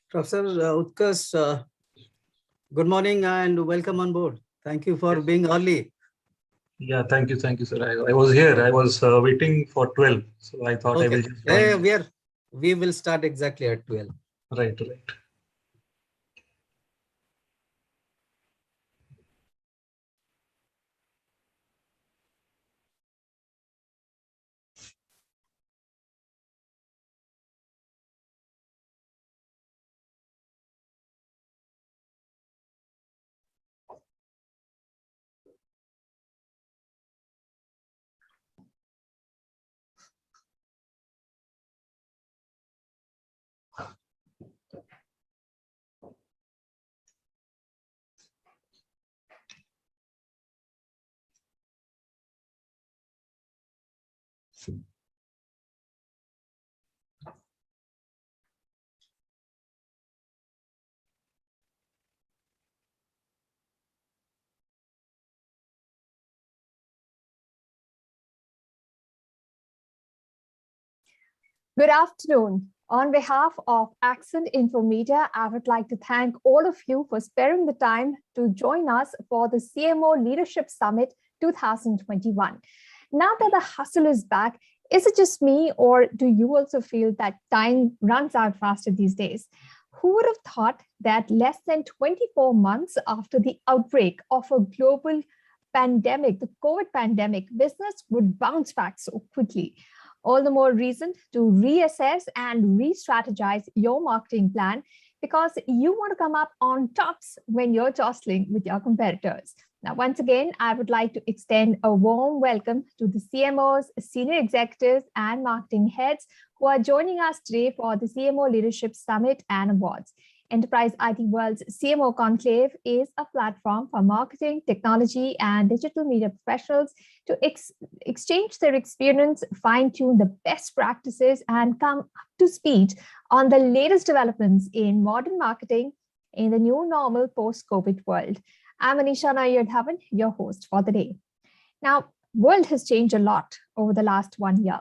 Professor Utkarsh, good morning and welcome on board. Thank you for being early. Yeah, thank you, sir. I was here. I was waiting for 12, so I thought I will just join. We will start exactly at 12. Right. Good afternoon. On behalf of Accent Info Media, I would like to thank all of you for sparing the time to join us for the CMO Leadership Summit 2021. Now that the hustle is back, is it just me, or do you also feel that time runs out faster these days? Who would have thought that less than 24 months after the outbreak of a global pandemic, the COVID pandemic, business would bounce back so quickly? All the more reason to reassess and re-strategize your marketing plan, because you want to come up on tops when you're jostling with your competitors. Now, once again, I would like to extend a warm welcome to the CMOs, senior executives, and marketing heads who are joining us today for the CMO Leadership Summit and Awards. Enterprise IT World's CMO Conclave is a platform for marketing, technology, and digital media professionals to exchange their experience, fine-tune the best practices, and come up to speed on the latest developments in modern marketing in the new normal post-COVID world. I'm Anisha Nayyadhavan, your host for the day. Now, world has changed a lot over the last 1 year.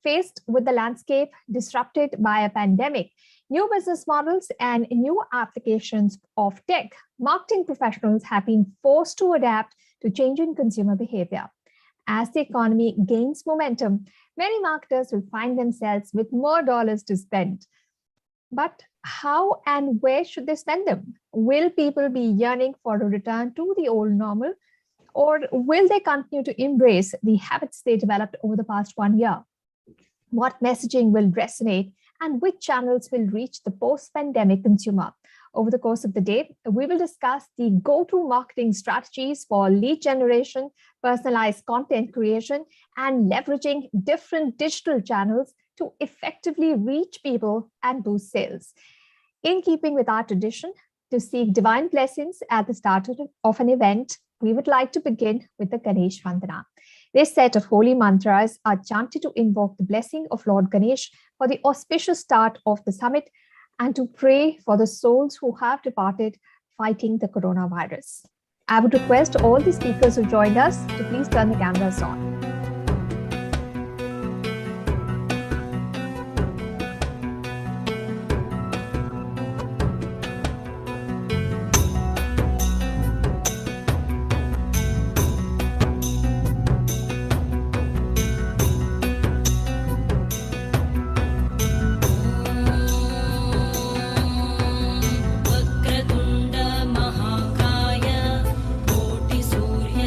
Faced with the landscape disrupted by a pandemic, new business models, and new applications of tech, marketing professionals have been forced to adapt to changing consumer behavior. As the economy gains momentum, many marketers will find themselves with more dollars to spend. But how and where should they spend them? Will people be yearning for a return to the old normal, or will they continue to embrace the habits they developed over the past 1 year? What messaging will resonate, and which channels will reach the post-pandemic consumer? Over the course of the day, we will discuss the go-to marketing strategies for lead generation, personalized content creation, and leveraging different digital channels to effectively reach people and boost sales. In keeping with our tradition to seek divine blessings at the start of an event, we would like to begin with the Ganesh Vandana. This set of holy mantras are chanted to invoke the blessing of Lord Ganesh for the auspicious start of the summit and to pray for the souls who have departed fighting the coronavirus. I would request all the speakers who joined us to please turn the cameras on. वक्रतुण्ड महाकाय कोटिसूर्यसमप्रभा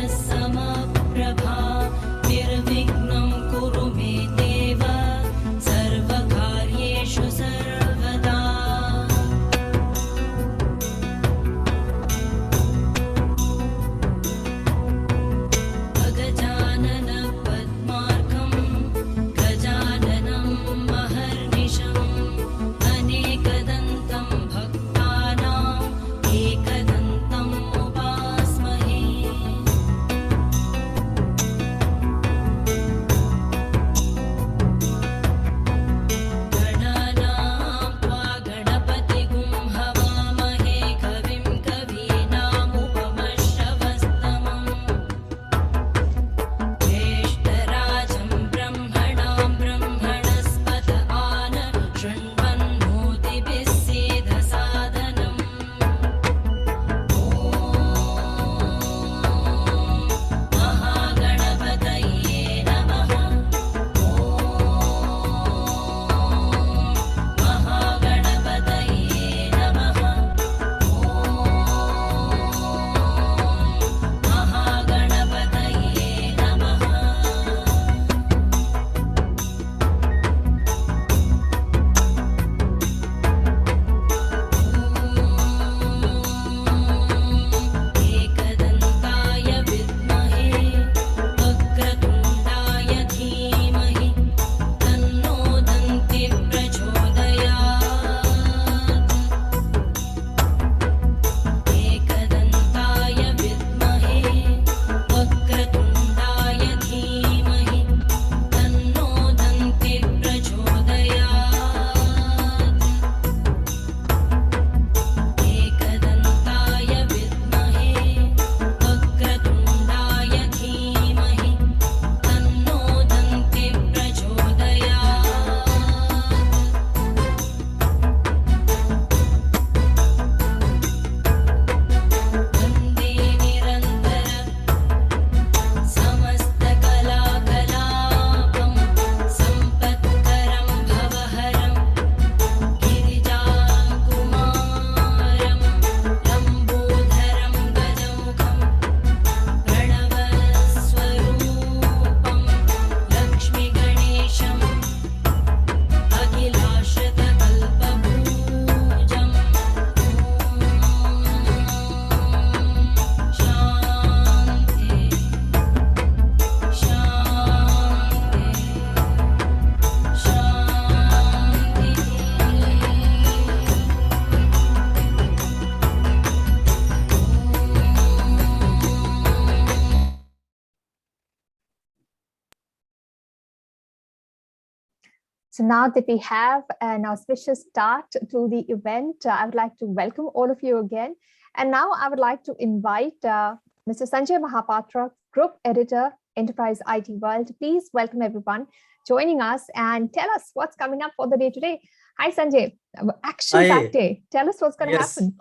So now that we have an auspicious start to the event, I would like to welcome all of you again. And now I would like to invite Mr. Sanjay Mahapatra, Group Editor, Enterprise IT World. Please welcome everyone joining us and tell us what's coming up for the day today. Hi, Sanjay. Action-packed day. Tell us what's going to happen.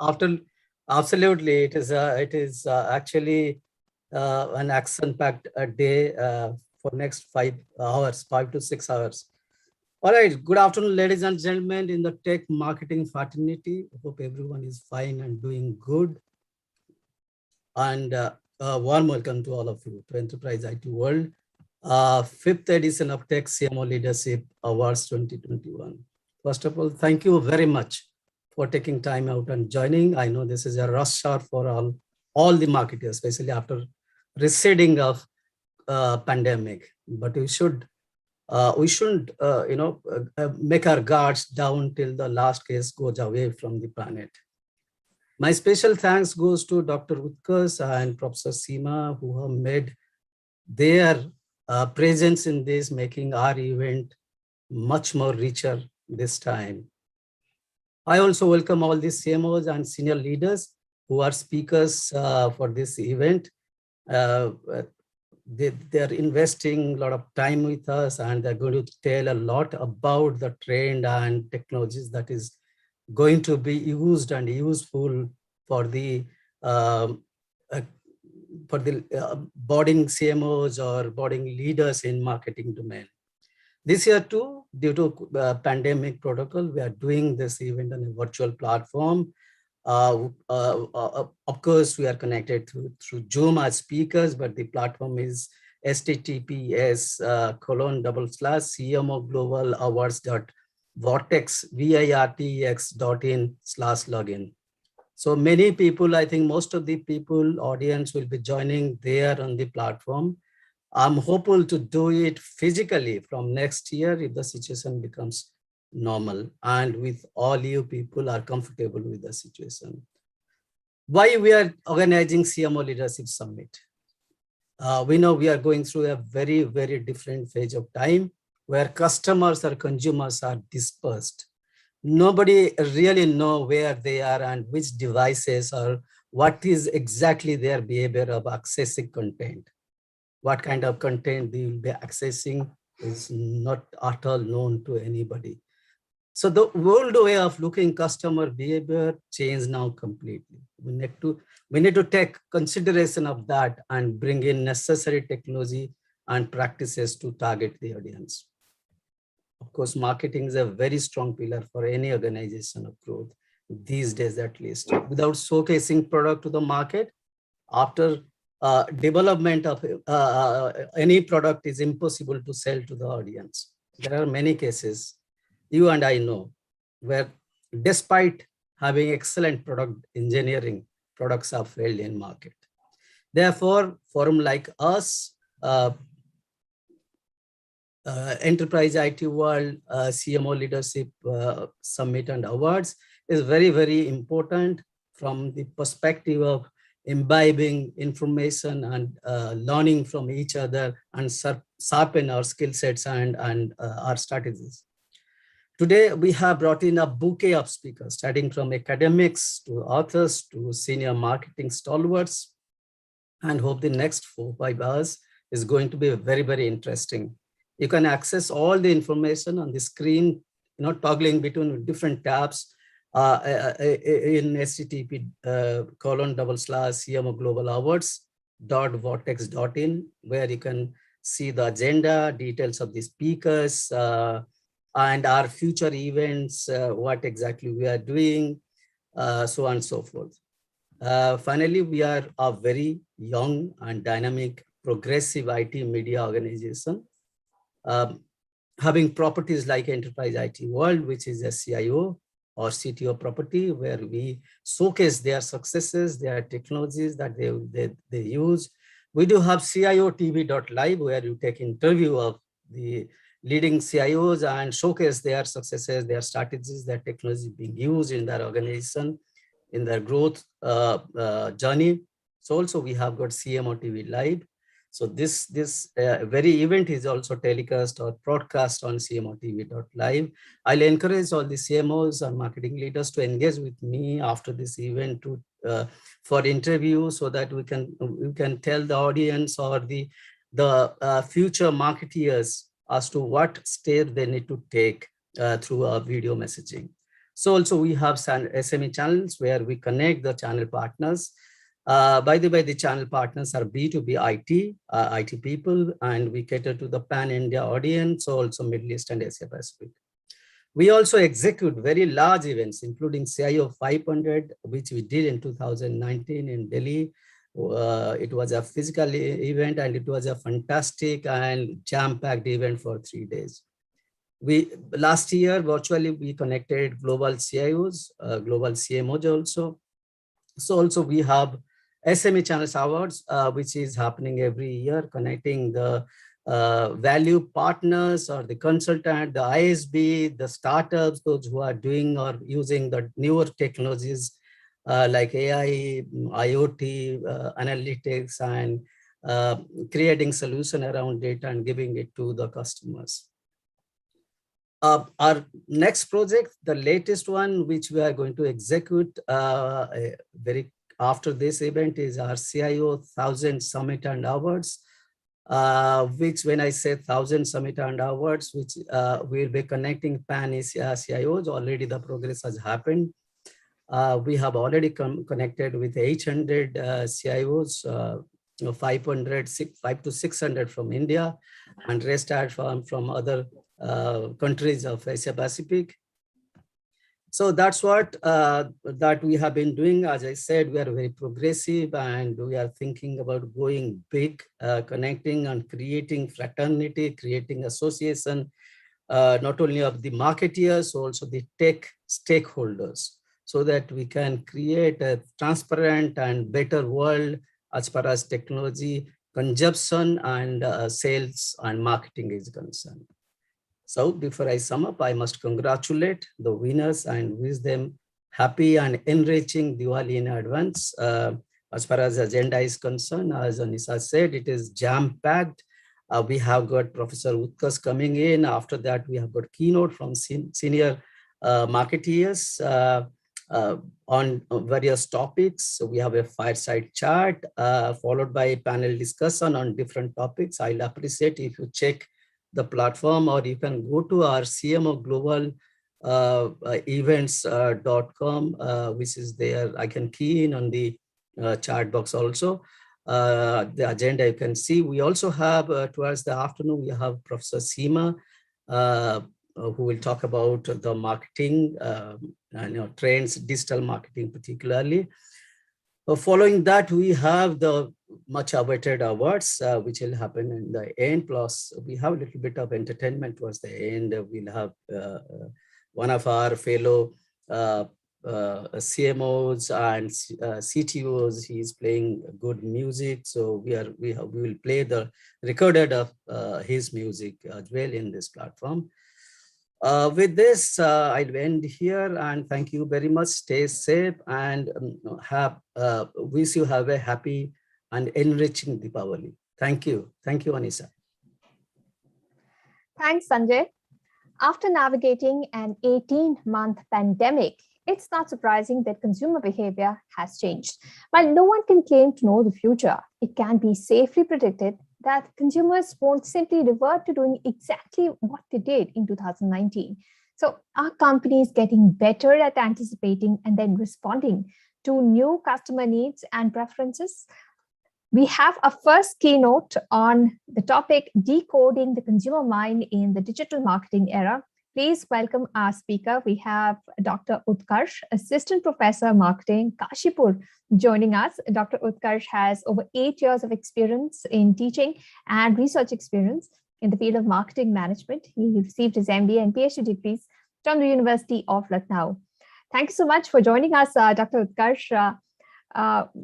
Absolutely. It is actually an action-packed day for next 5 hours, 5 to 6 hours. All right. Good afternoon, ladies and gentlemen in the tech marketing fraternity. Hope everyone is fine and doing good. And warm welcome to all of you to Enterprise IT World, 5th edition of Tech CMO Leadership Awards 2021. First of all, thank you very much for taking time out and joining. I know this is a rush hour for all the marketers, especially after receding of pandemic. But we shouldn't make our guards down till the last case goes away from the planet. My special thanks goes to Dr. Utkarsh and Professor Seema, who have made their presence in this, making our event much more richer this time. I also welcome all the CMOs and senior leaders who are speakers for this event. They're investing a lot of time with us, and they're going to tell a lot about the trend and technologies that is going to be used and useful for the boarding CMOs or boarding leaders in marketing domain. This year too, due to pandemic protocol, we are doing this event on a virtual platform. Of course, we are connected through Zoom as speakers, but the platform is https://cmoglobalawards.vortex.in/login. So many people, I think most of the people, audience will be joining there on the platform. I'm hopeful to do it physically from next year if the situation becomes normal and with all you people are comfortable with the situation. Why we are organizing CMO Leadership Summit? We know we are going through a very, very different phase of time where customers or consumers are dispersed. Nobody really know where they are and which devices or what is exactly their behavior of accessing content. What kind of content they will be accessing is not at all known to anybody. So the old way of looking customer behavior changed now completely. We need to take consideration of that and bring in necessary technology and practices to target the audience. Of course, marketing is a very strong pillar for any organization of growth these days, at least. Without showcasing product to the market, after development of any product is impossible to sell to the audience. There are many cases, you and I know, where despite having excellent product engineering, products are failed in market. Therefore, forum like us, Enterprise IT World CMO Leadership Summit and Awards is very, very important from the perspective of imbibing information and learning from each other and sharpen our skill sets and our strategies. Today, we have brought in a bouquet of speakers, starting from academics to authors to senior marketing stalwarts, and hope the next 4-5 hours is going to be very, very interesting. You can access all the information on the screen, toggling between different tabs in http://cmoglobalawards.vortex.in, where you can see the agenda, details of the speakers, and our future events, what exactly we are doing, so on and so forth. Finally, we are a very young and dynamic, progressive IT media organization, having properties like Enterprise IT World, which is a CIO or CTO property, where we showcase their successes, their technologies that they use. We do have CIOTV.live, where you take interview of the leading CIOs and showcase their successes, their strategies, their technology being used in their organization, in their growth journey. So also we have got CMO TV Live. So this very event is also telecast or broadcast on cmotv.live. I'll encourage all the CMOs and marketing leaders to engage with me after this event for interview, so that we can tell the audience or the future marketeers as to what step they need to take through our video messaging. So also we have SME channels where we connect the channel partners. By the way, the channel partners are B2B IT people, and we cater to the pan-India audience, also Middle East and Asia Pacific. We also execute very large events, including CIO 500, which we did in 2019 in Delhi. It was a physical event, and it was a fantastic and jam-packed event for 3 days. Last year, virtually, we connected global CIOs, global CMOs also. So also we have SME Channels Awards, which is happening every year, connecting the value partners or the consultant, the ISB, the startups, those who are doing or using the newer technologies like AI, IoT, analytics, and creating solution around data and giving it to the customers. Our next project, the latest one, which we are going to execute very after this event, is our CIO 1000 Summit and Awards, which when I say 1000 Summit and Awards, which we'll be connecting pan-Asia CIOs. Already the progress has happened. We have already connected with 800 CIOs, 500 to 600 from India, and rest are from other countries of Asia Pacific. So that's what that we have been doing. As I said, we are very progressive, and we are thinking about going big, connecting and creating fraternity, creating association, not only of the marketeers, also the tech stakeholders, so that we can create a transparent and better world as far as technology consumption and sales and marketing is concerned. So before I sum up, I must congratulate the winners and wish them happy and enriching Diwali in advance. As far as agenda is concerned, as Anisa said, it is jam-packed. We have got Professor Utkarsh coming in. After that, we have got keynote from senior marketeers on various topics. So we have a fireside chat followed by a panel discussion on different topics. I'll appreciate if you check the platform, or you can go to our CMO Global events.com, which is there. I can key in on the chat box also. The agenda you can see. We also have towards the afternoon, we have Professor Seema, who will talk about the marketing, trends, digital marketing particularly. Following that, we have the much awaited awards, which will happen in the end. Plus, we have a little bit of entertainment towards the end. We'll have one of our fellow CMOs and CTOs. He's playing good music, so we will play the recorded of his music as well in this platform. With this, I'll end here, and thank you very much. Stay safe, and wish you have a happy and enriching Deepavali. Thank you. Thank you, Anisa. Thanks, Sanjay. After navigating an 18-month pandemic, it's not surprising that consumer behavior has changed. While no one can claim to know the future, it can be safely predicted that consumers won't simply revert to doing exactly what they did in 2019. So are companies getting better at anticipating and then responding to new customer needs and preferences? We have a first keynote on the topic, Decoding the Consumer Mind in the Digital Marketing Era. Please welcome our speaker. We have Dr. Utkarsh, Assistant Professor Marketing, Kashipur, joining us. Dr. Utkarsh has over 8 years of experience in teaching and research experience in the field of marketing management. He received his MBA and PhD degrees from the University of Lucknow. Thank you so much for joining us, Dr. Utkarsh.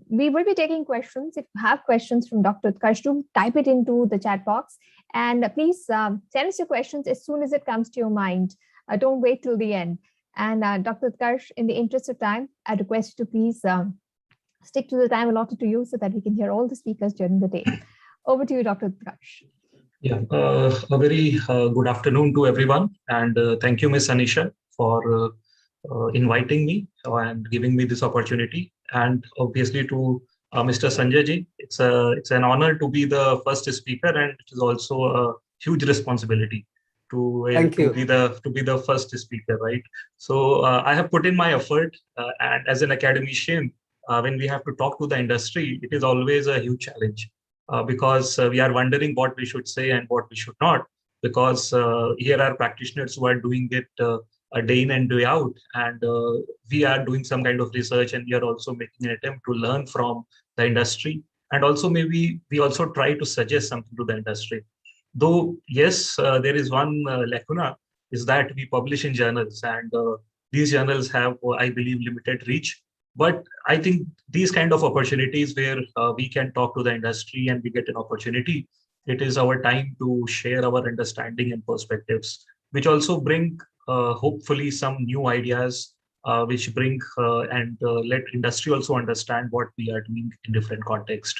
We will be taking questions. If you have questions from Dr. Utkarsh, do type it into the chat box. And please send us your questions as soon as it comes to your mind. Don't wait till the end. And Dr. Utkarsh, in the interest of time, I request you to please stick to the time allotted to you so that we can hear all the speakers during the day. Over to you, Dr. Utkarsh. Yeah, a very good afternoon to everyone. And thank you, Ms. Anisha, for inviting me and giving me this opportunity. And obviously to Mr. Sanjay ji, it's an honor to be the first speaker, and it is also a huge responsibility to be the first speaker, right? So I have put in my effort, and as an academician, when we have to talk to the industry, it is always a huge challenge. Because we are wondering what we should say and what we should not, because here are practitioners who are doing it a day in and day out, and we are doing some kind of research, and we are also making an attempt to learn from the industry, and also maybe we also try to suggest something to the industry. Though yes, there is one lacuna, is that we publish in journals, and these journals have, I believe, limited reach. But I think these kind of opportunities where we can talk to the industry and we get an opportunity, it is our time to share our understanding and perspectives, which also bring hopefully some new ideas, which bring and let industry also understand what we are doing in different contexts.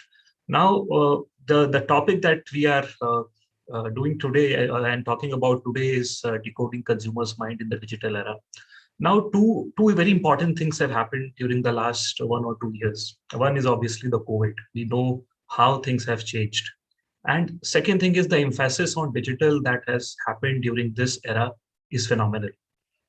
Now, the topic that we are doing today and talking about today is decoding consumers' mind in the digital era. Now, two very important things have happened during the last 1 or 2 years. One is obviously the COVID. We know how things have changed. And second thing is the emphasis on digital that has happened during this era is phenomenal.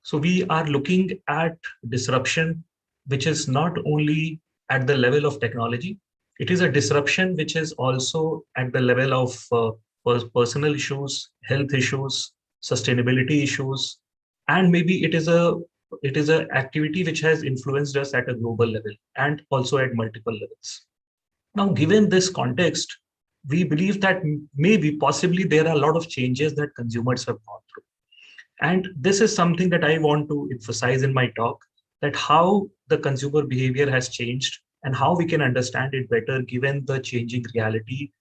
So we are looking at disruption, which is not only at the level of technology, it is a disruption which is also at the level of personal issues, health issues, sustainability issues, and maybe it is a activity which has influenced us at a global level and also at multiple levels. Now, given this context, we believe that maybe possibly there are a lot of changes that consumers have gone through. And this is something that I want to emphasize in my talk, that how the consumer behavior has changed and how we can understand it better given the changing reality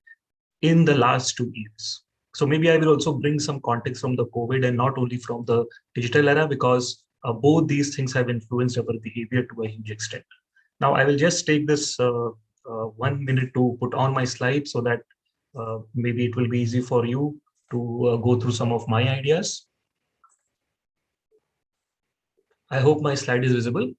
in the last 2 years. So maybe I will also bring some context from the COVID and not only from the digital era, because both these things have influenced our behavior to a huge extent. Now, I will just take this 1 minute to put on my slide so that maybe it will be easy for you to go through some of my ideas. I hope my slide is visible.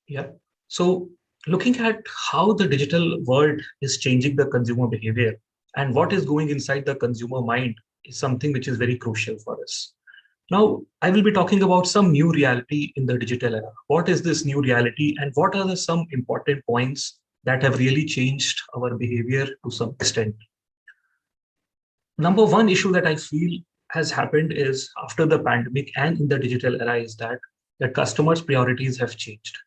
Yeah. So looking at how the digital world is changing the consumer behavior and what is going inside the consumer mind is something which is very crucial for us. Now, I will be talking about some new reality in the digital era. What is this new reality and what are some important points that have really changed our behavior to some extent? Number one issue that I feel has happened is after the pandemic and in the digital era is that customers' priorities have changed.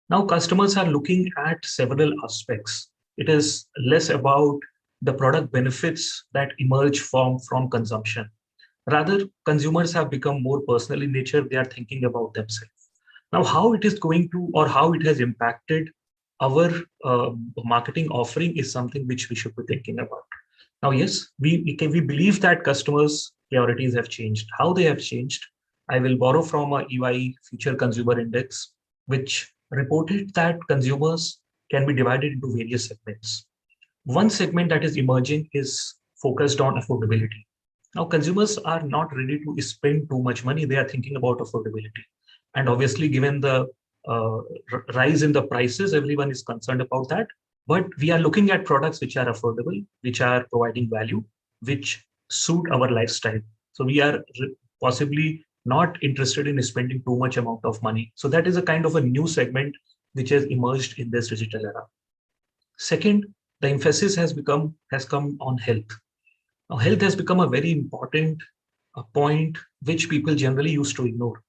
Now, customers are looking at several aspects. It is less about the product benefits that emerge from consumption. Rather, consumers have become more personal in nature. They are thinking about themselves. Now, how it is going to or how it has impacted our marketing offering is something which we should be thinking about. Now, yes, we believe that customers' priorities have changed. How they have changed, I will borrow from a EY Future Consumer Index, which reported that consumers can be divided into various segments. One segment that is emerging is focused on affordability. Now, consumers are not ready to spend too much money. They are thinking about affordability. And obviously, given the rise in the prices, everyone is concerned about that. But we are looking at products which are affordable, which are providing value, which suit our lifestyle. So we are possibly not interested in spending too much amount of money. So that is a kind of a new segment which has emerged in this digital era. Second, the emphasis has come on health. Now, health has become a very important point which people generally used to ignore.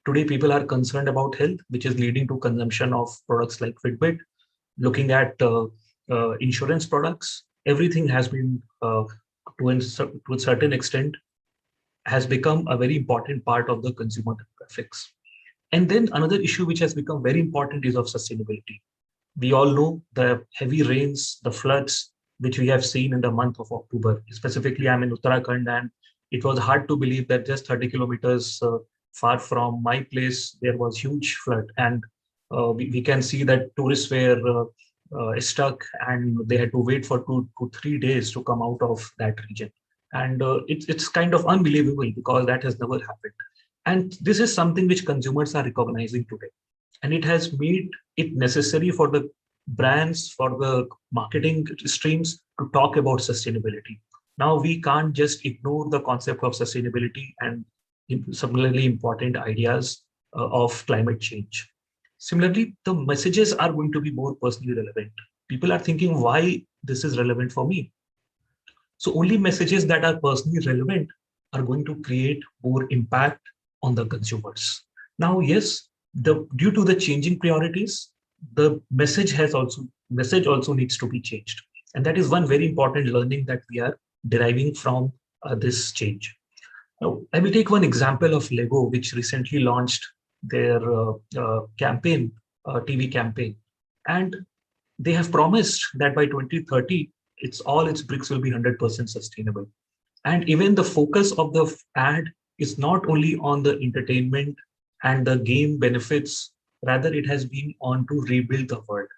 Today, people are concerned about health, which is leading to consumption of products like Fitbit. Looking at insurance products, everything has been, to a certain extent, has become a very important part of the consumer demographics. And then another issue which has become very important is of sustainability. We all know the heavy rains, the floods, which we have seen in the month of October. Specifically, I'm in Uttarakhand, and it was hard to believe that just 30 kilometers far from my place, there was huge flood. And we can see that tourists were stuck and they had to wait for 2 to 3 days to come out of that region. And it's kind of unbelievable because that has never happened. And this is something which consumers are recognizing today. And it has made it necessary for the brands, for the marketing streams to talk about sustainability. Now we can't just ignore the concept of sustainability and similarly important ideas of climate change. Similarly, the messages are going to be more personally relevant. People are thinking why this is relevant for me. So only messages that are personally relevant are going to create more impact on the consumers. Now, yes, due to the changing priorities, the message also needs to be changed. And that is one very important learning that we are deriving from this change. Now, I will take one example of Lego, which recently launched their campaign, TV campaign. And they have promised that by 2030, all its bricks will be 100% sustainable. And even the focus of the ad is not only on the entertainment and the game benefits, rather it has been on to rebuild the world.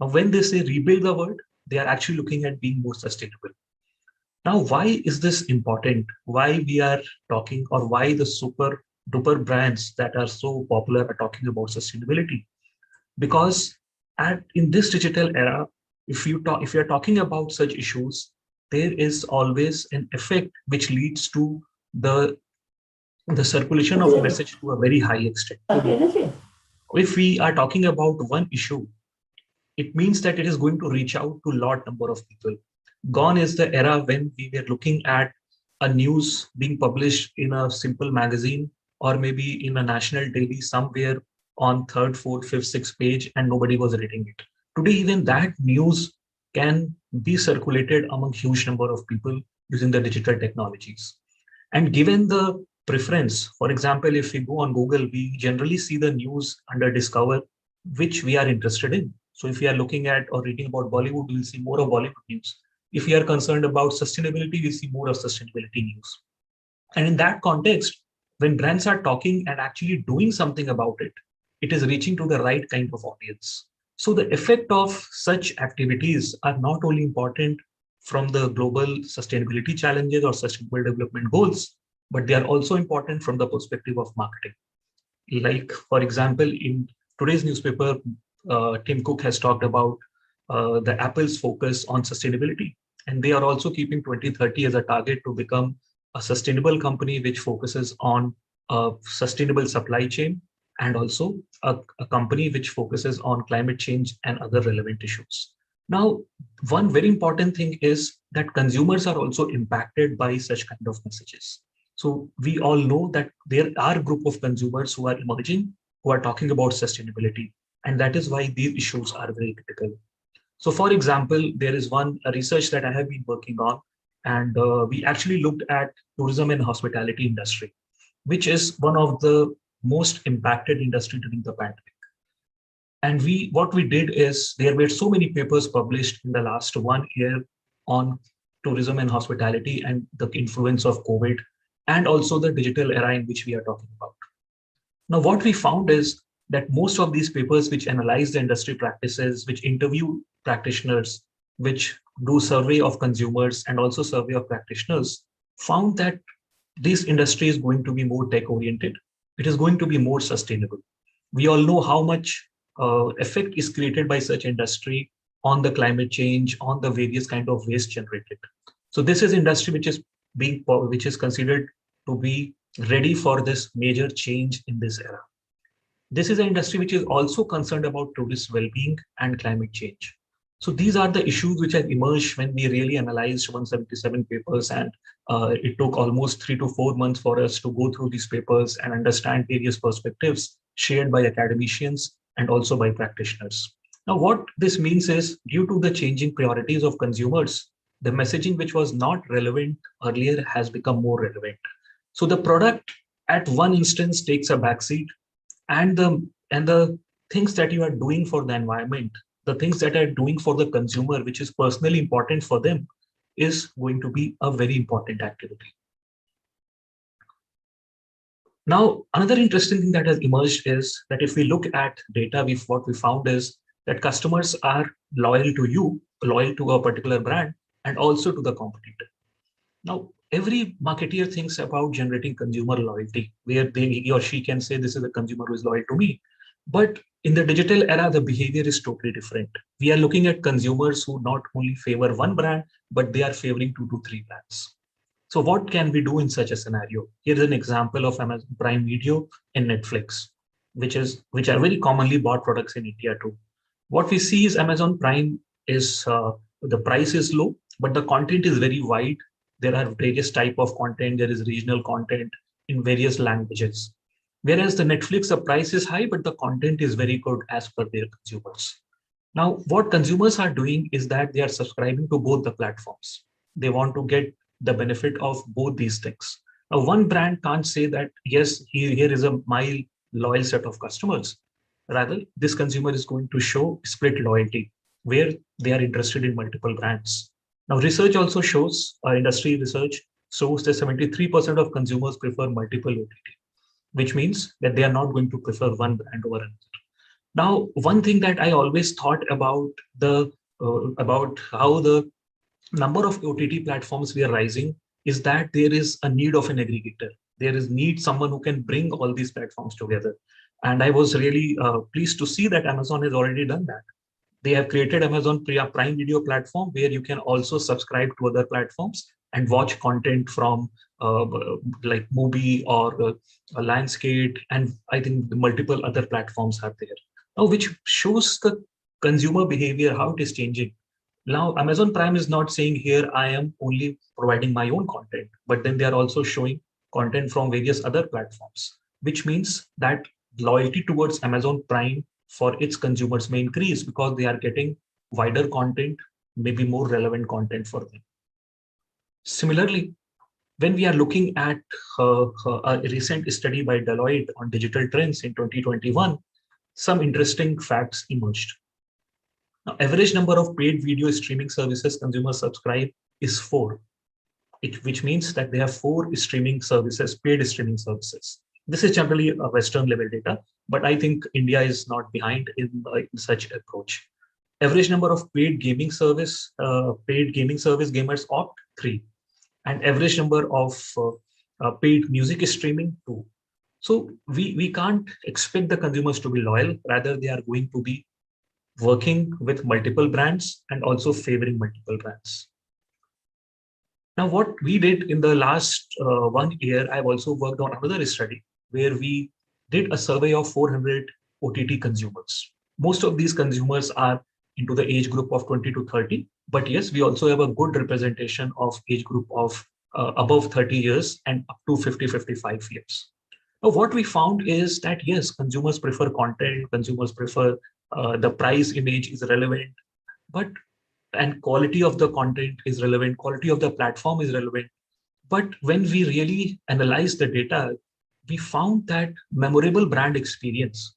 Now, when they say rebuild the world, they are actually looking at being more sustainable. Now, why is this important? Why we are talking, or why the super duper brands that are so popular are talking about sustainability? Because in this digital era, if you are talking about such issues, there is always an effect which leads to the circulation of message to a very high extent. If we are talking about one issue, it means that it is going to reach out to a large number of people. Gone is the era when we were looking at a news being published in a simple magazine or maybe in a national daily somewhere on 3rd, 4th, 5th, 6th page, and nobody was reading it. Today, even that news can be circulated among huge number of people using the digital technologies. And given the preference, for example, if we go on Google, we generally see the news under Discover, which we are interested in. So if we are looking at or reading about Bollywood, we'll see more of Bollywood news. If we are concerned about sustainability, we see more of sustainability news. And in that context, when brands are talking and actually doing something about it, it is reaching to the right kind of audience. So the effect of such activities are not only important from the global sustainability challenges or sustainable development goals, but they are also important from the perspective of marketing. Like, for example, in today's newspaper, Tim Cook has talked about the Apple's focus on sustainability. And they are also keeping 2030 as a target to become a sustainable company which focuses on a sustainable supply chain, and also a company which focuses on climate change and other relevant issues. Now, one very important thing is that consumers are also impacted by such kind of messages. So we all know that there are a group of consumers who are emerging, who are talking about sustainability. And that is why these issues are very critical. So for example, there is one research that I have been working on, and we actually looked at tourism and hospitality industry, which is one of the most impacted industry during the pandemic. And what we did is there were so many papers published in the last 1 year on tourism and hospitality and the influence of COVID, and also the digital era in which we are talking about. Now, what we found is that most of these papers which analyze the industry practices, which interview practitioners, which do survey of consumers and also survey of practitioners, found that this industry is going to be more tech oriented. It is going to be more sustainable. We all know how much effect is created by such industry on the climate change, on the various kind of waste generated. So this is industry which is considered to be ready for this major change in this era. This is an industry which is also concerned about tourist well-being and climate change. So these are the issues which have emerged when we really analyzed 177 papers, and it took almost 3 to 4 months for us to go through these papers and understand various perspectives shared by academicians and also by practitioners. Now, what this means is, due to the changing priorities of consumers, the messaging which was not relevant earlier has become more relevant. So the product at one instance takes a backseat, and the things that you are doing for the environment, the things that are doing for the consumer, which is personally important for them, is going to be a very important activity. Now, another interesting thing that has emerged is that if we look at data, what we found is that customers are loyal to you, loyal to a particular brand, and also to the competitor. Now, every marketeer thinks about generating consumer loyalty, where he or she can say, this is a consumer who is loyal to me. But in the digital era, the behavior is totally different. We are looking at consumers who not only favor one brand, but they are favoring 2 to 3 brands. So what can we do in such a scenario? Here's an example of Amazon Prime Video and Netflix, which are very commonly bought products in India too. What we see is Amazon Prime is the price is low, but the content is very wide. There are various type of content. There is regional content in various languages. Whereas the Netflix, the price is high, but the content is very good as per their consumers. Now, what consumers are doing is that they are subscribing to both the platforms. They want to get the benefit of both these things. Now, one brand can't say that, yes, here is my loyal set of customers. Rather, this consumer is going to show split loyalty, where they are interested in multiple brands. Now, research also shows, industry research shows that 73% of consumers prefer multiple OTT, which means that they are not going to prefer one brand over another. Now, one thing that I always thought about about how the number of OTT platforms we are rising is that there is a need of an aggregator. There is need someone who can bring all these platforms together. And I was really pleased to see that Amazon has already done that. They have created Amazon Prime Video platform where you can also subscribe to other platforms and watch content from like Mubi or Lionsgate, and I think the multiple other platforms are there. Now, which shows the consumer behavior, how it is changing. Now, Amazon Prime is not saying here, I am only providing my own content, but then they are also showing content from various other platforms, which means that loyalty towards Amazon Prime for its consumers may increase because they are getting wider content, maybe more relevant content for them. Similarly, when we are looking at a recent study by Deloitte on digital trends in 2021, some interesting facts emerged. Now, average number of paid video streaming services consumers subscribe is 4, which means that they have 4 streaming services, paid streaming services. This is generally a Western level data, but I think India is not behind in such approach. Average number of paid gaming service gamers opt 3, and average number of paid music streaming 2. So we can't expect the consumers to be loyal. Rather, they are going to be working with multiple brands and also favoring multiple brands. Now, what we did in the last 1 year, I've also worked on another study where we did a survey of 400 OTT consumers. Most of these consumers are into the age group of 20 to 30, but yes, we also have a good representation of age group of above 30 years and up to 50, 55 years. Now, what we found is that yes, consumers prefer content, consumers prefer the price image is relevant, and quality of the content is relevant, quality of the platform is relevant. But when we really analyze the data, we found that memorable brand experience,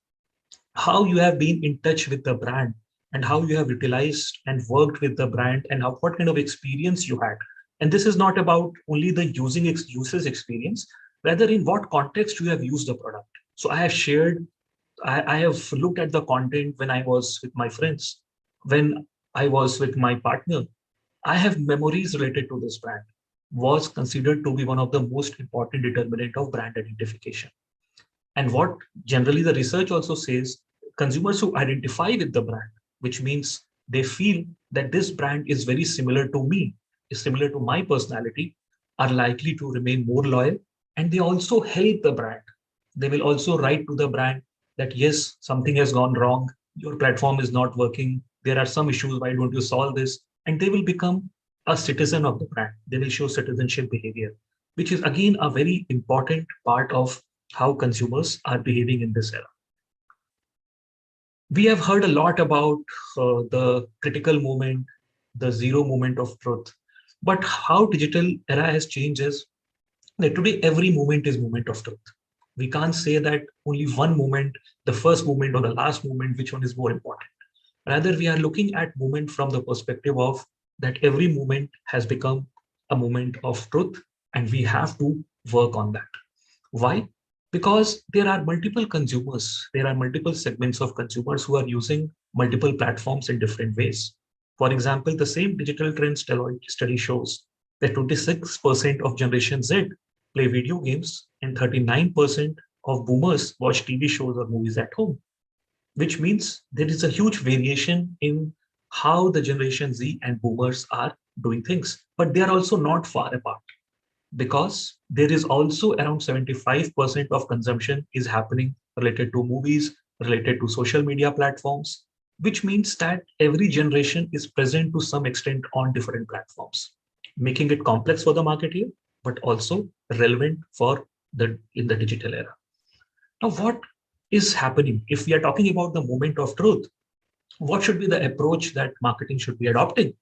how you have been in touch with the brand and how you have utilized and worked with the brand and what kind of experience you had. And this is not about only the users experience, rather in what context you have used the product. So I have shared, I have looked at the content when I was with my friends, when I was with my partner. I have memories related to this brand, was considered to be one of the most important determinant of brand identification. And what generally the research also says, consumers who identify with the brand, which means they feel that this brand is very similar to me, is similar to my personality, are likely to remain more loyal. And they also help the brand. They will also write to the brand that, yes, something has gone wrong. Your platform is not working. There are some issues. Why don't you solve this? And they will become a citizen of the brand. They will show citizenship behavior, which is again a very important part of how consumers are behaving in this era. We have heard a lot about the critical moment, the zero moment of truth. But how digital era has changed is that today every moment is moment of truth. We can't say that only one moment, the first moment or the last moment, which one is more important. Rather, we are looking at moment from the perspective of that every moment has become a moment of truth, and we have to work on that. Why? Because there are multiple consumers, there are multiple segments of consumers who are using multiple platforms in different ways. For example, the same digital trends study shows that 26% of Generation Z play video games and 39% of boomers watch TV shows or movies at home, which means there is a huge variation in how the Generation Z and boomers are doing things. But they are also not far apart, because there is also around 75% of consumption is happening related to movies, related to social media platforms, which means that every generation is present to some extent on different platforms, making it complex for the marketer, but also relevant for in the digital era. Now, what is happening if we are talking about the moment of truth? What should be the approach that marketing should be adopting?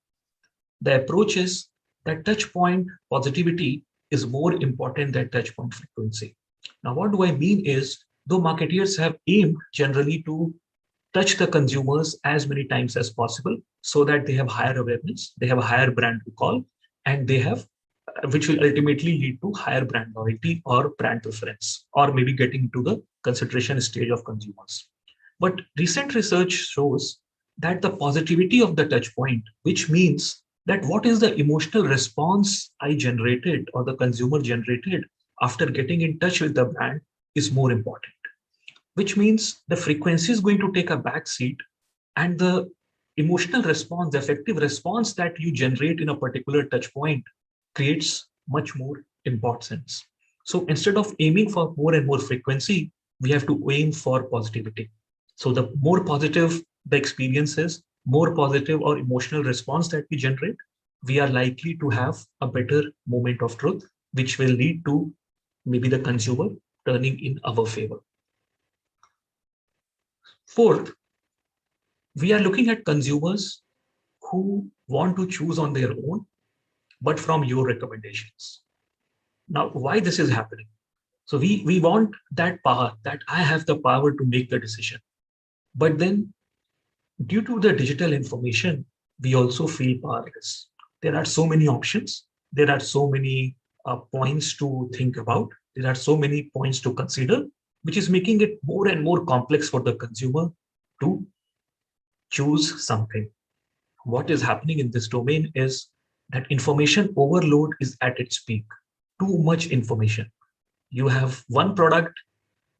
The approach is that touch point positivity is more important than touch point frequency. Now, what do I mean is, though marketeers have aimed generally to touch the consumers as many times as possible so that they have higher awareness, they have a higher brand recall, and they have, which will ultimately lead to higher brand loyalty or brand preference, or maybe getting to the consideration stage of consumers. But recent research shows that the positivity of the touch point, which means that what is the emotional response I generated or the consumer generated after getting in touch with the brand, is more important, which means the frequency is going to take a back seat, and the emotional response, the effective response that you generate in a particular touch point creates much more importance. So instead of aiming for more and more frequency, we have to aim for positivity. So the more positive the experience is, more positive or emotional response that we generate, we are likely to have a better moment of truth, which will lead to maybe the consumer turning in our favor. Fourth, we are looking at consumers who want to choose on their own, but from your recommendations. Now, why this is happening? So we want that power, that I have the power to make the decision. But then due to the digital information, we also feel powerless. There are so many options. There are so many points to think about. There are so many points to consider, which is making it more and more complex for the consumer to choose something. What is happening in this domain is that information overload is at its peak. Too much information. You have one product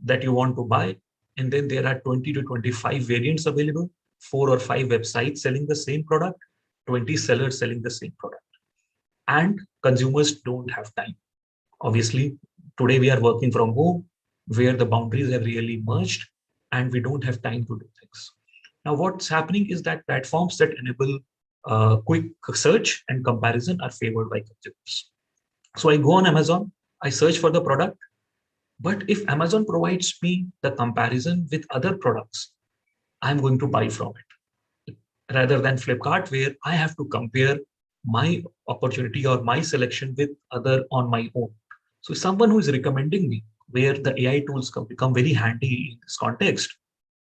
that you want to buy, and then there are 20 to 25 variants available, 4 or 5 websites selling the same product, 20 sellers selling the same product. And consumers don't have time. Obviously, today we are working from home, where the boundaries have really merged, and we don't have time to do things. Now, what's happening is that platforms that enable quick search and comparison are favored by consumers. So I go on Amazon, I search for the product, but if Amazon provides me the comparison with other products, I'm going to buy from it, rather than Flipkart, where I have to compare my opportunity or my selection with other on my own. So someone who is recommending me, where the AI tools become very handy in this context,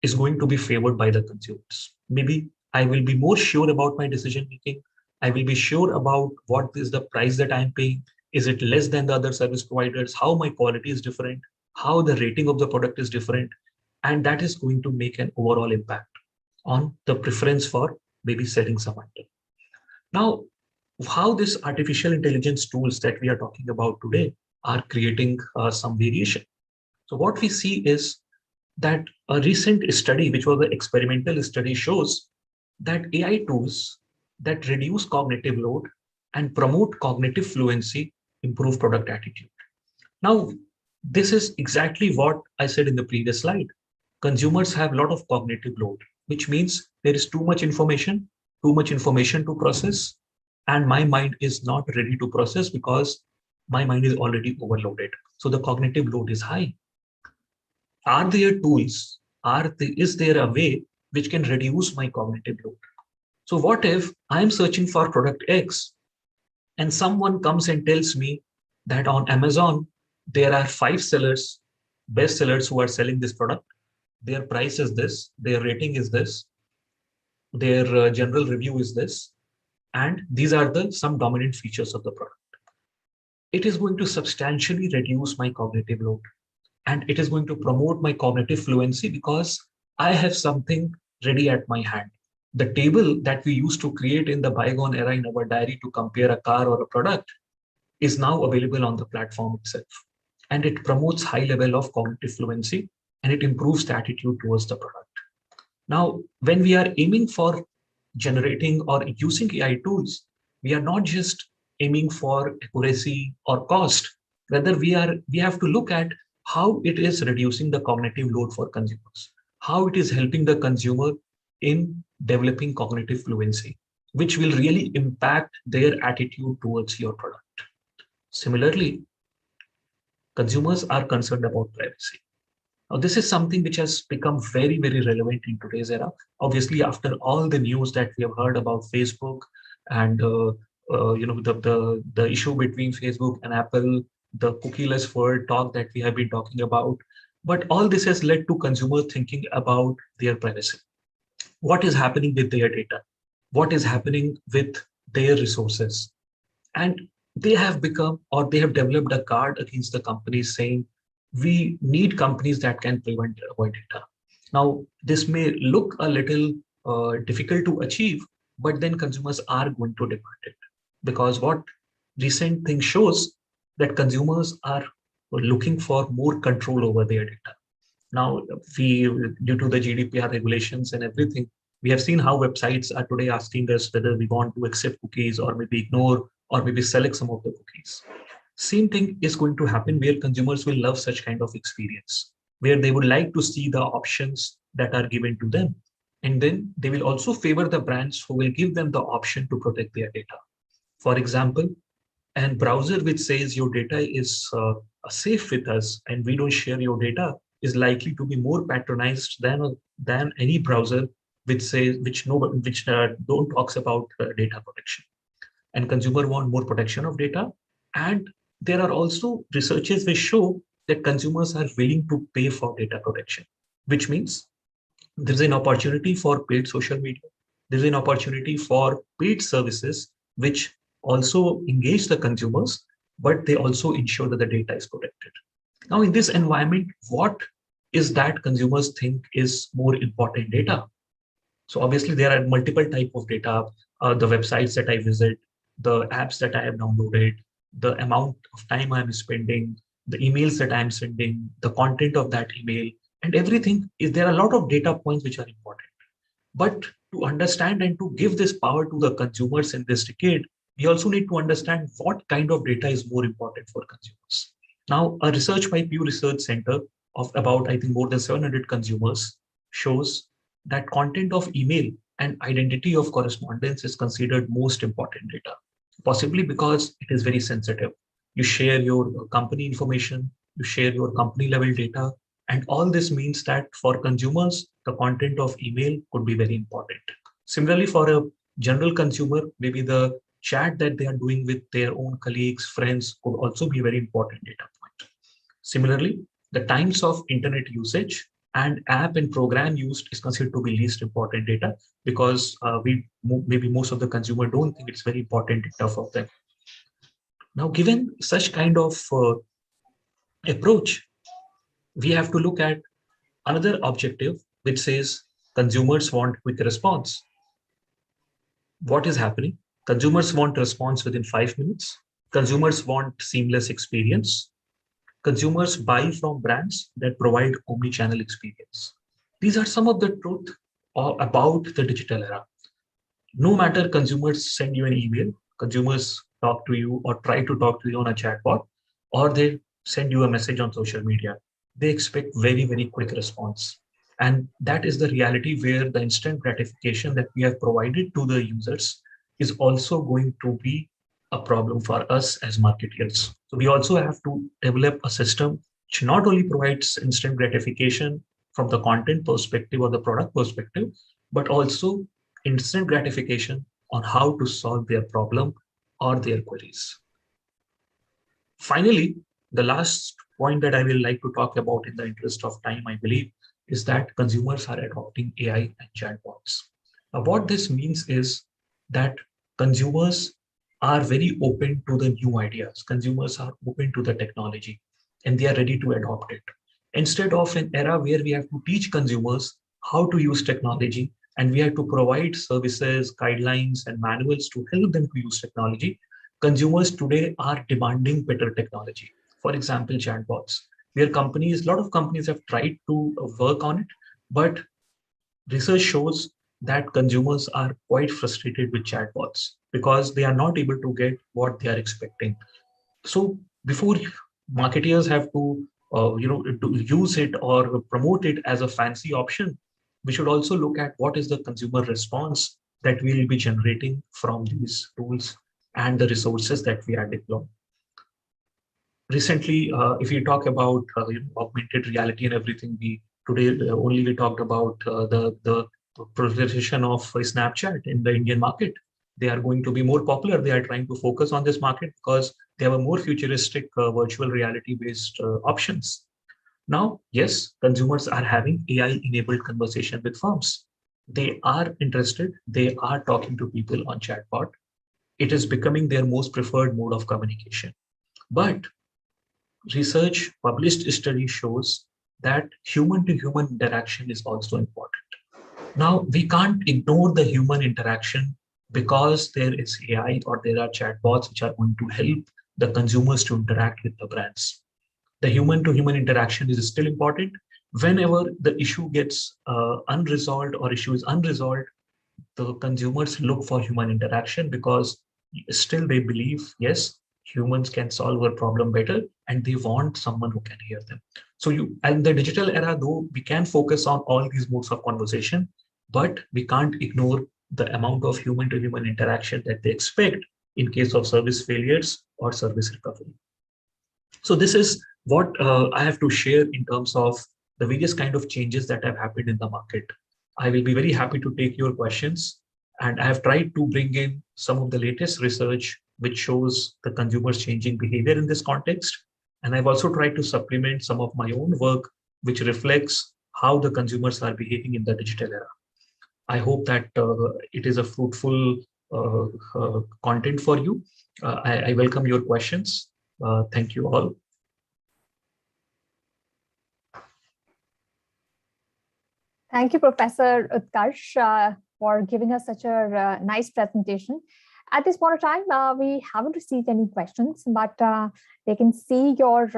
is going to be favored by the consumers. Maybe I will be more sure about my decision making. I will be sure about what is the price that I'm paying. Is it less than the other service providers? How my quality is different? How the rating of the product is different? And that is going to make an overall impact on the preference for maybe selling some item. Now, how this artificial intelligence tools that we are talking about today are creating some variation. So what we see is that a recent study, which was an experimental study, shows that AI tools that reduce cognitive load and promote cognitive fluency improve product attitude. Now, this is exactly what I said in the previous slide. Consumers have a lot of cognitive load, which means there is too much information to process, and my mind is not ready to process because my mind is already overloaded. So the cognitive load is high. Are there tools? Is there a way which can reduce my cognitive load? So what if I'm searching for product X and someone comes and tells me that on Amazon, there are 5 sellers, best sellers who are selling this product. Their price is this, their rating is this, their general review is this, and these are some dominant features of the product. It is going to substantially reduce my cognitive load. and it is going to promote my cognitive fluency because I have something ready at my hand. The table that we used to create in the bygone era in our diary to compare a car or a product is now available on the platform itself. And it promotes high level of cognitive fluency, and it improves the attitude towards the product. Now, when we are aiming for generating or using AI tools, we are not just aiming for accuracy or cost. Rather, we have to look at how it is reducing the cognitive load for consumers, how it is helping the consumer in developing cognitive fluency, which will really impact their attitude towards your product. Similarly, consumers are concerned about privacy. Now, this is something which has become very, very relevant in today's era. Obviously, after all the news that we have heard about Facebook and the issue between Facebook and Apple, the cookieless world talk that we have been talking about, but all this has led to consumers thinking about their privacy. What is happening with their data? What is happening with their resources? And they have become, or they have developed a guard against the companies saying, we need companies that can prevent our data. Now, this may look a little difficult to achieve, but then consumers are going to demand it, because what recent thing shows that consumers are looking for more control over their data. Now, due to the GDPR regulations and everything, we have seen how websites are today asking us whether we want to accept cookies or maybe ignore or maybe select some of the cookies. Same thing is going to happen where consumers will love such kind of experience, where they would like to see the options that are given to them. And then they will also favor the brands who will give them the option to protect their data. For example, a browser which says your data is safe with us and we don't share your data is likely to be more patronized than any browser which says don't talks about data protection. And consumer want more protection of data. And there are also researches which show that consumers are willing to pay for data protection, which means there's an opportunity for paid social media. There's an opportunity for paid services, which also engage the consumers, but they also ensure that the data is protected. Now, in this environment, what is that consumers think is more important data? So obviously there are multiple type of data, the websites that I visit, the apps that I have downloaded, the amount of time I'm spending, the emails that I'm sending, the content of that email, and everything. There are a lot of data points which are important. But to understand and to give this power to the consumers in this decade, we also need to understand what kind of data is more important for consumers. Now, a research by Pew Research Center of about, I think, more than 700 consumers shows that content of email and identity of correspondence is considered most important data, possibly because it is very sensitive. You share your company information, you share your company level data, and all this means that for consumers, the content of email could be very important. Similarly, for a general consumer, maybe the chat that they are doing with their own colleagues, friends could also be a very important data point. Similarly, the times of internet usage and app and program used is considered to be least important data because maybe most of the consumer don't think it's very important data for them. Now, given such kind of approach, we have to look at another objective which says consumers want quick response. What is happening? Consumers want response within 5 minutes. Consumers want seamless experience. Consumers buy from brands that provide omni-channel experience. These are some of the truth about the digital era. No matter consumers send you an email, consumers talk to you or try to talk to you on a chatbot, or they send you a message on social media, they expect very, very quick response. And that is the reality where the instant gratification that we have provided to the users is also going to be a problem for us as marketers. So we also have to develop a system which not only provides instant gratification from the content perspective or the product perspective, but also instant gratification on how to solve their problem or their queries. Finally, the last point that I will like to talk about in the interest of time, I believe, is that consumers are adopting AI and chatbots. Now, what this means is that consumers are very open to the new ideas. Consumers are open to the technology and they are ready to adopt it. instead of an era where we have to teach consumers how to use technology and we have to provide services, guidelines, and manuals to help them to use technology, consumers today are demanding better technology. For example, chatbots, where a lot of companies have tried to work on it, but research shows that consumers are quite frustrated with chatbots because they are not able to get what they are expecting. So before marketeers have to to use it or promote it as a fancy option, we should also look at what is the consumer response that we will be generating from these tools and the resources that we are deploying. Recently, if you talk about augmented reality and everything, we talked about the proliferation of Snapchat in the Indian market. They are going to be more popular. They are trying to focus on this market because they have a more futuristic virtual reality based options. Now, yes, consumers are having AI enabled conversation with firms. They are interested. They are talking to people on chatbot. It is becoming their most preferred mode of communication. But research, published study shows that human to human interaction is also important. Now, we can't ignore the human interaction because there is AI or there are chatbots which are going to help the consumers to interact with the brands. The human to human interaction is still important. Whenever the issue gets unresolved or issue is unresolved, the consumers look for human interaction because still they believe, yes, humans can solve a problem better and they want someone who can hear them. So in the digital era, though, we can focus on all these modes of conversation, but we can't ignore the amount of human to human interaction that they expect in case of service failures or service recovery. So this is what I have to share in terms of the various kind of changes that have happened in the market. I will be very happy to take your questions. And I have tried to bring in some of the latest research which shows the consumers changing behavior in this context. And I've also tried to supplement some of my own work which reflects how the consumers are behaving in the digital era. I hope that it is a fruitful content for you. I welcome your questions. Thank you all. Thank you, Professor Utkarsh, for giving us such a nice presentation. At this point of time, we haven't received any questions, but they can see your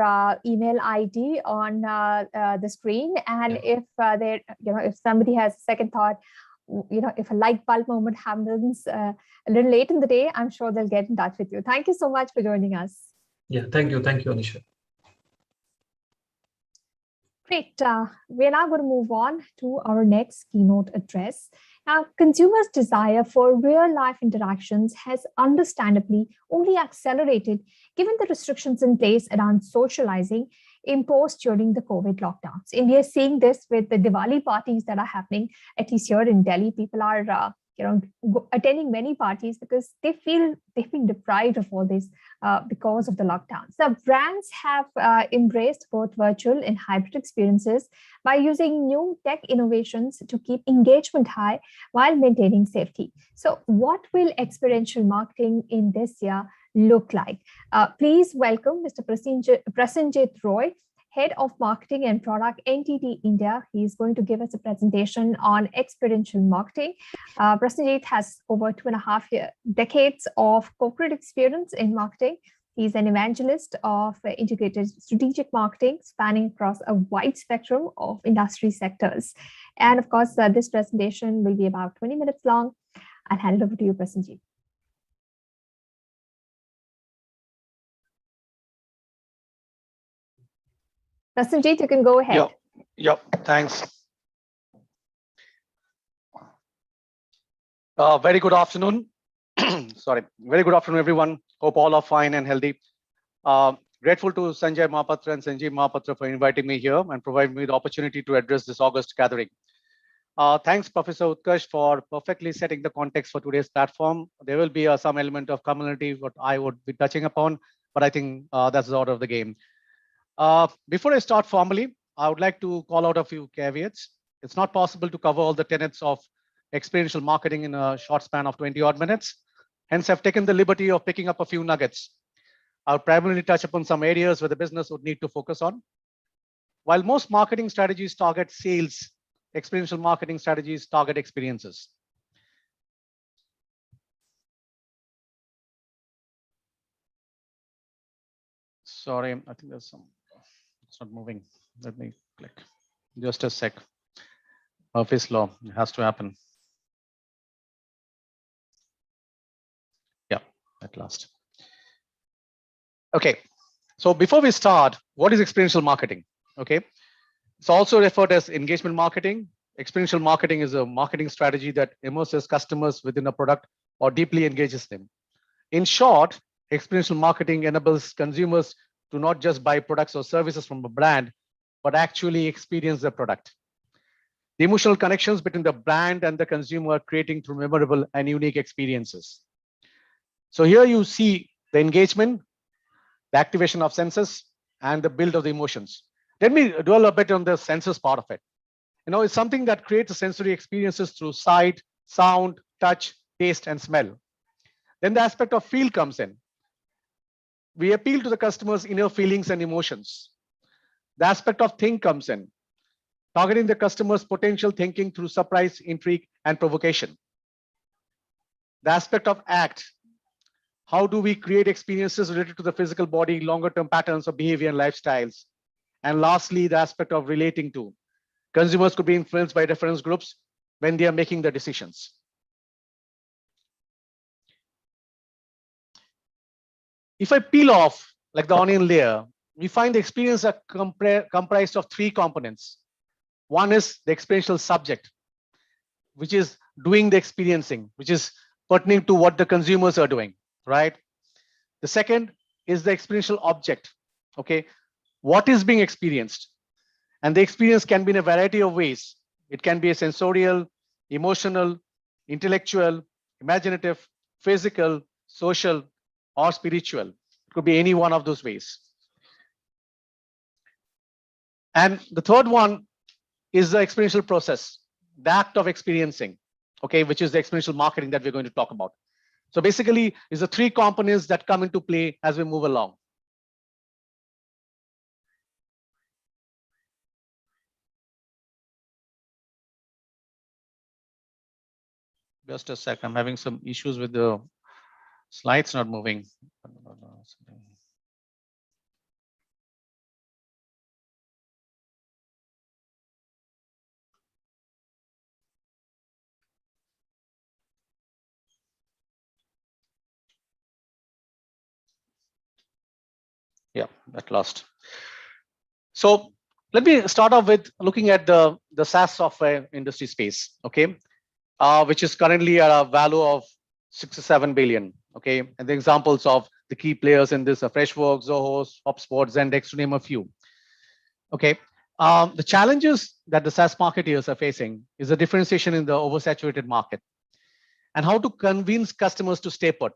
email ID on the screen. And if if somebody has a second thought, if a light bulb moment happens a little late in the day, I'm sure they'll get in touch with you. Thank you so much for joining us. Yeah, thank you, Anisha. Great. We're now going to move on to our next keynote address. Now, consumers' desire for real-life interactions has understandably only accelerated given the restrictions in place around socializing imposed during the COVID lockdowns. And we are seeing this with the Diwali parties that are happening, at least here in Delhi. People are attending many parties because they feel they've been deprived of all this because of the lockdowns. So brands have embraced both virtual and hybrid experiences by using new tech innovations to keep engagement high while maintaining safety. So what will experiential marketing in this year look like? Please welcome Mr. Prasenjit Roy, Head of Marketing and Product NTT India. He's going to give us a presentation on experiential marketing. Prasenjit has over 2.5 decades of corporate experience in marketing. He's an evangelist of integrated strategic marketing, spanning across a wide spectrum of industry sectors. And of course, this presentation will be about 20 minutes long. I'll hand it over to you, Prasenjit. Prasenjit, you can go ahead. Yep. Thanks. Very good afternoon. Sorry. Very good afternoon, everyone. Hope all are fine and healthy. Grateful to Sanjay Mahapatra and Sanjeev Mahapatra for inviting me here and providing me the opportunity to address this August gathering. Thanks, Professor Utkarsh, for perfectly setting the context for today's platform. There will be some element of community, what I would be touching upon, but I think that's the order of the game. Before I start formally, I would like to call out a few caveats. It's not possible to cover all the tenets of experiential marketing in a short span of 20 odd minutes. Hence, I've taken the liberty of picking up a few nuggets. I'll primarily touch upon some areas where the business would need to focus on. while most marketing strategies target sales, experiential marketing strategies target experiences. Sorry, I think there's some, it's not moving. Let me click. Just a sec. Murphy's law, it has to happen. Yeah, at last. Okay, so before we start, what is experiential marketing? Okay, it's also referred as engagement marketing. Experiential marketing is a marketing strategy that immerses customers within a product or deeply engages them. In short, experiential marketing enables consumers to not just buy products or services from a brand, but actually experience the product. The emotional connections between the brand and the consumer are creating through memorable and unique experiences. So here you see the engagement, the activation of senses, and the build of the emotions. Let me dwell a bit on the senses part of it. It's something that creates sensory experiences through sight, sound, touch, taste, and smell. Then the aspect of feel comes in. We appeal to the customer's inner feelings and emotions. The aspect of think comes in, targeting the customer's potential thinking through surprise, intrigue, and provocation. The aspect of act. How do we create experiences related to the physical body, longer term patterns of behavior and lifestyles? And lastly, the aspect of relating to. Consumers could be influenced by reference groups when they are making the decisions. If I peel off like the onion layer, we find the experience are comprised of three components. One is the experiential subject, which is doing the experiencing, which is pertaining to what the consumers are doing, right? The second is the experiential object, okay? What is being experienced? And the experience can be in a variety of ways. It can be a sensorial, emotional, intellectual, imaginative, physical, social, or spiritual. It could be any one of those ways. And the third one is the experiential process, the act of experiencing, okay, which is the experiential marketing that we're going to talk about. So basically, it's the three components that come into play as we move along. Just a sec, I'm having some issues with the slides not moving. Yeah, at last. So let me start off with looking at the SaaS software industry space, okay, which is currently at a value of 67 billion, okay, and the examples of the key players in this are Freshworks, Zoho, HubSpot, Zendesk, to name a few. Okay, the challenges that the SaaS marketeers are facing is a differentiation in the oversaturated market and how to convince customers to stay put.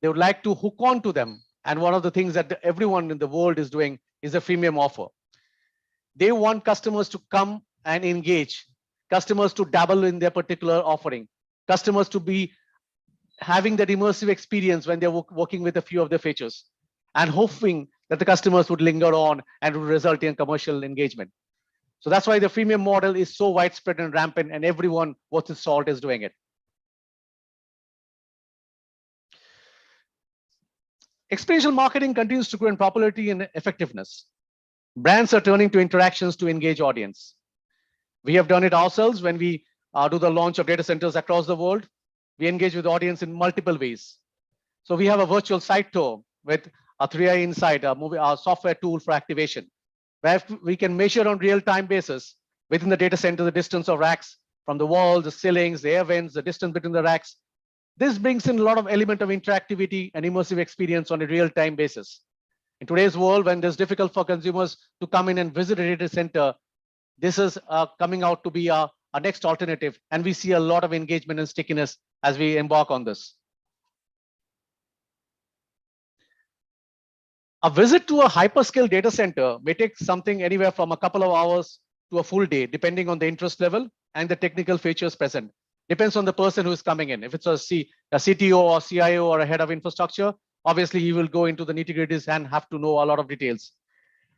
They would like to hook on to them. And one of the things that everyone in the world is doing is a freemium offer. They want customers to come and engage, customers to dabble in their particular offering, customers to be having that immersive experience when they're working with a few of the features, and hoping that the customers would linger on and would result in commercial engagement. So that's why the freemium model is so widespread and rampant, and everyone worth its salt is doing it. Experiential marketing continues to grow in popularity and effectiveness. Brands are turning to interactions to engage audience. We have done it ourselves when we do the launch of data centers across the world. We engage with the audience in multiple ways. So we have a virtual site tour with a 3i Insight, our software tool for activation, where we can measure on real-time basis within the data center the distance of racks from the walls, the ceilings, the air vents, the distance between the racks. This brings in a lot of element of interactivity and immersive experience on a real-time basis. In today's world, when it's difficult for consumers to come in and visit a data center, this is coming out to be our next alternative. And we see a lot of engagement and stickiness as we embark on this. A visit to a hyperscale data center may take something anywhere from a couple of hours to a full day, depending on the interest level and the technical features present. Depends on the person who is coming in. If it's a CTO or CIO or a head of infrastructure, obviously he will go into the nitty-gritties and have to know a lot of details.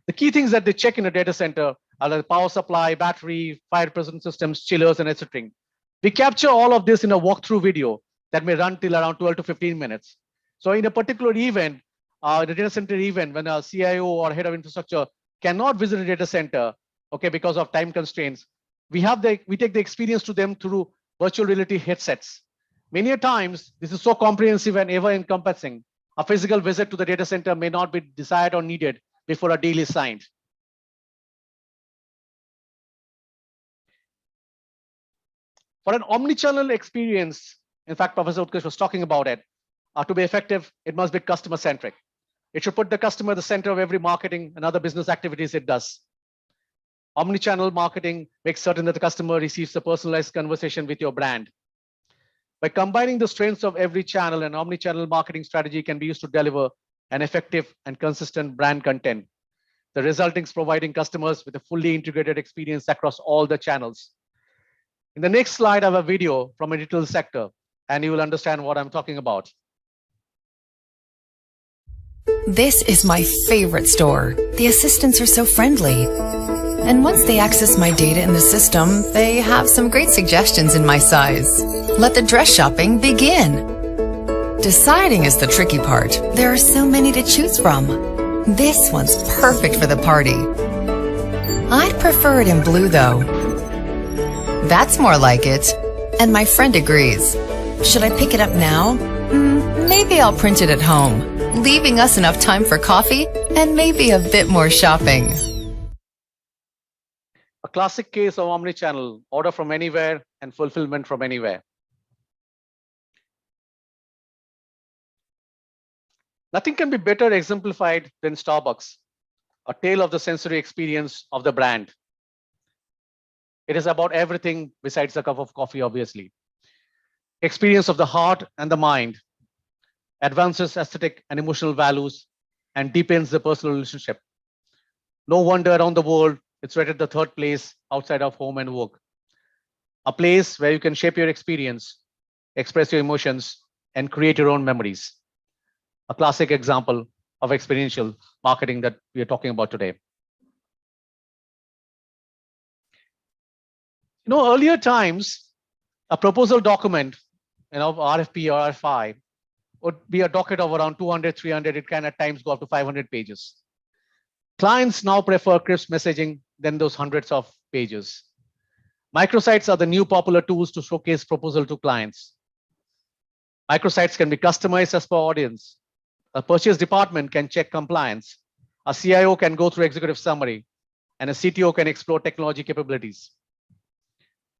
The key things that they check in a data center are the power supply, battery, fire prevention systems, chillers, and etc. We capture all of this in a walkthrough video that may run till around 12 to 15 minutes. So in a particular event, the data center event, when a CIO or head of infrastructure cannot visit a data center, okay, because of time constraints, we take the experience to them through virtual reality headsets. Many a times, this is so comprehensive and ever encompassing, a physical visit to the data center may not be desired or needed before a deal is signed. For an omnichannel experience, in fact, Professor Utkarsh was talking about it, to be effective, it must be customer centric. It should put the customer at the center of every marketing and other business activities it does. Omnichannel marketing makes certain that the customer receives a personalized conversation with your brand. By combining the strengths of every channel, an omnichannel marketing strategy can be used to deliver an effective and consistent brand content. The resulting is providing customers with a fully integrated experience across all the channels. In the next slide, I have a video from a retail sector, and you will understand what I'm talking about. This is my favorite store. The assistants are so friendly. And once they access my data in the system, they have some great suggestions in my size. Let the dress shopping begin. Deciding is the tricky part. There are so many to choose from. This one's perfect for the party. I'd prefer it in blue though. That's more like it. And my friend agrees. Should I pick it up now? Maybe I'll print it at home, leaving us enough time for coffee and maybe a bit more shopping. A classic case of omnichannel, order from anywhere and fulfillment from anywhere. Nothing can be better exemplified than Starbucks, a tale of the sensory experience of the brand. It is about everything besides a cup of coffee, obviously. Experience of the heart and the mind, advances aesthetic and emotional values, and deepens the personal relationship. No wonder around the world, it's rated the third place outside of home and work. A place where you can shape your experience, express your emotions, and create your own memories. A classic example of experiential marketing that we are talking about today. Earlier times, a proposal document, RFP or RFI, would be a docket of around 200, 300. It can at times go up to 500 pages. Clients now prefer crisp messaging than those hundreds of pages. Microsites are the new popular tools to showcase proposal to clients. Microsites can be customized as per audience. A purchase department can check compliance. A CIO can go through executive summary, and a CTO can explore technology capabilities.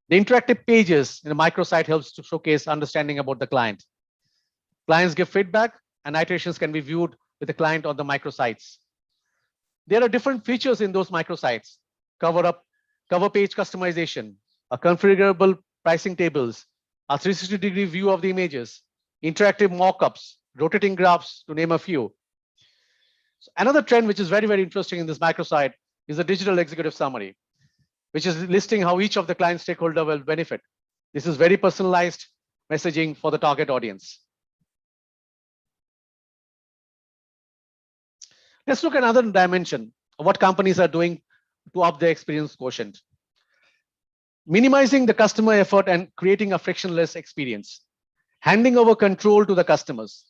The interactive pages in a microsite helps to showcase understanding about the client. Clients give feedback, and iterations can be viewed with the client on the microsites. There are different features in those microsites: cover page customization, a configurable pricing tables, a 360-degree view of the images, interactive mockups, rotating graphs, to name a few. So another trend which is very, very interesting in this microsite is the digital executive summary, which is listing how each of the client stakeholder will benefit. This is very personalized messaging for the target audience. Let's look at another dimension of what companies are doing to up their experience quotient. Minimizing the customer effort and creating a frictionless experience. Handing over control to the customers.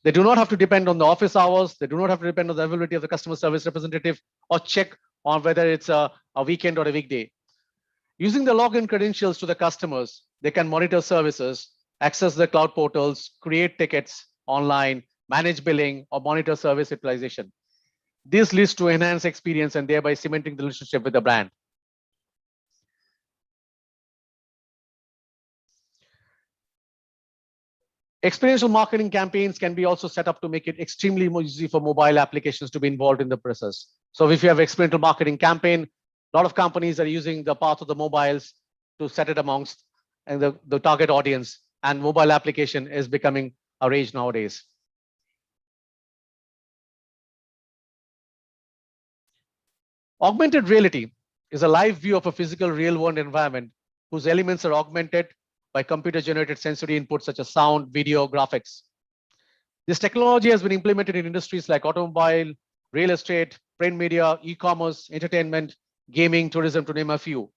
They do not have to depend on the office hours. They do not have to depend on the availability of the customer service representative or check on whether it's a weekend or a weekday. Using the login credentials to the customers, they can monitor services, access the cloud portals, create tickets online, manage billing, or monitor service utilization. This leads to enhanced experience and thereby cementing the relationship with the brand. Experiential marketing campaigns can be also set up to make it extremely easy for mobile applications to be involved in the process. So if you have experiential marketing campaign, a lot of companies are using the path of the mobiles to set it amongst and the target audience, and mobile application is becoming a rage nowadays. Augmented reality is a live view of a physical real-world environment whose elements are augmented by computer-generated sensory inputs such as sound, video, graphics. This technology has been implemented in industries like automobile, real estate, print media, e-commerce, entertainment, gaming, tourism, to name a few.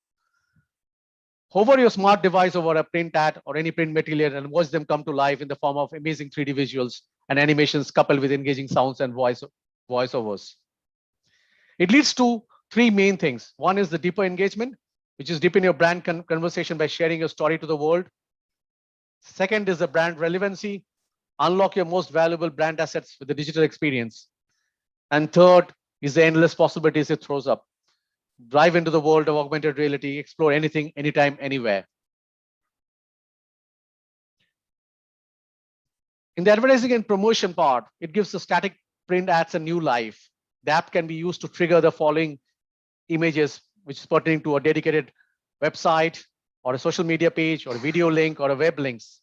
Hover your smart device over a print ad or any print material and watch them come to life in the form of amazing 3D visuals and animations coupled with engaging sounds and voiceovers. It leads to three main things. One is the deeper engagement, which is deepen your brand conversation by sharing your story to the world. Second is the brand relevancy. Unlock your most valuable brand assets with the digital experience. And third is the endless possibilities it throws up. Dive into the world of augmented reality, explore anything, anytime, anywhere. In the advertising and promotion part, it gives the static print ads a new life. The app can be used to trigger the following images, which is pertaining to a dedicated website or a social media page or a video link or a web links.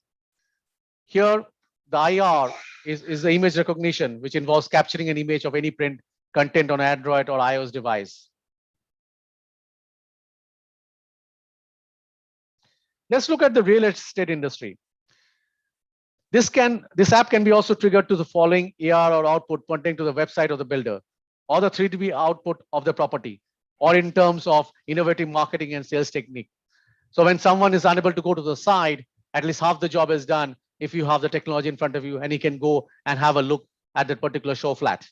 Here, the IR is the image recognition, which involves capturing an image of any print content on Android or iOS device. Let's look at the real estate industry. This app can be also triggered to the following AR or output pertaining to the website of the builder or the 3D output of the property, or in terms of innovative marketing and sales technique. So when someone is unable to go to the site, at least half the job is done if you have the technology in front of you and he can go and have a look at that particular show flat.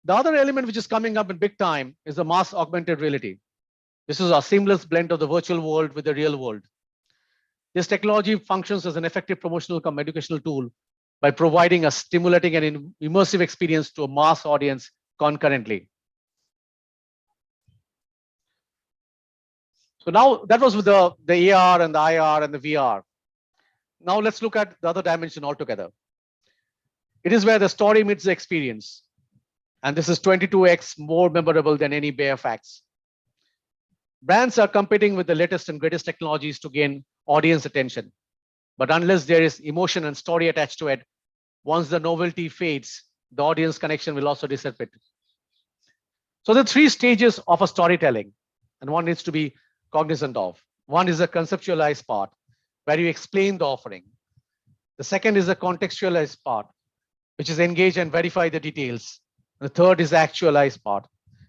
The other element which is coming up in big time is the mass augmented reality. This is a seamless blend of the virtual world with the real world. This technology functions as an effective promotional cum educational tool by providing a stimulating and immersive experience to a mass audience concurrently. So now that was with the AR and the IR and the VR. Now let's look at the other dimension altogether. It is where the story meets the experience. And this is 22x more memorable than any bare facts. Brands are competing with the latest and greatest technologies to gain audience attention. But unless there is emotion and story attached to it, once the novelty fades, the audience connection will also dissipate. So the three stages of a storytelling, and one needs to be cognizant of. One is the conceptualized part, where you explain the offering. The second is the contextualized part, which is engage and verify the details. The third is the actualized part,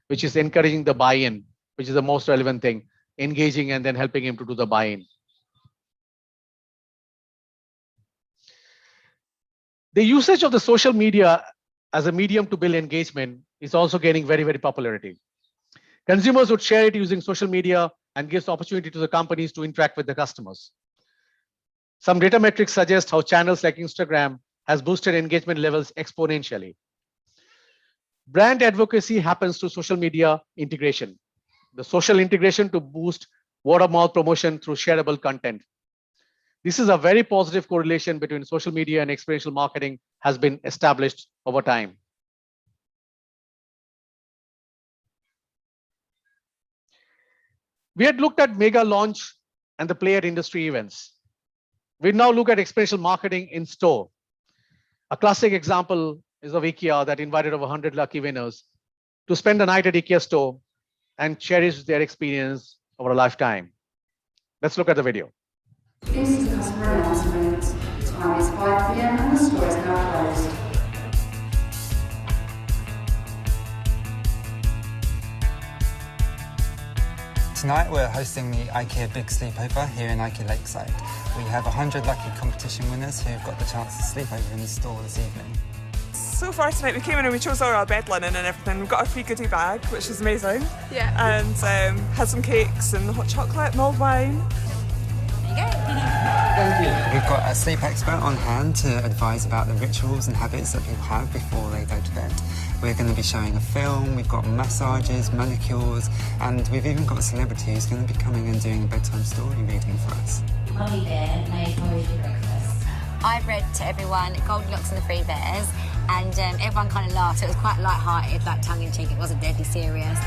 which is encouraging the buy-in, which is the most relevant thing, engaging and then helping him to do the buy-in. The usage of the social media as a medium to build engagement is also gaining very, very popularity. Consumers would share it using social media and gives opportunity to the companies to interact with the customers. Some data metrics suggest how channels like Instagram has boosted engagement levels exponentially. Brand advocacy happens through social media integration. The social integration to boost word of mouth promotion through shareable content. This is a very positive correlation between social media and experiential marketing has been established over time. We had looked at mega launch and the play at industry events. We now look at experiential marketing in store. A classic example is of IKEA that invited over 100 lucky winners to spend a night at IKEA store and cherish their experience over a lifetime. Let's look at the video. This is the customer announcement. The time is 5 p.m. and the store is now closed. Tonight we're hosting the IKEA Big Sleepover here in IKEA Lakeside. We have 100 lucky competition winners who've got the chance to sleep over in the store this evening. So far tonight we came in and we chose all our bed linen and everything. We've got a free goodie bag, which is amazing. Yeah. And had some cakes and hot chocolate, mulled wine. There you go. We've got a sleep expert on hand to advise about the rituals and habits that people have before they go to bed. We're going to be showing a film, we've got massages, manicures, and we've even got a celebrity who's going to be coming and doing a bedtime story reading for us. Mummy Bear made Maurice breakfast. I've read to everyone Goldilocks and the Three Bears, and everyone kind of laughed. So it was quite light-hearted, like tongue-in-cheek. It wasn't deadly serious.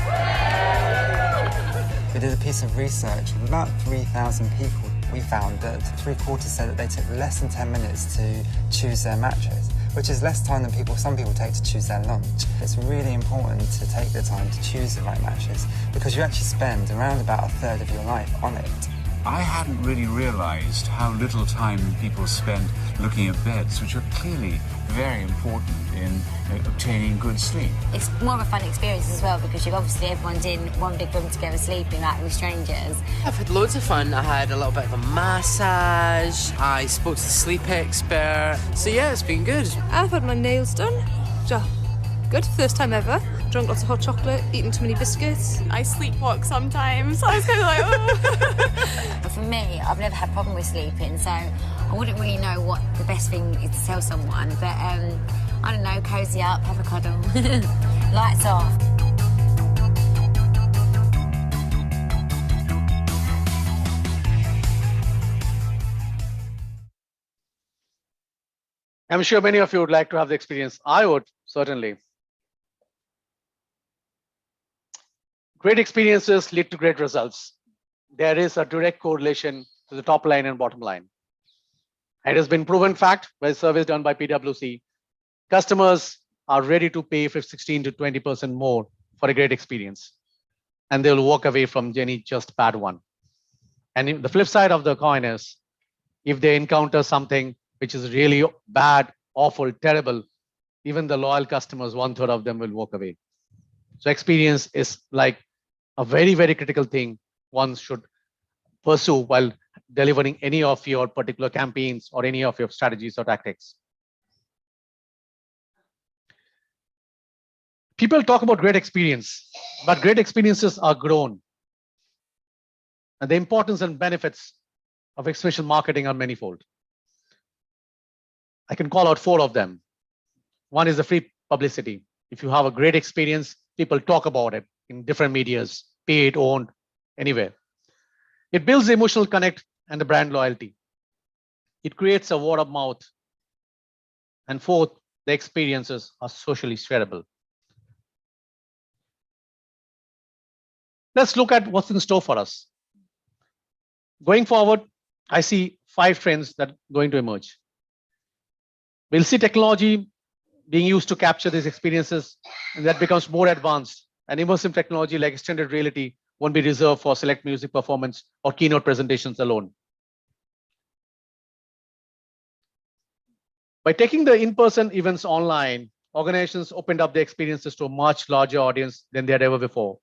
We did a piece of research with about 3,000 people. We found that 3/4 said that they took less than 10 minutes to choose their mattress, which is less time than some people take to choose their lunch. It's really important to take the time to choose the right mattress because you actually spend around about a third of your life on it. I hadn't really realized how little time people spend looking at beds, which are clearly very important in obtaining good sleep. It's more of a fun experience as well because obviously everyone's in one big room together sleeping like with strangers. I've had loads of fun. I had a little bit of a massage. I spoke to the sleep expert. So yeah, it's been good. I've had my nails done. Yeah, good. First time ever. Drunk lots of hot chocolate, eaten too many biscuits. I sleepwalk sometimes. I was kind of like, oh. For me, I've never had a problem with sleeping, so I wouldn't really know what the best thing is to tell someone. But I don't know, cozy up, have a cuddle, lights off. I'm sure many of you would like to have the experience. I would, certainly. Great experiences lead to great results. There is a direct correlation to the top line and bottom line. It has been proven fact by surveys done by PwC. Customers are ready to pay 16 to 20% more for a great experience. And they'll walk away from any just bad one. And the flip side of the coin is, if they encounter something which is really bad, awful, terrible, even the loyal customers, 1/3 of them will walk away. So experience is like a very, very critical thing one should pursue while delivering any of your particular campaigns or any of your strategies or tactics. People talk about great experience, but great experiences are grown. And the importance and benefits of experiential marketing are manifold. I can call out 4 of them. One is the free publicity. If you have a great experience, people talk about it in different medias, paid, owned, anywhere. It builds the emotional connect and the brand loyalty. It creates a word of mouth. And 4th, the experiences are socially shareable. Let's look at what's in store for us. Going forward, I see 5 trends that are going to emerge. We'll see technology being used to capture these experiences, and that becomes more advanced. And immersive technology like extended reality won't be reserved for select music performance or keynote presentations alone. By taking the in-person events online, organizations opened up their experiences to a much larger audience than they had ever before.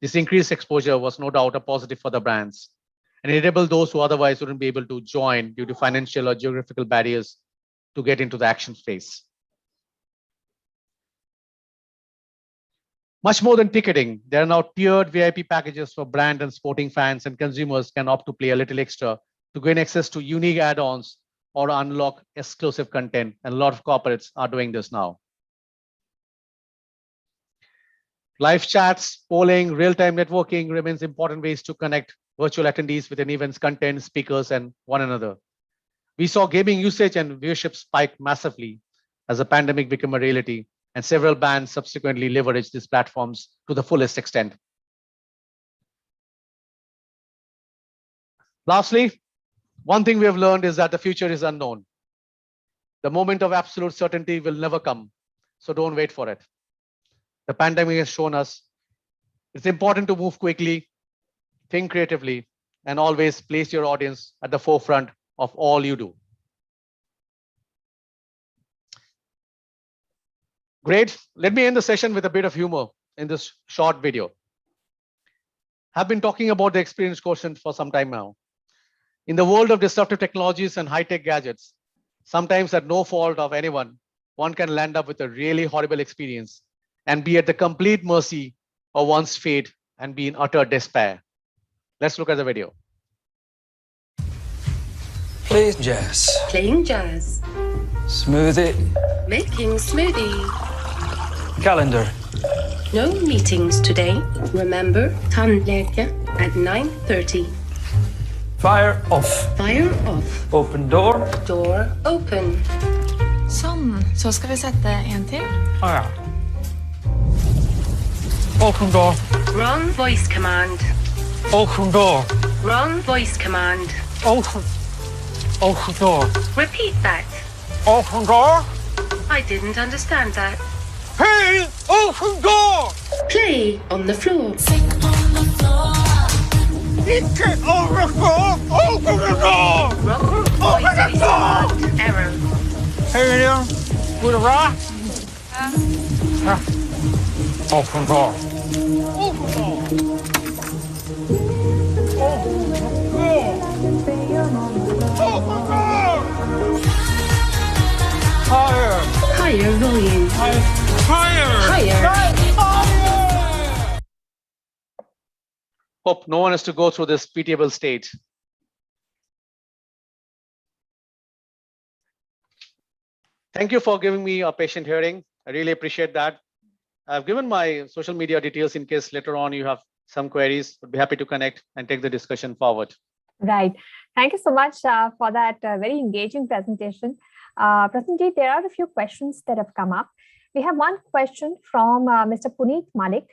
This increased exposure was no doubt a positive for the brands, and it enabled those who otherwise wouldn't be able to join due to financial or geographical barriers to get into the action phase. Much more than ticketing, there are now tiered VIP packages for brand and sporting fans, and consumers can opt to pay a little extra to gain access to unique add-ons or unlock exclusive content. And a lot of corporates are doing this now. Live chats, polling, real-time networking remains important ways to connect virtual attendees with an event's content, speakers, and one another. We saw gaming usage and viewership spike massively as the pandemic became a reality, and several brands subsequently leveraged these platforms to the fullest extent. Lastly, one thing we have learned is that the future is unknown. The moment of absolute certainty will never come, so don't wait for it. The pandemic has shown us it's important to move quickly, think creatively, and always place your audience at the forefront of all you do. Great. Let me end the session with a bit of humor in this short video. I've been talking about the experience quotient for some time now. In the world of disruptive technologies and high-tech gadgets, sometimes at no fault of anyone, one can land up with a really horrible experience and be at the complete mercy of one's fate and be in utter despair. Let's look at the video. Playing jazz. Playing jazz. Smoothie. Making smoothie. Calendar. No meetings today. Remember, tandläkare at 9:30. Fire off. Fire off. Open door. Door open. Sånn, så skal vi sette en til. Ja. Open door. Wrong voice command. Open door. Wrong voice command. Open door. Repeat that. Open door. I didn't understand that. Hey, open door. Play on the floor. Sick on the floor. Get over the door! Open the door! Open the door! Error. Hey, there. With a rock? Open the door. Open the door. Higher. Higher volume. Higher. Higher. Hope no one has to go through this pitiable state. Thank you for giving me a patient hearing. I really appreciate that. I've given my social media details in case later on you have some queries. I'd be happy to connect and take the discussion forward. Right. Thank you so much for that very engaging presentation. Prasanjit, there are a few questions that have come up. We have one question from Mr. Puneet Malik.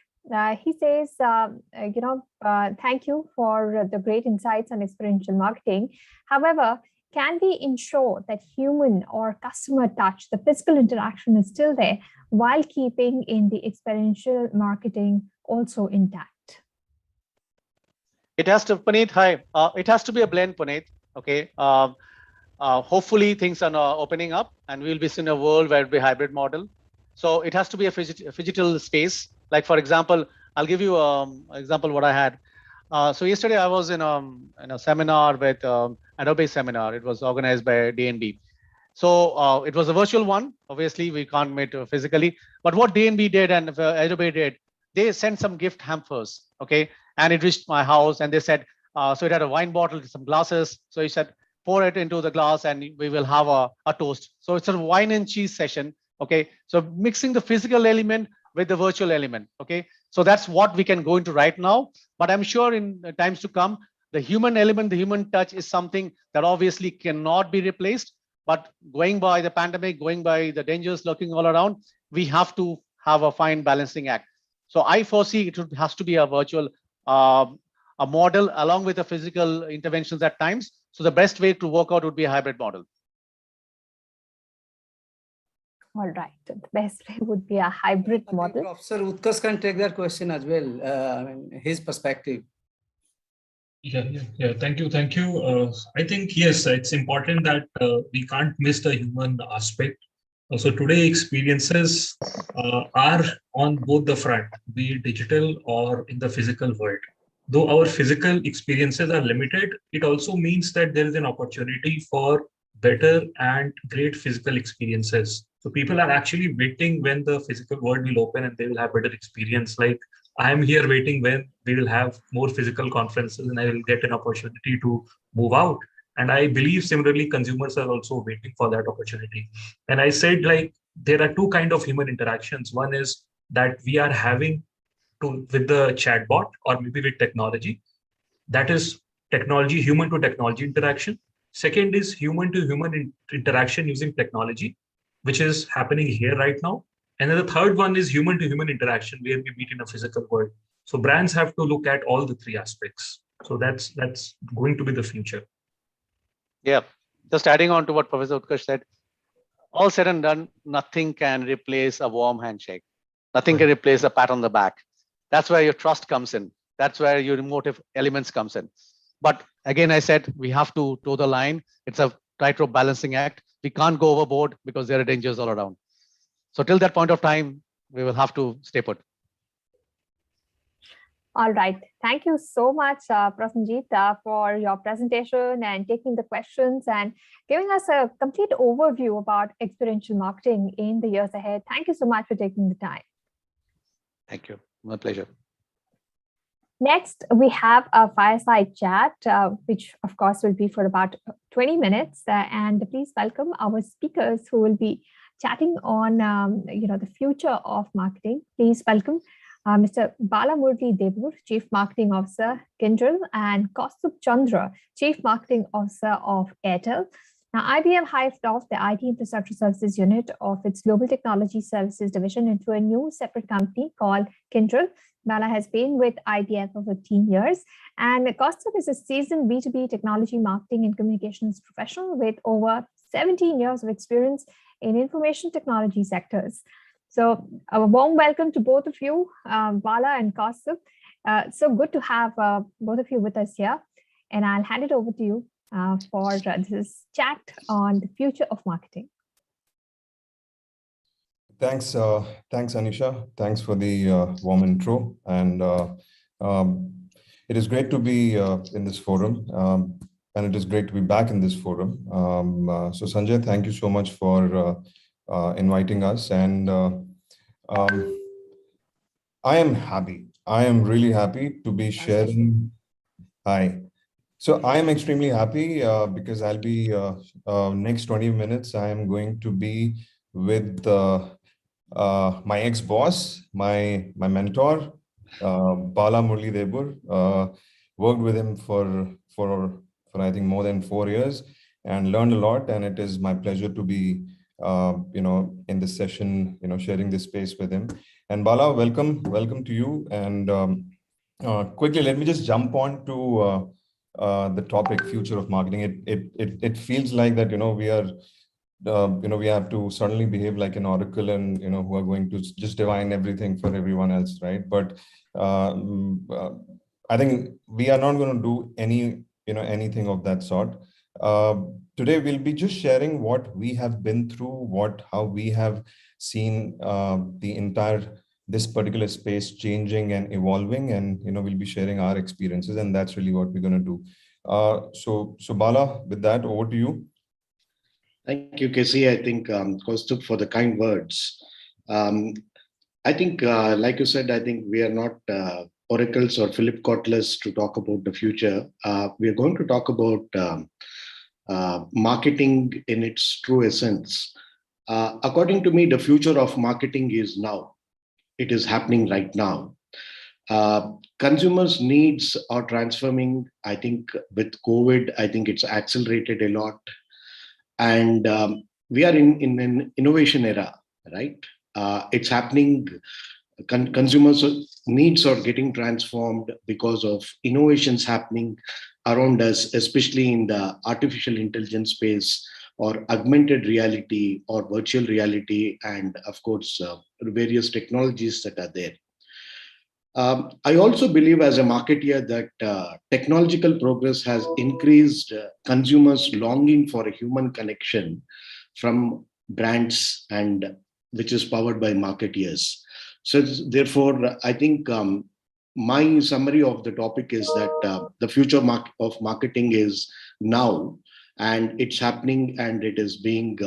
He says, thank you for the great insights on experiential marketing. However, can we ensure that human or customer touch, the physical interaction is still there while keeping in the experiential marketing also intact? It has to, Puneet, hi. It has to be a blend, Puneet. Okay. Hopefully things are now opening up and we'll be in a world where it'll be a hybrid model. So it has to be a phygital space. Like, for example, I'll give you an example what I had. So yesterday I was in a seminar with Adobe seminar. It was organized by DNB. So it was a virtual one. Obviously, we can't meet physically. But what DNB did and Adobe did, they sent some gift hampers. Okay. And it reached my house and they said, so it had a wine bottle, some glasses. So he said, pour it into the glass and we will have a toast. So it's a wine and cheese session. Okay. So mixing the physical element with the virtual element. Okay. So that's what we can go into right now. But I'm sure in times to come, the human element, the human touch is something that obviously cannot be replaced. But going by the pandemic, going by the dangers lurking all around, we have to have a fine balancing act. So I foresee it has to be a virtual a model along with the physical interventions at times. So the best way to work out would be a hybrid model. All right. The best way would be a hybrid model. Professor Utkarsh can take that question as well. His perspective. Yeah. Thank you. I think, yes, it's important that we can't miss the human aspect. So today experiences are on both the front, be it digital or in the physical world. Though our physical experiences are limited, it also means that there is an opportunity for better and great physical experiences. So people are actually waiting when the physical world will open and they will have better experience. Like I am here waiting when we will have more physical conferences and I will get an opportunity to move out. And I believe similarly, consumers are also waiting for that opportunity. And I said, like, there are two kinds of human interactions. One is that we are having with the chatbot or maybe with technology. That is technology, human to technology interaction. Second is human to human interaction using technology, which is happening here right now. And then the third one is human to human interaction where we meet in a physical world. So brands have to look at all the three aspects. So that's going to be the future. Yeah, just adding on to what Professor Utkarsh said, all said and done, nothing can replace a warm handshake. Nothing can replace a pat on the back. That's where your trust comes in. That's where your emotive elements comes in. But again, I said, we have to toe the line. It's a tightrope balancing act. We can't go overboard because there are dangers all around. So till that point of time, we will have to stay put. All right. Thank you so much, Prasanjit, for your presentation and taking the questions and giving us a complete overview about experiential marketing in the years ahead. Thank you so much for taking the time. Thank you. My pleasure. Next, we have a fireside chat, which of course will be for about 20 minutes. And please welcome our speakers who will be chatting on the future of marketing. Please welcome Mr. Balamurli Devur, Chief Marketing Officer, Kyndryl, and Kaustubh Chandra, Chief Marketing Officer of Airtel. Now, IBM hived off the IT infrastructure services unit of its global technology services division into a new separate company called Kyndryl. Bala has been with IBM for 15 years, and Kaustubh is a seasoned B2B technology marketing and communications professional with over 17 years of experience in information technology sectors. So a warm welcome to both of you, Bala and Kaustubh. So good to have both of you with us here. And I'll hand it over to you for this chat on the future of marketing. Thanks, Anisha. Thanks for the warm intro. And it is great to be in this forum. And it is great to be back in this forum. So Sanjay, thank you so much for inviting us. And I am happy. I am really happy to be sharing. Hi. So I am extremely happy because I'll be next 20 minutes. I am going to be with my ex-boss, my mentor, Bala Murli Debur. Worked with him for I think more than 4 years and learned a lot. And it is my pleasure to be in this session, sharing this space with him. And Bala, welcome to you. And quickly, let me just jump on to the topic, future of marketing. It feels like that we are we have to suddenly behave like an oracle and who are going to just divine everything for everyone else, right? But I think we are not going to do anything of that sort. Today we'll be just sharing what we have been through, how we have seen the entire this particular space changing and evolving, and we'll be sharing our experiences, and that's really what we're going to do. So Bala, with that, over to you. Thank you, Casey. I think Kaustubh for the kind words. I think, like you said, I think we are not oracles or Philip Kotlers to talk about the future. We are going to talk about marketing in its true essence. According to me, the future of marketing is now. It is happening right now. Consumers' needs are transforming. I think with COVID, I think it's accelerated a lot. And we are in an innovation era, right? It's happening. Consumers' needs are getting transformed because of innovations happening around us, especially in the artificial intelligence space or augmented reality or virtual reality, and of course, various technologies that are there. I also believe as a marketeer that technological progress has increased consumers' longing for a human connection from brands, and which is powered by marketeers. So therefore, I think my summary of the topic is that the future of marketing is now, and it's happening, and it is being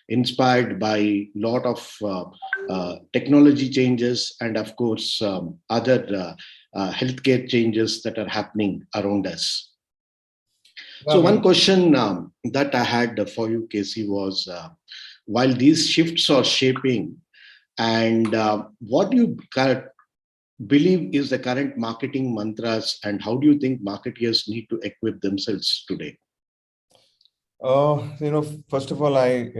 inspired by a lot of technology changes and of course other healthcare changes that are happening around us. So one question that I had for you, Casey, was while these shifts are shaping, and what do you believe is the current marketing mantras, and how do you think marketeers need to equip themselves today? First of all, I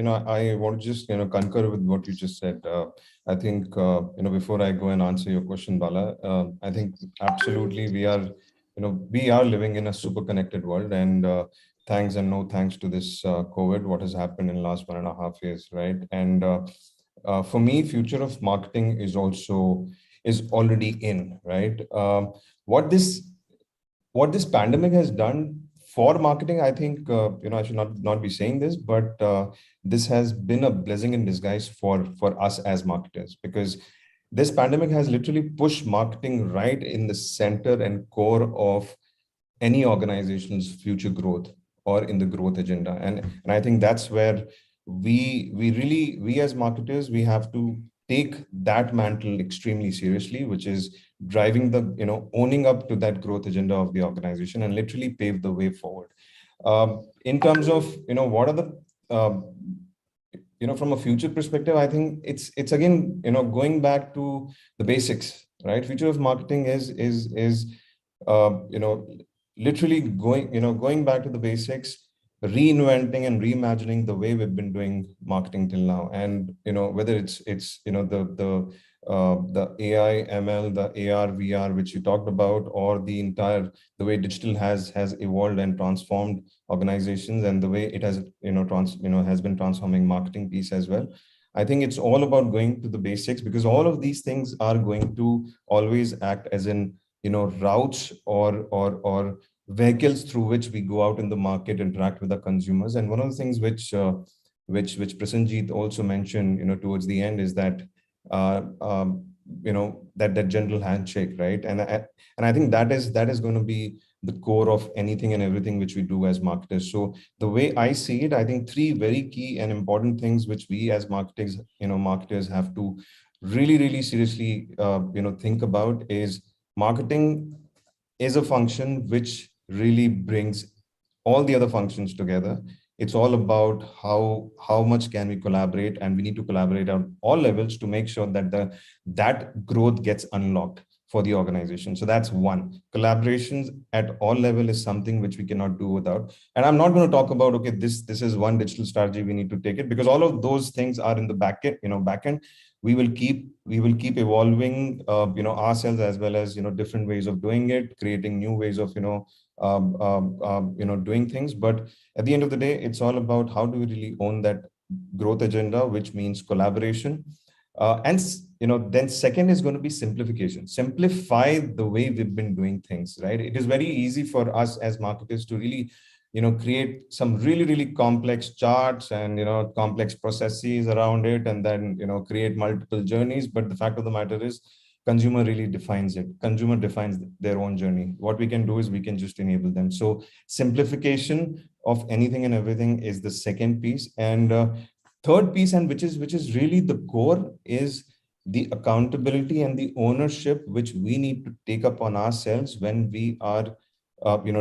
want to just, concur with what you just said. I think, before I go and answer your question, Bala, I think absolutely we are living in a super connected world, and thanks and no thanks to this COVID, what has happened in the last 1.5 years, right? And for me, future of marketing is already in, right? What this pandemic has done for marketing, I think, I should not be saying this, but this has been a blessing in disguise for us as marketers, because this pandemic has literally pushed marketing right in the center and core of any organization's future growth or in the growth agenda. And I think that's where we as marketers, we have to take that mantle extremely seriously, which is driving the, owning up to that growth agenda of the organization and literally pave the way forward. In terms of, what are the, from a future perspective, I think it's again, going back to the basics, right? Future of marketing is literally going back to the basics, reinventing and reimagining the way we've been doing marketing till now. And whether it's the AI, ML, the AR, VR, which you talked about, or the way digital has evolved and transformed organizations, and the way it has has been transforming marketing piece as well. I think it's all about going to the basics, because all of these things are going to always act as in routes or vehicles through which we go out in the market, interact with the consumers. And one of the things which Prasenjit also mentioned, towards the end, is that that general handshake, right? And I think that is going to be the core of anything and everything which we do as marketers. So the way I see it, I think three very key and important things which we as marketers have to really seriously think about is marketing is a function which really brings all the other functions together. It's all about how much can we collaborate, and we need to collaborate on all levels to make sure that that growth gets unlocked for the organization. So that's one. Collaborations at all level is something which we cannot do without. And I'm not going to talk about, okay, this is one digital strategy, we need to take it, because all of those things are in the back end. We will keep evolving ourselves, as well as different ways of doing it, creating new ways of doing things. But at the end of the day, it's all about how do we really own that growth agenda, which means collaboration. And then second is going to be simplification. Simplify the way we've been doing things, right? It is very easy for us as marketers to really create some really complex charts and complex processes around it, and then create multiple journeys. But the fact of the matter is, consumer really defines it. Consumer defines their own journey. What we can do is we can just enable them. So simplification of anything and everything is the second piece. And third piece, and which is really the core, is the accountability and the ownership which we need to take up on ourselves when we are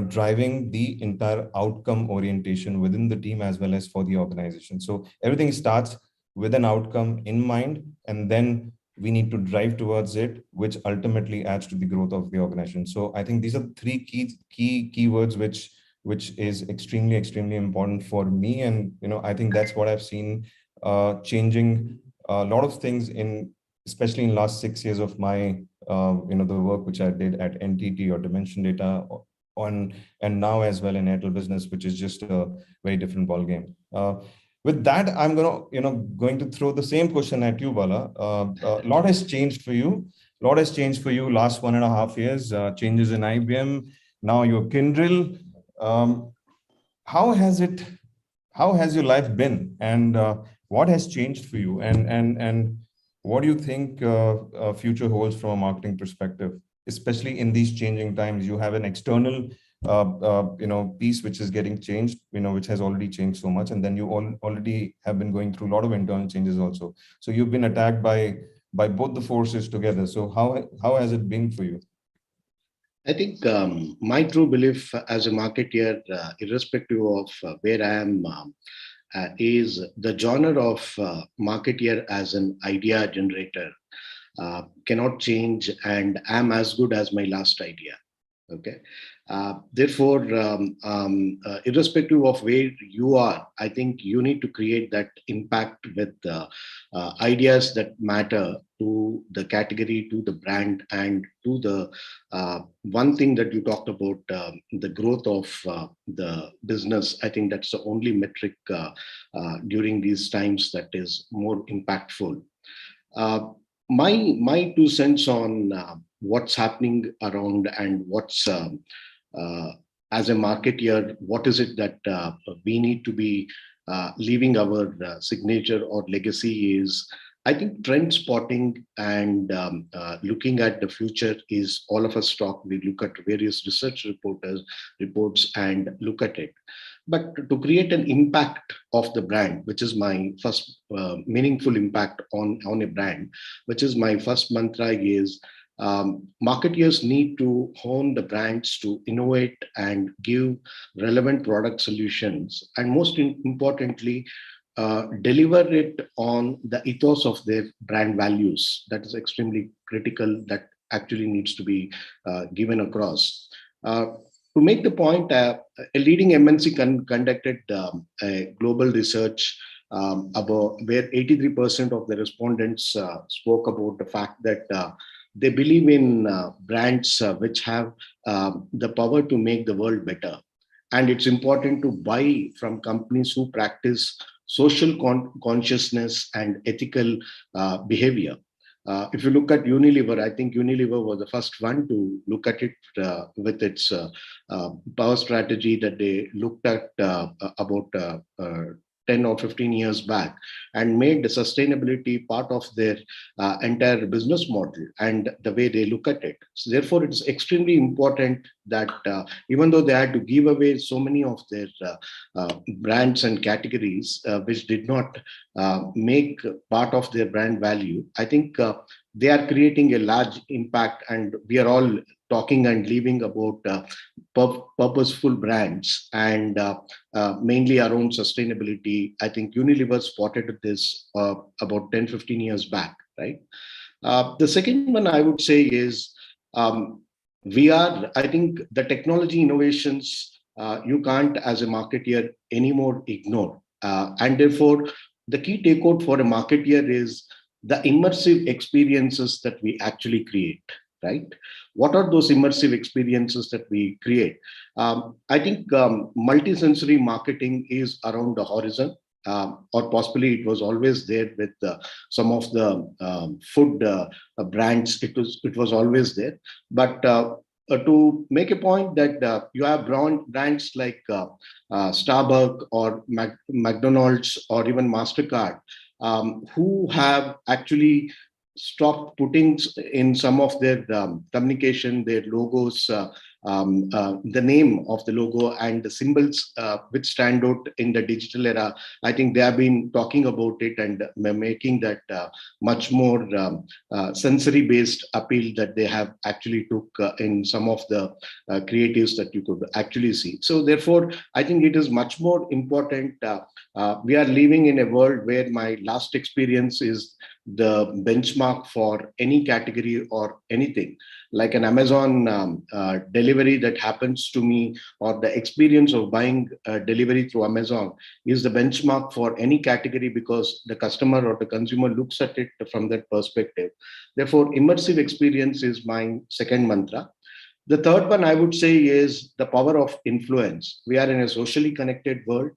driving the entire outcome orientation within the team as well as for the organization. So everything starts with an outcome in mind, and then we need to drive towards it, which ultimately adds to the growth of the organization. So I think these are three key keywords which is extremely important for me. And I think that's what I've seen changing a lot of things especially in last 6 years of my the work which I did at NTT or Dimension Data and now as well in Airtel Business, which is just a very different ball game. With that, I'm going to throw the same question at you, Bala. A lot has changed for you. A lot has changed for you last 1.5 years. Changes in IBM. Now you're Kyndryl. How has your life been, and what has changed for you, and what do you think future holds from a marketing perspective, especially in these changing times? You have an external piece which is getting changed, which has already changed so much, and then you already have been going through a lot of internal changes also. So you've been attacked by both the forces together. So how has it been for you? I think my true belief as a marketeer, irrespective of where I am, is the genre of marketeer as an idea generator cannot change, and I'm as good as my last idea. Okay. Therefore, irrespective of where you are, I think you need to create that impact with ideas that matter to the category, to the brand, and to the one thing that you talked about, the growth of the business. I think that's the only metric during these times that is more impactful. My 2 cents on what's happening around and what's as a marketeer, what is it that we need to be leaving our signature or legacy is, I think trend spotting and looking at the future is all of us talk. We look at various research reports and look at it. But to create an impact of the brand, which is my first meaningful impact on a brand, which is my first mantra, is marketeers need to hone the brands to innovate and give relevant product solutions, and most importantly, deliver it on the ethos of their brand values. That is extremely critical. That actually needs to be given across. To make the point, a leading MNC conducted a global research about where 83% of the respondents spoke about the fact that they believe in brands which have the power to make the world better. And it's important to buy from companies who practice social consciousness and ethical behavior. If you look at Unilever, I think Unilever was the first one to look at it with its power strategy that they looked at about 10 or 15 years back, and made the sustainability part of their entire business model and the way they look at it. So therefore, it's extremely important that even though they had to give away so many of their brands and categories which did not make part of their brand value, I think they are creating a large impact, and we are all talking and leaving about purposeful brands and mainly around sustainability. I think Unilever spotted this about 10-15 years back, right? The second one I would say is I think the technology innovations you can't as a marketeer anymore ignore. And therefore, the key takeout for a marketeer is the immersive experiences that we actually create, right? What are those immersive experiences that we create? I think multisensory marketing is around the horizon, or possibly it was always there with some of the food brands. It was always there, but to make a point that you have brands like Starbucks or McDonald's or even MasterCard, who have actually stopped putting in some of their communication, their logos, the name of the logo and the symbols which stand out in the digital era. I think they have been talking about it and making that much more sensory based appeal that they have actually took in some of the creatives that you could actually see. So therefore, I think it is much more important. We are living in a world where my last experience is the benchmark for any category or anything. Like an Amazon delivery that happens to me, or the experience of buying delivery through Amazon is the benchmark for any category, because the customer or the consumer looks at it from that perspective. Therefore, immersive experience is my second mantra. The third one I would say is the power of influence. We are in a socially connected world,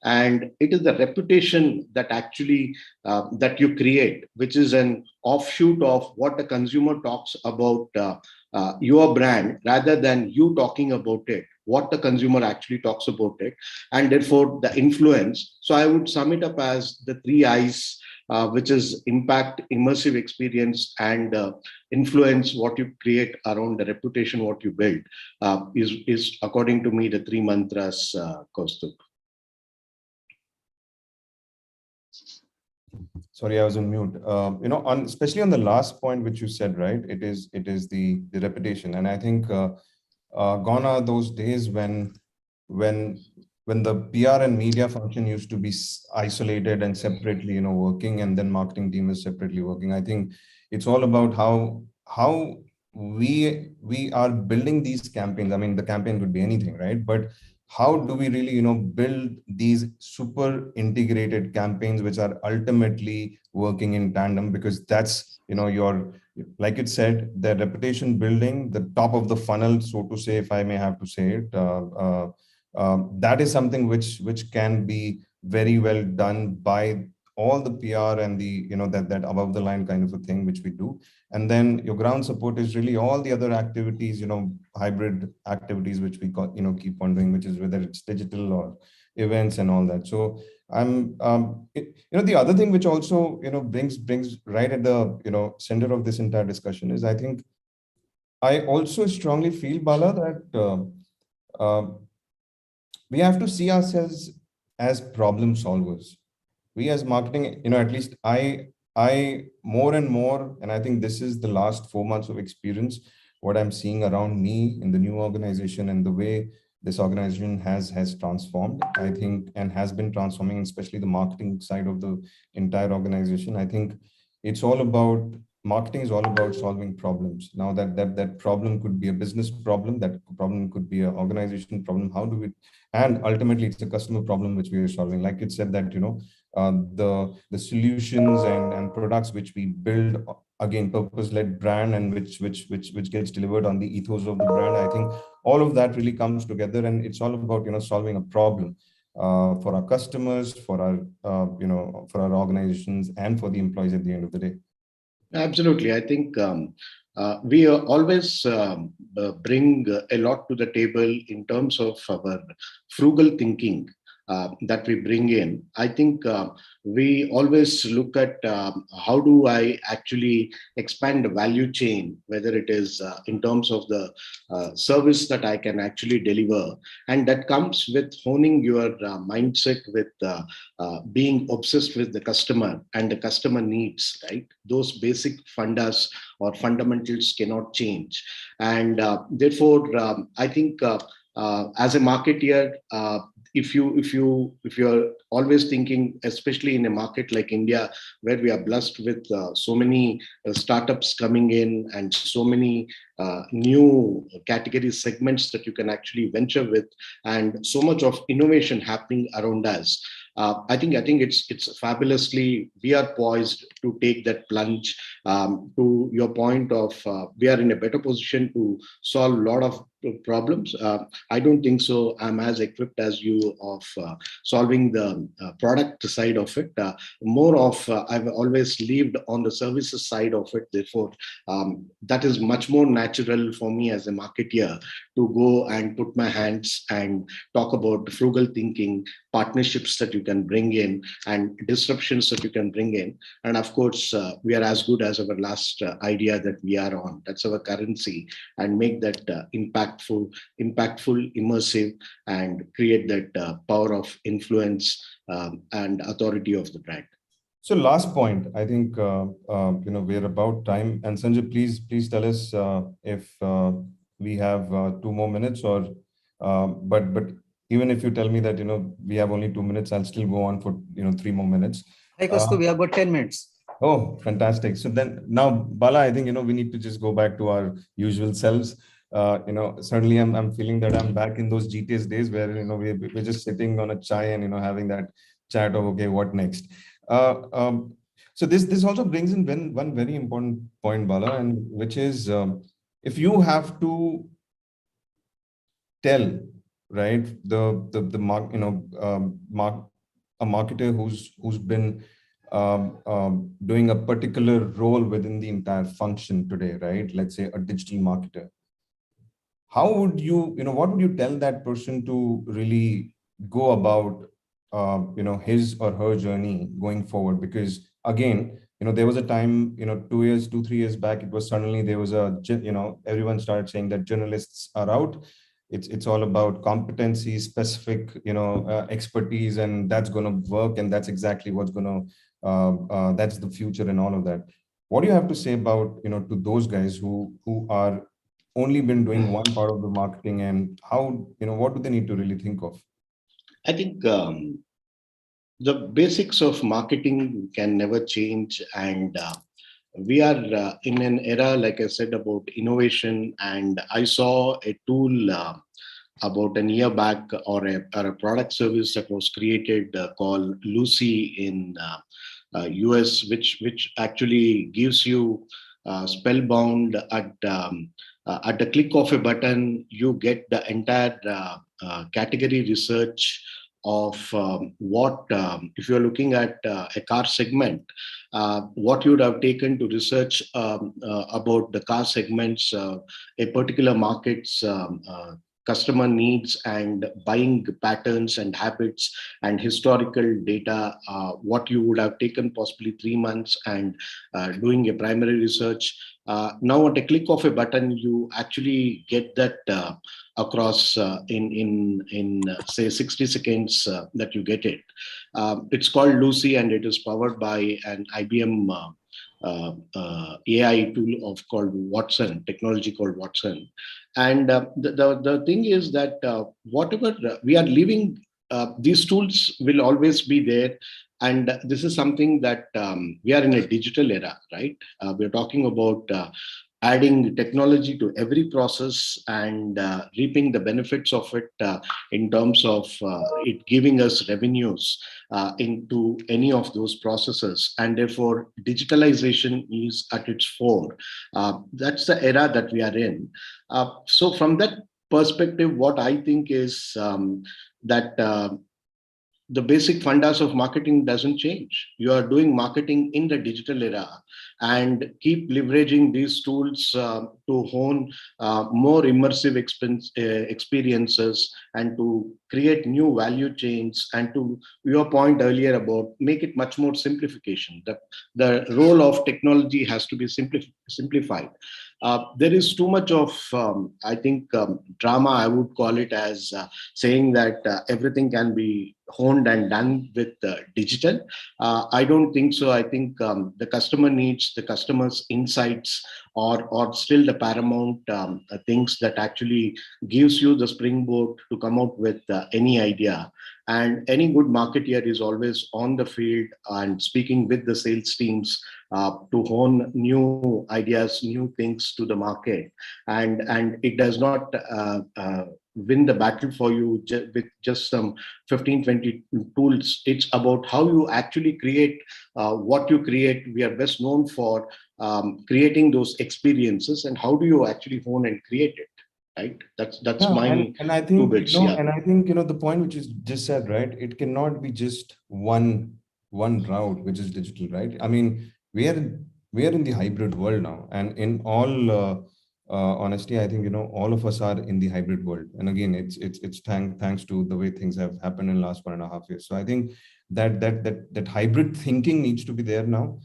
and it is the reputation that actually that you create, which is an offshoot of what the consumer talks about your brand, rather than you talking about it, what the consumer actually talks about it, and therefore the influence. So I would sum it up as the 3 I's, which is impact, immersive experience, and influence. What you create around the reputation, what you build, is according to me the 3 mantras, Kaustubh. Sorry, I was on mute. Especially on the last point which you said, right? It is the reputation, and I think gone are those days when the PR and media function used to be isolated and separately, working, and then marketing team is separately working. I think it's all about how we are building these campaigns. I mean, the campaign could be anything, right? But how do we really, build these super integrated campaigns which are ultimately working in tandem? Because that's, your, like it said, the reputation building, the top of the funnel, so to say, if I may have to say it, that is something which can be very well done by all the PR and the, that above the line kind of a thing which we do. And then your ground support is really all the other activities, hybrid activities which we keep on doing, which is whether it's digital or events and all that. So I'm, the other thing which also, brings right at the, center of this entire discussion is, I think I also strongly feel, Bala, that we have to see ourselves as problem solvers. We as marketing, at least I more and more, and I think this is the last 4 months of experience, what I'm seeing around me in the new organization and the way this organization has transformed, I think, and has been transforming, especially the marketing side of the entire organization. I think it's all about, marketing is all about solving problems. Now that problem could be a business problem, that problem could be an organization problem. How do we, and ultimately it's a customer problem which we are solving. Like it said that, the solutions and products which we build, again, purpose-led brand, and which gets delivered on the ethos of the brand. I think all of that really comes together, and it's all about, solving a problem for our customers, for our, for our organizations, and for the employees at the end of the day. Absolutely. I think we always bring a lot to the table in terms of our frugal thinking that we bring in. I think we always look at how do I actually expand the value chain, whether it is in terms of the service that I can actually deliver. And that comes with honing your mindset with being obsessed with the customer and the customer needs, right? Those basic fundas or fundamentals cannot change. And therefore, I think as a marketeer, if you're always thinking, especially in a market like India, where we are blessed with so many startups coming in and so many new category segments that you can actually venture with, and so much of innovation happening around us. I think it's fabulously, we are poised to take that plunge. To your point of we are in a better position to solve a lot of problems. I don't think so I'm as equipped as you of solving the product side of it. More of I've always lived on the services side of it. Therefore, that is much more natural for me as a marketeer to go and put my hands and talk about frugal thinking, partnerships that you can bring in, and disruptions that you can bring in. And of course, we are as good as our last idea that we are on. That's our currency, and make that impactful, immersive, and create that power of influence and authority of the brand. So last point, I think we're about time. And Sanjay, please tell us if we have 2 more minutes, or but even if you tell me that we have only 2 minutes, I'll still go on for 3 more minutes. Hey, Kaustubh, we have got 10 minutes. Oh, fantastic! So then now, Bala, I think we need to just go back to our usual selves. Certainly, I'm feeling that I'm back in those GTS days where we're just sitting on a chai and having that chat of, okay, what next. So this also brings in one very important point, Bala, and which is if you have to tell, right, a marketer who's been doing a particular role within the entire function today, right? Let's say a digital marketer. How would you, what would you tell that person to really go about, his or her journey going forward? Because again, there was a time, 2-3 years back, it was suddenly there was everyone started saying that journalists are out. It's all about competency, specific, expertise, and that's going to work, and that's exactly what's going to, that's the future and all of that. What do you have to say about, to those guys who are only been doing one part of the marketing, and how, what do they need to really think of? I think the basics of marketing can never change, and we are in an era, like I said, about innovation. And I saw a tool about a year back, or a product service that was created called Lucy in US, which actually gives you spellbound at the click of a button. You get the entire category research of what, if you're looking at a car segment, what you would have taken to research about the car segments, a particular market's customer needs and buying patterns and habits and historical data, what you would have taken possibly 3 months and doing a primary research. Now at a click of a button, you actually get that across in say 60 seconds that you get it. It's called Lucy, and it is powered by an IBM AI tool called Watson, technology called Watson. And the thing is that whatever we are living, these tools will always be there. And this is something that we are in a digital era, right? We're talking about adding technology to every process and reaping the benefits of it in terms of it giving us revenues into any of those processes. And therefore, digitalization is at its fore. That's the era that we are in. So from that perspective, what I think is that the basic fundas of marketing doesn't change. You are doing marketing in the digital era and keep leveraging these tools to hone more immersive experiences and to create new value chains, and to your point earlier about make it much more simplification. The role of technology has to be simplified. There is too much of, I think, drama, I would call it, as saying that everything can be honed and done with digital. I don't think so. I think the customer needs, the customer's insights or still the paramount things that actually gives you the springboard to come out with any idea. And any good marketeer is always on the field and speaking with the sales teams to hone new ideas, new things to the market. And it does not win the battle for you with just some 15, 20 tools. It's about how you actually create what you create. We are best known for creating those experiences, and how do you actually hone and create it? Right. That's my and I think, two bits. and I think, the point which is just said, right? It cannot be just one route, which is digital, right? I mean, we are in the hybrid world now, and in all honesty, I think, all of us are in the hybrid world. And again, it's thanks to the way things have happened in the last 1.5 years. So I think that hybrid thinking needs to be there now.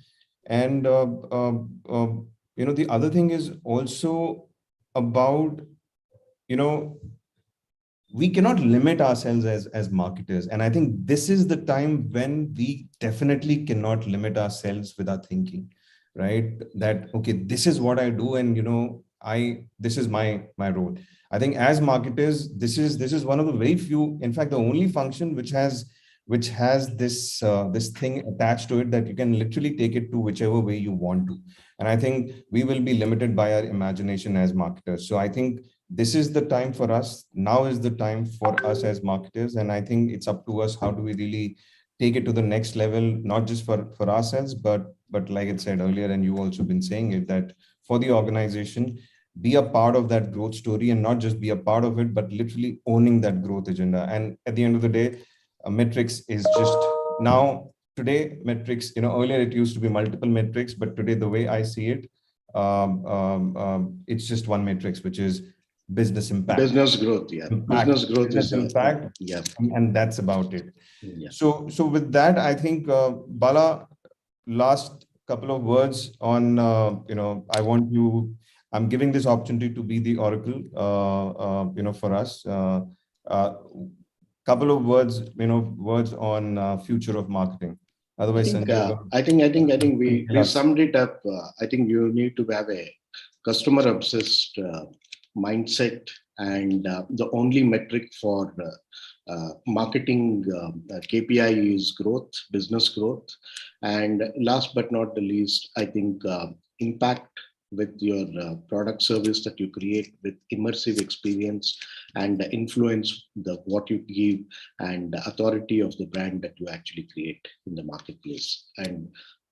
And the other thing is also about, we cannot limit ourselves as marketers. And I think this is the time when we definitely cannot limit ourselves with our thinking, right? That, okay, this is what I do, and this is my role. I think as marketers, this is one of the very few, in fact, the only function which has this thing attached to it, that you can literally take it to whichever way you want to. And I think we will be limited by our imagination as marketers. So I think this is the time for us. Now is the time for us as marketers. And I think it's up to us. How do we really take it to the next level, not just for ourselves, but like I said earlier, and you also been saying it, that for the organization, be a part of that growth story, and not just be a part of it, but literally owning that growth agenda. And at the end of the day, metrics is just now today metrics, earlier it used to be multiple metrics, but today the way I see it, it's just one matrix, which is business impact, business growth. Yeah, business growth, business impact. Yeah, and that's about it. Yeah. So with that, I think Bala, last couple of words on I'm giving this opportunity to be the oracle for us. Couple of words on future of marketing. Otherwise, I think we summed it up. I think you need to have a customer obsessed mindset, and the only metric for marketing KPI is growth, business growth. And last but not the least, I think impact with your product service that you create with immersive experience, and influence what you give, and the authority of the brand that you actually create in the marketplace, and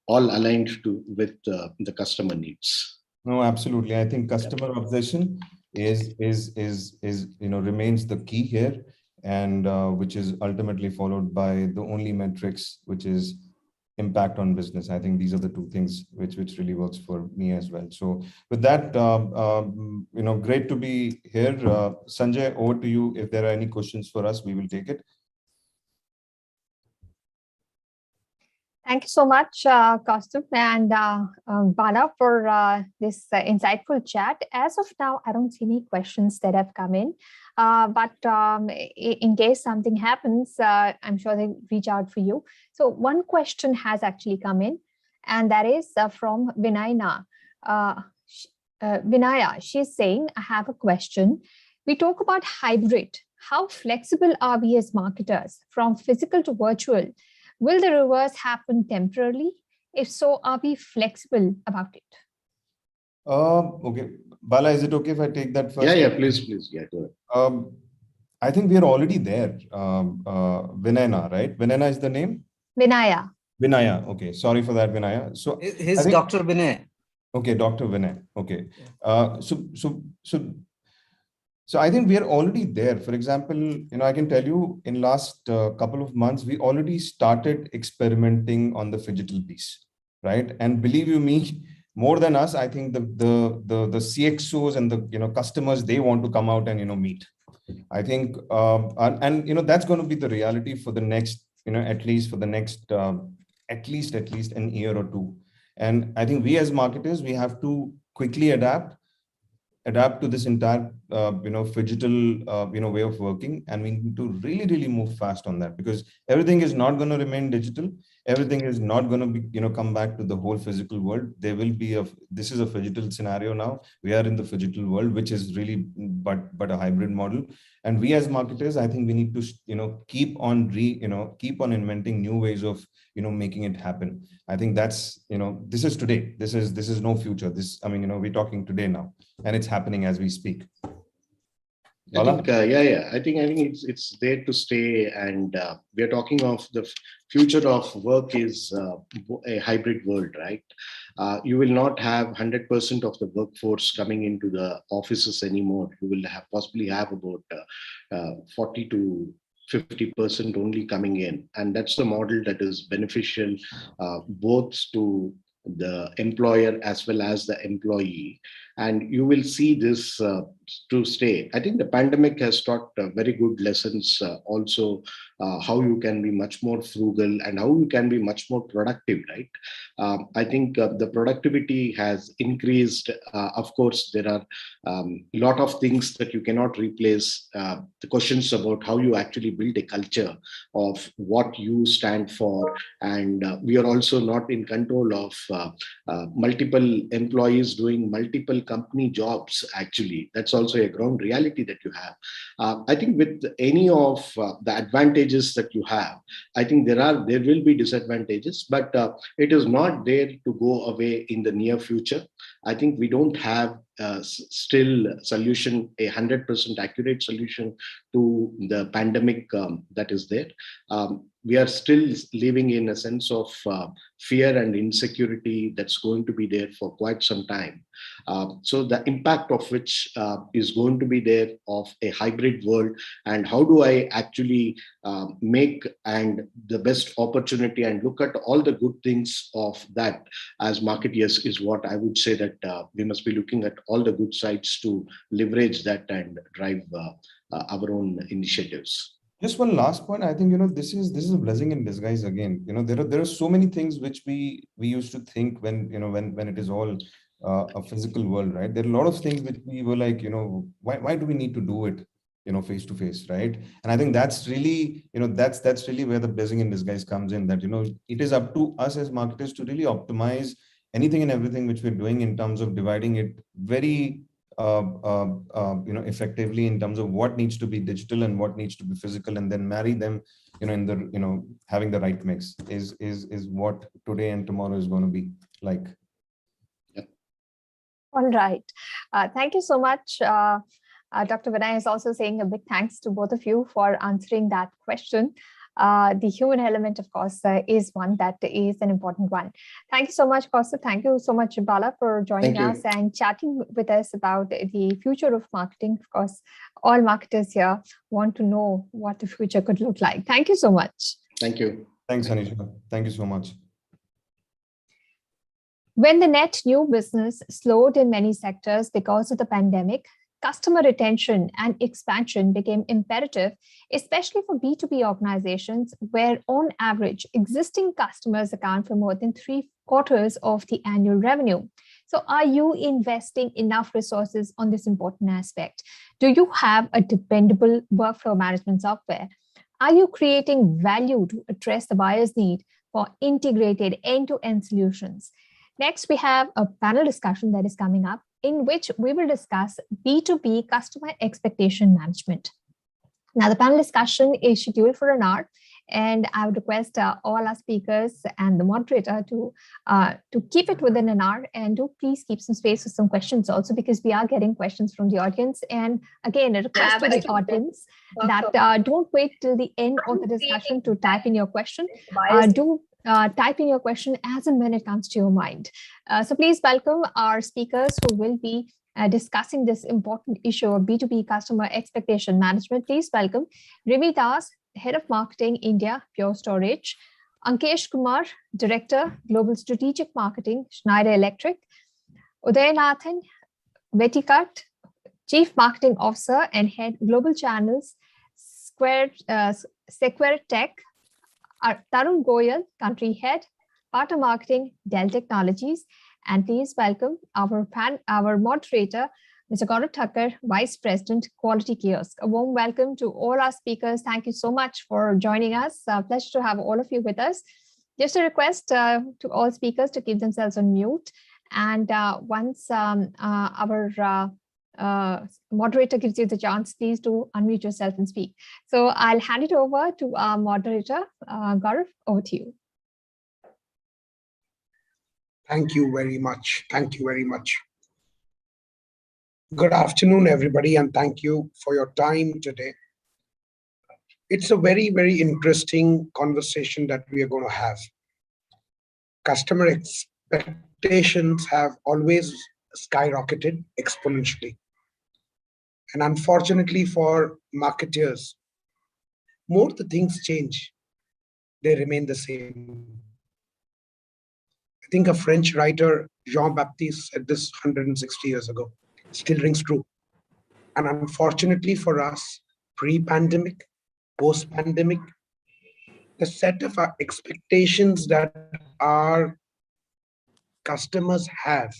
all aligned with the customer needs. No, absolutely. I think customer obsession is remains the key here, and which is ultimately followed by the only metrics, which is impact on business. I think these are the two things which really works for me as well. So with that, great to be here. Sanjay, over to you. If there are any questions for us, we will take it. Thank you so much, Kaustubh and Bala, for this insightful chat. As of now, I don't see any questions that have come in, but in case something happens, I'm sure they reach out for you. So one question has actually come in, and that is from Vinaya. Vinaya, she's saying, I have a question. We talk about hybrid. How flexible are we as marketers from physical to virtual? Will the reverse happen temporarily? If so, are we flexible about it? Okay. Bala, is it okay if I take that first? Yeah, please. Yeah, go ahead. I think we are already there. Vinaya, right? Vinaya is the name? Vinaya. Vinaya. Okay. Sorry for that, Vinaya. So he's Dr. Vinay. Okay, Dr. Vinay. Okay. So So I think we are already there. For example, I can tell you in last couple of months, we already started experimenting on the phygital piece, right? And believe you me, more than us, I think the CXOs and the customers, they want to come out and meet. I think and that's going to be the reality for the next at least for the next at least an year or two. And I think we as marketers, we have to quickly adapt to this entire phygital way of working, and we need to really move fast on that, because everything is not going to remain digital. Everything is not going to be come back to the whole physical world. There will be this is a phygital scenario now. We are in the phygital world, which is really but a hybrid model. And we as marketers, I think we need to keep on inventing new ways of making it happen. I think that's this is today. This is no future. We're talking today now, and it's happening as we speak. I think, I think it's there to stay, and we are talking of the future of work is a hybrid world, right? You will not have 100% of the workforce coming into the offices anymore. You will possibly have about 40 to 50% only coming in, and that's the model that is beneficial both to the employer as well as the employee. And you will see this to stay. I think the pandemic has taught very good lessons also, how you can be much more frugal and how you can be much more productive, right? I think the productivity has increased. Of course, there are a lot of things that you cannot replace. The questions about how you actually build a culture of what you stand for. And we are also not in control of multiple employees doing multiple company jobs, actually. That's also a ground reality that you have. I think with any of the advantages that you have, I think there will be disadvantages, but it is not there to go away in the near future. I think we don't have still solution, a 100% accurate solution to the pandemic that is there. We are still living in a sense of fear and insecurity that's going to be there for quite some time. So the impact of which is going to be there of a hybrid world, and how do I actually make and the best opportunity and look at all the good things of that as marketeers is what I would say that we must be looking at all the good sides to leverage that and drive our own initiatives. Just one last point. I think this is a blessing in disguise again. There are so many things which we used to think when it is all a physical world, right? There are a lot of things which we were like, why do we need to do it face to face, right? And I think that's really that's really where the blessing in disguise comes in, that it is up to us as marketers to really optimize anything and everything which we're doing in terms of dividing it very effectively in terms of what needs to be digital and what needs to be physical, and then marry them in the having the right mix is what today and tomorrow is going to be like. All right, thank you so much. Dr. Vinay is also saying a big thanks to both of you for answering that question. The human element, of course, is one that is an important one. Thank you so much, Kaustav. Thank you so much, Bala, for joining us and chatting with us about the future of marketing. Of course, all marketers here want to know what the future could look like. Thank you so much. Thank you. Thanks, Anisha. Thank you so much. When the net new business slowed in many sectors because of the pandemic, customer retention and expansion became imperative, especially for B2B organizations, where on average, existing customers account for more than 3/4 of the annual revenue. So are you investing enough resources on this important aspect? Do you have a dependable workflow management software? Are you creating value to address the buyer's need for integrated end-to-end solutions? Next, we have a panel discussion that is coming up, in which we will discuss B2B customer expectation management. Now, the panel discussion is scheduled for an hour, and I would request all our speakers and the moderator to keep it within an hour, and do please keep some space for some questions also, because we are getting questions from the audience. And again, a request to the audience that don't wait till the end of the discussion to type in your question. Type in your question as and when it comes to your mind. So please welcome our speakers who will be discussing this important issue of B2B customer expectation management. Please welcome Rimi Das, Head of Marketing India, Pure Storage, Ankesh Kumar, Director, Global Strategic Marketing, Schneider Electric, Udayanathan Vetikat, Chief Marketing Officer and Head Global Channels, Sequare Tech, Tarun Goyal, Country Head, Partner Marketing, Dell Technologies, and please welcome our moderator, Mr. Gaurav Thakkar, Vice President, Quality Kiosk. A warm welcome to all our speakers. Thank you so much for joining us. Pleasure to have all of you with us. Just a request to all speakers to keep themselves on mute. And once our moderator gives you the chance, please do unmute yourself and speak. So I'll hand it over to our moderator, Gaurav, over to you. Thank you very much. Thank you very much. Good afternoon, everybody, and thank you for your time today. It's a very, very interesting conversation that we are going to have. Customer expectations have always skyrocketed exponentially. And unfortunately for marketers, more the things change, they remain the same. I think a French writer, Jean-Baptiste, said this 160 years ago. Still rings true. And unfortunately for us, pre-pandemic, post-pandemic, the set of our expectations that our customers have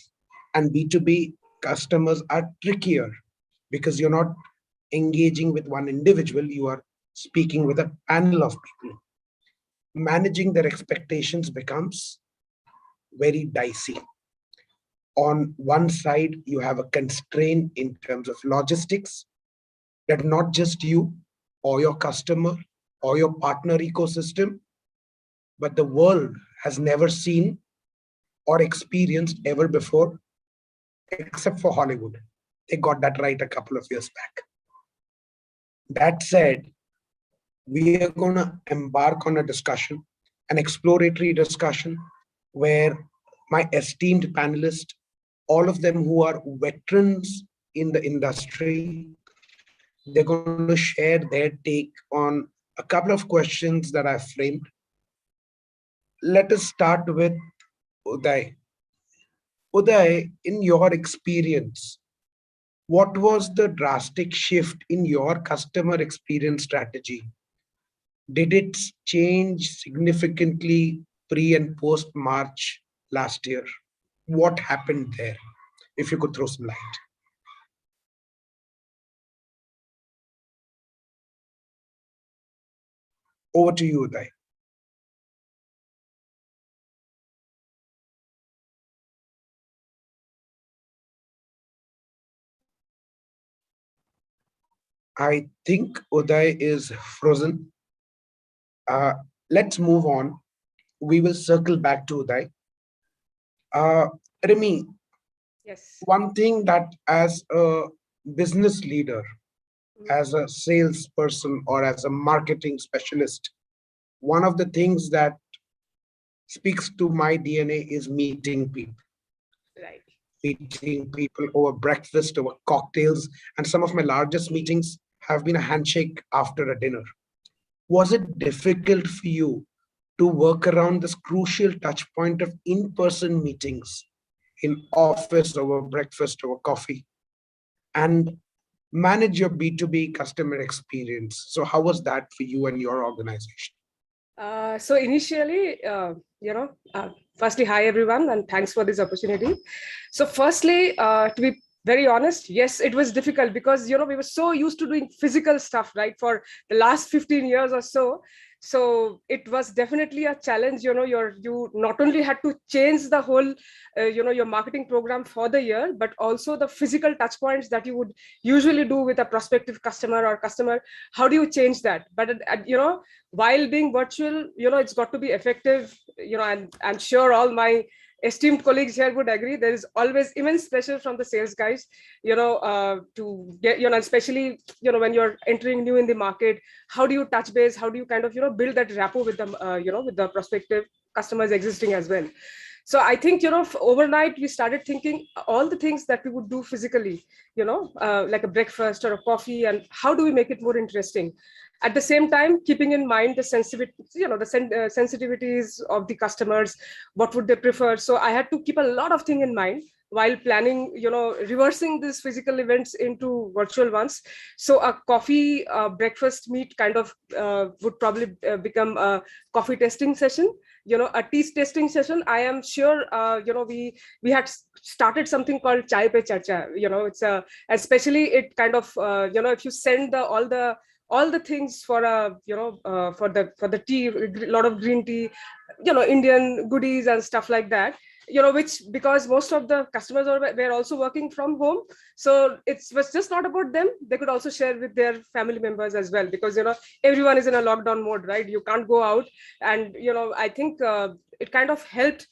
and B2B customers are trickier because you're not engaging with one individual, you are speaking with a panel of people. Managing their expectations becomes very dicey. On one side, you have a constraint in terms of logistics that not just you or your customer or your partner ecosystem, but the world has never seen or experienced ever before, except for Hollywood. They got that right a couple of years back. That said, we are going to embark on a discussion, an exploratory discussion, where my esteemed panelists, all of them who are veterans in the industry, they're going to share their take on a couple of questions that I've framed. Let us start with Uday. Uday, in your experience, what was the drastic shift in your customer experience strategy? Did it change significantly pre and post March last year? What happened there? If you could throw some light. Over to you, Uday. I think Uday is frozen. Let's move on. We will circle back to Uday. Rimi, yes. One thing that as a business leader, as a salesperson or as a marketing specialist, one of the things that speaks to my DNA is meeting people. Right. Meeting people over breakfast, over cocktails, and some of my largest meetings have been a handshake after a dinner. Was it difficult for you to work around this crucial touch point of in-person meetings in office, over breakfast, over coffee, and manage your B2B customer experience? So how was that for you and your organization? So initially, firstly, hi everyone, and thanks for this opportunity. So firstly, to be very honest, yes, it was difficult because, we were so used to doing physical stuff, right, for the last 15 years or so. So it was definitely a challenge. You not only had to change the whole, your marketing program for the year, but also the physical touch points that you would usually do with a prospective customer or customer. How do you change that? But while being virtual, it's got to be effective. And I'm sure all my esteemed colleagues here would agree. There is always immense pressure from the sales guys, to get, especially, when you're entering new in the market, how do you touch base? How do you kind of, build that rapport with them, with the prospective customers existing as well? So I think, overnight we started thinking all the things that we would do physically, like a breakfast or a coffee, and how do we make it more interesting? At the same time, keeping in mind the sensitivities of the customers, what would they prefer? So I had to keep a lot of things in mind while planning, reversing these physical events into virtual ones. So a coffee breakfast meet kind of would probably become a coffee testing session, a tea tasting session. I am sure, we had started something called Chai Pe Charcha. It's especially it kind of, if you send all the things for for the tea, a lot of green tea, Indian goodies and stuff like that, which, because most of the customers were also working from home, so it was just not about them. They could also share with their family members as well, because everyone is in a lockdown mode, right? You can't go out, and I think it kind of helped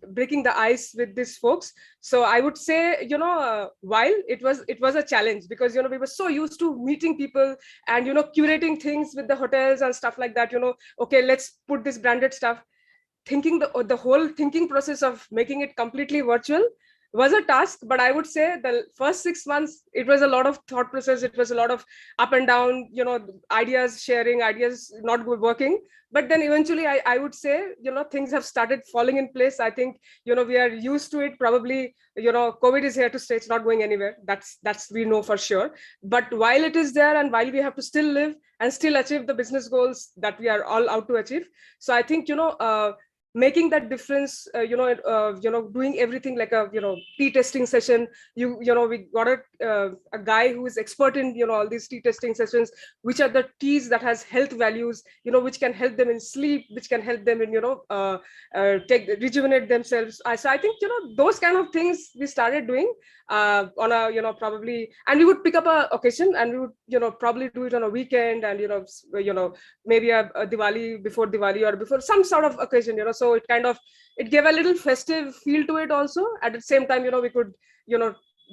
breaking the ice with these folks. So I would say, while it was a challenge, because we were so used to meeting people and curating things with the hotels and stuff like that, okay, let's put this branded stuff. Thinking the whole thinking process of making it completely virtual was a task, but I would say the first 6 months, it was a lot of thought process. It was a lot of up and down, ideas sharing, ideas not working. But then eventually I would say, things have started falling in place. I think, we are used to it. Probably, COVID is here to stay. It's not going anywhere. That's we know for sure. But while it is there, and while we have to still live and still achieve the business goals that we are all out to achieve. So I think, making that difference, doing everything like a, tea testing session. We got a guy who is expert in, all these tea testing sessions, which are the teas that has health values, which can help them in sleep, which can help them in, rejuvenate themselves. So I think, those kind of things we started doing on a, probably, and we would pick up a occasion, and we would, probably do it on a weekend, and, maybe a Diwali, before Diwali or before some sort of occasion, so it kind of, it gave a little festive feel to it also. At the same time, we could,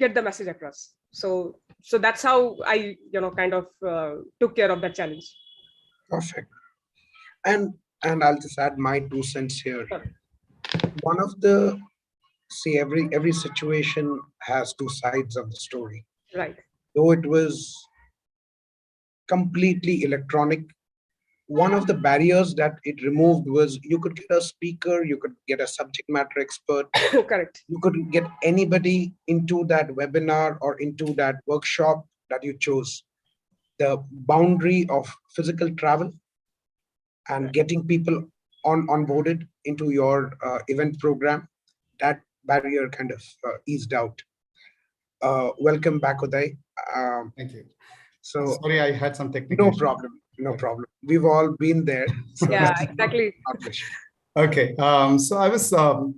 get the message across. So that's how I, kind of took care of that challenge. Perfect. And I'll just add my 2 cents here. One of the, see, every situation has 2 sides of the story. Right. Though it was completely electronic, one of the barriers that it removed was you could get a speaker, you could get a subject matter expert. Correct. You could get anybody into that webinar or into that workshop that you chose. The boundary of physical travel and getting people onboarded into your event program, that barrier kind of eased out. Welcome back, Uday. Thank you. So sorry, I had some technical No problem. No problem. We've all been there. So yeah, exactly. Okay. So I was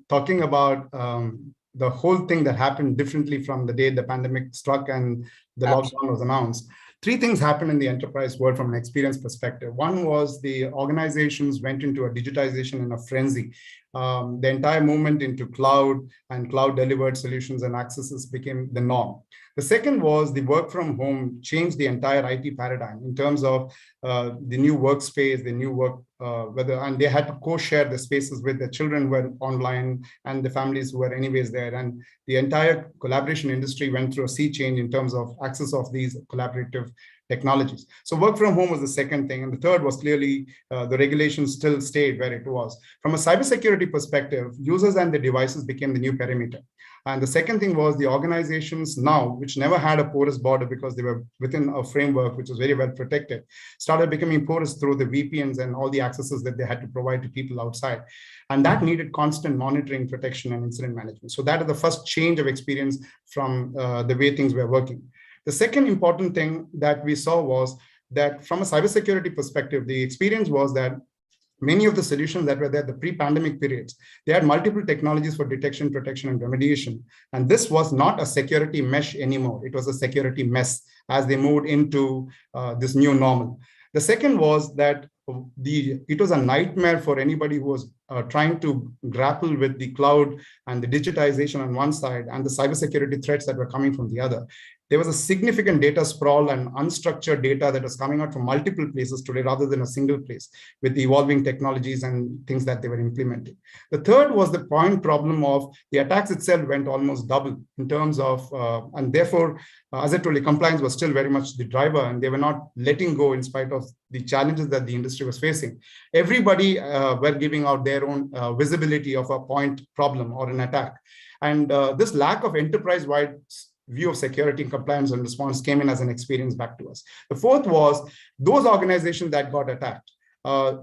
talking about the whole thing that happened differently from the day the pandemic struck and the lockdown was announced. 3 things happened in the enterprise world from an experience perspective. One was the organizations went into a digitization in a frenzy. The entire movement into cloud and cloud delivered solutions and accesses became the norm. The second was the work from home changed the entire IT paradigm in terms of the new workspace, the new work, and they had to co-share the spaces with the children who were online and the families who were anyways there. And the entire collaboration industry went through a sea change in terms of access of these collaborative technologies. So work from home was the second thing. And the third was clearly the regulation still stayed where it was. From a cybersecurity perspective, users and the devices became the new perimeter. And the second thing was the organizations now, which never had a porous border because they were within a framework which was very well protected, started becoming porous through the VPNs and all the accesses that they had to provide to people outside. And that needed constant monitoring, protection, and incident management. So that is the first change of experience from the way things were working. The second important thing that we saw was that from a cybersecurity perspective, the experience was that many of the solutions that were there, the pre-pandemic periods, they had multiple technologies for detection, protection, and remediation. And this was not a security mesh anymore. It was a security mess as they moved into this new normal. The second was that it was a nightmare for anybody who was trying to grapple with the cloud and the digitization on one side and the cybersecurity threats that were coming from the other. there was a significant data sprawl and unstructured data that was coming out from multiple places today rather than a single place with the evolving technologies and things that they were implementing. The third was the point problem of the attacks itself went almost double in terms of, and therefore, as I told you, compliance was still very much the driver, and they were not letting go in spite of the challenges that the industry was facing. Everybody were giving out their own visibility of a point problem or an attack. And this lack of enterprise-wide view of security and compliance and response came in as an experience back to us. The fourth was those organizations that got attacked.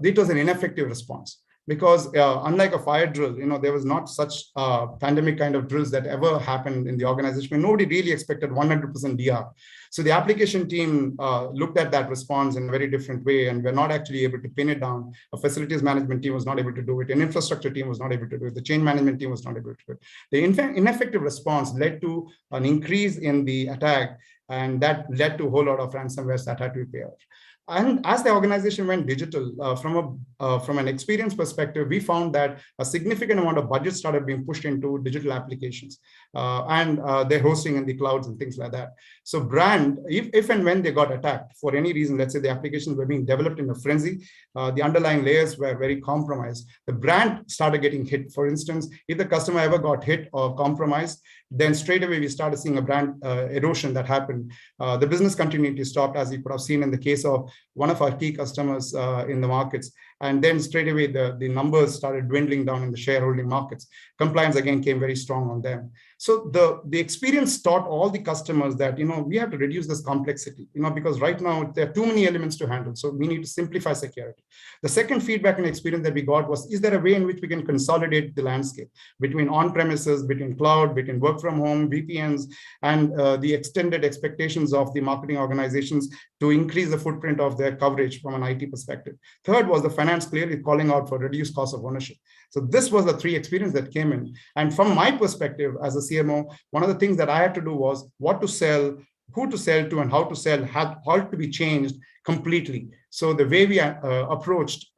It was an ineffective response. Because unlike a fire drill, there was not such pandemic kind of drills that ever happened in the organization. Nobody really expected 100% DR. So the application team looked at that response in a very different way, and we're not actually able to pin it down. A facilities management team was not able to do it. An infrastructure team was not able to do it. The change management team was not able to do it. The ineffective response led to an increase in the attack, and that led to a whole lot of ransomware that had to be paid off. And as the organization went digital, from an experience perspective, we found that a significant amount of budget started being pushed into digital applications and their hosting in the clouds and things like that. So brand, if and when they got attacked for any reason, let's say the applications were being developed in a frenzy, the underlying layers were very compromised. The brand started getting hit. For instance, if the customer ever got hit or compromised, then straight away we started seeing a brand erosion that happened. The business continuity stopped, as you could have seen in the case of one of our key customers in the markets. And then straight away, the numbers started dwindling down in the shareholding markets. Compliance again came very strong on them. So the experience taught all the customers that, we have to reduce this complexity, because right now there are too many elements to handle. So we need to simplify security. The second feedback and experience that we got was, is there a way in which we can consolidate the landscape between on-premises, between cloud, between work from home, VPNs, and the extended expectations of the marketing organizations to increase the footprint of their coverage from an IT perspective. Third was the finance clearly calling out for reduced cost of ownership. So this was the three experiences that came in. And from my perspective as a CMO, one of the things that I had to do was what to sell, who to sell to, and how to sell had to be changed completely. So the way we approached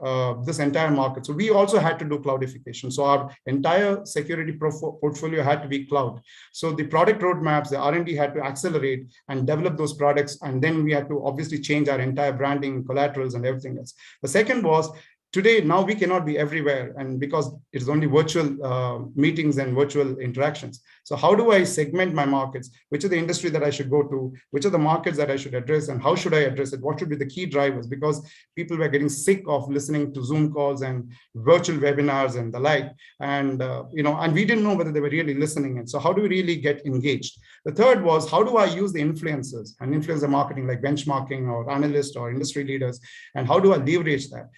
this entire market. So we also had to do cloudification. So our entire security portfolio had to be cloud. So the product roadmaps, the R&D had to accelerate and develop those products. And then we had to obviously change our entire branding, collaterals, and everything else. The second was, today, now we cannot be everywhere, and because it's only virtual meetings and virtual interactions. So how do I segment my markets? Which are the industry that I should go to? Which are the markets that I should address? And how should I address it? What should be the key drivers? Because people were getting sick of listening to Zoom calls and virtual webinars and the like. And, and we didn't know whether they were really listening. And so how do we really get engaged? The third was, how do I use the influencers and influencer marketing like benchmarking or analysts or industry leaders? And how do I leverage that?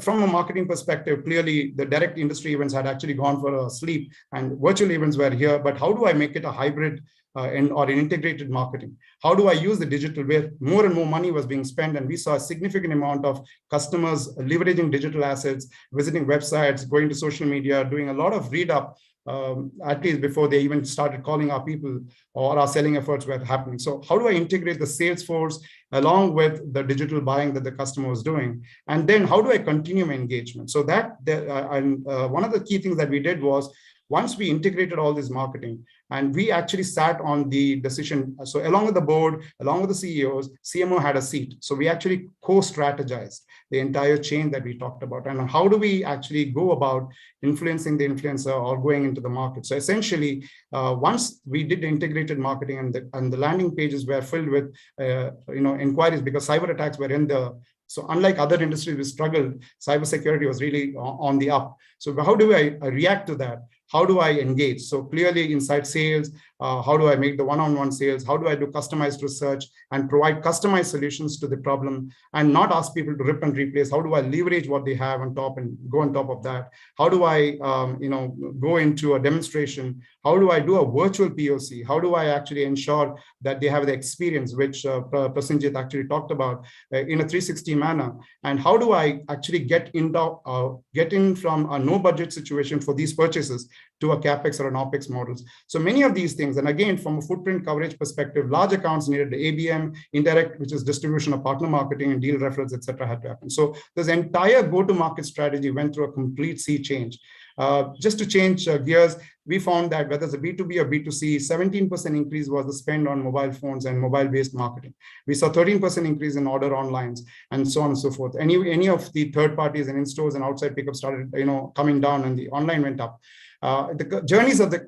From a marketing perspective, clearly the direct industry events had actually gone for a sleep and virtual events were here, but how do I make it a hybrid or an integrated marketing? How do I use the digital where more and more money was being spent, and we saw a significant amount of customers leveraging digital assets, visiting websites, going to social media, doing a lot of read up, at least before they even started calling our people or our selling efforts were happening. So how do I integrate the sales force along with the digital buying that the customer was doing? And then how do I continue my engagement? So one of the key things that we did was, once we integrated all this marketing, and we actually sat on the decision. So along with the board, along with the CEOs, CMO had a seat. So we actually co-strategized the entire chain that we talked about. And how do we actually go about influencing the influencer or going into the market? So essentially, once we did integrated marketing and the landing pages were filled with inquiries, because cyber attacks were in the. So unlike other industries we struggled, cybersecurity was really on the up. So how do I react to that? How do I engage? So clearly inside sales, how do I make the one-on-one sales? How do I do customized research and provide customized solutions to the problem and not ask people to rip and replace? How do I leverage what they have on top and go on top of that? How do I go into a demonstration? How do I do a virtual POC? How do I actually ensure that they have the experience, which Prasenjit actually talked about in a 360 manner? And how do I actually get in from a no budget situation for these purchases to a CapEx or an OpEx models. So many of these things, and again, from a footprint coverage perspective, large accounts needed the ABM, indirect, which is distribution of partner marketing and deal referrals, etc., had to happen. So this entire go-to-market strategy went through a complete sea change. Just to change gears, we found that whether it's a B2B or B2C, 17% increase was the spend on mobile phones and mobile-based marketing. We saw 13% increase in order online and so on and so forth. Any of the third parties and in-stores and outside pickup started, coming down, and the online went up. The journeys of the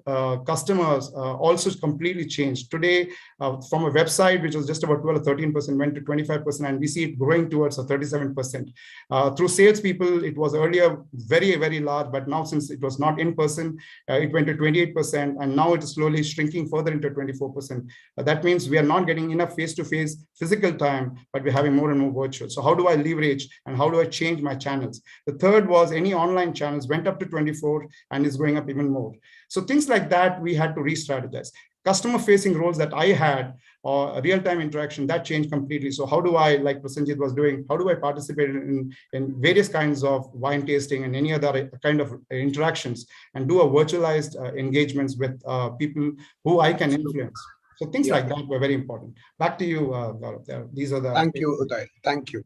customers also completely changed. Today, from a website, which was just about 12 or 13%, went to 25%, and we see it growing towards a 37%. Through salespeople, it was earlier very, very large, but now since it was not in person, it went to 28%, and now it is slowly shrinking further into 24%. That means we are not getting enough face-to-face physical time, but we're having more and more virtual. So how do I leverage and how do I change my channels? The third was any online channels went up to 24 and is going up even more. So things like that, we had to re-strategize. Customer-facing roles that I had, or real-time interaction, that changed completely. So how do I, like Prasenjit was doing, how do I participate in various kinds of wine tasting and any other kind of interactions, and do a virtualized engagements with people who I can influence? So things like that were very important. Back to you, Gaurav. These are the... Thank you, Uday. Thank you.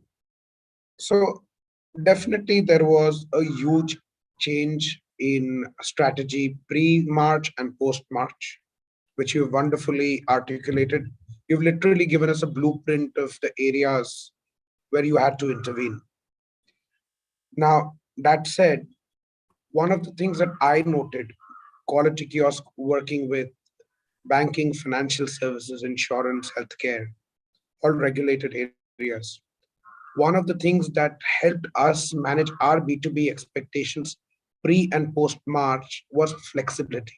So definitely there was a huge change in strategy pre-March and post-March, which you've wonderfully articulated. You've literally given us a blueprint of the areas where you had to intervene. Now, that said, one of the things that I noted, Quality Kiosk working with banking, financial services, insurance, healthcare, all regulated areas. One of the things that helped us manage our B2B expectations pre and post-March was flexibility.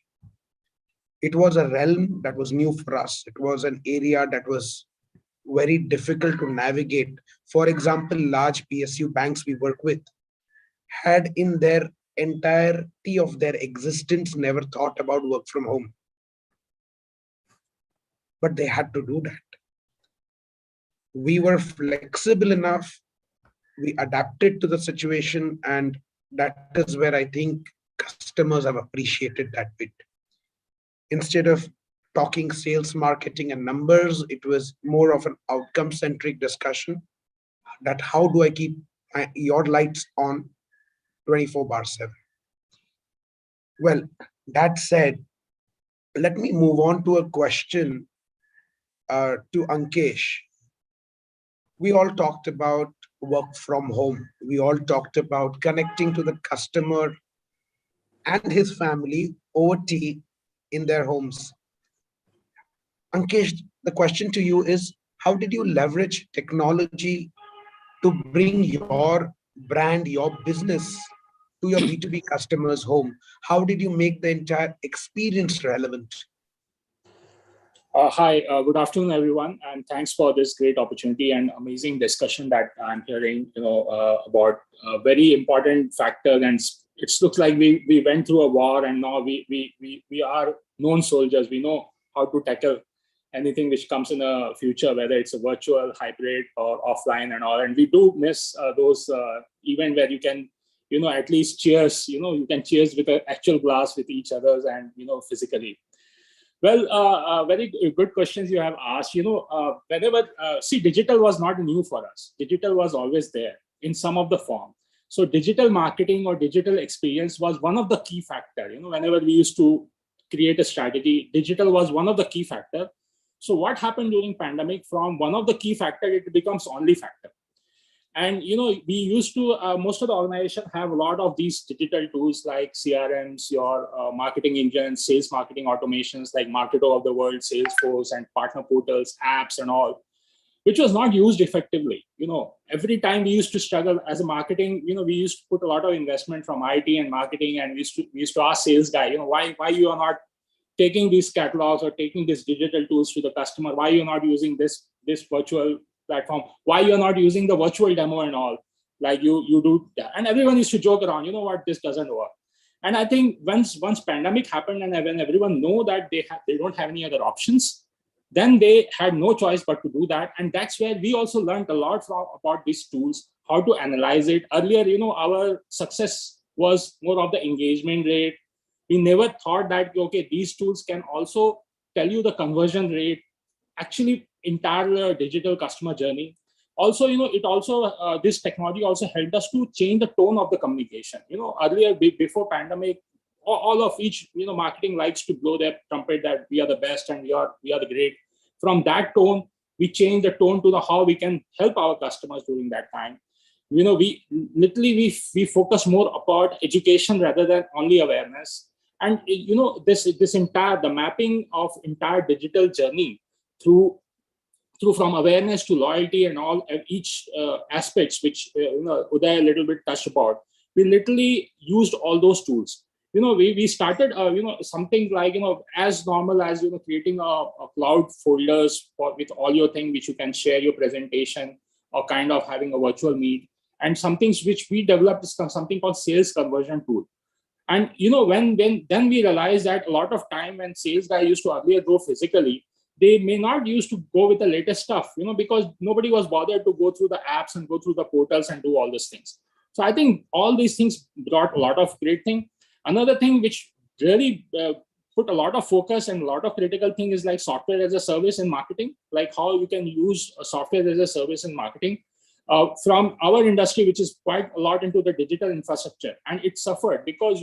It was a realm that was new for us. It was an area that was very difficult to navigate. For example, large PSU banks we work with had in their entirety of their existence never thought about work from home. But they had to do that. We were flexible enough, we adapted to the situation, and that is where I think customers have appreciated that bit. Instead of talking sales, marketing, and numbers, it was more of an outcome-centric discussion that how do I keep your lights on 24/7? Well, that said, let me move on to a question to Ankesh. We all talked about work from home. We all talked about connecting to the customer and his family over tea in their homes. Ankesh, the question to you is, how did you leverage technology to bring your brand, your business to your B2B customers' home? How did you make the entire experience relevant? Hi, good afternoon, everyone, and thanks for this great opportunity and amazing discussion that I'm hearing, about a very important factor. And it looks like we went through a war, and now we are known soldiers. We know how to tackle anything which comes in the future, whether it's a virtual, hybrid, or offline and all. And we do miss those events where you can, at least cheers. You can cheers with an actual glass with each others and physically. Well, very good questions you have asked. See, digital was not new for us. Digital was always there in some of the form. So digital marketing or digital experience was one of the key factors. Whenever we used to create a strategy, digital was one of the key factors. So what happened during pandemic? From one of the key factors, it becomes only factor. And we used to most of the organization have a lot of these digital tools like CRMs, your marketing engines, sales marketing automations like Marketo of the world, Salesforce, and partner portals, apps, and all, which was not used effectively. Every time we used to struggle as a marketing, we used to put a lot of investment from IT and marketing, and we used to ask sales guy, why you are not taking these catalogs or taking these digital tools to the customer? Why you're not using this virtual platform? Why you're not using the virtual demo and all, like you do that? And everyone used to joke around, this doesn't work. And I think once pandemic happened, and when everyone know that they don't have any other options, then they had no choice but to do that. And that's where we also learned a lot about these tools, how to analyze it. Earlier, our success was more of the engagement rate, We never thought that, okay, these tools can also tell you the conversion rate, actually entire digital customer journey. Also, it also, this technology also helped us to change the tone of the communication. Earlier, before pandemic, all of each, marketing likes to blow their trumpet that we are the best and we are the great. From that tone, we changed the tone to how we can help our customers during that time. We literally, we focus more about education rather than only awareness. And, this entire, the mapping of entire digital journey through from awareness to loyalty and all each aspects, which Uday a little bit touched about. We literally used all those tools. We started something like as normal as creating a cloud folders with all your things which you can share your presentation, or kind of having a virtual meet, and some things which we developed is something called sales conversion tool. And then we realized that a lot of time when sales guy used to earlier go physically, they may not used to go with the latest stuff, because nobody was bothered to go through the apps and go through the portals and do all these things. So I think all these things brought a lot of great thing. Another thing which really put a lot of focus and a lot of critical thing is like software as a service in marketing, like how you can use a software as a service in marketing. From our industry, which is quite a lot into the digital infrastructure, and it suffered because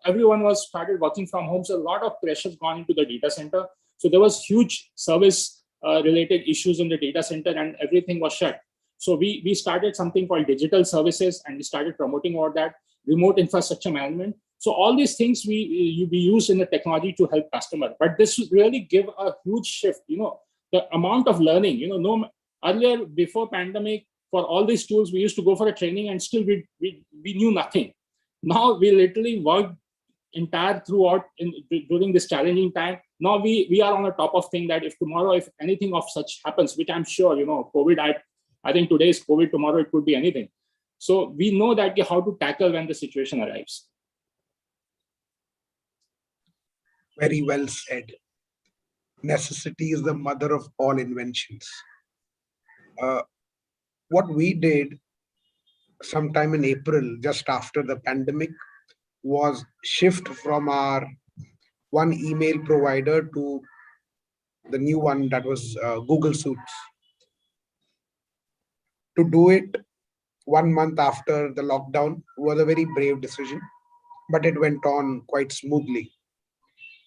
everyone was started working from home, so a lot of pressures gone into the data center. So there was huge service related issues in the data center, and everything was shut. So we started something called digital services, and we started promoting all that, remote infrastructure management. So all these things we use in the technology to help customer. But this really give a huge shift. The amount of learning. Earlier before pandemic, for all these tools, we used to go for a training, and still we knew nothing. Now we literally worked entire throughout during this challenging time. Now we are on the top of thing that if tomorrow, if anything of such happens, which I'm sure, COVID, I think today is COVID, tomorrow it could be anything. So we know that how to tackle when the situation arrives. Very well said. Necessity is the mother of all inventions. What we did sometime in April, just after the pandemic, was shift from our one email provider to the new one that was Google Suits. To do it 1 month after the lockdown was a very brave decision, but it went on quite smoothly.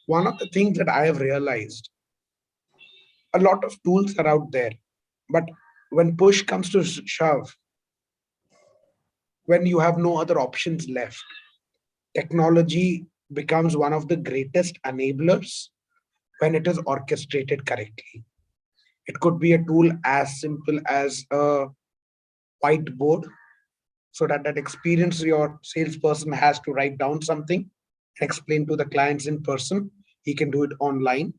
One of the things that I have realized, a lot of tools are out there, but when push comes to shove, when you have no other options left, technology becomes one of the greatest enablers when it is orchestrated correctly. It could be a tool as simple as a whiteboard, so that experience your salesperson has to write down something, explain to the clients in person, he can do it online.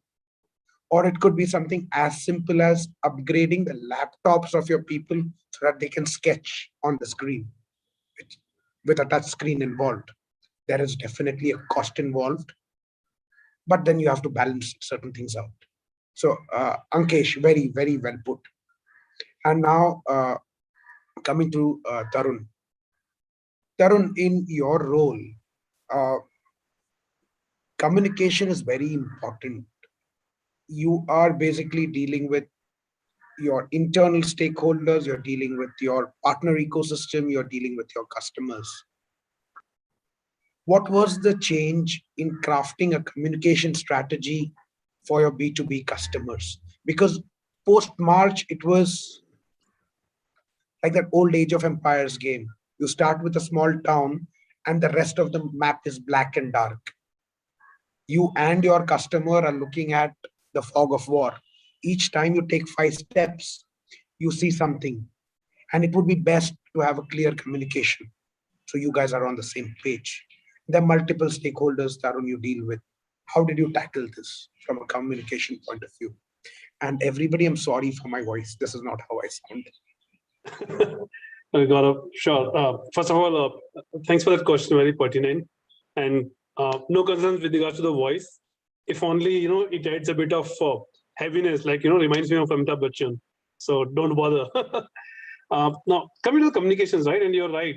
Or it could be something as simple as upgrading the laptops of your people so that they can sketch on the screen with a touch screen involved. There is definitely a cost involved, but then you have to balance certain things out. So Ankesh, very, very well put. And now coming to Tarun. Tarun, in your role, communication is very important. You are basically dealing with your internal stakeholders, you're dealing with your partner ecosystem, you're dealing with your customers. What was the change in crafting a communication strategy for your B2B customers? Because post-March, it was like that old Age of Empires game. You start with a small town and the rest of the map is black and dark. You and your customer are looking at the fog of war. Each time you take 5 steps, you see something. And it would be best to have a clear communication, so you guys are on the same page. There are multiple stakeholders, Tarun, you deal with. How did you tackle this from a communication point of view? And everybody, I'm sorry for my voice. This is not how I sound. Gaurav, sure. First of all, thanks for that question, very pertinent. And no concerns with regards to the voice. If only, it adds a bit of heaviness, like, reminds me of Amitabh Bachchan. So don't bother. Now, coming to the communications, right? And you're right,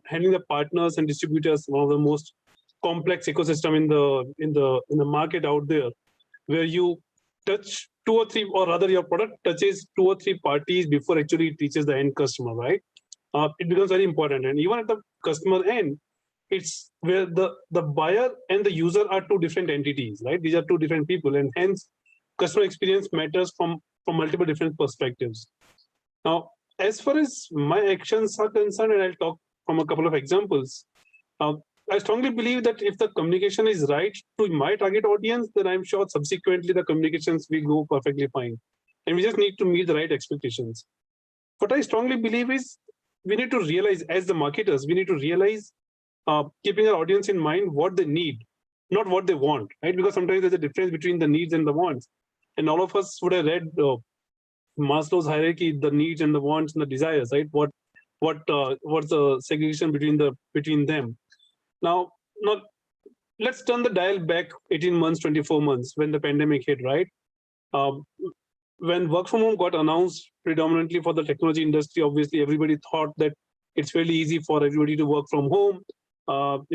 handling the partners and distributors, one of the most complex ecosystem in the market out there, where you touch 2 or 3, or rather your product touches 2 or 3 parties before actually it reaches the end customer, right? It becomes very important. And even at the customer end, it's where the buyer and the user are 2 different entities, right? These are 2 different people, and hence customer experience matters from multiple different perspectives. Now, as far as my actions are concerned, and I'll talk from a couple of examples, I strongly believe that if the communication is right to my target audience, then I'm sure subsequently the communications will go perfectly fine. And we just need to meet the right expectations. What I strongly believe is we need to realize, as the marketers, we need to realize, keeping our audience in mind, what they need, not what they want, right? Because sometimes there's a difference between the needs and the wants. And all of us would have read Maslow's hierarchy, the needs and the wants and the desires, right? What's the segregation between them? Now, let's turn the dial back 18 months, 24 months when the pandemic hit, right? When work from home got announced predominantly for the technology industry, obviously everybody thought that it's fairly easy for everybody to work from home. And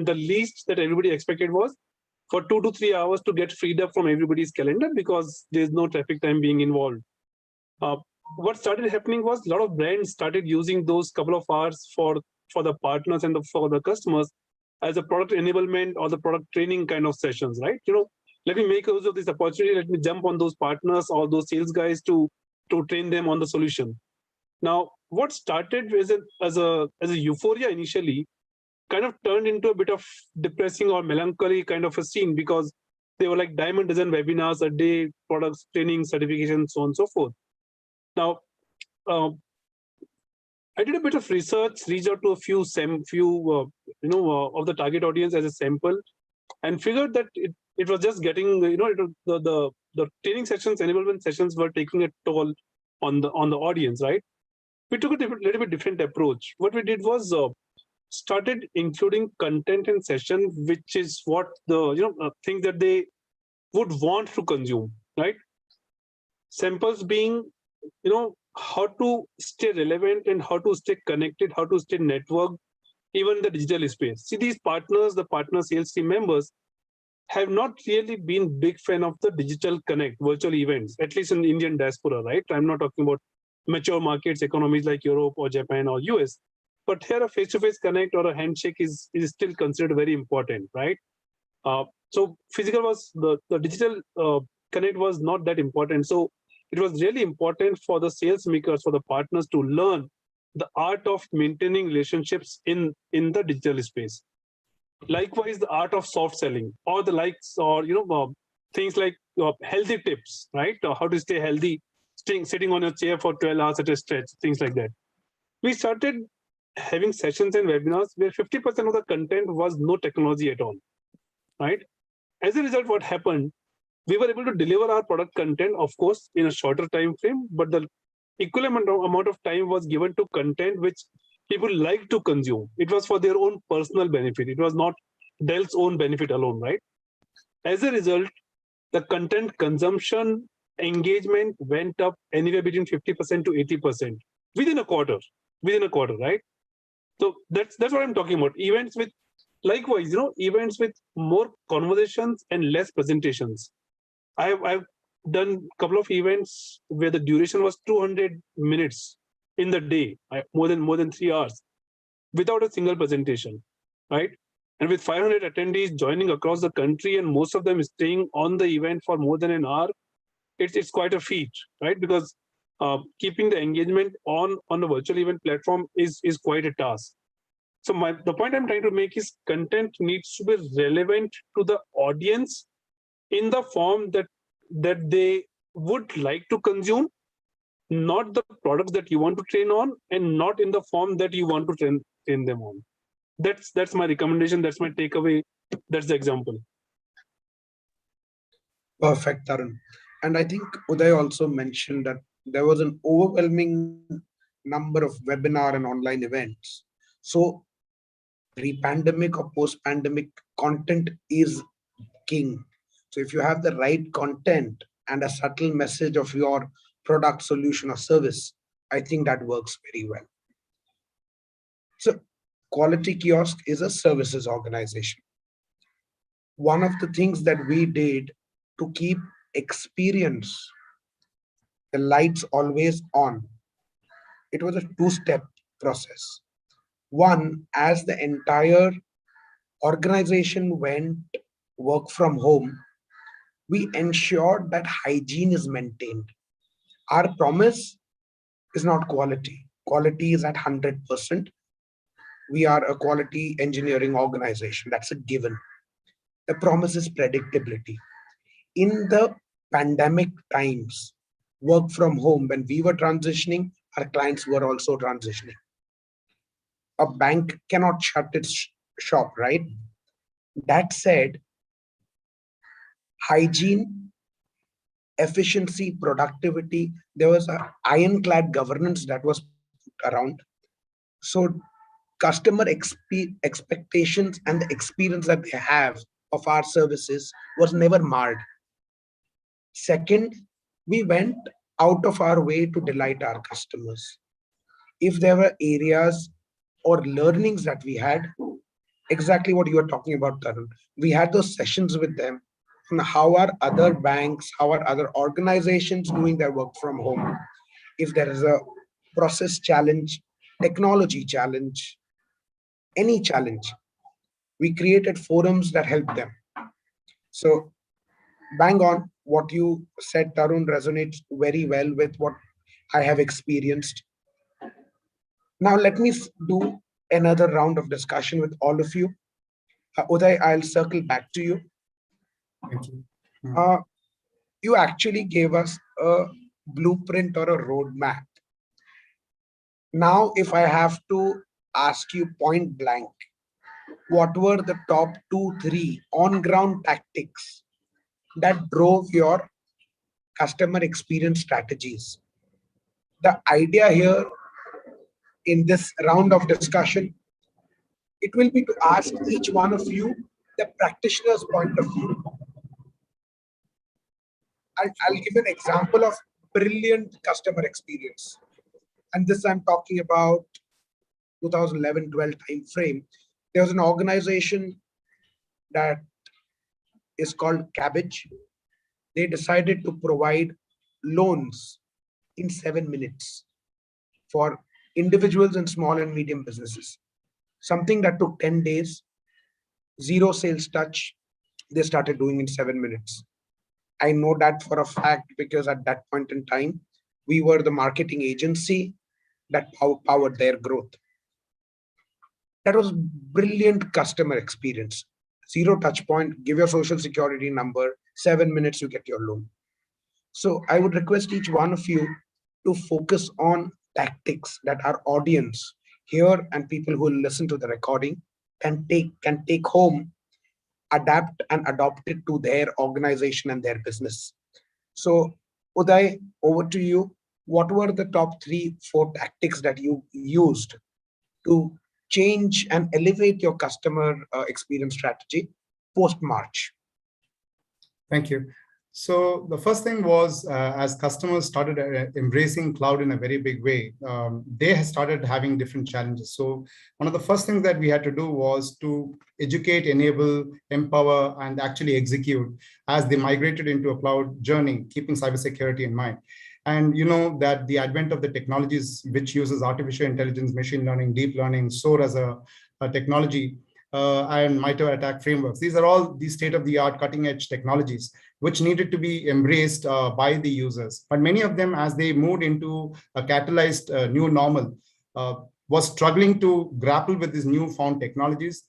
the least that everybody expected was for 2 to 3 hours to get freed up from everybody's calendar because there's no traffic time being involved. What started happening was a lot of brands started using those couple of hours for the partners and for the customers as a product enablement or the product training kind of sessions, right? Let me make use of this opportunity. Let me jump on those partners or those sales guys to train them on the solution. Now, what started as a euphoria initially kind of turned into a bit of depressing or melancholy kind of a scene, because they were like diamond dozen webinars a day, products, training, certifications, so on and so forth. Now, I did a bit of research, reached out to a few of the target audience as a sample, and figured that it was just getting, the training sessions, enablement sessions were taking a toll on the audience, right? We took a little bit different approach. What we did was started including content in session, which is what the things that they would want to consume, right? Samples being, how to stay relevant and how to stay connected, how to stay networked, even in the digital space. See, these partners, the partner sales team members, have not really been big fan of the digital connect, virtual events, at least in the Indian diaspora, right? I'm not talking about mature markets, economies like Europe or Japan or US, but here a face-to-face connect or a handshake is still considered very important, right? So physical was, the digital connect was not that important. So it was really important for the sales makers, for the partners to learn the art of maintaining relationships in the digital space. Likewise, the art of soft selling, or the likes, or things like healthy tips, right? How to stay healthy, sitting on a chair for 12 hours at a stretch, things like that. We started having sessions and webinars where 50% of the content was no technology at all, right? As a result, what happened? We were able to deliver our product content, of course, in a shorter time frame, but the equivalent amount of time was given to content which people like to consume. It was for their own personal benefit. It was not Dell's own benefit alone, right? As a result, the content consumption engagement went up anywhere between 50% to 80% within a quarter, right? So that's what I'm talking about. Events with, likewise, events with more conversations and less presentations. I've done a couple of events where the duration was 200 minutes in the day, more than 3 hours, without a single presentation, right? And with 500 attendees joining across the country and most of them staying on the event for more than an hour, it's quite a feat, right? Because keeping the engagement on the virtual event platform is quite a task. So the point I'm trying to make is content needs to be relevant to the audience in the form that they would like to consume, not the products that you want to train on, and not in the form that you want to train them on. That's my recommendation. That's my takeaway. That's the example. Perfect, Tarun. And I think Uday also mentioned that there was an overwhelming number of webinar and online events. So pre-pandemic or post-pandemic, content is king. So if you have the right content and a subtle message of your product, solution, or service, I think that works very well. So Quality Kiosk is a services organization. One of the things that we did to keep experience, the lights always on, it was a two-step process. One, as the entire organization went work from home, we ensured that hygiene is maintained. Our promise is not quality. Quality is at 100%. We are a quality engineering organization. That's a given. The promise is predictability. In the pandemic times, work from home, when we were transitioning, our clients were also transitioning. A bank cannot shut its shop, right? That said, hygiene, efficiency, productivity, there was an ironclad governance that was put around. So customer expectations and the experience that they have of our services was never marred. Second, we went out of our way to delight our customers. If there were areas or learnings that we had, exactly what you are talking about, Tarun, we had those sessions with them on how are other banks, how are other organizations doing their work from home. If there is a process challenge, technology challenge, any challenge, we created forums that help them. So bang on, what you said, Tarun, resonates very well with what I have experienced. Now let me do another round of discussion with all of you. Uday, I'll circle back to you. Thank you. You actually gave us a blueprint or a roadmap. Now, if I have to ask you point blank, what were the top 2-3 on-ground tactics that drove your customer experience strategies? The idea here in this round of discussion, it will be to ask each one of you the practitioner's point of view. I'll give an example of brilliant customer experience. And this I'm talking about 2011-12 time frame. There was an organization that is called Cabbage. They decided to provide loans in 7 minutes for individuals and small and medium businesses. Something that took 10 days, zero sales touch, they started doing in 7 minutes. I know that for a fact because at that point in time, we were the marketing agency that powered their growth. That was brilliant customer experience. Zero touch point, give your social security number, 7 minutes, you get your loan. So I would request each one of you to focus on tactics that our audience here and people who listen to the recording can take home, adapt and adopt it to their organization and their business. So Uday, over to you. What were the top 3-4 tactics that you used to change and elevate your customer experience strategy post-March? Thank you. So the first thing was, as customers started embracing cloud in a very big way, they started having different challenges. So one of the first things that we had to do was to educate, enable, empower, and actually execute as they migrated into a cloud journey, keeping cybersecurity in mind. And you know that the advent of the technologies which uses artificial intelligence, machine learning, deep learning, SOAR as a technology, and MITRE ATT&CK frameworks. These are all the state-of-the-art cutting-edge technologies which needed to be embraced by the users. But many of them, as they moved into a catalyzed new normal, was struggling to grapple with these newfound technologies.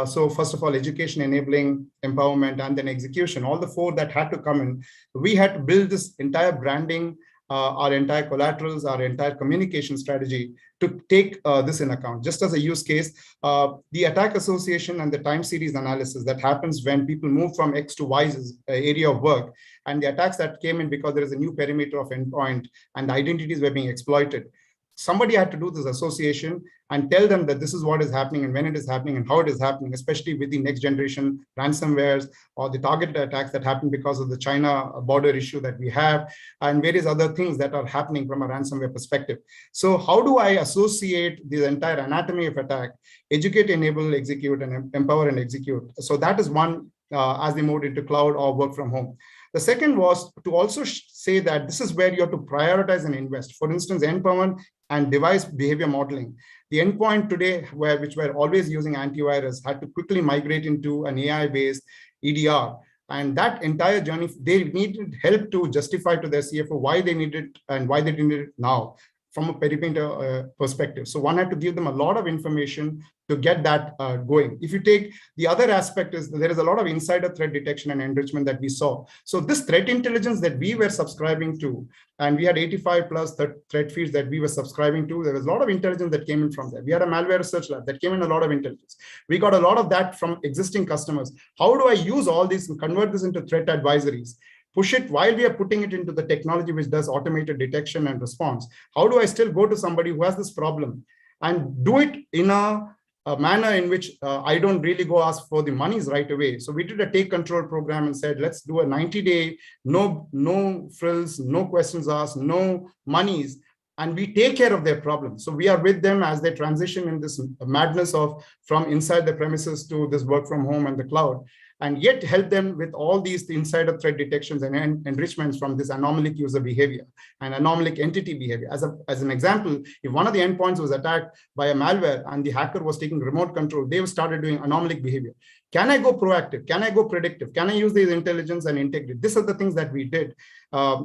So first of all, education, enabling, empowerment, and then execution, all the 4 that had to come in. We had to build this entire branding, our entire collaterals, our entire communication strategy to take this in account. Just as a use case, the attack association and the time series analysis that happens when people move from X to Y's area of work, and the attacks that came in because there is a new perimeter of endpoint and identities were being exploited. somebody had to do this association and tell them that this is what is happening and when it is happening and how it is happening, especially with the next generation ransomwares or the targeted attacks that happen because of the China border issue that we have and various other things that are happening from a ransomware perspective. So how do I associate the entire anatomy of attack, educate, enable, execute, and empower and execute? So that is one as they moved into cloud or work from home. The second was to also say that this is where you have to prioritize and invest. For instance, endpoint and device behavior modeling. The endpoint today, which were always using antivirus, had to quickly migrate into an AI-based EDR. And that entire journey, they needed help to justify to their CFO why they need it and why they didn't need it now from a perimeter perspective. So one had to give them a lot of information to get that going. If you take the other aspect is there is a lot of insider threat detection and enrichment that we saw. So this threat intelligence that we were subscribing to, and we had 85 plus threat feeds that we were subscribing to, there was a lot of intelligence that came in from there. We had a malware research lab that came in a lot of intelligence. We got a lot of that from existing customers. How do I use all this and convert this into threat advisories? Push it while we are putting it into the technology which does automated detection and response. How do I still go to somebody who has this problem and do it in a manner in which I don't really go ask for the monies right away? So we did a take control program and said, let's do a 90-day, no frills, no questions asked, no monies, and we take care of their problems. So we are with them as they transition in this madness of from inside the premises to this work from home and the cloud, and yet help them with all these insider threat detections and enrichments from this anomalic user behavior and anomalic entity behavior. As an example, if one of the endpoints was attacked by a malware and the hacker was taking remote control, they started doing anomalic behavior. Can I go proactive? Can I go predictive? Can I use these intelligence and integrity? These are the things that we did,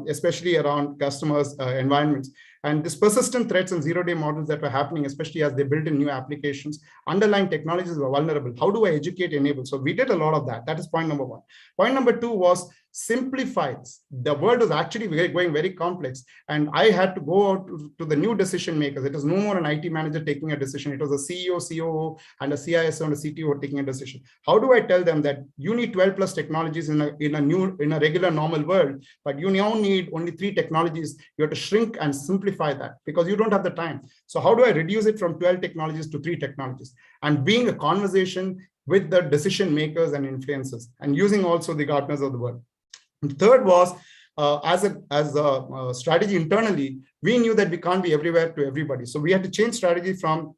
especially around customers' environments. And this persistent threats and zero-day models that were happening, especially as they built in new applications, underlying technologies were vulnerable. How do I educate, enable? So we did a lot of that. That is point number one. Point number two was simplify this. The world was actually going very complex, and I had to go out to the new decision makers. It was no more an IT manager taking a decision. It was a CEO, COO, and a CISO and a CTO taking a decision. How do I tell them that you need 12 plus technologies in a regular normal world, but you now need only 3 technologies? You have to shrink and simplify that because you don't have the time. So how do I reduce it from 12 technologies to 3 technologies? And being a conversation with the decision makers and influencers, and using also the Gartners of the world. And third was, as a strategy internally, we knew that we can't be everywhere to everybody. So we had to change strategy from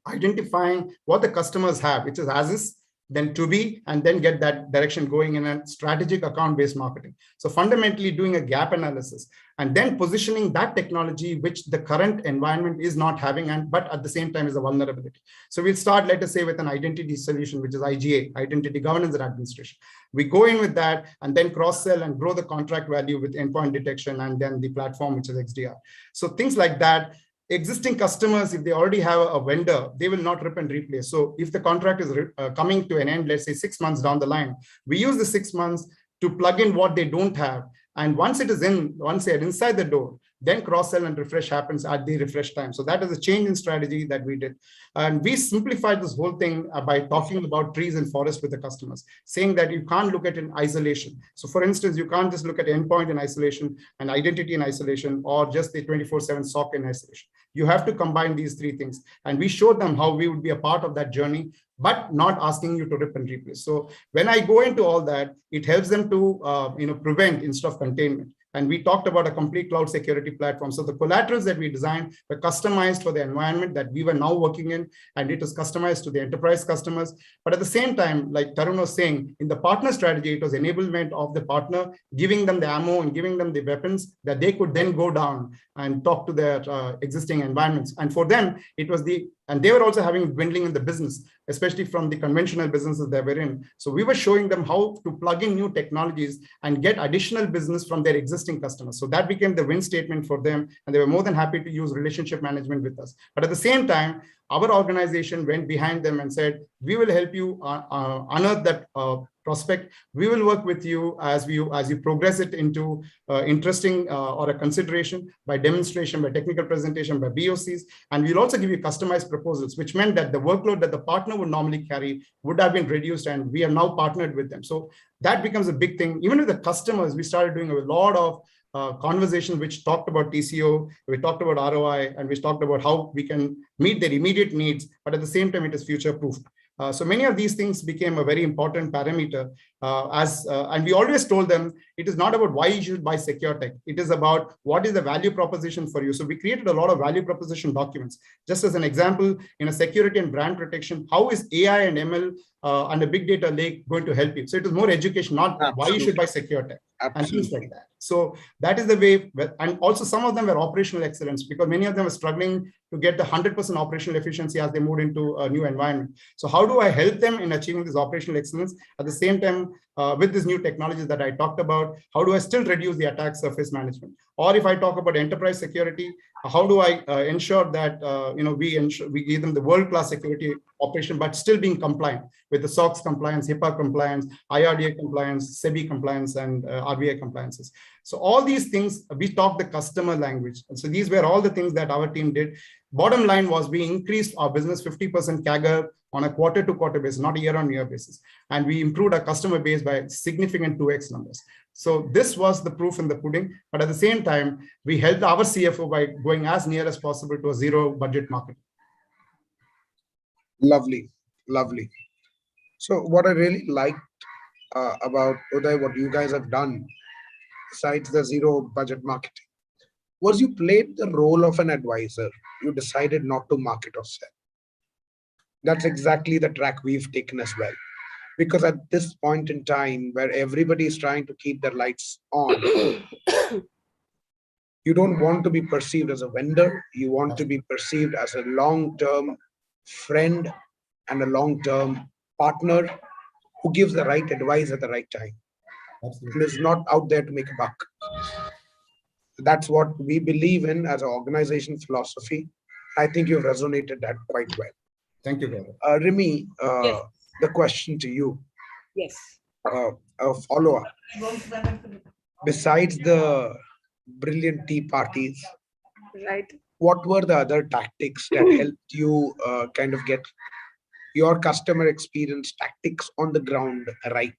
identifying what the customers have, which is as is, then to be, and then get that direction going in a strategic account-based marketing. So fundamentally doing a gap analysis and then positioning that technology which the current environment is not having, but at the same time is a vulnerability. So we'll start, let us say, with an identity solution, which is IGA, Identity Governance and Administration. We go in with that and then cross-sell and grow the contract value with endpoint detection and then the platform, which is XDR. So things like that. Existing customers, if they already have a vendor, they will not rip and replace. So if the contract is coming to an end, let's say 6 months down the line, we use the 6 months to plug in what they don't have. And once it is in, once they're inside the door, then cross-sell and refresh happens at the refresh time. So that is a change in strategy that we did. And we simplified this whole thing by talking about trees and forests with the customers, saying that you can't look at it in isolation. So for instance, you can't just look at endpoint in isolation and identity in isolation, or just the 24/7 SOC in isolation. You have to combine these 3 things. And we showed them how we would be a part of that journey, but not asking you to rip and replace. So when I go into all that, it helps them to prevent instead of containment. And we talked about a complete cloud security platform. So the collaterals that we designed were customized for the environment that we were now working in, and it was customized to the enterprise customers. But at the same time, like Tarun was saying, in the partner strategy, it was enablement of the partner, giving them the ammo and giving them the weapons that they could then go down and talk to their existing environments. And for them, it was and they were also having dwindling in the business, especially from the conventional businesses they were in. So we were showing them how to plug in new technologies and get additional business from their existing customers. So that became the win statement for them. And they were more than happy to use relationship management with us. But at the same time, our organization went behind them and said, we will help you unearth that prospect. We will work with you as you progress it into interesting or a consideration by demonstration, by technical presentation, by BOCs. And we'll also give you customized proposals, which meant that the workload that the partner would normally carry would have been reduced, and we have now partnered with them. So that becomes a big thing. Even with the customers, we started doing a lot of conversations which talked about TCO, we talked about ROI, and we talked about how we can meet their immediate needs, but at the same time, it is future-proof. So many of these things became a very important parameter and we always told them it is not about why you should buy secure tech. It is about what is the value proposition for you. So we created a lot of value proposition documents. Just as an example, in a security and brand protection, how is AI and ML and a big data lake going to help you? So it is more education, not why you should buy secure tech. And things like that. So that is the way, and also some of them were operational excellence because many of them were struggling to get the 100% operational efficiency as they moved into a new environment. So how do I help them in achieving this operational excellence? At the same time, with these new technologies that I talked about, how do I still reduce the attack surface management? Or if I talk about enterprise security, how do I ensure that we give them the world-class security operation, but still being compliant with the SOX compliance, HIPAA compliance, IRDA compliance, SEBI compliance, and RBI compliances. So all these things, we talk the customer language. And so these were all the things that our team did. Bottom line was we increased our business 50% CAGR on a quarter-to-quarter basis, not a year-on-year basis. And we improved our customer base by significant 2x numbers. So this was the proof in the pudding. But at the same time, we helped our CFO by going as near as possible to a zero budget market. Lovely, lovely. So what I really liked about Uday, what you guys have done, besides the zero budget marketing, was you played the role of an advisor. You decided not to market or sell. That's exactly the track we've taken as well. Because at this point in time where everybody is trying to keep their lights on, you don't want to be perceived as a vendor. You want to be perceived as a long-term friend and a long-term partner who gives the right advice at the right time. Absolutely. And is not out there to make a buck. That's what we believe in as an organization philosophy. I think you've resonated that quite well. Thank you, Gaurav. Rimi, yes. The question to you. Yes. A follow-up. Besides the brilliant tea parties, right? What were the other tactics that helped you kind of get your customer experience tactics on the ground right?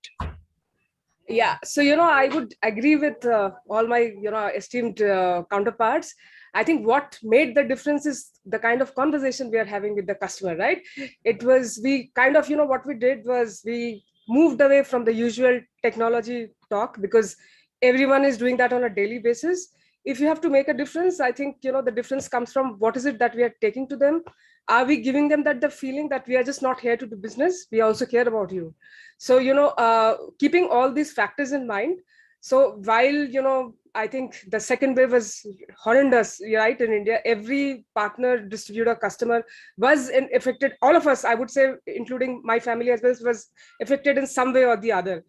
Yeah, so I would agree with all my esteemed counterparts. I think what made the difference is the kind of conversation we are having with the customer, right? It was, we kind of, what we did was we moved away from the usual technology talk because everyone is doing that on a daily basis. If you have to make a difference, I think, the difference comes from what is it that we are taking to them. Are we giving them the feeling that we are just not here to do business? We also care about you. So, keeping all these factors in mind. So while, I think the second wave was horrendous, right? In India, every partner, distributor, customer was affected. All of us, I would say, including my family as well, was affected in some way or the other.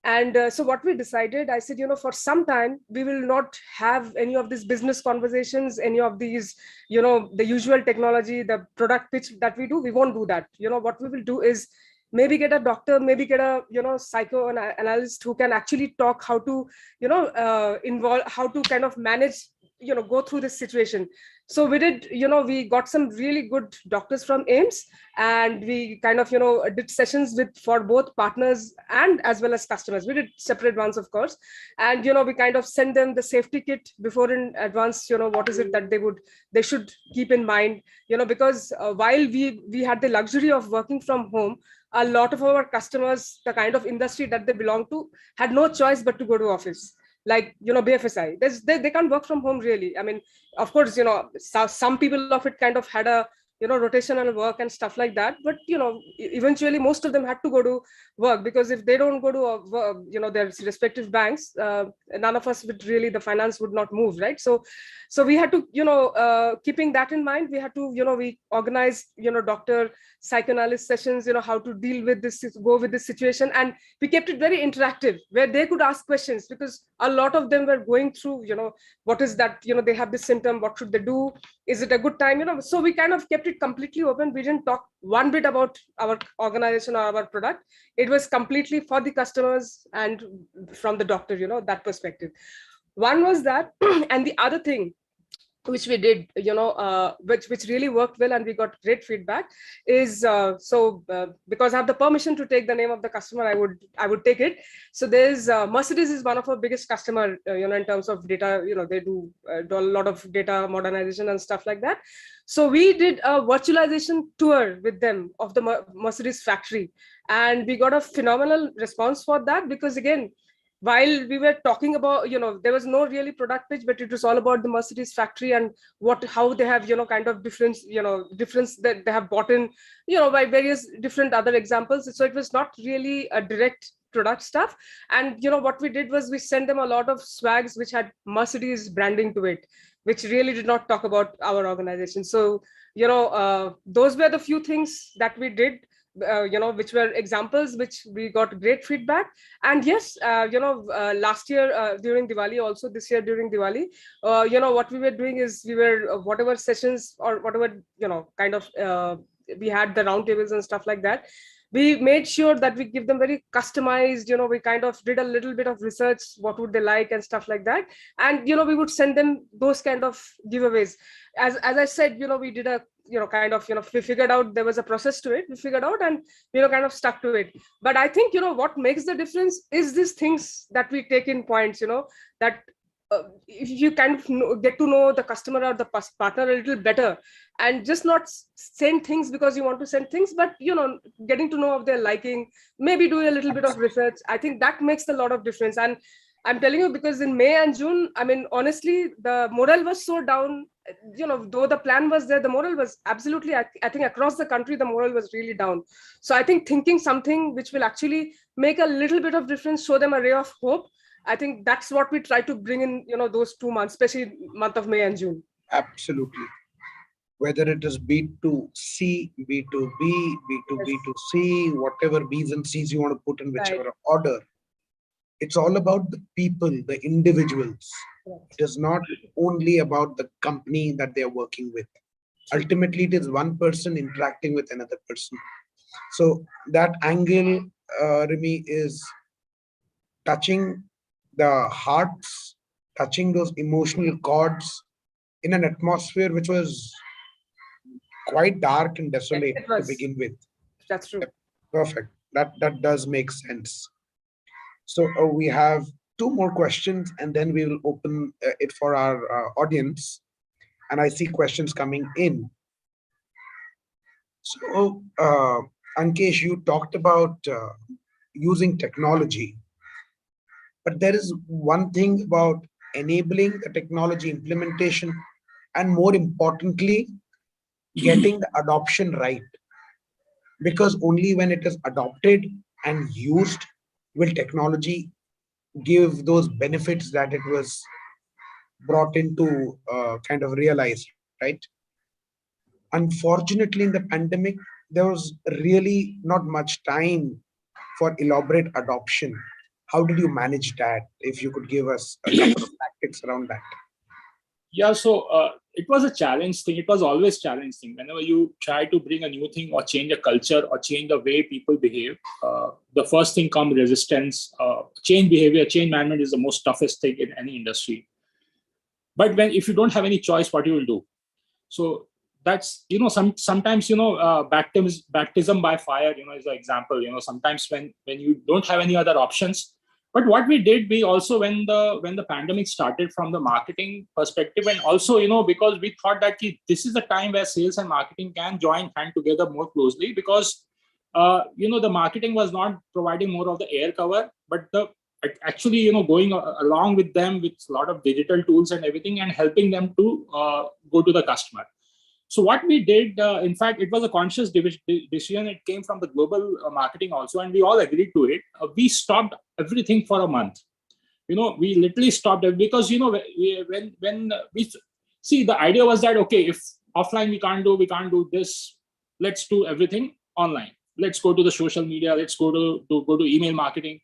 And so what we decided, I said, for some time, we will not have any of these business conversations, any of these, the usual technology, the product pitch that we do, we won't do that. What we will do is maybe get a doctor, maybe get a, psychoanalyst who can actually talk how to, involve, how to kind of manage, go through this situation. So we did, we got some really good doctors from AIIMS, and we kind of, did sessions for both partners and as well as customers. We did separate ones, of course. And, we kind of send them the safety kit before in advance, what is it that they should keep in mind, because while we had the luxury of working from home, a lot of our customers, the kind of industry that they belong to, had no choice but to go to office. Like, BFSI, they can't work from home really. I mean, of course, some people of it kind of had a, rotational work and stuff like that. But, eventually most of them had to go to work, because if they don't go to, their respective banks, none of us would really, the finance would not move, right? So we had to, keeping that in mind, we had to, we organized, doctor psychoanalyst sessions, how to deal with this, go with this situation. And we kept it very interactive, where they could ask questions, because a lot of them were going through, what is that, they have this symptom, what should they do? Is it a good time? So we kind of kept it completely open. We didn't talk one bit about our organization or our product. It was completely for the customers and from the doctor, that perspective. One was that. And the other thing, which we did, which really worked well, and we got great feedback, is because I have the permission to take the name of the customer, I would take it. So there's Mercedes is one of our biggest customer, in terms of data. They do a lot of data modernization and stuff like that. So we did a virtualization tour with them of the Mercedes factory, and we got a phenomenal response for that, because again, while we were talking about, there was no really product pitch, but it was all about the Mercedes factory and how they have, kind of difference that they have bought in, by various different other examples. So it was not really a direct product stuff. And, what we did was we sent them a lot of swags which had Mercedes branding to it, which really did not talk about our organization. So, those were the few things that we did, which were examples which we got great feedback. And yes, last year during Diwali, also this year during Diwali, what we were doing is we were whatever sessions or whatever, we had the roundtables and stuff like that. We made sure that we give them very customized, we kind of did a little bit of research, what would they like and stuff like that. And, we would send them those kind of giveaways. As I said, we did a, we figured out there was a process to it, we figured out, and, kind of stuck to it. But I think, what makes the difference is these things that we take in points, that if you kind of get to know the customer or the partner a little better, and just not send things because you want to send things, but getting to know of their liking, maybe do a little bit of research. I think that makes a lot of difference. And I'm telling you, because in May and June, I mean, honestly, the morale was so down, though the plan was there, the morale was absolutely, I think across the country, the morale was really down. So I think thinking something which will actually make a little bit of difference, show them a ray of hope, I think that's what we try to bring in, those 2 months, especially month of May and June. Absolutely. Whether it is B2C, B2B, B2B2C, whatever B's and C's you want to put in whichever order, it's all about the people, the individuals. It is not only about the company that they are working with. Ultimately, it is one person interacting with another person. So that angle, Remy, is touching the hearts, touching those emotional chords in an atmosphere which was quite dark and desolate to begin with. That's true. Perfect. That does make sense. So we have 2 more questions, and then we will open it for our audience. And I see questions coming in. So Ankesh, you talked about using technology. But there is one thing about enabling the technology implementation, and more importantly, getting the adoption right. Because only when it is adopted and used will technology give those benefits that it was brought into kind of realized, right? Unfortunately, in the pandemic, there was really not much time for elaborate adoption. How did you manage that? If you could give us a couple of tactics around that. Yeah, so it was a challenge thing. It was always a challenge thing. Whenever you try to bring a new thing or change a culture or change the way people behave, the first thing comes resistance. Change behavior, change management is the most toughest thing in any industry. But if you don't have any choice, what you will do? So that's, sometimes, baptism by fire, is an example, sometimes when you don't have any other options. But what we did, we also, when the pandemic started from the marketing perspective, and also, because we thought that this is the time where sales and marketing can join hand together more closely, because, the marketing was not providing more of the air cover, but actually, going along with them with a lot of digital tools and everything, and helping them to go to the customer. So what we did, in fact, it was a conscious decision. It came from the global marketing also, and we all agreed to it. We stopped everything for a month. We literally stopped it because, when we see, the idea was that, okay, if offline we can't do this, let's do everything online. Let's go to the social media. Let's go to email marketing.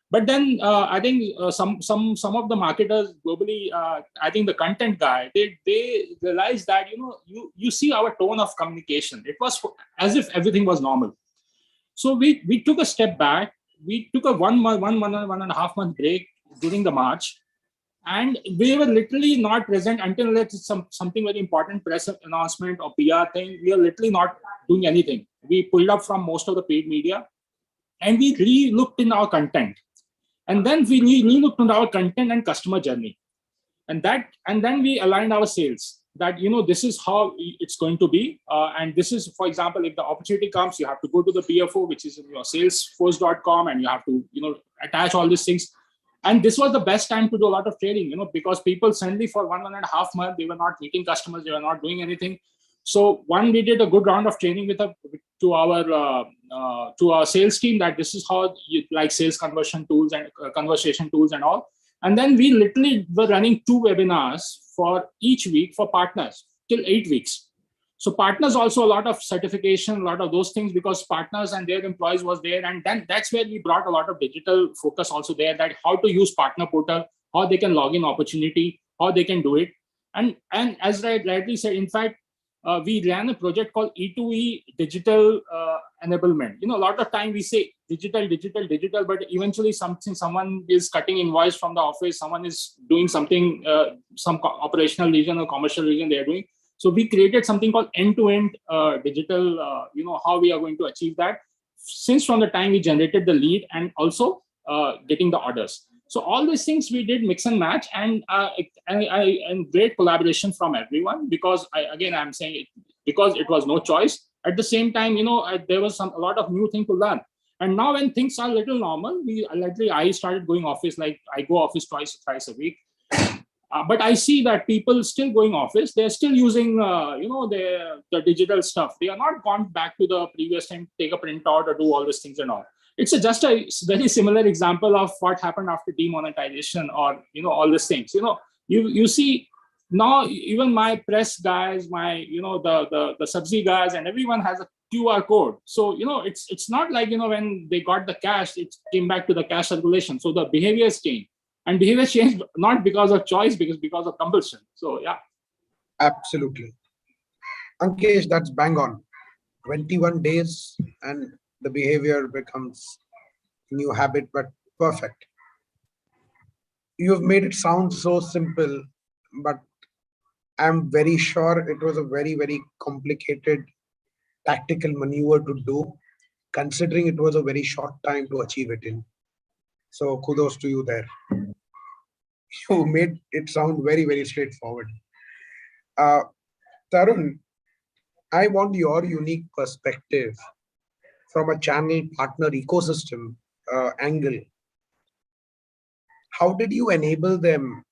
But then I think some of the marketers globally, I think the content guy, they realized that, you see our tone of communication. It was as if everything was normal. So we took a step back. We took a one and a half month break during the March. And we were literally not present until it's something very important press announcement or PR thing. We are literally not doing anything. We pulled up from most of the paid media, and we re-looked in our content. And then we re-looked in our content and customer journey. And then we aligned our sales that, this is how it's going to be. And this is, for example, if the opportunity comes, you have to go to the PFO, which is in your salesforce.com, and you have to, attach all these things. And this was the best time to do a lot of trading, because people suddenly for 1.5 months, they were not meeting customers, they were not doing anything. So we did a good round of training to our sales team that this is how you like sales conversion tools and conversation tools and all. And then we literally were running 2 webinars for each week for partners till 8 weeks. So partners also a lot of certification, a lot of those things, because partners and their employees was there. And then that's where we brought a lot of digital focus also there, that how to use partner portal, how they can log in opportunity, how they can do it. And as I rightly said, in fact, we ran a project called E2E digital enablement. A lot of time we say digital, but eventually someone is cutting invoice from the office, someone is doing something, some operational region or commercial region they are doing. So we created something called end-to-end digital, how we are going to achieve that since from the time we generated the lead and also getting the orders. So all these things we did mix and match, and great collaboration from everyone, because I'm saying it because it was no choice. At the same time, there was a lot of new thing to learn. And now when things are a little normal, I started going office, like I go office twice a week. But I see that people still going office. They're still using, the digital stuff. They are not gone back to the previous time, take a printout or do all these things and all. It's just a very similar example of what happened after demonetization or, all these things. You see now even my press guys, my, the Sabzi guys and everyone has a QR code. So, it's not like, when they got the cash, it came back to the cash circulation. So the behaviors changed. And behavior changed not because of choice, because of compulsion. So, yeah. Absolutely. Ankesh, that's bang on. 21 days and the behavior becomes new habit, but perfect. You've made it sound so simple, but I'm very sure it was a very, very complicated tactical maneuver to do, considering it was a very short time to achieve it in. So kudos to you there. You made it sound very, very straightforward. Tarun, I want your unique perspective from a channel partner ecosystem angle. How did you enable them?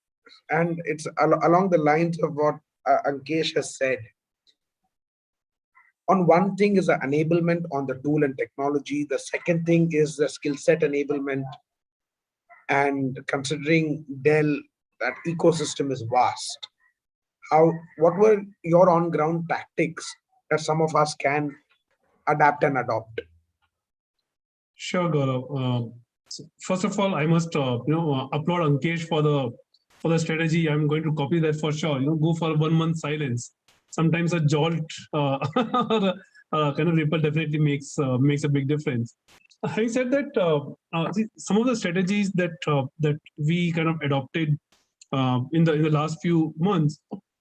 And it's along the lines of what Ankesh has said. On one thing is the enablement on the tool and technology. The second thing is the skill set enablement. And considering Dell, that ecosystem is vast. What were your on-ground tactics that some of us can adapt and adopt? Sure, Gaurav. First of all, I must applaud Ankesh for the strategy. I'm going to copy that for sure. Go for 1 month silence. Sometimes a jolt or a kind of ripple definitely makes a big difference. Having said that, some of the strategies that we kind of adopted in the last few months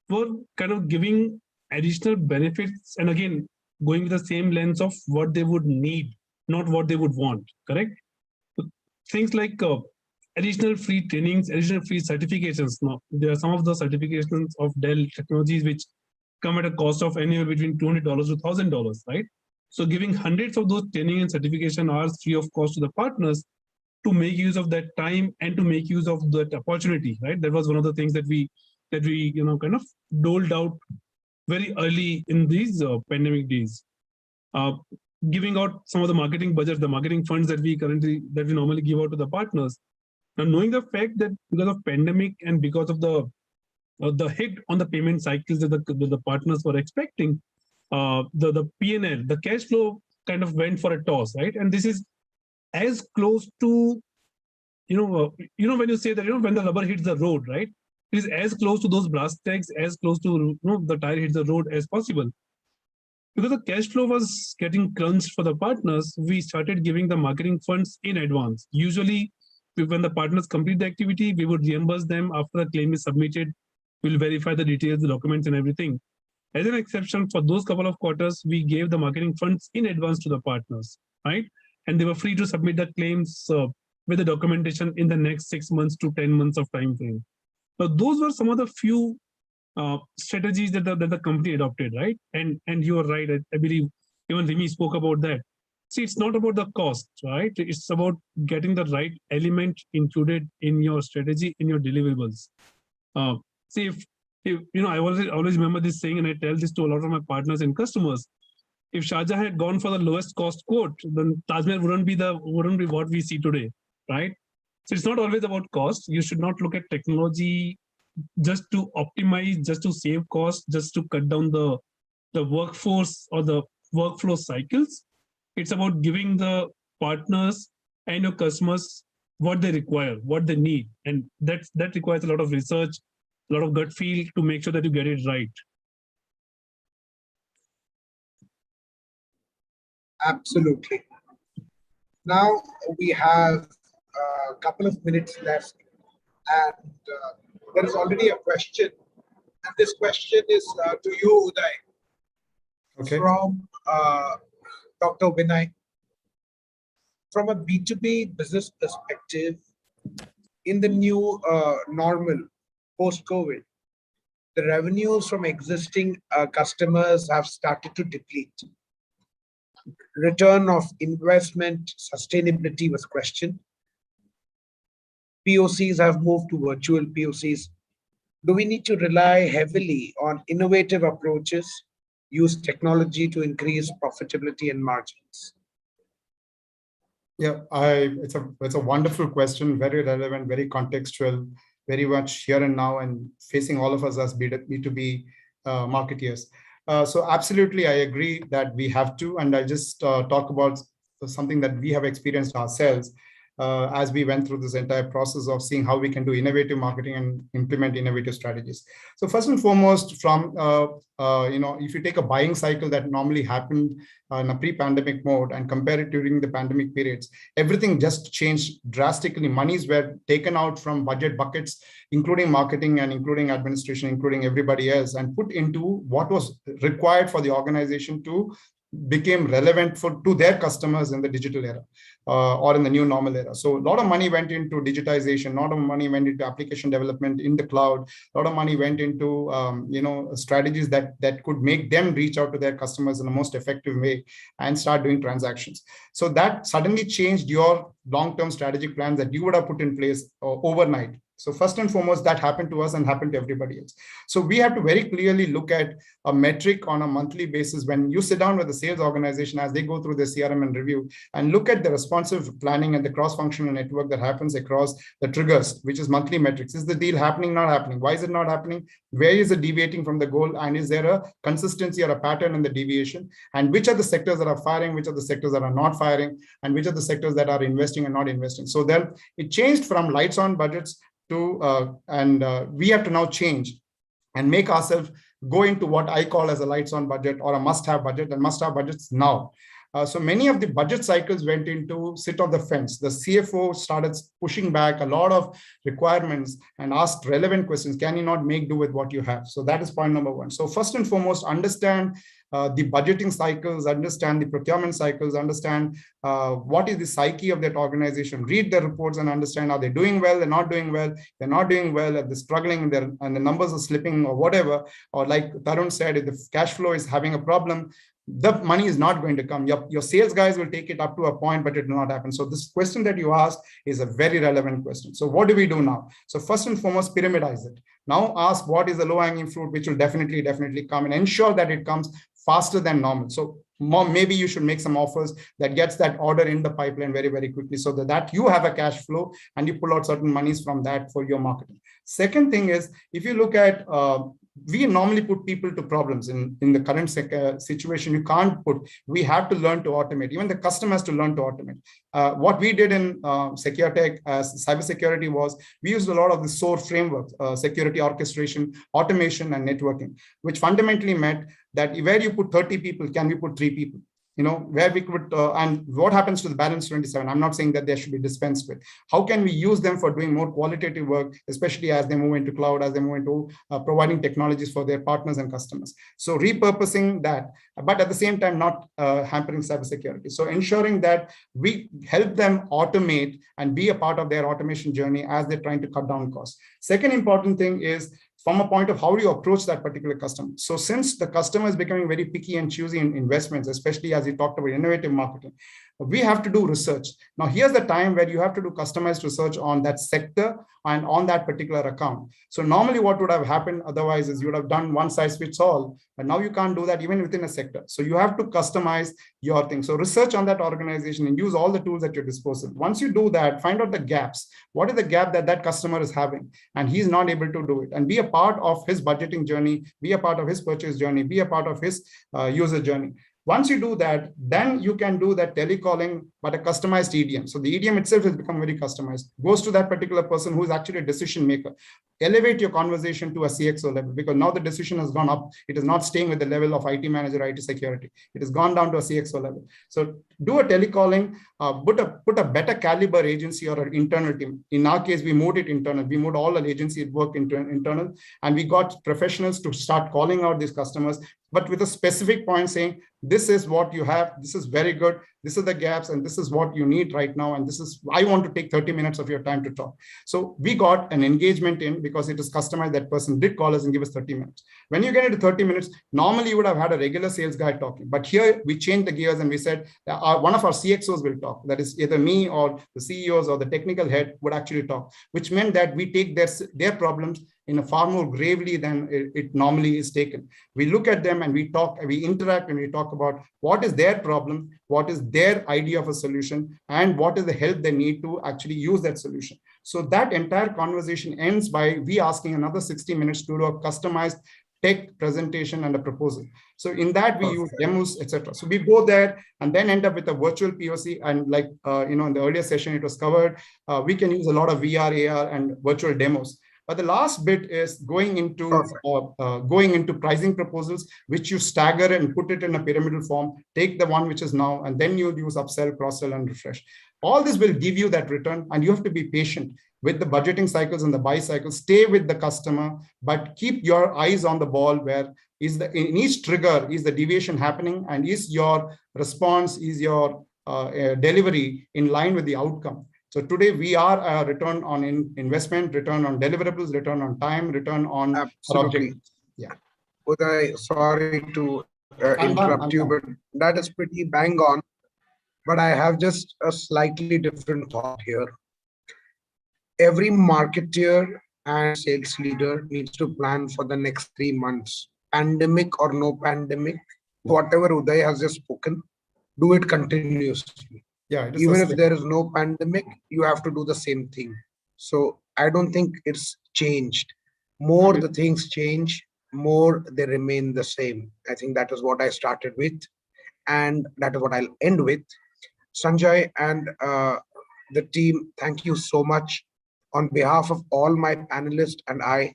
were kind of giving additional benefits, and again going with the same lens of what they would need, not what they would want. Correct? Things like additional free trainings, additional free certifications. Now, there are some of the certifications of Dell technologies which come at a cost of anywhere between $200 to $1,000, right? So giving hundreds of those training and certification hours free of cost to the partners to make use of that time and to make use of that opportunity, right? That was one of the things that we kind of doled out very early in these pandemic days. Giving out some of the marketing budgets, the marketing funds that we normally give out to the partners. Now, knowing the fact that because of pandemic and because of the hit on the payment cycles that the partners were expecting, the P&L, the cash flow kind of went for a toss, right? And this is as close to, when you say that, when the rubber hits the road, right? It is as close to those brass tacks, as close to, the tire hits the road as possible. Because the cash flow was getting crunched for the partners, we started giving the marketing funds in advance. Usually when the partners complete the activity, we would reimburse them after the claim is submitted. We'll verify the details, the documents and everything. As an exception, for those couple of quarters, we gave the marketing funds in advance to the partners, right? And they were free to submit the claims with the documentation in the next 6 months to 10 months of time frame. Now, those were some of the few strategies that the company adopted, right? And you are right. I believe even Rimi spoke about that. See, it's not about the cost, right? It's about getting the right element included in your strategy, in your deliverables. See, if I always remember this saying, and I tell this to a lot of my partners and customers. If Sharjah had gone for the lowest cost quote, then Taj Mahal wouldn't be what we see today, right? So it's not always about cost. You should not look at technology just to optimize, just to save costs, just to cut down the workforce or the workflow cycles. It's about giving the partners and your customers what they require, what they need. And that requires a lot of research, a lot of gut feel to make sure that you get it right. Absolutely. Now we have a couple of minutes left, and there is already a question. And this question is to you, Uday, from Dr. Vinay. From a B2B business perspective, in the new normal post-COVID, the revenues from existing customers have started to deplete. Return of investment sustainability was questioned. POCs have moved to virtual POCs. Do we need to rely heavily on innovative approaches, use technology to increase profitability and margins? Yeah, it's a wonderful question, very relevant, very contextual, very much here and now, and facing all of us as B2B marketeers. So absolutely, I agree that we have to, and I'll just talk about something that we have experienced ourselves as we went through this entire process of seeing how we can do innovative marketing and implement innovative strategies. So first and foremost, from if you take a buying cycle that normally happened in a pre-pandemic mode and compare it during the pandemic periods, everything just changed drastically. Monies were taken out from budget buckets, including marketing and including administration, including everybody else, and put into what was required for the organization to became relevant to their customers in the digital era or in the new normal era. So a lot of money went into digitization, a lot of money went into application development in the cloud, a lot of money went into strategies that could make them reach out to their customers in the most effective way and start doing transactions. So that suddenly changed your long-term strategic plans that you would have put in place overnight. So first and foremost, that happened to us and happened to everybody else. So we have to very clearly look at a metric on a monthly basis when you sit down with the sales organization as they go through the CRM and review and look at the responsive planning and the cross-functional network that happens across the triggers, which is monthly metrics. Is the deal happening, not happening? Why is it not happening? Where is it deviating from the goal? And is there a consistency or a pattern in the deviation? And which are the sectors that are firing? Which are the sectors that are not firing? And which are the sectors that are investing and not investing? So then it changed from lights on budgets to we have to now change and make ourselves go into what I call as a lights on budget or a must-have budget, and must-have budgets now. So many of the budget cycles went into sit on the fence. The CFO started pushing back a lot of requirements and asked relevant questions. Can you not make do with what you have? So that is point number one. So first and foremost, understand the budgeting cycles, understand the procurement cycles, understand what is the psyche of that organization, read the reports and understand, are they doing well, they're not doing well, they're not doing well, are they struggling and the numbers are slipping or whatever, or like Tarun said, if the cash flow is having a problem, the money is not going to come. Your sales guys will take it up to a point, but it will not happen. So this question that you asked is a very relevant question. So what do we do now? So first and foremost, pyramidize it. Now ask what is the low-hanging fruit, which will definitely come, and ensure that it comes faster than normal. So maybe you should make some offers that gets that order in the pipeline very, very quickly so that you have a cash flow and you pull out certain monies from that for your marketing. Second thing is, if you look at we normally put people to problems in the current situation. You can't put, we have to learn to automate. Even the customer has to learn to automate. What we did in SecureTech as cybersecurity was, we used a lot of the SOAR framework, security orchestration, automation, and networking, which fundamentally meant that where you put 30 people, can we put 3 people? where we could, and what happens to the balance 27? I'm not saying that they should be dispensed with. How can we use them for doing more qualitative work, especially as they move into cloud, as they move into providing technologies for their partners and customers? So repurposing that, but at the same time, not hampering cybersecurity. So ensuring that we help them automate and be a part of their automation journey as they're trying to cut down costs. Second important thing is from a point of how do you approach that particular customer. So since the customer is becoming very picky and choosy in investments, especially as you talked about innovative marketing, we have to do research. Now, here's the time where you have to do customized research on that sector and on that particular account. So normally what would have happened otherwise is you would have done one size fits all, but now you can't do that even within a sector. So you have to customize your thing. So research on that organization and use all the tools at your disposal. Once you do that, find out the gaps. What is the gap that that customer is having and he's not able to do it, and be a part of his budgeting journey, be a part of his purchase journey, be a part of his user journey. Once you do that, then you can do that telecalling, but a customized EDM. So the EDM itself has become very customized, goes to that particular person who is actually a decision maker. Elevate your conversation to a CXO level, because now the decision has gone up. It is not staying with the level of IT manager, IT security. It has gone down to a CXO level. So do a telecalling, put a better caliber agency or an internal team. In our case, we moved it internal. We moved all the agency work into internal, and we got professionals to start calling out these customers, but with a specific point saying, this is what you have, this is very good, this is the gaps, and this is what you need right now, and this is, I want to take 30 minutes of your time to talk. So we got an engagement in because it is customized. That person did call us and give us 30 minutes. When you get into 30 minutes, normally you would have had a regular sales guy talking, but here we changed the gears and we said, one of our CXOs will talk. That is either me or the CEOs or the technical head would actually talk, which meant that we take their problems in a far more gravely than it normally is taken. We look at them and we talk, we interact, and we talk about what is their problem, what is their idea of a solution, and what is the help they need to actually use that solution. So that entire conversation ends by we asking another 60 minutes to do a customized tech presentation and a proposal. So in that we use demos, etc. So we go there and then end up with a virtual POC. And like in the earlier session it was covered, we can use a lot of VR, AR, and virtual demos. But the last bit is going into pricing proposals, which you stagger and put it in a pyramidal form. Take the one which is now, and then you use upsell, cross-sell, and refresh. All this will give you that return, and you have to be patient with the budgeting cycles and the buy cycles. Stay with the customer, but keep your eyes on the ball. Where is in each trigger is the deviation happening, and is your response, is your delivery in line with the outcome? So today we are a return on investment, return on deliverables, return on time, return on objectives. Yeah. Uday, sorry to interrupt you, but that is pretty bang on. But I have just a slightly different thought here. Every marketer and sales leader needs to plan for the next 3 months. Pandemic or no pandemic, whatever Uday has just spoken, do it continuously. Yeah, even if there is no pandemic, you have to do the same thing. So I don't think it's changed. More the things change, more they remain the same. I think that is what I started with, and that is what I'll end with. Sanjay and the team, thank you so much. On behalf of all my panelists and I,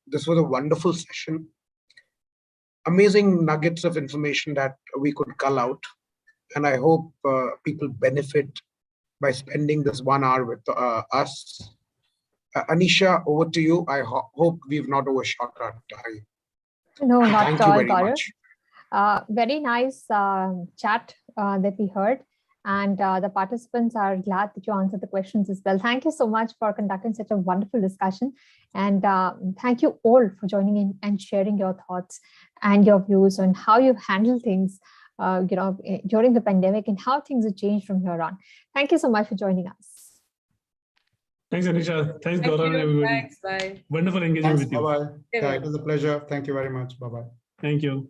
this was a wonderful session. Amazing nuggets of information that we could cull out. And I hope people benefit by spending this 1 hour with us. Anisha, over to you. I hope we've not overshot our time. No, not Thank at all, you very much. Very nice chat that we heard. And the participants are glad that you answered the questions as well. Thank you so much for conducting such a wonderful discussion. And thank you all for joining in and sharing your thoughts and your views on how you've handled things during the pandemic and how things have changed from here on. Thank you so much for joining us. Thanks, Anisha. Thanks, Gaurav, and everybody. Thanks, bye. Wonderful engaging with you. Bye-bye. Yeah, it was a pleasure. Thank you very much. Bye-bye. Thank you.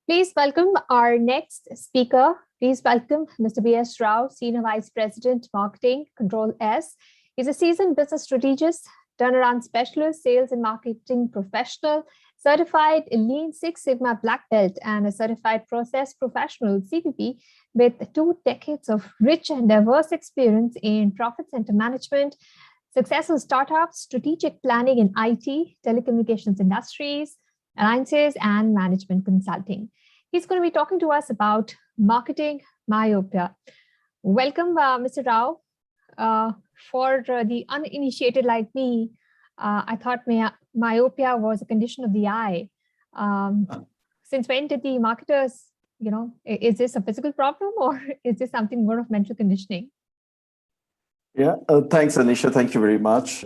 Please welcome our next speaker. Please welcome Mr. B.S. Rao, Senior Vice President, Marketing, Control S. He's a seasoned business strategist, turnaround specialist, sales and marketing professional, certified Lean Six Sigma Black Belt, and a certified process professional, CPP, with 2 decades of rich and diverse experience in profit center management, successful startups, strategic planning in IT, telecommunications industries, alliances, and management consulting. He's going to be talking to us about marketing myopia. Welcome, Mr. Rao. For the uninitiated like me, I thought myopia was a condition of the eye. Since when did the marketers, is this a physical problem or is this something more of mental conditioning? Yeah, thanks, Anisha. Thank you very much.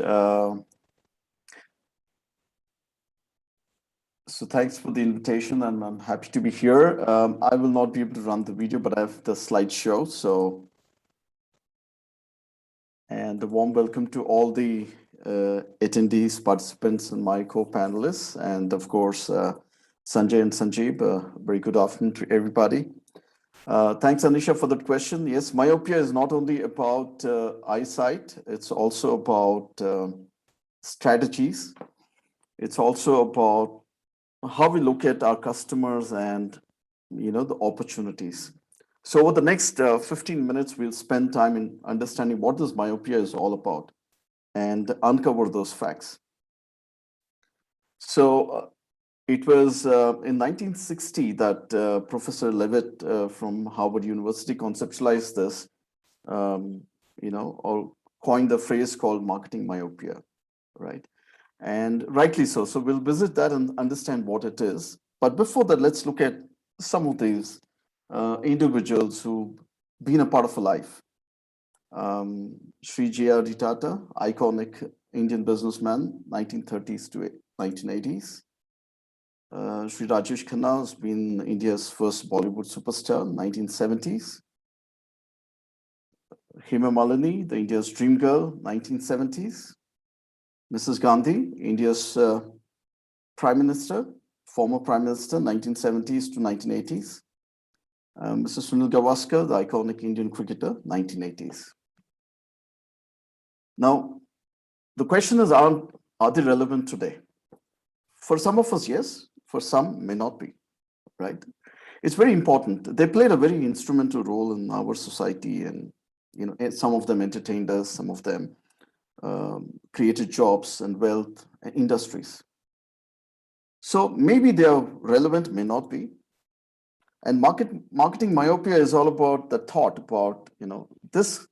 So thanks for the invitation, and I'm happy to be here. I will not be able to run the video, but I have the slideshow. So, and a warm welcome to all the attendees, participants, and my co-panelists, and of course, Sanjay and Sanjeev. Very good afternoon to everybody. Thanks, Anisha, for that question. Yes, myopia is not only about eyesight, it's also about strategies. It's also about how we look at our customers and the opportunities. So over the next 15 minutes, we'll spend time in understanding what this myopia is all about and uncover those facts. So it was in 1960 that Professor Levitt from Harvard University conceptualized this, or coined the phrase called marketing myopia, right? And rightly so. So we'll visit that and understand what it is. But before that, let's look at some of these individuals who've been a part of a life. Sri J.R.D. Tata, iconic Indian businessman, 1930s to 1980s. Sri Rajesh Khanna has been India's first Bollywood superstar, 1970s. Hema Malini, the India's dream girl, 1970s. Mrs. Gandhi, India's Prime Minister, former Prime Minister, 1970s to 1980s. Mr. Sunil Gavaskar, the iconic Indian cricketer, 1980s. Now, the question is, are they relevant today? For some of us, yes. For some, may not be, right? It's very important. They played a very instrumental role in our society, and some of them entertained us, some of them created jobs and wealth and industries. So maybe they are relevant, may not be. And marketing myopia is all about the thought about, this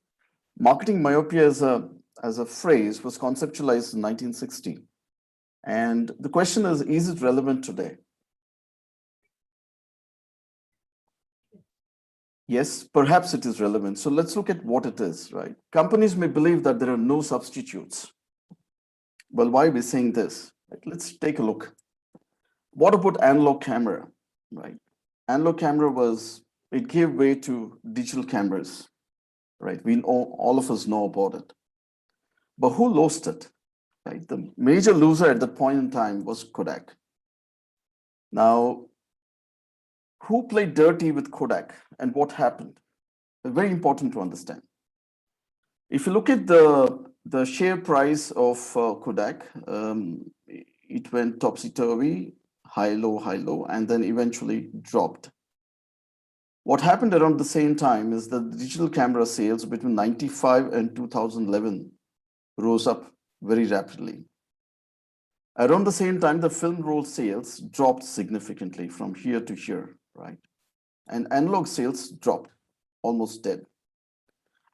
marketing myopia as a phrase was conceptualized in 1960. And the question is it relevant today? Yes, perhaps it is relevant. So let's look at what it is, right? Companies may believe that there are no substitutes. Well, why are we saying this? Let's take a look. What about analog camera, right? Analog camera it gave way to digital cameras, right? All of us know about it. But who lost it, right? The major loser at that point in time was Kodak. Now, who played dirty with Kodak and what happened? Very important to understand. If you look at the share price of Kodak, it went topsy-turvy, high, low, and then eventually dropped. What happened around the same time is that the digital camera sales between 1995 and 2011 rose up very rapidly. Around the same time, the film roll sales dropped significantly from here to here, right? And analog sales dropped, almost dead.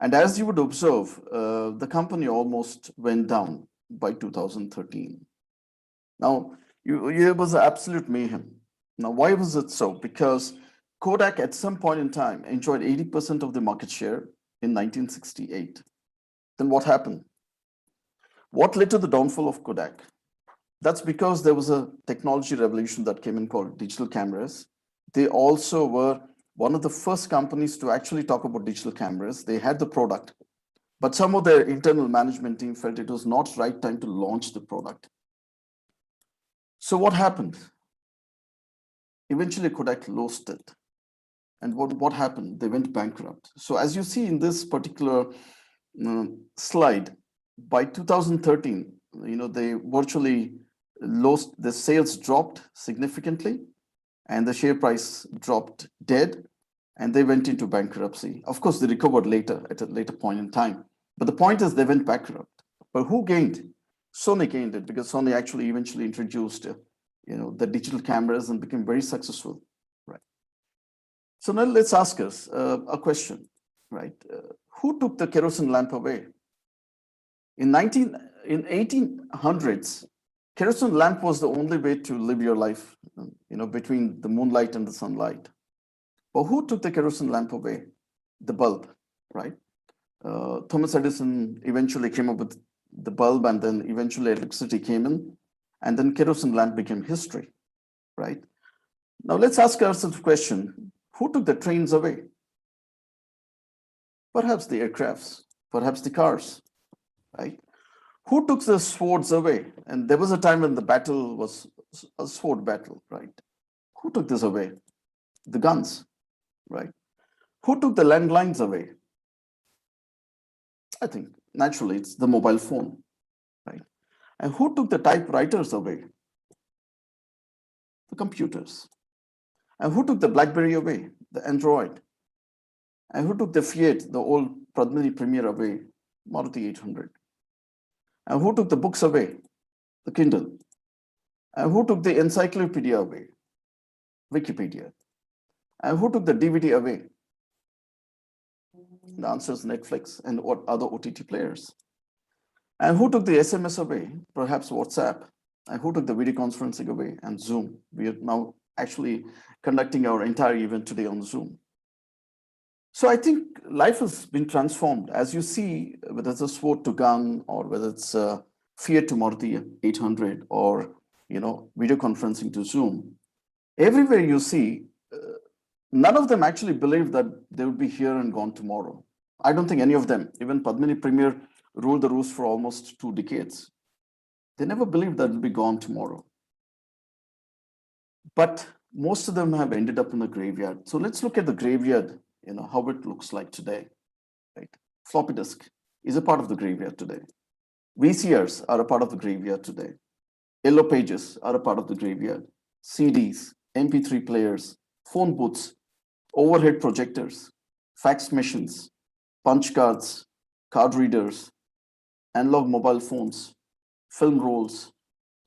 And as you would observe, the company almost went down by 2013. Now, it was absolute mayhem. Now, why was it so? Because Kodak at some point in time enjoyed 80% of the market share in 1968. Then what happened? What led to the downfall of Kodak? That's because there was a technology revolution that came in called digital cameras. They also were one of the first companies to actually talk about digital cameras. They had the product, but some of their internal management team felt it was not the right time to launch the product. So what happened? Eventually Kodak lost it. And what happened? They went bankrupt. So as you see in this particular slide, by 2013, they virtually lost, the sales dropped significantly and the share price dropped dead and they went into bankruptcy. Of course, they recovered later at a later point in time. But the point is they went bankrupt. But who gained? Sony gained it because Sony actually eventually introduced the digital cameras and became very successful, right? So now let's ask us a question, right? Who took the kerosene lamp away? In 1800s, kerosene lamp was the only way to live your life, between the moonlight and the sunlight. But who took the kerosene lamp away? The bulb, right? Thomas Edison eventually came up with the bulb, and then eventually electricity came in, and then kerosene lamp became history, right? Now let's ask ourselves a question: who took the trains away? Perhaps the aircrafts, perhaps the cars, right? Who took the swords away? And there was a time when the battle was a sword battle, right? Who took this away? The guns, right? Who took the landlines away? I think naturally it's the mobile phone, right? And who took the typewriters away? The computers. And who took the BlackBerry away? The Android. And who took the Fiat, the old Pradmini Premier away? Maruti 800. And who took the books away? The Kindle. And who took the encyclopedia away? Wikipedia. And who took the DVD away? The answer is Netflix and what other OTT players. And who took the SMS away? Perhaps WhatsApp. And who took the video conferencing away? And Zoom. We are now actually conducting our entire event today on Zoom. So I think life has been transformed. As you see, whether it's a sword to gun, or whether it's a Fiat to Maruti 800, or video conferencing to Zoom, everywhere you see, none of them actually believed that they would be here and gone tomorrow. I don't think any of them, even Padmini Premier ruled the roost for almost 2 decades. They never believed that it would be gone tomorrow. But most of them have ended up in the graveyard. So let's look at the graveyard, how it looks like today, right? Floppy disk is a part of the graveyard today. VCRs are a part of the graveyard today. Yellow pages are a part of the graveyard. CDs, MP3 players, phone booths, overhead projectors, fax machines, punch cards, card readers, analog mobile phones, film rolls,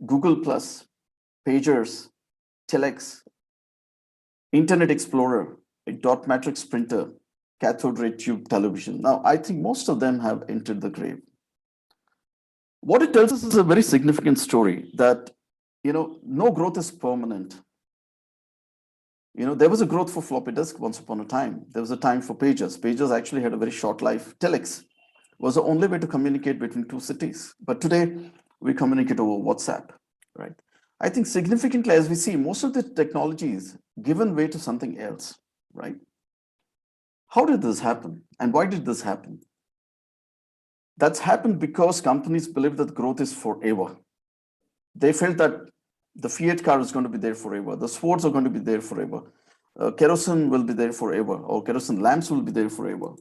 Google+, pagers, telex, Internet Explorer, a dot matrix printer, cathode ray tube television. Now, I think most of them have entered the grave. What it tells us is a very significant story that, no growth is permanent. There was a growth for floppy disk once upon a time. There was a time for pagers. Pagers actually had a very short life. Telex was the only way to communicate between 2 cities. But today, we communicate over WhatsApp, right? I think significantly, as we see, most of the technologies given way to something else, right? How did this happen? And why did this happen? That's happened because companies believe that growth is forever. They felt that the Fiat car is going to be there forever. The swords are going to be there forever. Kerosene will be there forever, or kerosene lamps will be there forever.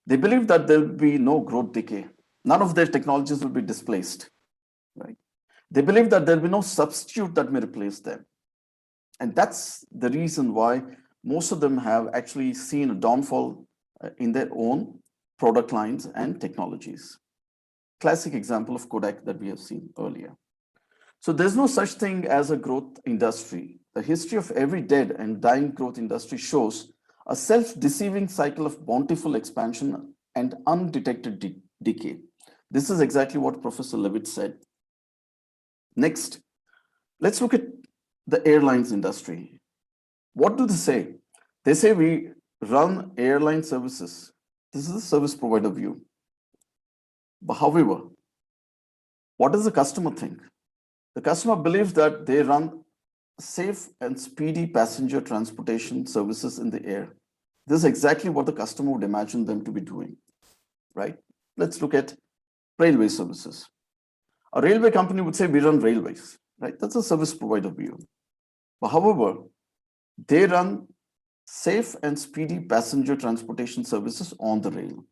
They believe that there will be no growth decay. None of their technologies will be displaced, right? They believe that there will be no substitute that may replace them. And that's the reason why most of them have actually seen a downfall in their own product lines and technologies. Classic example of Kodak that we have seen earlier. So there's no such thing as a growth industry. The history of every dead and dying growth industry shows a self-deceiving cycle of bountiful expansion and undetected decay. This is exactly what Professor Levitt said. Next, let's look at the airlines industry. What do they say? They say we run airline services. This is the service provider view. But however, what does the customer think? The customer believes that they run safe and speedy passenger transportation services in the air. This is exactly what the customer would imagine them to be doing, right? Let's look at railway services. A railway company would say we run railways, right? That's a service provider view. But however, they run safe and speedy passenger transportation services on the rail.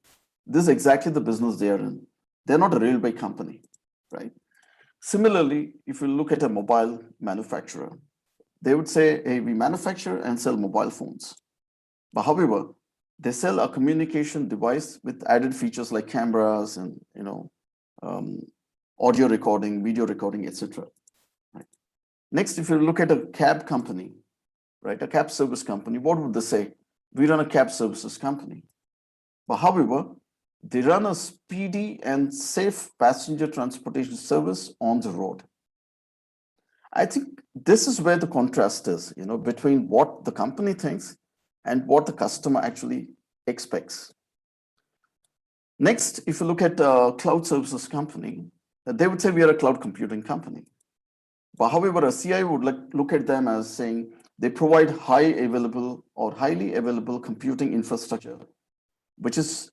This is exactly the business they are in. They're not a railway company, right? Similarly, if you look at a mobile manufacturer, they would say, hey, we manufacture and sell mobile phones. But however, they sell a communication device with added features like cameras and audio recording, video recording, etc. Right? Next, if you look at a cab company, right, a cab service company, what would they say? We run a cab services company. But however, they run a speedy and safe passenger transportation service on the road. I think this is where the contrast is, between what the company thinks and what the customer actually expects. Next, if you look at a cloud services company, they would say we are a cloud computing company. But however, a CIO would look at them as saying they provide highly available computing infrastructure, which is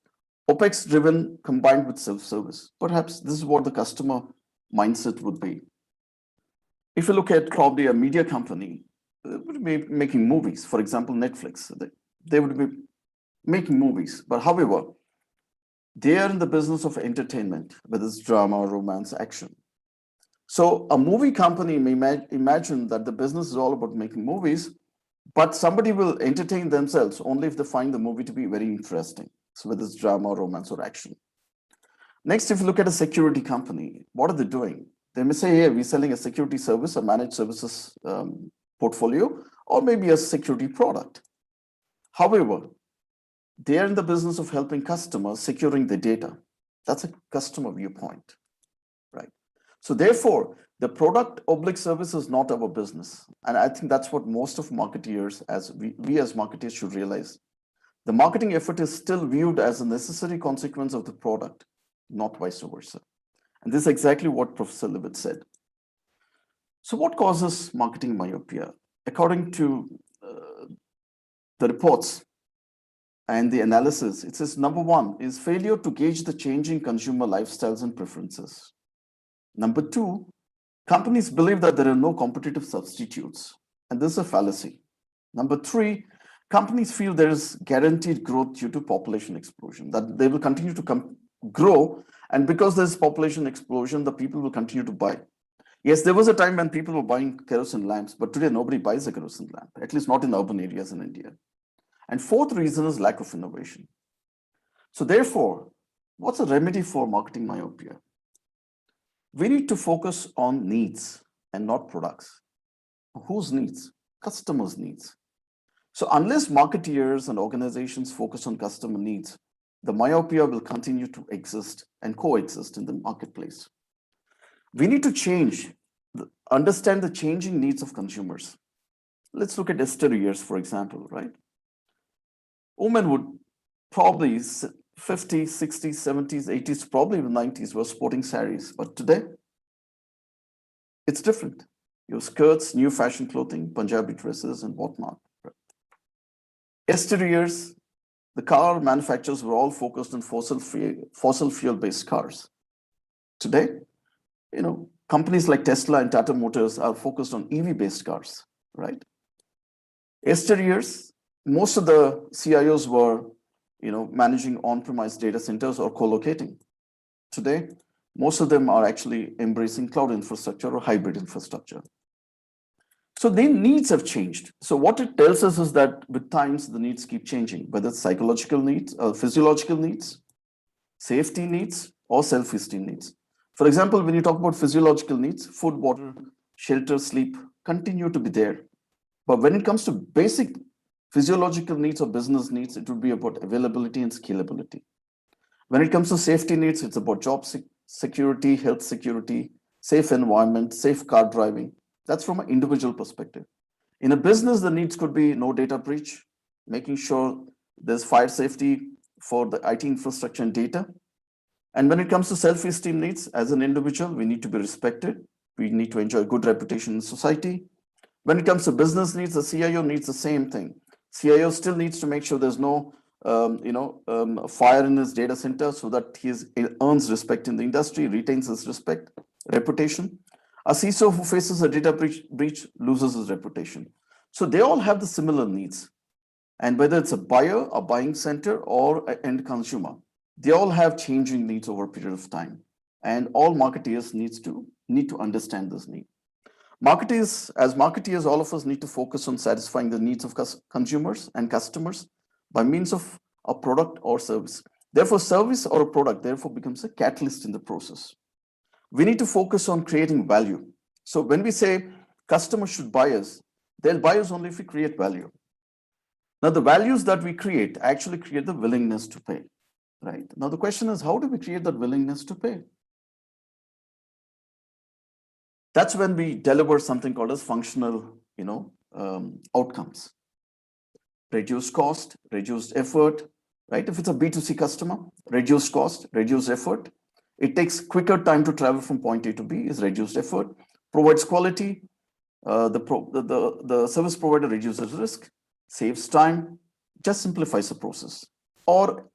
OpEx driven combined with self-service. Perhaps this is what the customer mindset would be. If you look at probably a media company, would be making movies, for example, Netflix, they would be making movies. But however, they are in the business of entertainment, whether it's drama, romance, action. So a movie company may imagine that the business is all about making movies, but somebody will entertain themselves only if they find the movie to be very interesting. So whether it's drama, romance, or action. Next, if you look at a security company, what are they doing? They may say, hey, we're selling a security service, a managed services portfolio, or maybe a security product. However, they are in the business of helping customers securing the data. That's a customer viewpoint, right? So therefore, the product oblique service is not our business. And I think that's what most of marketeers, as we as marketeers should realize. The marketing effort is still viewed as a necessary consequence of the product, not vice versa. And this is exactly what Professor Levitt said. So what causes marketing myopia? According to the reports and the analysis, it says number one is failure to gauge the changing consumer lifestyles and preferences. Number two, companies believe that there are no competitive substitutes, and this is a fallacy. Number three, companies feel there is guaranteed growth due to population explosion, that they will continue to grow, and because there's population explosion, the people will continue to buy. Yes, there was a time when people were buying kerosene lamps, but today nobody buys a kerosene lamp, at least not in urban areas in India. And fourth reason is lack of innovation. So therefore, what's a remedy for marketing myopia? We need to focus on needs and not products. Whose needs? Customers' needs. So unless marketeers and organizations focus on customer needs, the myopia will continue to exist and coexist in the marketplace. We need to understand the changing needs of consumers. Let's look at exteriors, for example, right? Women would probably 50s, 60s, 70s, 80s, probably even 90s were sporting saris, but today it's different. Your skirts, new fashion clothing, Punjabi dresses and whatnot. Right? Exteriors, the car manufacturers were all focused on fossil fuel-based cars. Today, companies like Tesla and Tata Motors are focused on EV-based cars, right? Exteriors, most of the CIOs were, managing on-premise data centers or co-locating. Today, most of them are actually embracing cloud infrastructure or hybrid infrastructure. So the needs have changed. So what it tells us is that with times, the needs keep changing, whether it's psychological needs, physiological needs, safety needs, or self-esteem needs. For example, when you talk about physiological needs, food, water, shelter, sleep continue to be there. But when it comes to basic physiological needs or business needs, it would be about availability and scalability. When it comes to safety needs, it's about job security, health security, safe environment, safe car driving. That's from an individual perspective. In a business, the needs could be no data breach, making sure there's fire safety for the IT infrastructure and data. And when it comes to self-esteem needs, as an individual, we need to be respected. We need to enjoy good reputation in society. When it comes to business needs, the CIO needs the same thing. CIO still needs to make sure there's no fire in his data center so that he earns respect in the industry, retains his reputation. A CISO who faces a data breach loses his reputation. So they all have the similar needs. And whether it's a buyer, a buying center, or an end consumer, they all have changing needs over a period of time. And all marketeers need to understand this need. As marketeers, all of us need to focus on satisfying the needs of consumers and customers by means of a product or service. Therefore, service or a product therefore becomes a catalyst in the process. We need to focus on creating value. So when we say customers should buy us, they'll buy us only if we create value. Now, the values that we create actually create the willingness to pay, right? Now, the question is, how do we create that willingness to pay? That's when we deliver something called as functional, outcomes. Reduced cost, reduced effort, right? If it's a B2C customer, reduced cost, reduced effort. It takes quicker time to travel from point A to B is reduced effort, provides quality. The service provider reduces risk, saves time, just simplifies the process. Or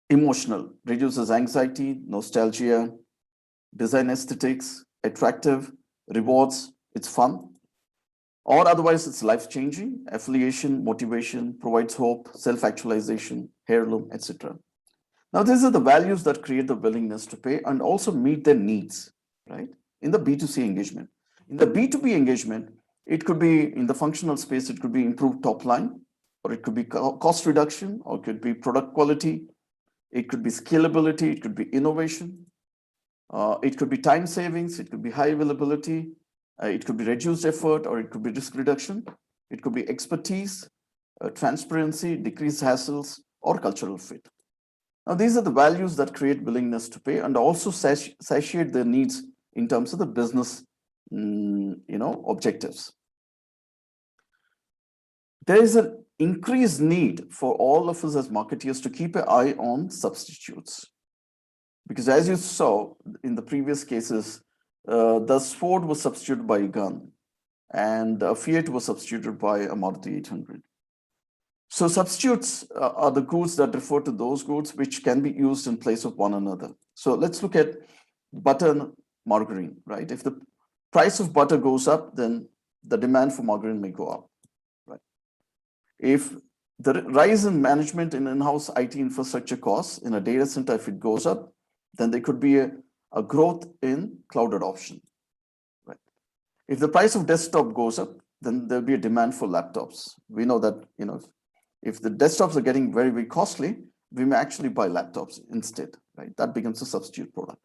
emotional, reduces anxiety, nostalgia, design aesthetics, attractive, rewards, it's fun. Or otherwise it's life-changing, affiliation, motivation, provides hope, self-actualization, heirloom, etc. Now, these are the values that create the willingness to pay and also meet their needs, right? In the B2C engagement. In the B2B engagement, it could be in the functional space, it could be improved top line, or it could be cost reduction, or it could be product quality, it could be scalability, it could be innovation, it could be time savings, it could be high availability, it could be reduced effort, or it could be risk reduction, it could be expertise, transparency, decreased hassles, or cultural fit. Now, these are the values that create willingness to pay and also satiate their needs in terms of the business, objectives. There is an increased need for all of us as marketeers to keep an eye on substitutes. Because as you saw in the previous cases, the Ford was substituted by a gun and Fiat was substituted by a Maruti 800. So substitutes are the goods that refer to those goods which can be used in place of one another. So let's look at butter and margarine, right? If the price of butter goes up, then the demand for margarine may go up, right? If the rise in management in in-house IT infrastructure costs in a data center, if it goes up, then there could be a growth in cloud adoption, right? If the price of desktop goes up, then there'll be a demand for laptops. We know that, if the desktops are getting very, very costly, we may actually buy laptops instead, right? That becomes a substitute product.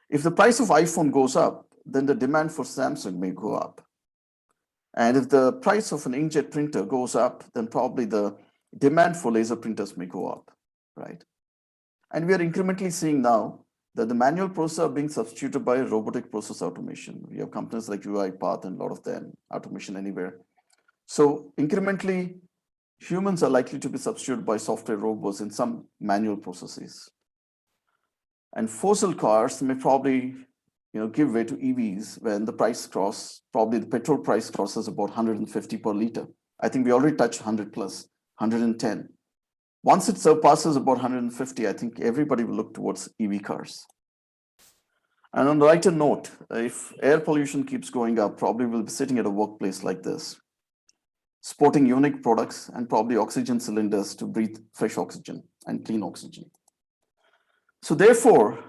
If the price of iPhone goes up, then the demand for Samsung may go up. And if the price of an inkjet printer goes up, then probably the demand for laser printers may go up, right? And we are incrementally seeing now that the manual process are being substituted by robotic process automation. We have companies like UiPath and a lot of them, Automation Anywhere. So incrementally, humans are likely to be substituted by software robots in some manual processes. And fossil cars may probably give way to EVs when the price probably the petrol price crosses about 150 per liter. I think we already touched 100 plus, 110. Once it surpasses about 150, I think everybody will look towards EV cars. And on the lighter note, if air pollution keeps going up, probably we'll be sitting at a workplace like this, sporting unique products and probably oxygen cylinders to breathe fresh oxygen and clean oxygen. So therefore,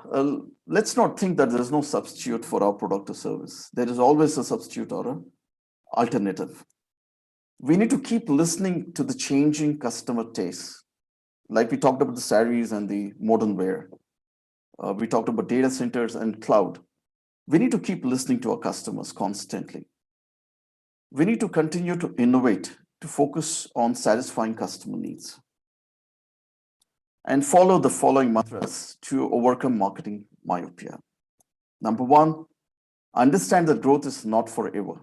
let's not think that there's no substitute for our product or service. There is always a substitute or an alternative. We need to keep listening to the changing customer tastes. Like we talked about the saris and the modern wear. We talked about data centers and cloud. We need to keep listening to our customers constantly. We need to continue to innovate, to focus on satisfying customer needs, and follow the following mantras to overcome marketing myopia. Number one, understand that growth is not forever.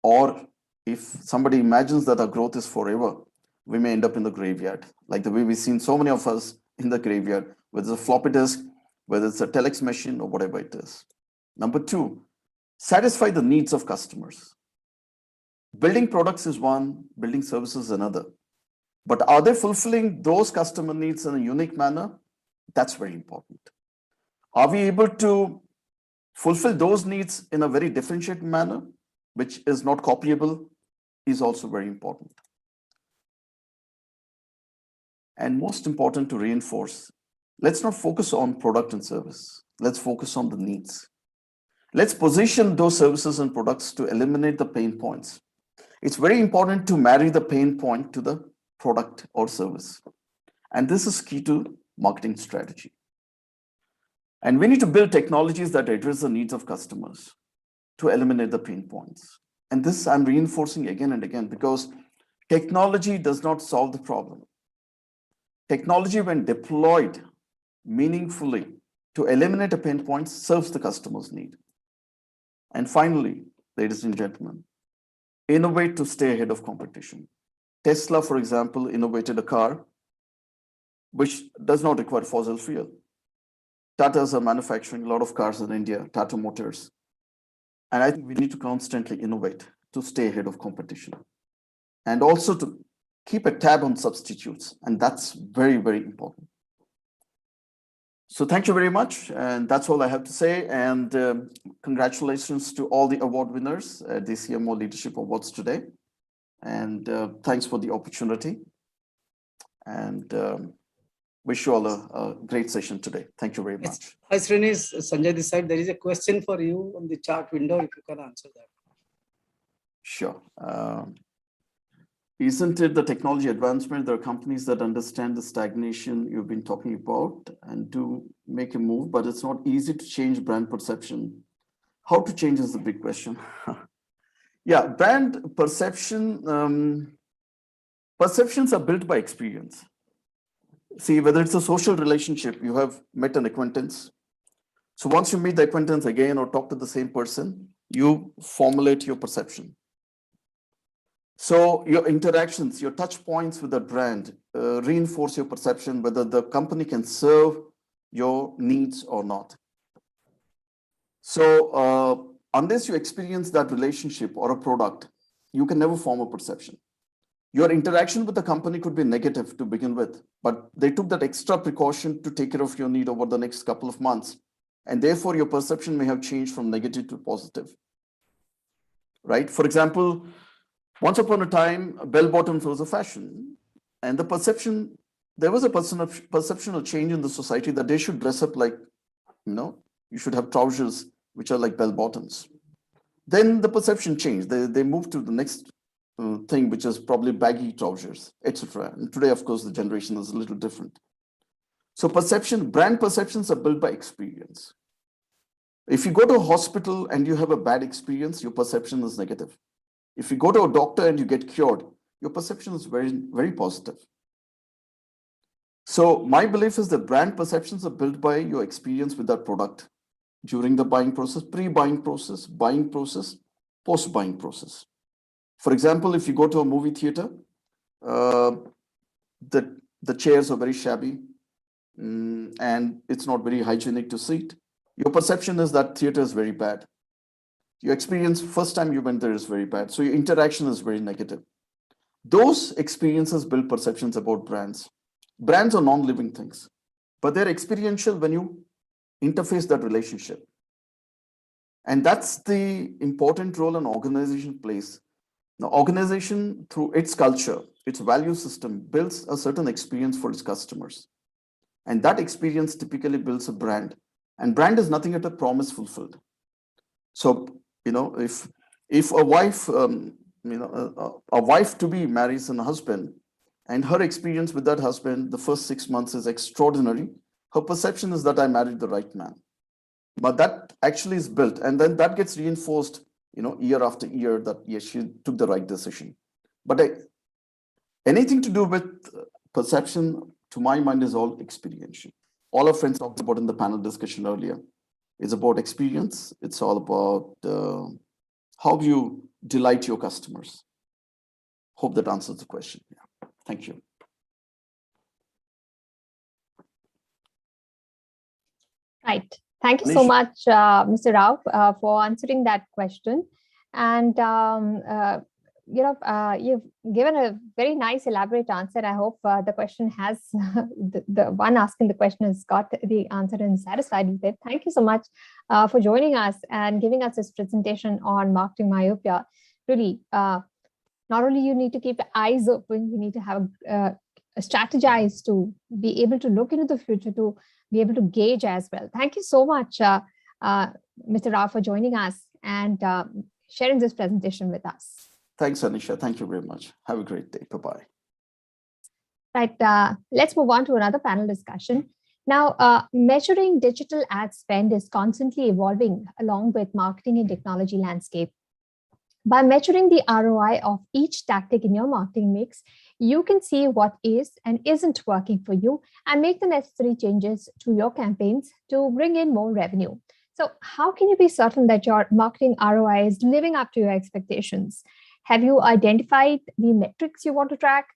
Or if somebody imagines that our growth is forever, we may end up in the graveyard, like the way we've seen so many of us in the graveyard, whether it's a floppy disk, whether it's a telex machine or whatever it is. Number two, satisfy the needs of customers. Building products is one, building services is another. But are they fulfilling those customer needs in a unique manner? That's very important. Are we able to fulfill those needs in a very differentiated manner, which is not copyable, is also very important. And most important to reinforce, let's not focus on product and service. Let's focus on the needs. Let's position those services and products to eliminate the pain points. It's very important to marry the pain point to the product or service. And this is key to marketing strategy. And we need to build technologies that address the needs of customers. to eliminate the pain points. And this I'm reinforcing again and again, because technology does not solve the problem. Technology, when deployed meaningfully to eliminate a pain point, serves the customer's need. And finally, ladies and gentlemen, innovate to stay ahead of competition. Tesla, for example, innovated a car which does not require fossil fuel. Tatas are manufacturing a lot of cars in India, Tata Motors. And I think we need to constantly innovate to stay ahead of competition. And also to keep a tab on substitutes. And that's very, very important. So thank you very much. And that's all I have to say. And congratulations to all the award winners at the CMO Leadership Awards today. And thanks for the opportunity. And wish you all a great session today. Thank you very much. Hi, Srinis. Sanjay this side. There is a question for you on the chat window, if you can answer that. Sure. Isn't it the technology advancement? There are companies that understand the stagnation you've been talking about and do make a move, but it's not easy to change brand perception. How to change is the big question. Yeah, brand perception, perceptions are built by experience. See, whether it's a social relationship, you have met an acquaintance. So once you meet the acquaintance again or talk to the same person, you formulate your perception. So your interactions, your touch points with the brand reinforce your perception whether the company can serve your needs or not. So unless you experience that relationship or a product, you can never form a perception. Your interaction with the company could be negative to begin with, but they took that extra precaution to take care of your need over the next couple of months. And therefore, your perception may have changed from negative to positive. Right? For example, once upon a time, bell-bottoms was a fashion. And the perception, there was a perceptual change in the society that they should dress up like, you should have trousers which are like bell-bottoms. Then the perception changed. They moved to the next thing, which is probably baggy trousers, etc. And today, of course, the generation is a little different. So brand perceptions are built by experience. If you go to a hospital and you have a bad experience, your perception is negative. If you go to a doctor and you get cured, your perception is very, very positive. So my belief is that brand perceptions are built by your experience with that product during the buying process, pre-buying process, buying process, post-buying process. For example, if you go to a movie theater, the chairs are very shabby and it's not very hygienic to sit. Your perception is that theater is very bad. Your experience first time you went there is very bad. So your interaction is very negative. Those experiences build perceptions about brands. Brands are non-living things, but they're experiential when you interface that relationship. And that's the important role an organization plays. Now, organization, through its culture, its value system, builds a certain experience for its customers. And that experience typically builds a brand. And brand is nothing but a promise fulfilled. So, if a wife, a wife to be marries a husband, and her experience with that husband, the first 6 months is extraordinary, her perception is that I married the right man. But that actually is built, and then that gets reinforced, year after year, that yes, she took the right decision. But anything to do with perception, to my mind, is all experiential. All our friends talked about in the panel discussion earlier. It's about experience. It's all about how you delight your customers. Hope that answers the question. Yeah. Thank you. Right. Thank you so much, Mr. Rao, for answering that question. And you've given a very nice, elaborate answer. I hope the question has the one asking the question has got the answer and is satisfied with it. Thank you so much for joining us and giving us this presentation on marketing myopia. Really, not only you need to keep the eyes open, you need to have strategize to be able to look into the future, to be able to gauge as well. Thank you so much, Mr. Rao, for joining us and sharing this presentation with us. Thanks, Anisha. Thank you very much. Have a great day. Bye-bye. Right. Let's move on to another panel discussion. Now, measuring digital ad spend is constantly evolving along with marketing and technology landscape. By measuring the ROI of each tactic in your marketing mix, you can see what is and isn't working for you and make the necessary changes to your campaigns to bring in more revenue. So how can you be certain that your marketing ROI is living up to your expectations? Have you identified the metrics you want to track?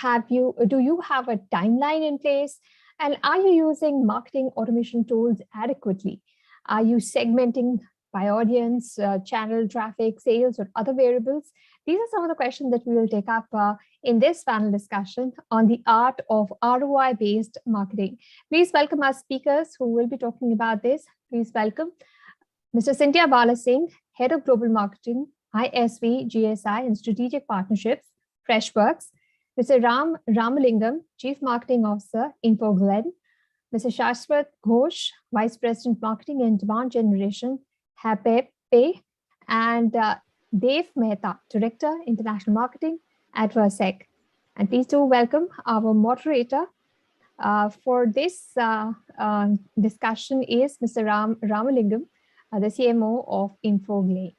Do you have a timeline in place? And are you using marketing automation tools adequately? Are you segmenting by audience, channel, traffic, sales, or other variables? These are some of the questions that we will take up in this panel discussion on the art of ROI-based marketing. Please welcome our speakers who will be talking about this. Please welcome Mr. Cynthia Bala Singh, Head of Global Marketing, ISV, GSI, and Strategic Partnerships, Freshworks, Mr. Ram Ramalingam, Chief Marketing Officer, InfoGlen, Mr. Shashwat Ghosh, Vice President Marketing and Demand Generation, Happy, and Dave Mehta, Director, International Marketing at Versec. And please do welcome our moderator for this discussion is Mr. Ramalingam, the CMO of InfoGlen.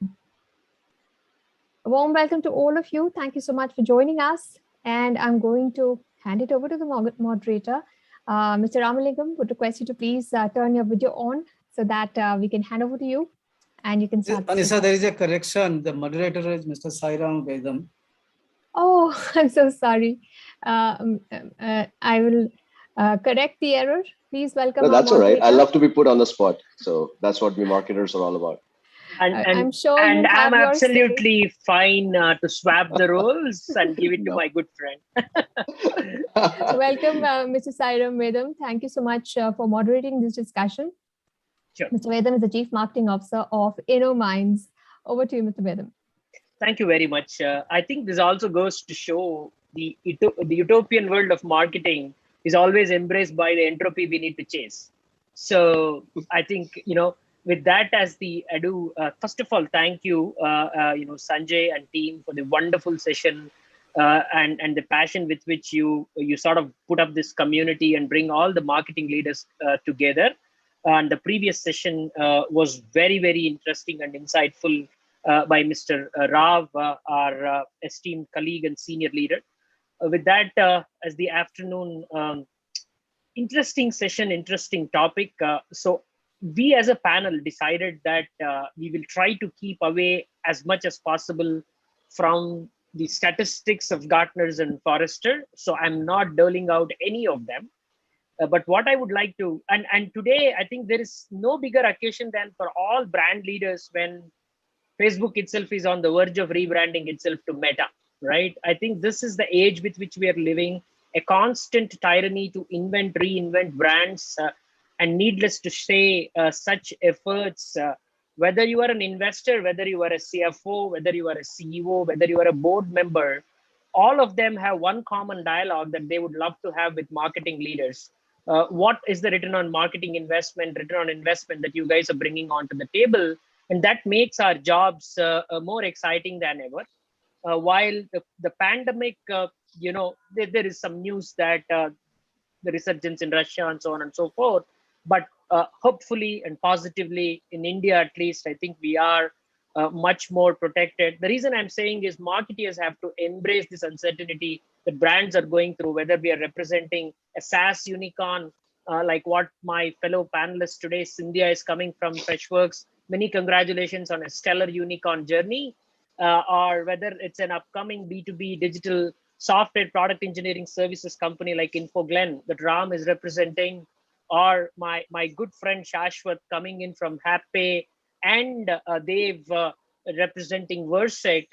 A warm welcome to all of you. Thank you so much for joining us. And I'm going to hand it over to the moderator. Mr. Ramalingam, would request you to please turn your video on so that we can hand over to you and you can start. Anisa, there is a correction. The moderator is Mr. Sairam Vedam. Oh, I'm so sorry. I will correct the error. Please welcome. No, that's all right. I love to be put on the spot. So that's what we marketers are all about. And I'm sure and you have I'm your absolutely fine to swap the roles and give it to my good friend. Welcome, Mr. Sairam Vedam. Thank you so much for moderating this discussion. Sure. Mr. Vedam is the Chief Marketing Officer of InnoMinds. Over to you, Mr. Vedam. Thank you very much. I think this also goes to show the utopian world of marketing is always embraced by the entropy we need to chase. So I think, with that as the ado, first of all, thank you, Sanjay and team for the wonderful session and the passion with which you sort of put up this community and bring all the marketing leaders together. And the previous session was very, very interesting and insightful by Mr. Rav, our esteemed colleague and senior leader. With that as the afternoon, interesting session, interesting topic. So we as a panel decided that we will try to keep away as much as possible from the statistics of Gartner's and Forrester. So I'm not doling out any of them. But what I would like to, and today, I think there is no bigger occasion than for all brand leaders when Facebook itself is on the verge of rebranding itself to Meta, right? I think this is the age with which we are living, a constant tyranny to invent, reinvent brands, and needless to say, such efforts, whether you are an investor, whether you are a CFO, whether you are a CEO, whether you are a board member, all of them have one common dialogue that they would love to have with marketing leaders. What is the return on marketing investment, return on investment that you guys are bringing onto the table? And that makes our jobs more exciting than ever. While the pandemic, there is some news that the resurgence in Russia and so on and so forth. But hopefully and positively in India, at least, I think we are much more protected. The reason I'm saying is marketeers have to embrace this uncertainty that brands are going through, whether we are representing a SaaS unicorn, like what my fellow panelist today, Cynthia, is coming from Freshworks. Many congratulations on a stellar unicorn journey, or whether it's an upcoming B2B digital software product engineering services company like InfoGlen that Ram is representing, or my good friend Shashwat coming in from Happy, and they've representing Versec.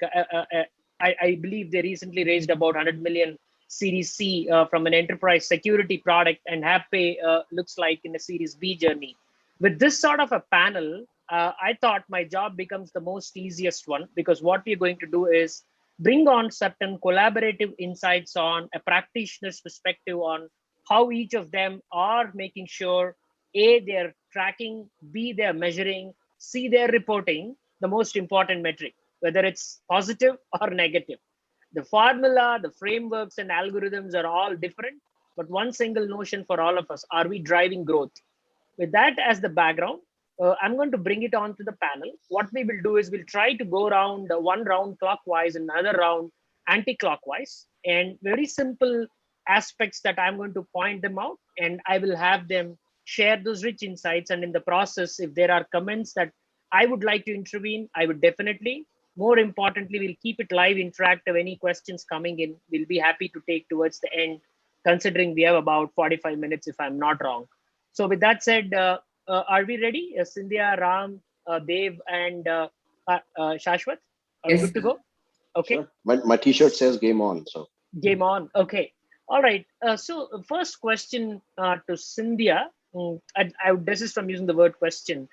I believe they recently raised about 100 million Series C from an enterprise security product, and Happy looks like in a Series B journey. With this sort of a panel, I thought my job becomes the most easiest one, because what we're going to do is bring on certain collaborative insights on a practitioner's perspective on how each of them are making sure, A, they're tracking, B, they're measuring, C, they're reporting the most important metric, whether it's positive or negative. The formula, the frameworks and algorithms are all different, but one single notion for all of us: are we driving growth? With that as the background, I'm going to bring it on to the panel. What we will do is we'll try to go around one round clockwise and another round anti-clockwise, and very simple aspects that I'm going to point them out, and I will have them share those rich insights. And in the process, if there are comments that I would like to intervene, I would definitely. More importantly, we'll keep it live, interactive. Any questions coming in, we'll be happy to take towards the end, considering we have about 45 minutes, if I'm not wrong. So with that said, are we ready? Sindhya, Ram, Dev, and Shashwat, are we good to go? Okay. Sure. My t-shirt says game on. So game on. Okay. All right. So first question to Sindhya. This is from using the word question.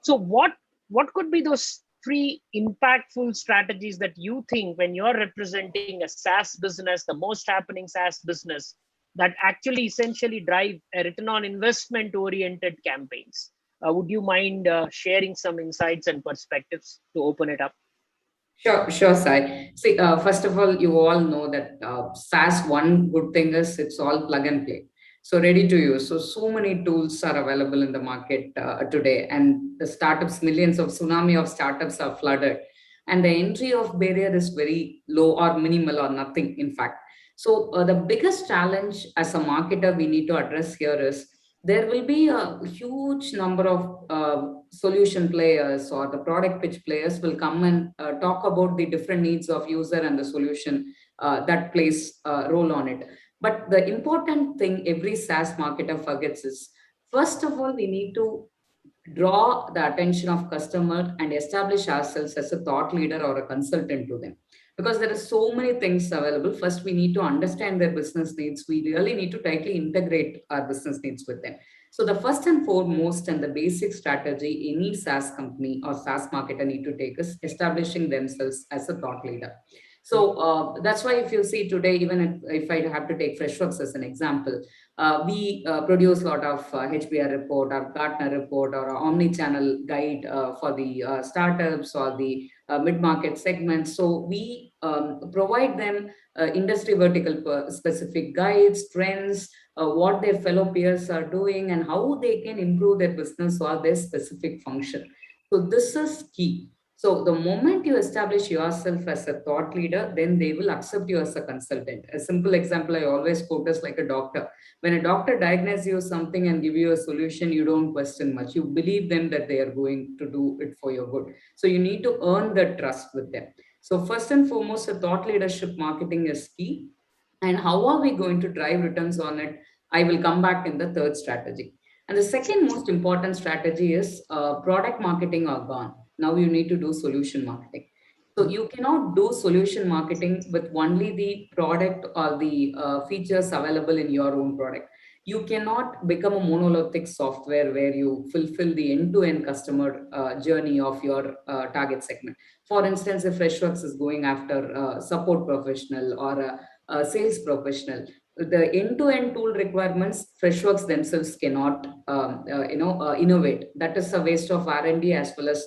So what could be those 3 impactful strategies that you think, when you're representing a SaaS business, the most happening SaaS business, that actually essentially drive a return on investment oriented campaigns? Would you mind sharing some insights and perspectives to open it up? Sure, Sai. See, first of all, you all know that SaaS, one good thing is it's all plug and play. So ready to use. So many tools are available in the market today, and the startups, millions of tsunami of startups are flooded. And the entry of barrier is very low or minimal or nothing, in fact. So the biggest challenge as a marketer we need to address here is there will be a huge number of solution players, or the product pitch players will come and talk about the different needs of user and the solution that plays a role on it. But the important thing every SaaS marketer forgets is, first of all, we need to draw the attention of customer and establish ourselves as a thought leader or a consultant to them. Because there are so many things available. First, we need to understand their business needs. We really need to tightly integrate our business needs with them. So the first and foremost and the basic strategy any SaaS company or SaaS marketer need to take is establishing themselves as a thought leader. So that's why if you see today, even if I have to take Freshworks as an example, we produce a lot of HBR report or Gartner report or omni-channel guide for the startups or the mid-market segments. So we provide them industry vertical specific guides, trends, what their fellow peers are doing, and how they can improve their business or their specific function. So this is key. So the moment you establish yourself as a thought leader, then they will accept you as a consultant. A simple example I always quote is like a doctor. When a doctor diagnoses you something and give you a solution, you don't question much. You believe them that they are going to do it for your good. So you need to earn the trust with them. So first and foremost, a thought leadership marketing is key. And how are we going to drive returns on it? I will come back in the third strategy. And the second most important strategy is product marketing or gone. Now you need to do solution marketing. So you cannot do solution marketing with only the product or the features available in your own product. You cannot become a monolithic software where you fulfill the end-to-end customer journey of your target segment. For instance, if Freshworks is going after a support professional or a sales professional, the end-to-end tool requirements, Freshworks themselves cannot innovate. That is a waste of R&D, as well as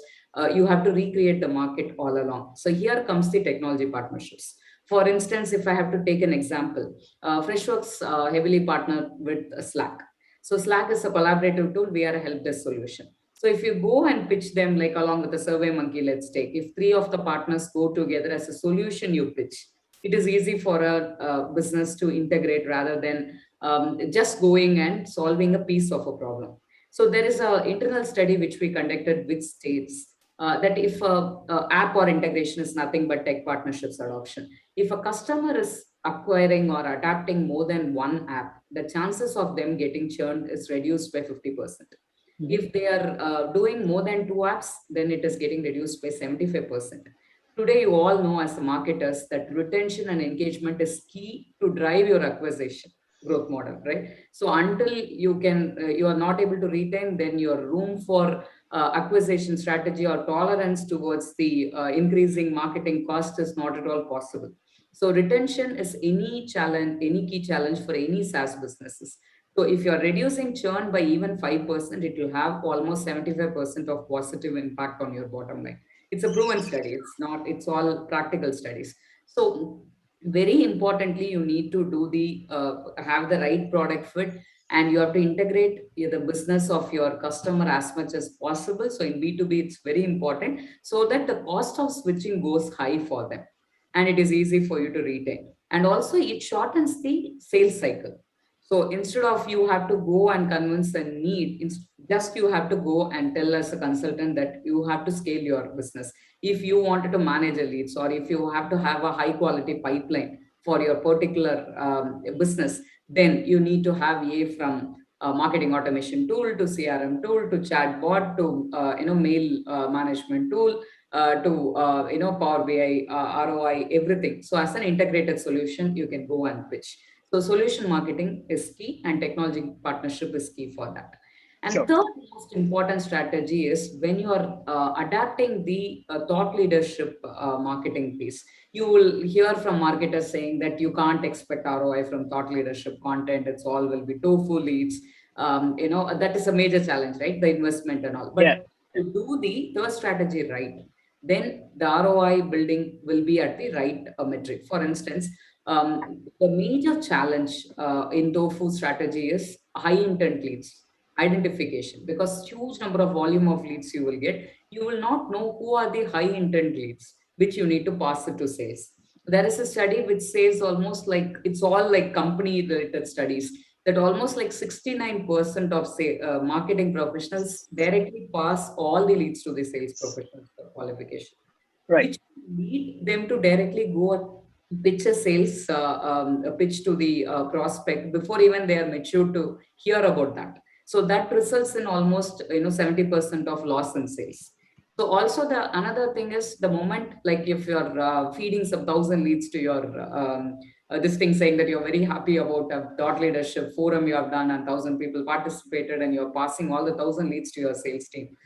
you have to recreate the market all along. So here comes the technology partnerships. For instance, if I have to take an example, Freshworks heavily partnered with Slack. So Slack is a collaborative tool. We are a help desk solution. So if you go and pitch them, like along with the SurveyMonkey, let's take, if 3 of the partners go together as a solution you pitch, it is easy for a business to integrate rather than just going and solving a piece of a problem. So there is an internal study which we conducted which states that if a app or integration is nothing but tech partnerships adoption. If a customer is acquiring or adapting more than one app, the chances of them getting churned is reduced by 50%. If they are doing more than 2 apps, then it is getting reduced by 75%. Today, you all know as marketers that retention and engagement is key to drive your acquisition growth model, right? So until you are not able to retain, then your room for acquisition strategy or tolerance towards the increasing marketing cost is not at all possible. So retention is any key challenge for any SaaS businesses. So if you're reducing churn by even 5%, it will have almost 75% of positive impact on your bottom line. It's a proven study. It's all practical studies. So Very importantly, you need to do the have the right product fit, and you have to integrate the business of your customer as much as possible. So in B2B, it's very important so that the cost of switching goes high for them and it is easy for you to retain. And also it shortens the sales cycle. So instead of you have to go and convince a need, just you have to go and tell as a consultant that you have to scale your business. If you wanted to manage a leads, or if you have to have a high quality pipeline for your particular business, then you need to have from marketing automation tool to CRM tool to chatbot to mail management tool to Power BI, ROI, everything. So as an integrated solution, you can go and pitch. So solution marketing is key and technology partnership is key for that. And third most important strategy is when you are adapting the thought leadership marketing piece. You will hear from marketers saying that you can't expect ROI from thought leadership content. It's all will be tofu leads. That is a major challenge, right? The investment and all. But to do the third strategy right, then the ROI building will be at the right metric. For instance, the major challenge in tofu strategy is high intent leads identification, because huge number of volume of leads you will get. You will not know who are the high intent leads, which you need to pass it to sales. There is a study which says almost like it's all like company related studies that almost like 69% of marketing professionals directly pass all the leads to the sales professionals for qualification, which lead them to directly go pitch a sales pitch to the prospect before even they are mature to hear about that. So that results in almost 70% of loss in sales. So also the another thing is the moment, like if you're feeding some 1,000 leads to your this thing saying that you're very happy about a thought leadership forum you have done and 1,000 people participated and you're passing all the 1,000 leads to your sales team.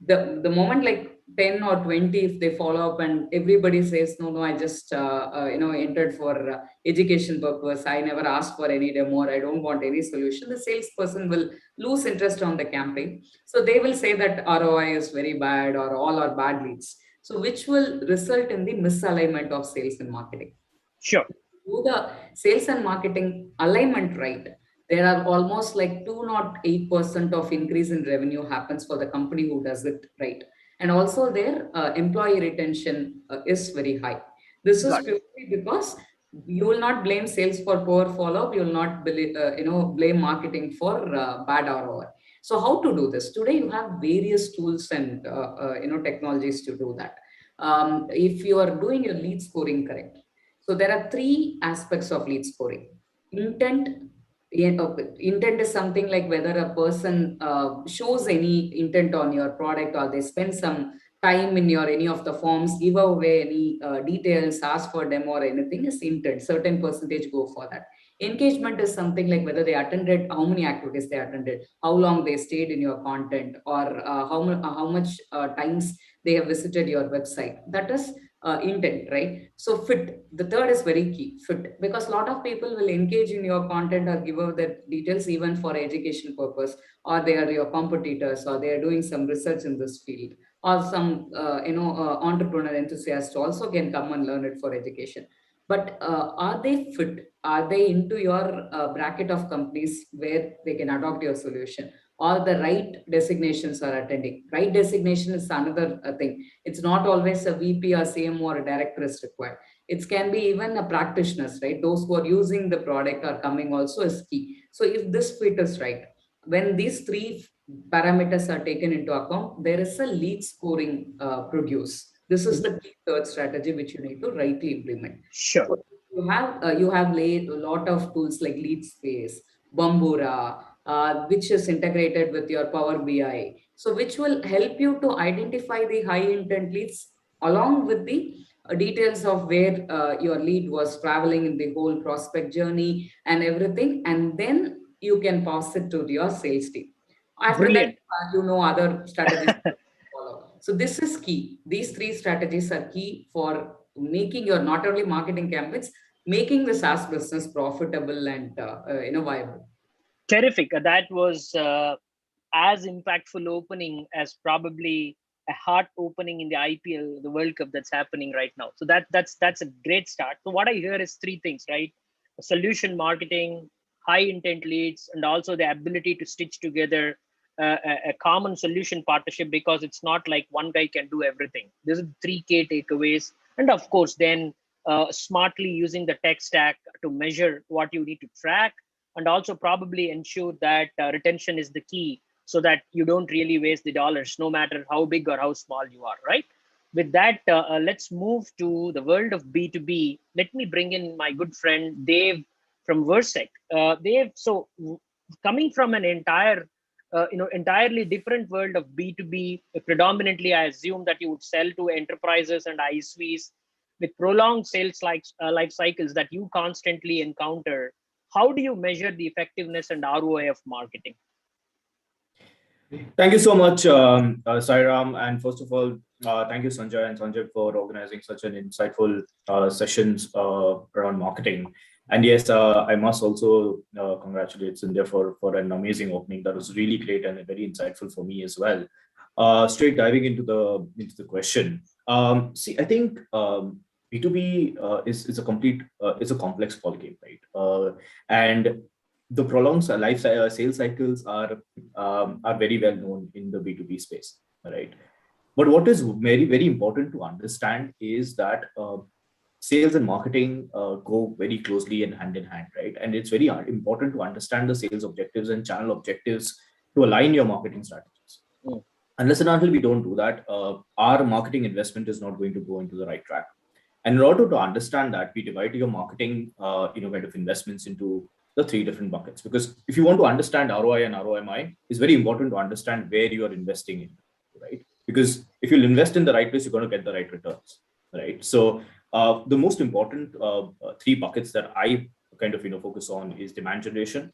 The moment like 10 or 20, if they follow up and everybody says, no, I just, entered for education purpose. I never asked for any demo, or I don't want any solution. The salesperson will lose interest on the campaign. So they will say that ROI is very bad or all are bad leads. So which will result in the misalignment of sales and marketing. Sure. Do the sales and marketing alignment right, there are almost like 208% of increase in revenue happens for the company who does it right. And also their employee retention is very high. This is purely because you will not blame sales for poor follow-up. You will not blame marketing for bad ROI. So how to do this? Today you have various tools and technologies to do that. If you are doing your lead scoring correct. So there are three aspects of lead scoring. Intent is something like whether a person shows any intent on your product, or they spend some time in your any of the forms, give away any details, ask for demo or anything is intent. Certain percentage go for that. Engagement is something like whether they attended, how many activities they attended, how long they stayed in your content, or how much times they have visited your website. That is intent, right? So fit, the third is very key, fit, because a lot of people will engage in your content or give out the details even for education purpose, or they are your competitors, or they are doing some research in this field, or some entrepreneur enthusiast also can come and learn it for education. But are they fit? Are they into your bracket of companies where they can adopt your solution? Or the right designations are attending. Right designation is another thing. It's not always a VP or CMO or a director is required. It can be even a practitioners, right? Those who are using the product are coming also is key. So if this fit is right, when these three parameters are taken into account, there is a lead scoring produce. This is the key third strategy which you need to rightly implement. Sure. So you have laid a lot of tools like Leadspace, Bambura, which is integrated with your Power BI. So which will help you to identify the high intent leads along with the details of where your lead was traveling in the whole prospect journey and everything. And then you can pass it to your sales team. After Brilliant. that, other strategies to follow. So this is key. These three strategies are key for making your not only marketing campaigns, making the SaaS business profitable and viable. Terrific. That was as impactful opening as probably heart opening in the IPL, the World Cup that's happening right now. So that's a great start. So what I hear is three things, right? Solution marketing, high intent leads, and also the ability to stitch together a common solution partnership, because it's not like one guy can do everything. There's 3K takeaways. And of course, then smartly using the tech stack to measure what you need to track, and also probably ensure that retention is the key, so that you don't really waste the dollars, no matter how big or how small you are, right? With that, let's move to the world of B2B. Let me bring in my good friend, Dave from Versec. Dave, so coming from an entirely different world of B2B, predominantly, I assume that you would sell to enterprises and ISVs with prolonged sales life cycles that you constantly encounter. How do you measure the effectiveness and ROI of marketing? Thank you so much, Sairam. And first of all, thank you, Sanjay and Sanjay, for organizing such an insightful sessions around marketing. And yes, I must also congratulate Sanjay for an amazing opening. That was really great and very insightful for me as well. Straight diving into the question. See, I think B2B is a complete is a complex ball game, right? And the prolonged sales cycles are very well known in the B2B space, right? But what is very, very important to understand is that sales and marketing go very closely and hand in hand, right? And it's very important to understand the sales objectives and channel objectives to align your marketing strategies. Unless and until we don't do that, our marketing investment is not going to go into the right track. And in order to understand that, we divide your marketing kind of investments into the three different buckets. Because if you want to understand ROI and ROMI, it's very important to understand where you are investing in, right? Because if you'll invest in the right place, you're going to get the right returns, right? So the most important three buckets that I kind of focus on is demand generation,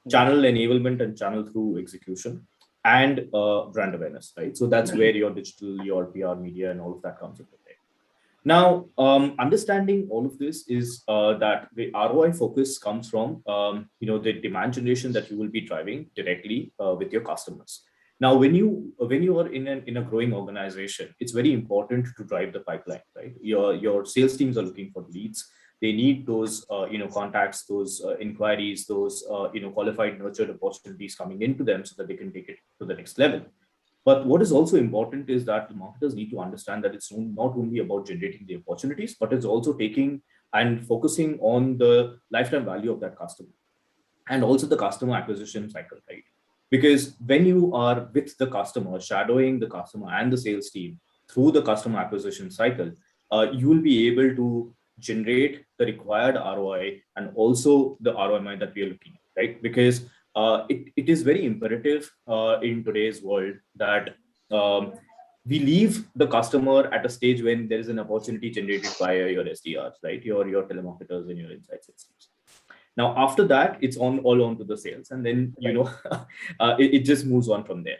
channel enablement and channel through execution, and brand awareness, right? So that's where your digital, your PR, media, and all of that comes into play. Now, understanding all of this is that the ROI focus comes from the demand generation that you will be driving directly with your customers. Now, when you are in a growing organization, it's very important to drive the pipeline, right? Your sales teams are looking for leads. They need those contacts, those inquiries, those qualified nurtured opportunities coming into them so that they can take it to the next level. But what is also important is that the marketers need to understand that it's not only about generating the opportunities, but it's also taking and focusing on the lifetime value of that customer and also the customer acquisition cycle, right? Because when you are with the customer, shadowing the customer and the sales team through the customer acquisition cycle, you will be able to generate the required ROI and also the ROI that we are looking at, right? Because it is very imperative in today's world that we leave the customer at a stage when there is an opportunity generated via your SDRs, right? Your telemarketers and your inside sales teams. Now, after that, it's all on to the sales, and then it just moves on from there.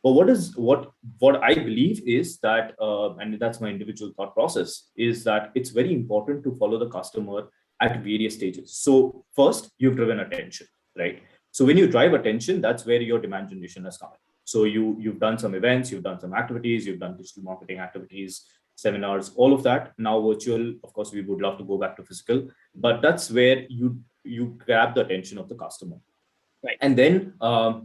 But what I believe is that, and that's my individual thought process, is that it's very important to follow the customer at various stages. So first, you've driven attention, right? So when you drive attention, that's where your demand generation has come in. So you've done some events, you've done some activities, you've done digital marketing activities, seminars, all of that. Now virtual, of course, we would love to go back to physical, but that's where you grab the attention of the customer. Right. And then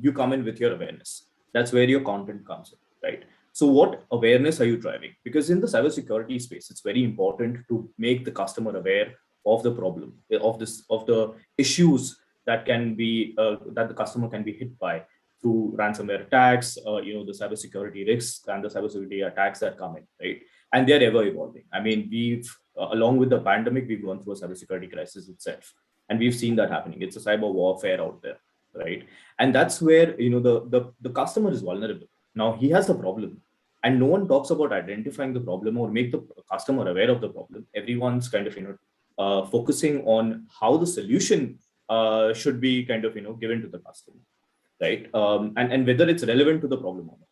you come in with your awareness. That's where your content comes in, right? So what awareness are you driving? Because in the cybersecurity space, it's very important to make the customer aware of the problem, of the issues that can be that the customer can be hit by through ransomware attacks, the cybersecurity risks and the cybersecurity attacks that come in, right? And they're ever evolving. I mean, we've along with the pandemic, we've gone through a cybersecurity crisis itself, and we've seen that happening. It's a cyber warfare out there, right? And that's where the customer is vulnerable. Now he has the problem, and no one talks about identifying the problem or make the customer aware of the problem. Everyone's kind of focusing on how the solution should be kind of given to the customer, right? And whether it's relevant to the problem or not.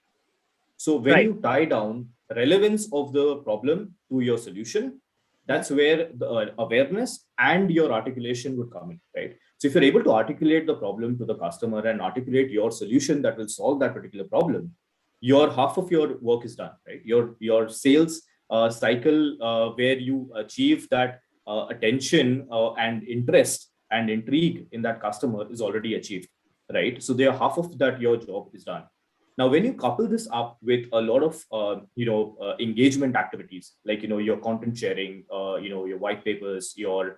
So when you tie down relevance of the problem to your solution, that's where the awareness and your articulation would come in, right? So if you're able to articulate the problem to the customer and articulate your solution that will solve that particular problem, your half of your work is done, right? Your sales cycle where you achieve that attention and interest and intrigue in that customer is already achieved, right? So there half of that your job is done. Now, when you couple this up with a lot of engagement activities, like your content sharing, your white papers, your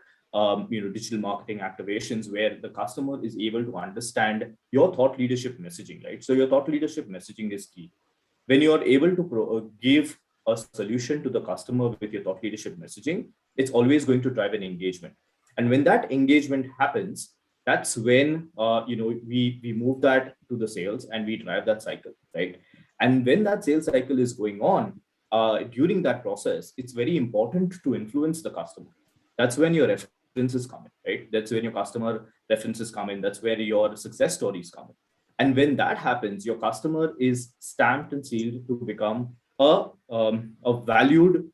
digital marketing activations, where the customer is able to understand your thought leadership messaging, right? So your thought leadership messaging is key. When you are able to give a solution to the customer with your thought leadership messaging, it's always going to drive an engagement. And when that engagement happens, that's when we move that to the sales and we drive that cycle, right? And when that sales cycle is going on, during that process, it's very important to influence the customer. That's when your references come in, right? That's when your customer references come in. That's where your success stories come in. And when that happens, your customer is stamped and sealed to become a valued,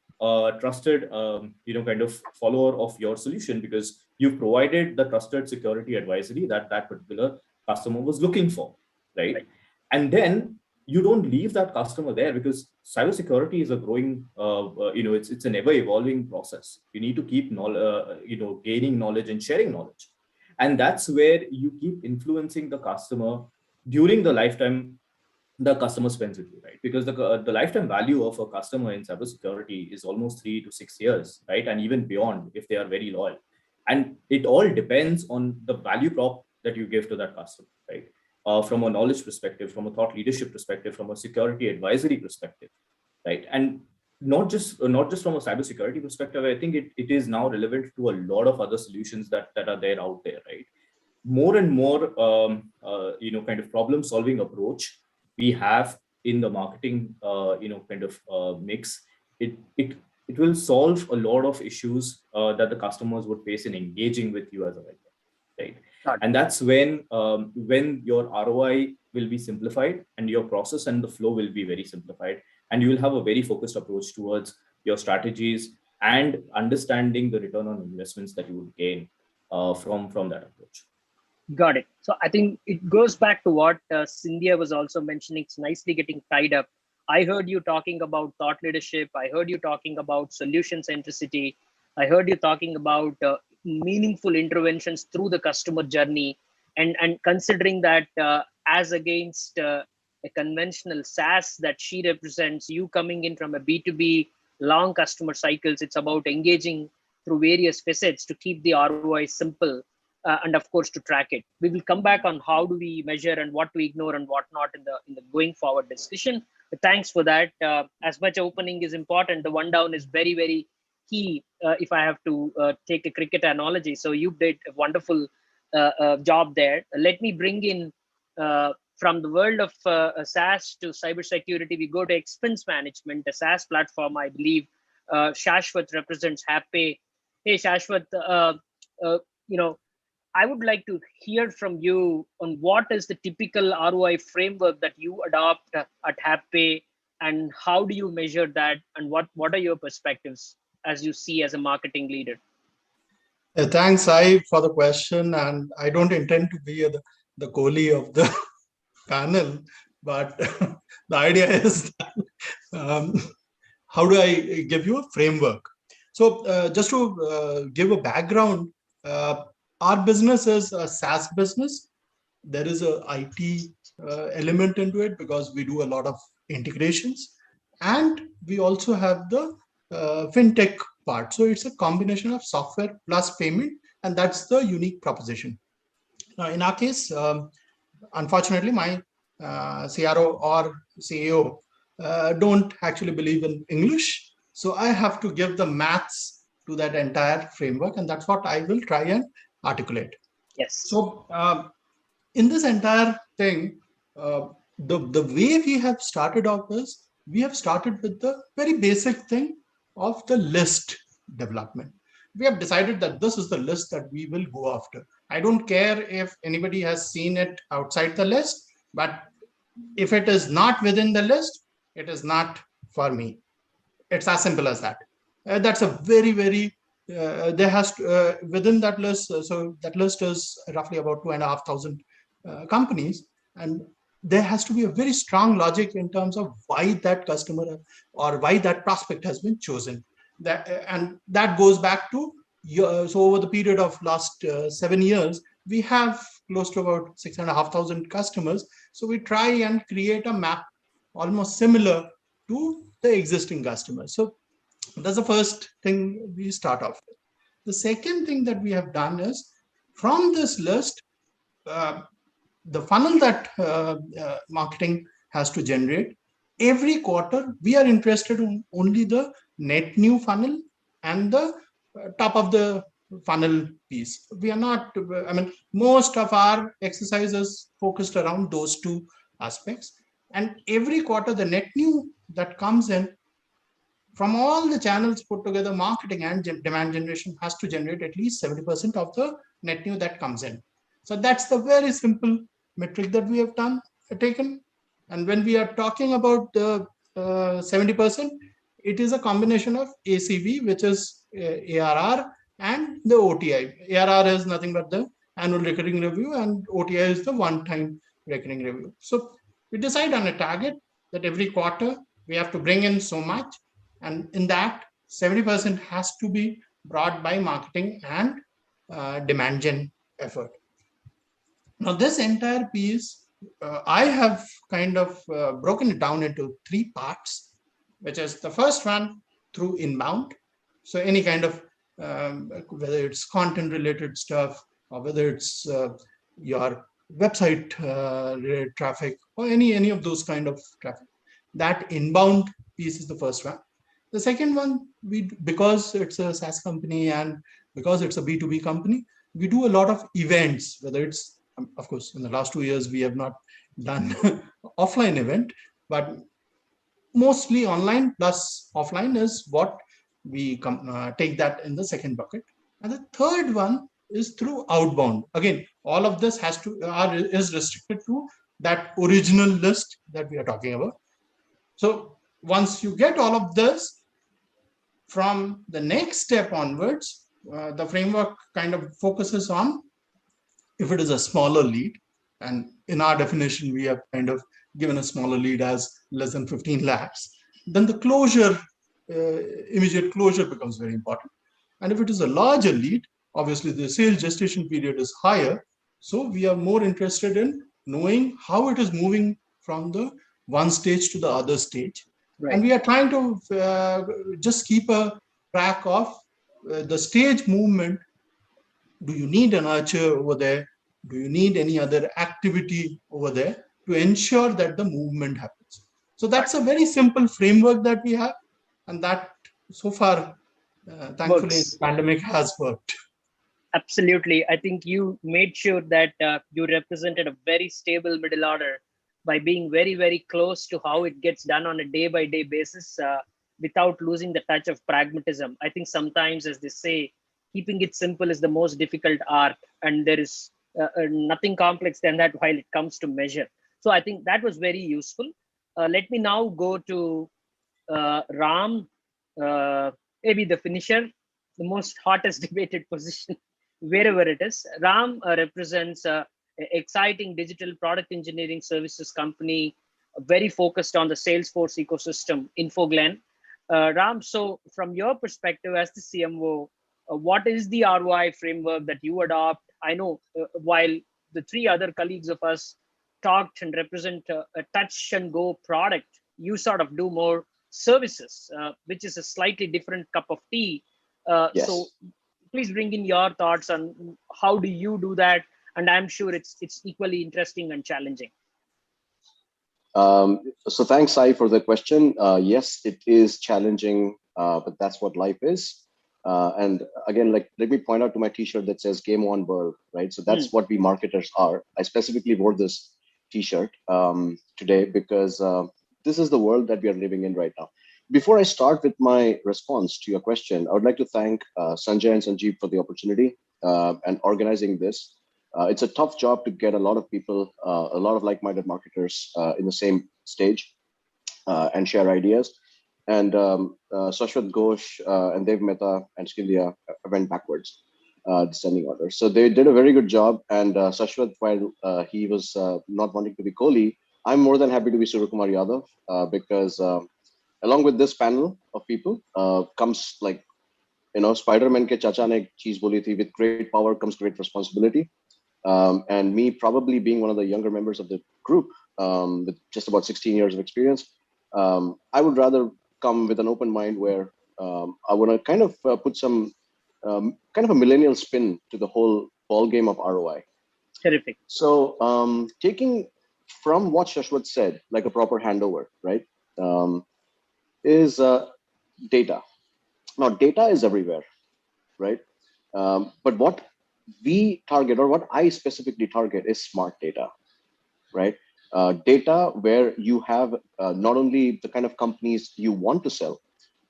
trusted, kind of follower of your solution, because you've provided the trusted security advisory that that particular customer was looking for, right? And then you don't leave that customer there, because cybersecurity is a growing, it's an ever evolving process. You need to keep gaining knowledge and sharing knowledge. And that's where you keep influencing the customer during the lifetime the customer spends with you, right? Because the lifetime value of a customer in cybersecurity is almost 3 to 6 years, right? And even beyond if they are very loyal. And it all depends on the value prop that you give to that customer, right? From a knowledge perspective, from a thought leadership perspective, from a security advisory perspective, right? And not just from a cybersecurity perspective, I think it is now relevant to a lot of other solutions that are there out there, right? More and more, kind of problem solving approach we have in the marketing, mix. It will solve a lot of issues that the customers would face in engaging with you as a vendor, right? And that's when your ROI will be simplified and your process and the flow will be very simplified, and you will have a very focused approach towards your strategies and understanding the return on investments that you would gain from that approach. Got it. So I think it goes back to what Cynthia was also mentioning. It's nicely getting tied up. I heard you talking about thought leadership. I heard you talking about solution centricity. I heard you talking about meaningful interventions through the customer journey, and considering that as against a conventional SaaS that she represents, you coming in from a B2B long customer cycles, it's about engaging through various facets to keep the ROI simple. And of course, to track it. We will come back on how do we measure and what to ignore and what not in the going forward discussion. But thanks for that. As much opening is important, the one down is very, very key. If I have to take a cricket analogy, so you did a wonderful job there. Let me bring in from the world of SaaS to cybersecurity. We go to expense management, a SaaS platform. I believe Shashwat represents Happy. Hey, Shashwat, I would like to hear from you on what is the typical ROI framework that you adopt at Happy, and how do you measure that, and what are your perspectives as you see as a marketing leader? Thanks, Sai, for the question. And I don't intend to be the Kohli of the panel, but the idea is how do I give you a framework? So just to give a background, our business is a SaaS business. There is a IT element into it because we do a lot of integrations, and we also have the fintech part. So it's a combination of software plus payment, and that's the unique proposition. Now, in our case, unfortunately, my CRO or CEO don't actually believe in English. So I have to give the maths to that entire framework, and that's what I will try and articulate. Yes. So in this entire thing, the way we have started off is we have started with the very basic thing of the list development. We have decided that this is the list that we will go after. I don't care if anybody has seen it outside the list, but if it is not within the list, it is not for me. It's as simple as that. That's a very, very there has to, within that list, so that list is roughly about 2,500 companies, and there has to be a very strong logic in terms of why that customer or why that prospect has been chosen. And that goes back to, so over the period of last 7 years, we have close to about 6,500 customers. So we try and create a map almost similar to the existing customers. So that's the first thing we start off with. The second thing that we have done is, from this list, the funnel that marketing has to generate, every quarter we are interested in only the net new funnel and the top of the funnel piece. We are not, I mean, most of our exercise is focused around those two aspects. And every quarter, the net new that comes in from all the channels put together, marketing and demand generation has to generate at least 70% of the net new that comes in. So that's the very simple metric that we have taken. And when we are talking about the 70%, it is a combination of ACV, which is ARR, and the OTI. ARR is nothing but the annual recurring revenue, and OTI is the one-time recurring revenue. So we decide on a target that every quarter we have to bring in so much, and in that 70% has to be brought by marketing and demand gen effort. Now this entire piece, I have kind of broken it down into 3 parts, which is the first one through inbound. So any kind of, whether it's content related stuff, or whether it's your website related traffic, or any of those kind of traffic, that inbound piece is the first one. The second one, because it's a SaaS company and because it's a B2B company, we do a lot of events, whether it's, of course, in the last 2 years, we have not done offline event, but mostly online plus offline is what we take that in the second bucket. And the third one is through outbound. Again, all of this is restricted to that original list that we are talking about. So once you get all of this, from the next step onwards, the framework kind of focuses on, if it is a smaller lead, and in our definition, we have kind of given a smaller lead as less than 15 lakhs, then the closure, immediate closure becomes very important. And if it is a larger lead, obviously the sales gestation period is higher. So we are more interested in knowing how it is moving from the one stage to the other stage. Right. And we are trying to just keep a track of the stage movement. Do you need a nurture over there? Do you need any other activity over there to ensure that the movement happens? So that's a very simple framework that we have, and that so far, thankfully, the pandemic has worked. Absolutely. I think you made sure that you represented a very stable middle order by being very, very close to how it gets done on a day-by-day basis without losing the touch of pragmatism. I think sometimes, as they say, keeping it simple is the most difficult art, and there is nothing complex than that while it comes to measure. So I think that was very useful. Let me now go to Ram, maybe the finisher, the most hottest debated position, wherever it is. Ram represents exciting digital product engineering services company, very focused on the Salesforce ecosystem, Infoglen. Ram, so from your perspective as the CMO, what is the ROI framework that you adopt? I know while the 3 other colleagues of us talked and represent a touch and go product, you sort of do more services, which is a slightly different cup of tea. Yes. So please bring in your thoughts on how do you do that? And I'm sure it's equally interesting and challenging. So thanks, Sai, for the question. Yes, it is challenging, but that's what life is. And again, like, let me point out to my t-shirt that says Game On World, right? So that's what we marketers are. I specifically wore this t-shirt today because this is the world that we are living in right now. Before I start with my response to your question, I would like to thank Sanjay and Sanjeev for the opportunity and organizing this. It's a tough job to get a lot of people, a lot of like-minded marketers in the same stage and share ideas. And Shashwat Ghosh and Dev Mehta and Skindhya went backwards, descending order. So they did a very good job. And Shashwat, while he was not wanting to be co-lead, I'm more than happy to be Suryakumar Yadav because along with this panel of people comes like, Spider-Man ke chacha ne ek cheez boli thi, with great power comes great responsibility. And me probably being one of the younger members of the group with just about 16 years of experience, I would rather come with an open mind where I want to kind of put some kind of a millennial spin to the whole ball game of ROI. Terrific. So taking from what Shashwat said, like a proper handover, right, is data. Now, data is everywhere, right? But what we target, or what I specifically target, is smart data, right? Data where you have not only the kind of companies you want to sell.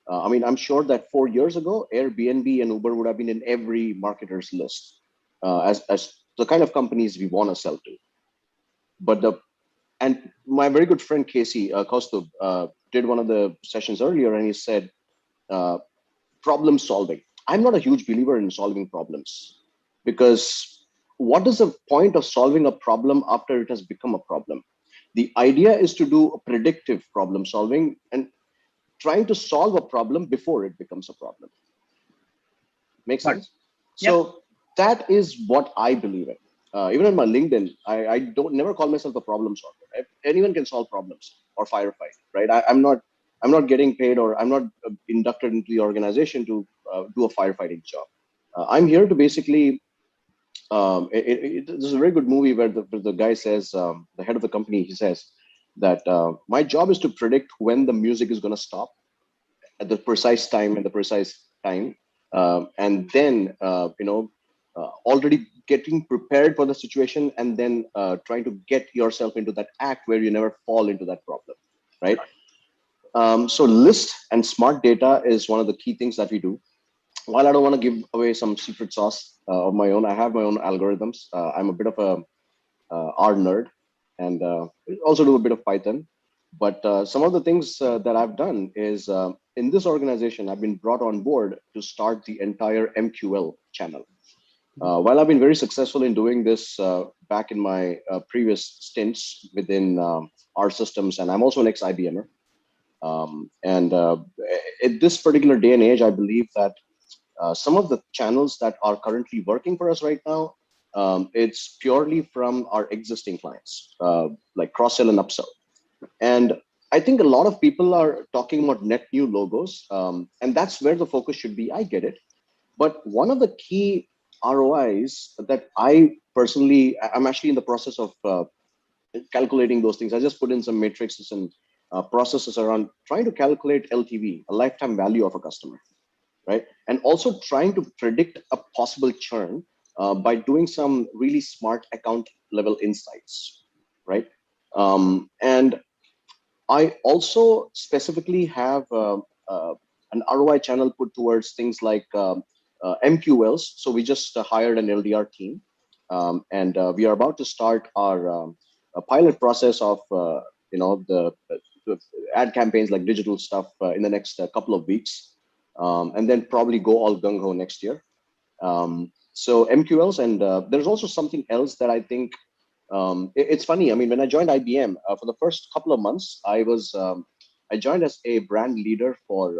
I mean, I'm sure that 4 years ago, Airbnb and Uber would have been in every marketer's list as the kind of companies we want to sell to. But and my very good friend Casey Kaustubh did one of the sessions earlier, and he said, problem solving. I'm not a huge believer in solving problems, because what is the point of solving a problem after it has become a problem? The idea is to do predictive problem solving and trying to solve a problem before it becomes a problem. Makes sense? Yep. So that is what I believe in. Even on my LinkedIn, I don't never call myself a problem solver. Anyone can solve problems or firefight, right? I'm not getting paid, or I'm not inducted into the organization to do a firefighting job. I'm here to basically. There's a very good movie where the guy says, the head of the company, he says that my job is to predict when the music is going to stop at the precise time and then already getting prepared for the situation, and then trying to get yourself into that act where you never fall into that problem, right? So list and smart data is one of the key things that we do. While I don't want to give away some secret sauce of my own, I have my own algorithms. I'm a bit of a R nerd, and also do a bit of Python. But some of the things that I've done is in this organization, I've been brought on board to start the entire MQL channel. While I've been very successful in doing this back in my previous stints within our systems, and I'm also an ex-IBMer. At this particular day and age, I believe that some of the channels that are currently working for us right now, it's purely from our existing clients, like cross-sell and upsell. And I think a lot of people are talking about net new logos, and that's where the focus should be. I get it. But one of the key ROIs that I personally, I'm actually in the process of calculating those things. I just put in some matrices and processes around trying to calculate LTV, a lifetime value of a customer, right? And also trying to predict a possible churn by doing some really smart account level insights, right? And I also specifically have an ROI channel put towards things like MQLs. So we just hired an LDR team, and we are about to start our pilot process of the ad campaigns, like digital stuff, in the next couple of weeks, and then probably go all gung ho next year. So MQLs, and there's also something else that I think it's funny. I mean, when I joined IBM for the first couple of months, I joined as a brand leader for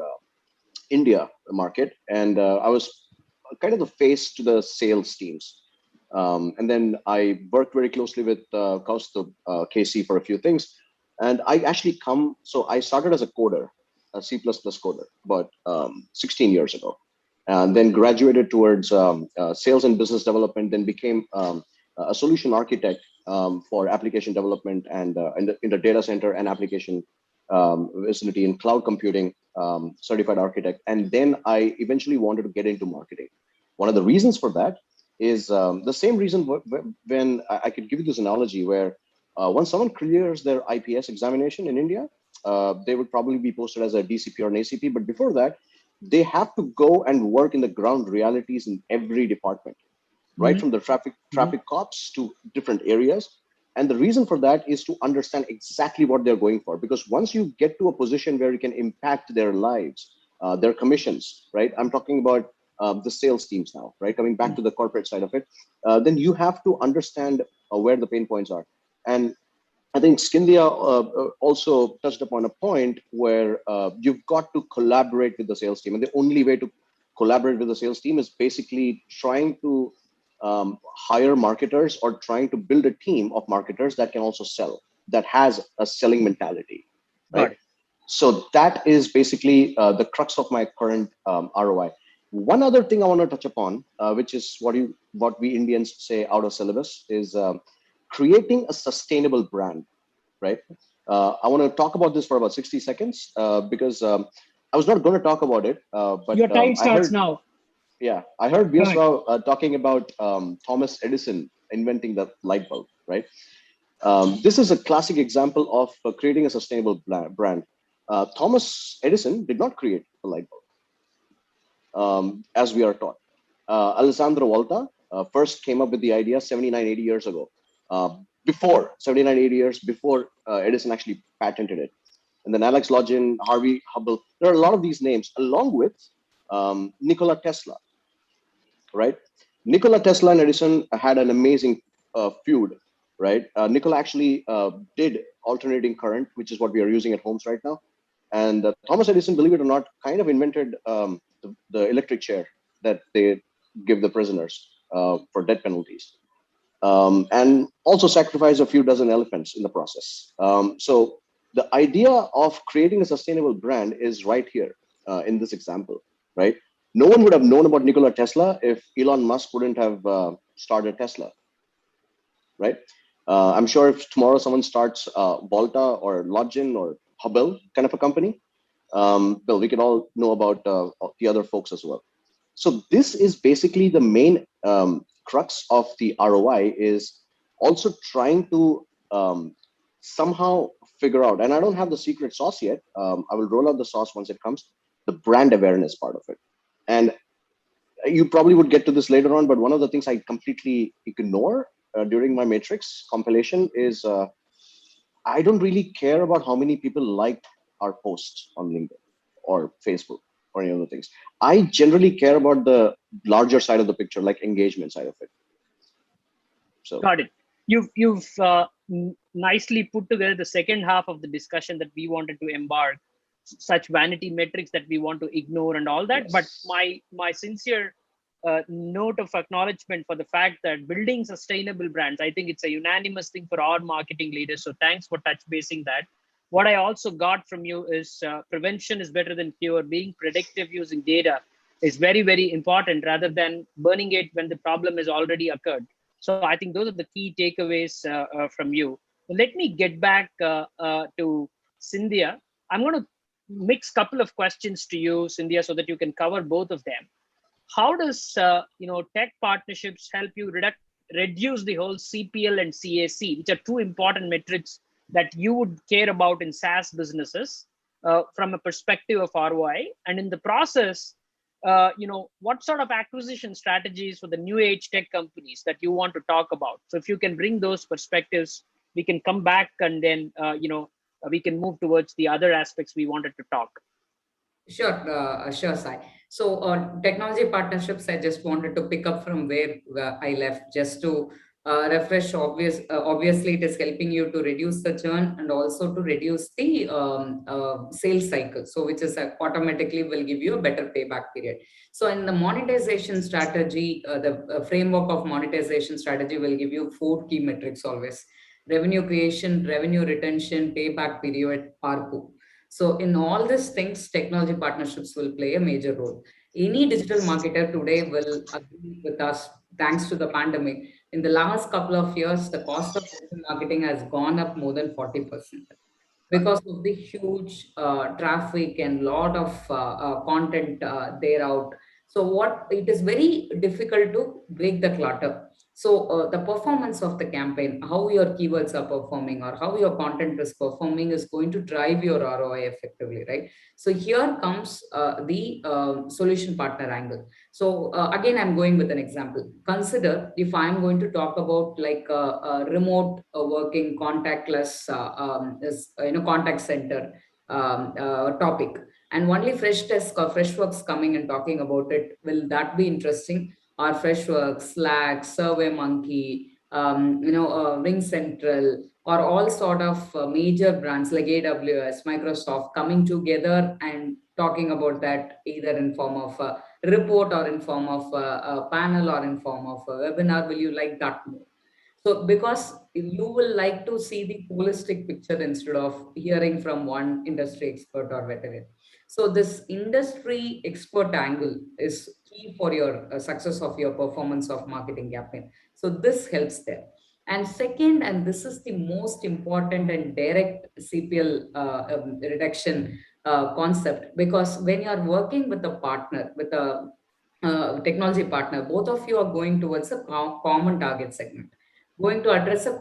India market, and I was kind of the face to the sales teams. And then I worked very closely with Kaustubh, KC, for a few things. And I actually so I started as a coder, a C++ coder, about 16 years ago, and then graduated towards sales and business development, then became a solution architect for application development and in the data center and application facility in cloud computing, certified architect. And then I eventually wanted to get into marketing. One of the reasons for that is the same reason when I could give you this analogy where once someone clears their IPS examination in India, they would probably be posted as a DCP or an ACP. But before that, they have to go and work in the ground realities in every department, right? From the traffic cops to different areas. And the reason for that is to understand exactly what they're going for. Because once you get to a position where you can impact their lives, their commissions, right? I'm talking about the sales teams now, right? Coming back to the corporate side of it, then you have to understand where the pain points are. And I think Scindia also touched upon a point where you've got to collaborate with the sales team. And the only way to collaborate with the sales team is basically trying to hire marketers or trying to build a team of marketers that can also sell, that has a selling mentality, right? So that is basically the crux of my current ROI. One other thing I want to touch upon, which is what we Indians say out of syllabus, is creating a sustainable brand, right? I want to talk about this for about 60 seconds because I was not going to talk about it, but your time starts now. Yeah, I heard Vyasrav talking about Thomas Edison inventing the light bulb, right? This is a classic example of creating a sustainable brand. Thomas Edison did not create the light bulb, as we are taught. Alessandro Volta first came up with the idea 79, 80 years ago. Before 79, 80 years before Edison actually patented it. And then Alex Login, Harvey Hubble, there are a lot of these names, along with Nikola Tesla, right? Nikola Tesla and Edison had an amazing feud, right? Nikola actually did alternating current, which is what we are using at homes right now. And Thomas Edison, believe it or not, kind of invented the electric chair that they give the prisoners for death penalties. And also sacrifice a few dozen elephants in the process. So the idea of creating a sustainable brand is right here in this example, right? No one would have known about Nikola Tesla if Elon Musk wouldn't have started Tesla, right? I'm sure if tomorrow someone starts Volta or Login or Hubble kind of a company, well, we can all know about the other folks as well. So this is basically the main crux of the ROI, is also trying to somehow figure out, and I don't have the secret sauce yet. I will roll out the sauce once it comes, the brand awareness part of it. And you probably would get to this later on, but one of the things I completely ignore during my matrix compilation is I don't really care about how many people liked our posts on LinkedIn or Facebook or any other things. I generally care about the larger side of the picture, like engagement side of it. So got it. You've nicely put together the second half of the discussion that we wanted to embark, such vanity metrics that we want to ignore and all that. Yes. But my sincere note of acknowledgement for the fact that building sustainable brands, I think it's a unanimous thing for our marketing leaders. So thanks for touch basing that. What I also got from you is prevention is better than cure. Being predictive using data is very, very important rather than burning it when the problem has already occurred. So I think those are the key takeaways from you. Let me get back to Scindia. I'm going to mix a couple of questions to you, Scindia, so that you can cover both of them. How does tech partnerships help you reduce the whole CPL and CAC, which are two important metrics that you would care about in SaaS businesses from a perspective of ROI? And in the process, what sort of acquisition strategies for the new age tech companies that you want to talk about? So if you can bring those perspectives, we can come back and then, we can move towards the other aspects we wanted to talk. Sure, Sai. So technology partnerships, I just wanted to pick up from where I left, just to refresh. Obviously, it is helping you to reduce the churn and also to reduce the sales cycle. So which is automatically will give you a better payback period. So in the monetization strategy, the framework of monetization strategy will give you 4 key metrics always: revenue creation, revenue retention, payback period, ARPU. So in all these things, technology partnerships will play a major role. Any digital marketer today will agree with us, thanks to the pandemic. In the last couple of years, the cost of digital marketing has gone up more than 40% because of the huge traffic and lot of content there out. So what it is very difficult to break the clutter. So the performance of the campaign, how your keywords are performing or how your content is performing is going to drive your ROI effectively, right? So here comes the solution partner angle. So again, I'm going with an example. Consider if I'm going to talk about like remote working, contactless, contact center topic, and only Freshdesk or Freshworks coming and talking about it. Will that be interesting? Or Freshworks, Slack, SurveyMonkey, Ring Central, or all sort of major brands like AWS, Microsoft coming together and talking about that either in form of a report or in form of a panel or in form of a webinar. Will you like that more? So because you will like to see the holistic picture instead of hearing from one industry expert or whatever. So this industry expert angle is key for your success of your performance of marketing campaign. So this helps there. And second, and this is the most important and direct CPL reduction concept, because when you are working with a partner, with a technology partner, both of you are going towards a common target segment, going to address a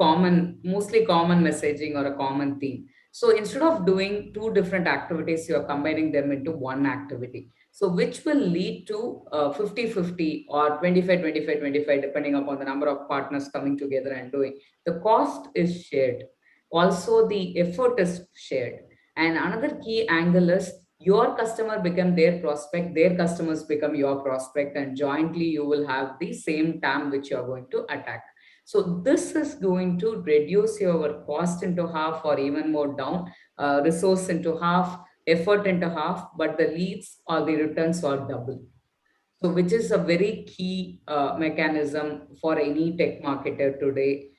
mostly common messaging or a common theme. So instead of doing two different activities, you are combining them into one activity. So which will lead to 50-50 or 25-25-25, depending upon the number of partners coming together and doing. The cost is shared. Also, the effort is shared. And another key angle is your customer become their prospect, their customers become your prospect, and jointly you will have the same TAM which you are going to attack. So this is going to reduce your cost into half or even more down, resource into half, effort into half, but the leads or the returns are double. So which is a very key mechanism for any tech marketer today,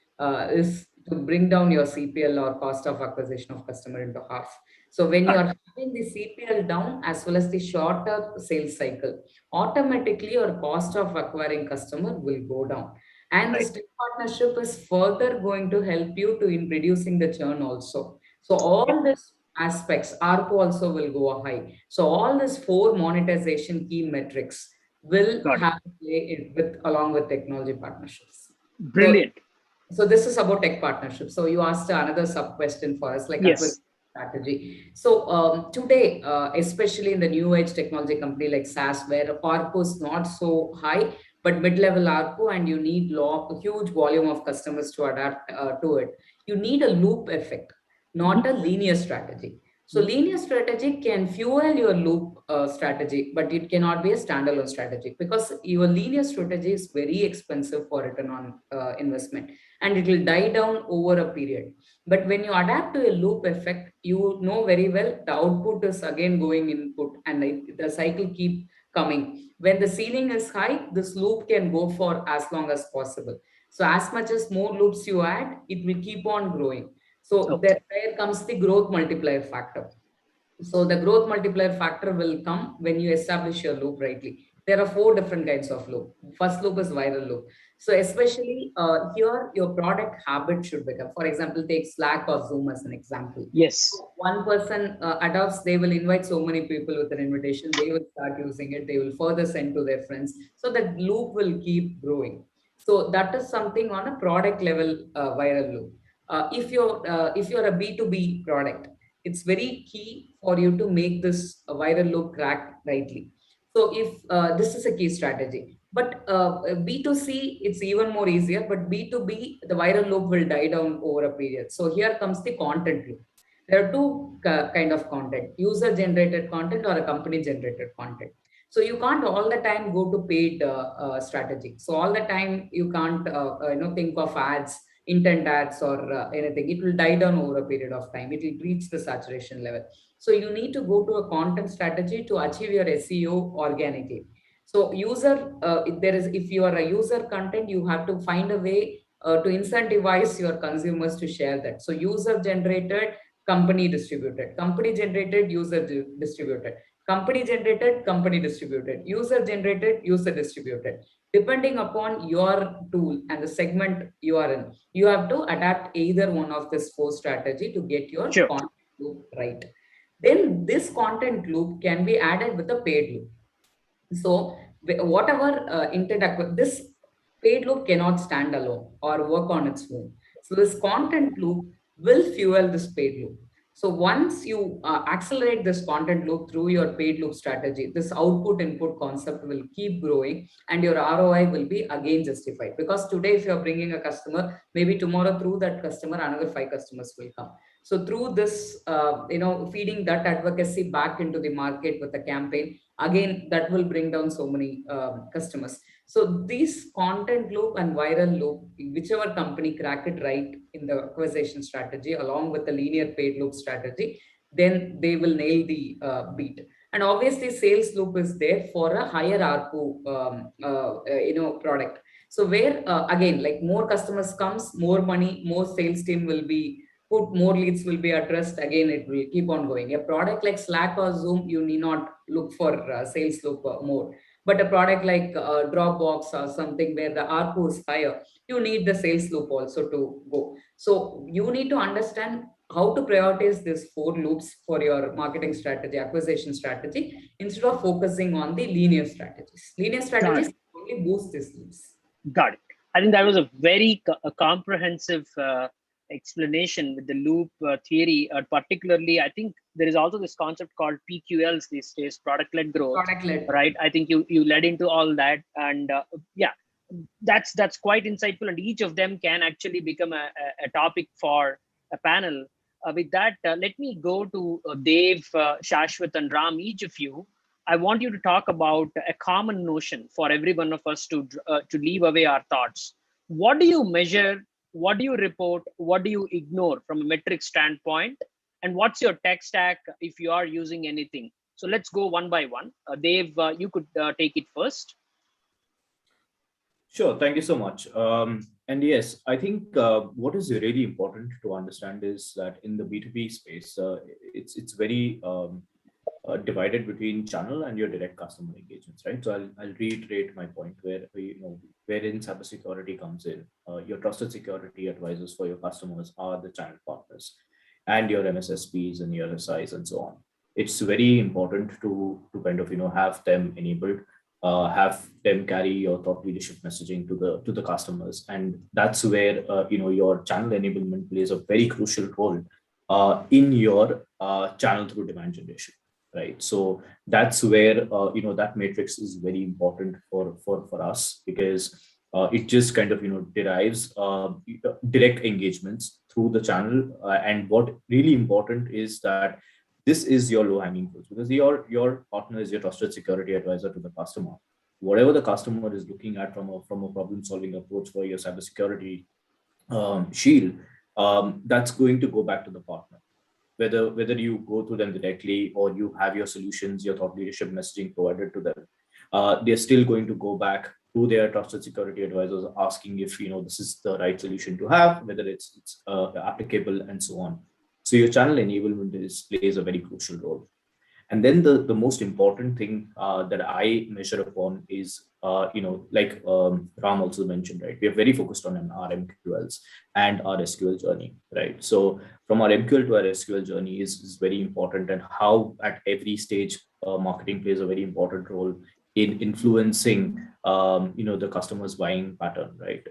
is to bring down your CPL or cost of acquisition of customer into half. So when you are having the CPL down as well as the shorter sales cycle, automatically your cost of acquiring customer will go down. And this tech partnership is further going to help you to in reducing the churn also. So all these aspects, ARPU also will go high. So all these 4 monetization key metrics will have to play with along with technology partnerships. Brilliant. So this is about tech partnerships. So you asked another sub question for us, like yes. Strategy. So today, especially in the new age technology company like SaaS, where ARPU is not so high, but mid-level ARPU, and you need huge volume of customers to adapt to it. You need a loop effect, not a linear strategy. So linear strategy can fuel your loop strategy, but it cannot be a standalone strategy, because your linear strategy is very expensive for return on investment, and it will die down over a period. But when you adapt to a loop effect, you know very well the output is again going input, and the cycle keep coming. When the ceiling is high, this loop can go for as long as possible. So as much as more loops you add, it will keep on growing. So there comes the growth multiplier factor. So the growth multiplier factor will come when you establish your loop rightly. There are 4 different kinds of loop. First loop is viral loop. So especially here, your product habit should become. For example, take Slack or Zoom as an example. Yes. One person adopts, they will invite so many people with an invitation. They will start using it. They will further send to their friends. So that loop will keep growing. So that is something on a product level viral loop. If you're a B2B product, it's very key for you to make this viral loop crack rightly. So if this is a key strategy, but B2C, it's even more easier, but B2B, the viral loop will die down over a period. So here comes the content loop. There are 2 kind of content, user generated content or a company generated content. So you can't all the time go to paid strategy. So all the time you can't think of ads, intent ads or anything. It will die down over a period of time. It will reach the saturation level. So you need to go to a content strategy to achieve your SEO organically. So if you are a user content, you have to find a way to incentivize your consumers to share that. So user generated, company distributed, company generated, user distributed, company generated, company distributed, user generated, user distributed. Depending upon your tool and the segment you are in, you have to adapt either one of these 4 strategy to get your content loop right. Then this content loop can be added with a paid loop. So whatever this paid loop cannot stand alone or work on its own. So this content loop will fuel this paid loop. So once you accelerate this content loop through your paid loop strategy, this output input concept will keep growing and your ROI will be again justified. Because today, if you're bringing a customer, maybe tomorrow through that customer, another 5 customers will come. So through this, feeding that advocacy back into the market with a campaign, again, that will bring down so many customers. So these content loop and viral loop, whichever company crack it right in the acquisition strategy, along with the linear paid loop strategy, then they will nail the beat. And obviously, sales loop is there for a higher ARPU, product. So where again, like more customers comes, more money, more sales team will be put, more leads will be addressed. Again, it will keep on going. A product like Slack or Zoom, you need not look for sales loop more. But a product like Dropbox or something where the ARPU is higher, you need the sales loop also to go. So you need to understand how to prioritize these 4 loops for your marketing strategy, acquisition strategy, instead of focusing on the linear strategies. Linear strategies only boost these loops. Got it. I think that was a very comprehensive explanation with the loop theory. Particularly, I think there is also this concept called PQLs these days, product-led growth. Product-led. Right. I think you led into all that, and yeah, that's quite insightful. And each of them can actually become a topic for a panel. With that, let me go to Dev, Shashwat, and Ram. Each of you, I want you to talk about a common notion for every one of us to leave away our thoughts. What do you measure? What do you report? What do you ignore from a metric standpoint? And what's your tech stack if you are using anything? So let's go one by one. Dev, you could take it first. Sure, thank you so much. And yes, I think what is really important to understand is that in the B2B space, it's very divided between channel and your direct customer engagements, right? So I'll reiterate my point wherein cybersecurity comes in. Your trusted security advisors for your customers are the channel partners, and your MSSPs and your SIs and so on. It's very important to kind of have them enabled. Have them carry your thought leadership messaging to the customers, and that's where your channel enablement plays a very crucial role in your channel through demand generation, right? So that's where that matrix is very important for us, because it just kind of derives direct engagements through the channel, and what really important is that this is your low-hanging fruit, because your partner is your trusted security advisor to the customer. Whatever the customer is looking at from a problem-solving approach for your cybersecurity shield, that's going to go back to the partner. Whether you go to them directly or you have your solutions, your thought leadership messaging provided to them, they're still going to go back to their trusted security advisors asking if this is the right solution to have, whether it's applicable, and so on. So your channel enablement plays a very crucial role. And then the most important thing that I measure upon is, like Ram also mentioned, right? We are very focused on our MQLs and our SQL journey, right? So from our MQL to our SQL journey is very important, and how at every stage marketing plays a very important role in influencing, the customer's buying pattern, right?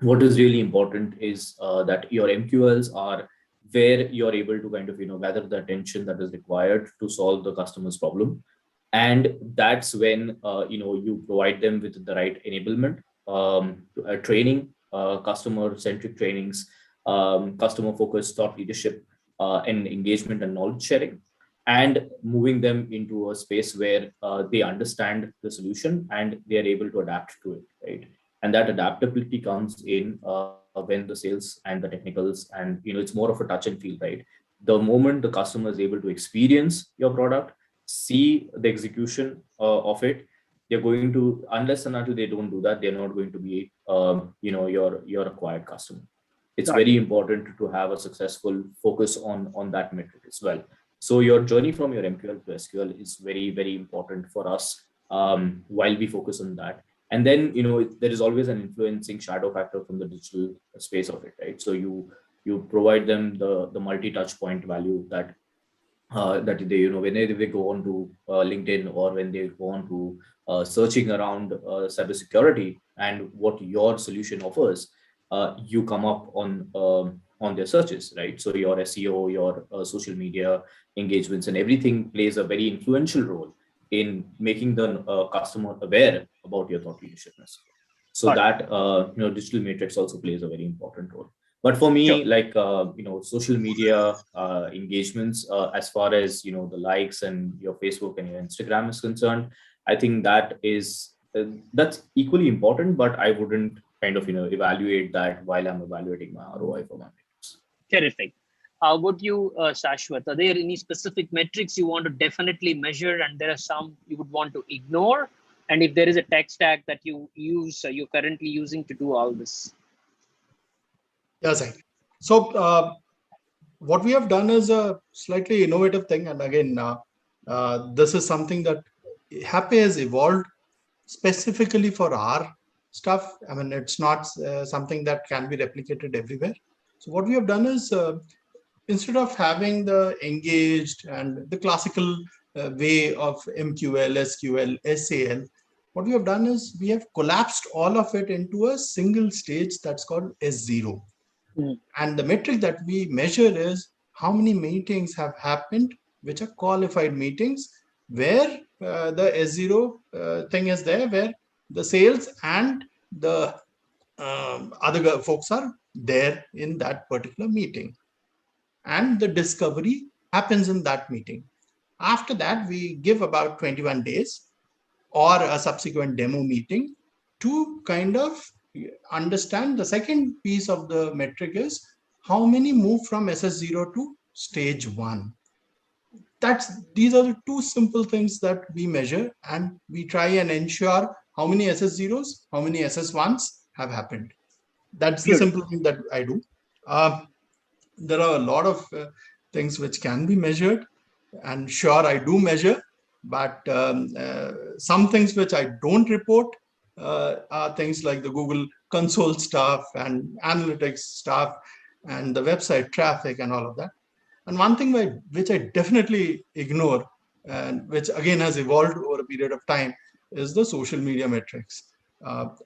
What is really important is that your MQLs are where you're able to kind of gather the attention that is required to solve the customer's problem, and that's when you provide them with the right enablement, training, customer-centric trainings, customer-focused thought leadership, and engagement and knowledge sharing, and moving them into a space where they understand the solution and they are able to adapt to it, right? And that adaptability comes in when the sales and the technicals, and it's more of a touch and feel, right? The moment the customer is able to experience your product, see the execution of it, they're going to, unless and until they don't do that, they're not going to be your acquired customer. It's very important to have a successful focus on that metric as well. So your journey from your MQL to SQL is very, very important for us while we focus on that. And then, there is always an influencing shadow factor from the digital space of it, right? So you provide them the multi-touch point value that they, when they go on to LinkedIn, or when they go on to searching around cybersecurity and what your solution offers, you come up on their searches, right? So your SEO, your social media engagements, and everything plays a very influential role in making the customer aware about your thought leadership message. So that digital matrix also plays a very important role. But for me, like social media engagements, as far as the likes and your Facebook and your Instagram is concerned, I think that is that's equally important, but I wouldn't kind of evaluate that while I'm evaluating my ROI for my metrics. Terrific. How about you, Shashwat? Are there any specific metrics you want to definitely measure, and there are some you would want to ignore? And if there is a tech stack that you use, you're currently using to do all this? Yes, sir. So what we have done is a slightly innovative thing. And again, this is something that Happy has evolved specifically for our stuff. I mean, it's not something that can be replicated everywhere. So what we have done is instead of having the engaged and the classical way of MQL, SQL, SAL, what we have done is we have collapsed all of it into a single stage that's called S0. And the metric that we measure is how many meetings have happened, which are qualified meetings, where the S0 thing is there, where the sales and the other folks are there in that particular meeting. And the discovery happens in that meeting. After that, we give about 21 days or a subsequent demo meeting to kind of understand. The second piece of the metric is how many move from SS0 to stage 1. These are the two simple things that we measure, and we try and ensure how many SS0s, how many SS1s have happened. That's the simple thing that I do. There are a lot of things which can be measured, and sure, I do measure, but some things which I don't report are things like the Google console stuff and analytics stuff and the website traffic and all of that. And one thing which I definitely ignore, and which again has evolved over a period of time, is the social media metrics.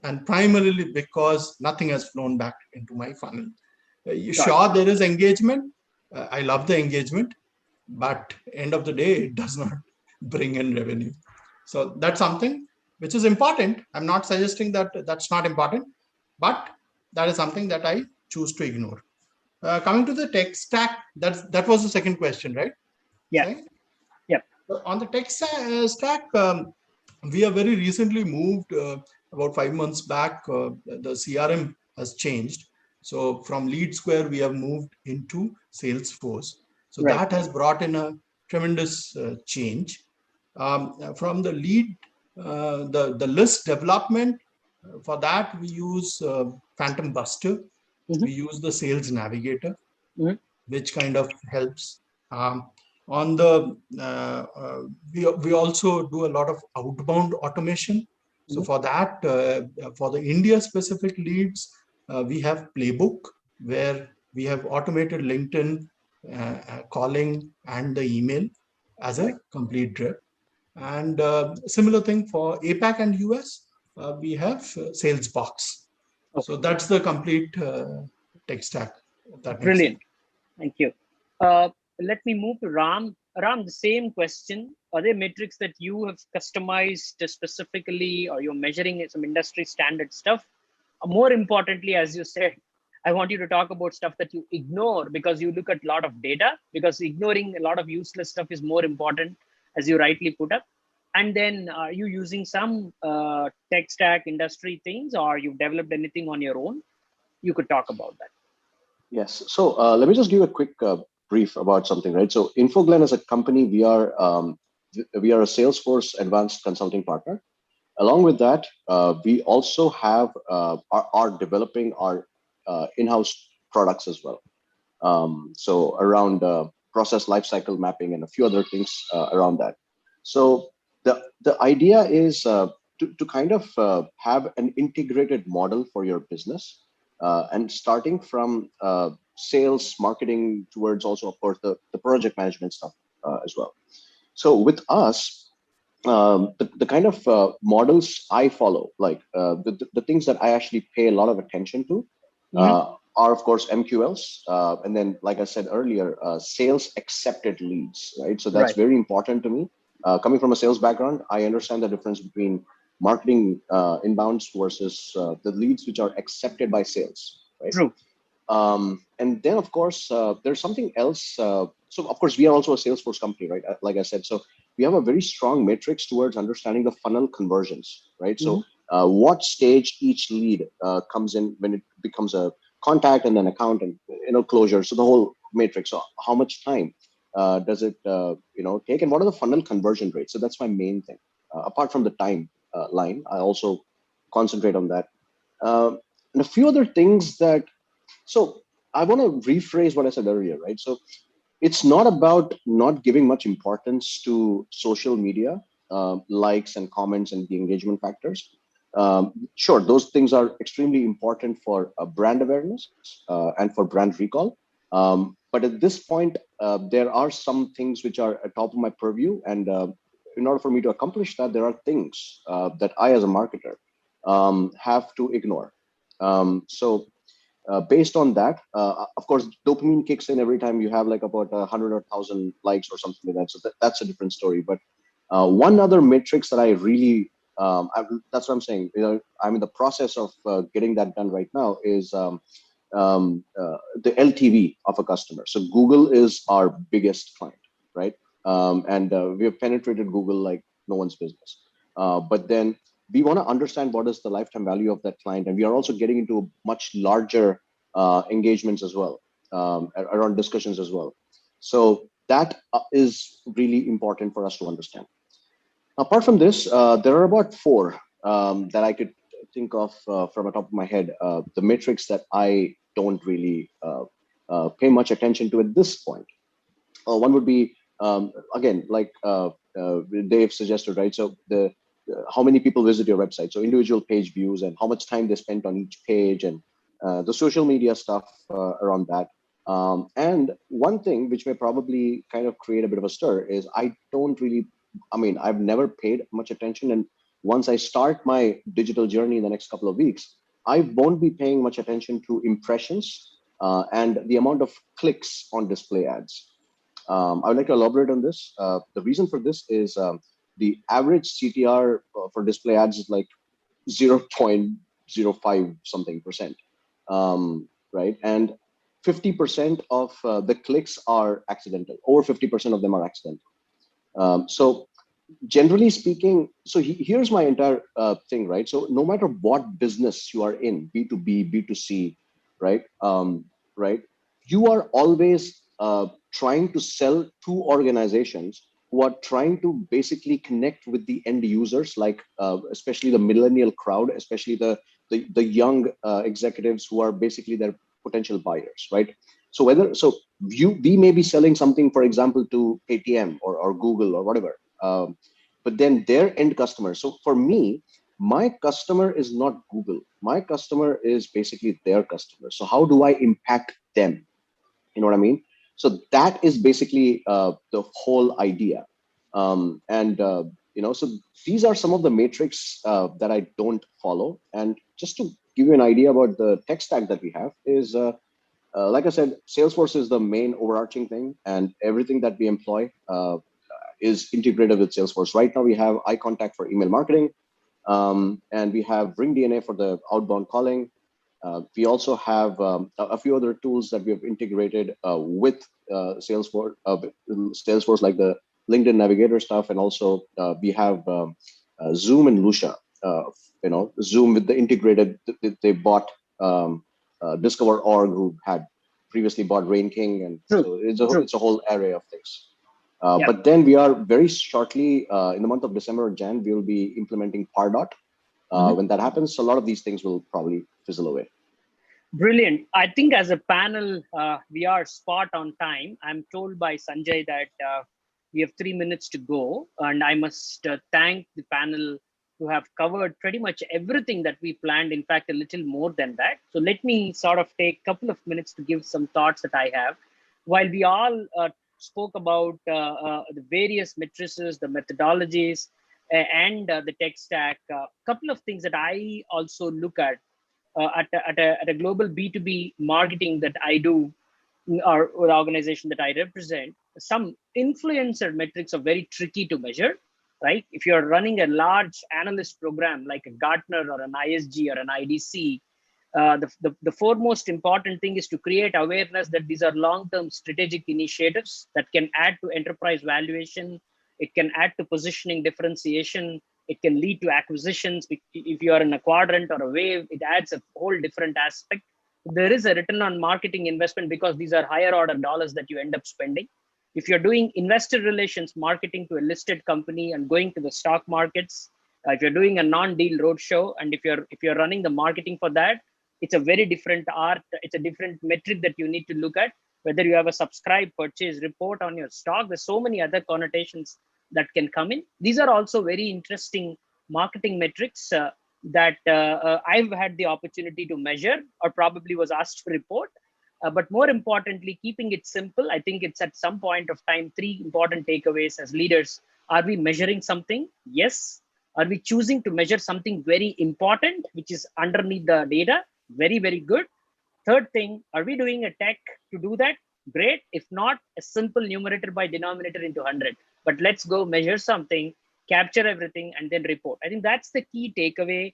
And primarily because nothing has flown back into my funnel. Sure, there is engagement. I love the engagement, but end of the day, it does not bring in revenue. So that's something which is important. I'm not suggesting that that's not important, but that is something that I choose to ignore. Coming to the tech stack, that was the second question, right? Yeah. Right? Yeah. So on the tech stack, we have very recently moved about 5 months back. The CRM has changed. So from Lead Square, we have moved into Salesforce. So that has brought in a tremendous change. From the lead, the list development, for that we use Phantom Buster. We use the Sales Navigator, which kind of helps. On the we also do a lot of outbound automation. So for that, for the India specific leads, we have Playbook, where we have automated LinkedIn calling and the email as a complete drip. And similar thing for APAC and US, we have Salesbox. So that's the complete tech stack. Brilliant. Thank you. Let me move to Ram. Ram, the same question. Are there metrics that you have customized specifically, or you're measuring some industry standard stuff? More importantly, as you said, I want you to talk about stuff that you ignore because you look at a lot of data, because ignoring a lot of useless stuff is more important, as you rightly put up. And then are you using some tech stack industry things, or you've developed anything on your own? You could talk about that. Yes. So let me just give a quick brief about something, right? So Infoglen as a company, we are a Salesforce advanced consulting partner. Along with that, we also have are developing our in-house products as well. So around process lifecycle mapping and a few other things around that. So the idea is to kind of have an integrated model for your business, and starting from sales, marketing, towards also, of course, the project management stuff as well. So with us, the kind of models I follow, like the things that I actually pay a lot of attention to, are of course MQLs, and then, like I said earlier, sales accepted leads, right? So that's very important to me. Coming from a sales background, I understand the difference between marketing inbounds versus the leads which are accepted by sales, right? True. And then, of course, there's something else. So, of course, we are also a Salesforce company, right? Like I said, so we have a very strong matrix towards understanding the funnel conversions, right? So what stage each lead comes in when it becomes a contact and then account and closure. So the whole matrix. So how much time does it take, and what are the funnel conversion rates? So that's my main thing. Apart from the time line, I also concentrate on that. And a few other things that. So I want to rephrase what I said earlier, right? So it's not about not giving much importance to social media, likes and comments and the engagement factors. Sure, those things are extremely important for brand awareness and for brand recall. But at this point, there are some things which are at top of my purview. And in order for me to accomplish that, there are things that I, as a marketer, have to ignore. Based on that, of course, dopamine kicks in every time you have like about 100 or 1,000 likes or something like that. So that's a different story. But one other matrix that I really, that's what I'm saying, I'm in the process of getting that done right now is the LTV of a customer. So Google is our biggest client, right? And we have penetrated Google like no one's business. But then we want to understand what is the lifetime value of that client. And we are also getting into much larger engagements as well, around discussions as well. So that is really important for us to understand. Apart from this, there are about 4 that I could think of from the top of my head, the metrics that I don't really pay much attention to at this point. One would be, again, like Dave suggested, right? So how many people visit your website? So individual page views and how much time they spent on each page, and the social media stuff around that. And one thing which may probably kind of create a bit of a stir is I've never paid much attention. And once I start my digital journey in the next couple of weeks, I won't be paying much attention to impressions and the amount of clicks on display ads. I would like to elaborate on this. The reason for this is the average CTR for display ads is like 0.05 something percent, right? And 50% of the clicks are accidental. Over 50% of them are accidental. So generally speaking, so here's my entire thing, right? So no matter what business you are in, B2B, B2C, right? Right? You are always trying to sell to organizations who are trying to basically connect with the end users, like especially the millennial crowd, especially the young executives who are basically their potential buyers, right? So we may be selling something, for example, to Paytm or Google or whatever, but then their end customer. So for me, my customer is not Google. My customer is basically their customer. So how do I impact them? You know what I mean? So that is basically the whole idea. So these are some of the metrics that I don't follow. And just to give you an idea about the tech stack that we have is, like I said, Salesforce is the main overarching thing, and everything that we employ is integrated with Salesforce. Right now we have iContact for email marketing, and we have RingDNA for the outbound calling. We also have a few other tools that we have integrated with Salesforce, like the LinkedIn Navigator stuff, and also we have Zoom and Lucia. Zoom with the integrated. They bought Discover.org, who had previously bought RainKing, and so it's a whole array of things. But then we are very shortly in the month of December or Jan, we will be implementing Pardot. When that happens, a lot of these things will probably fizzle away. Brilliant. I think as a panel, we are spot on time. I'm told by Sanjay that we have 3 minutes to go, and I must thank the panel who have covered pretty much everything that we planned, in fact, a little more than that. So let me sort of take a couple of minutes to give some thoughts that I have. While we all spoke about the various matrices, the methodologies, and the tech stack, a couple of things that I also look at a global B2B marketing that I do, or organization that I represent. Some influencer metrics are very tricky to measure, right? If you're running a large analyst program like a Gartner or an ISG or an IDC, the foremost important thing is to create awareness that these are long-term strategic initiatives that can add to enterprise valuation It can add to positioning differentiation. It can lead to acquisitions. If you are in a quadrant or a wave, it adds a whole different aspect. There is a return on marketing investment because these are higher order dollars that you end up spending. If you're doing investor relations marketing to a listed company and going to the stock markets, if you're doing a non-deal roadshow, and if you're running the marketing for that, it's a very different art. It's a different metric that you need to look at. Whether you have a subscribe, purchase, report on your stock, there's so many other connotations that can come in. These are also very interesting marketing metrics that I've had the opportunity to measure or probably was asked to report. But more importantly, keeping it simple, I think it's at some point of time, 3 important takeaways as leaders. Are we measuring something? Yes. Are we choosing to measure something very important, which is underneath the data? Very, very good. Third thing, are we doing a tech to do that? Great. If not, a simple numerator by denominator into 100. But let's go measure something, capture everything, and then report. I think that's the key takeaway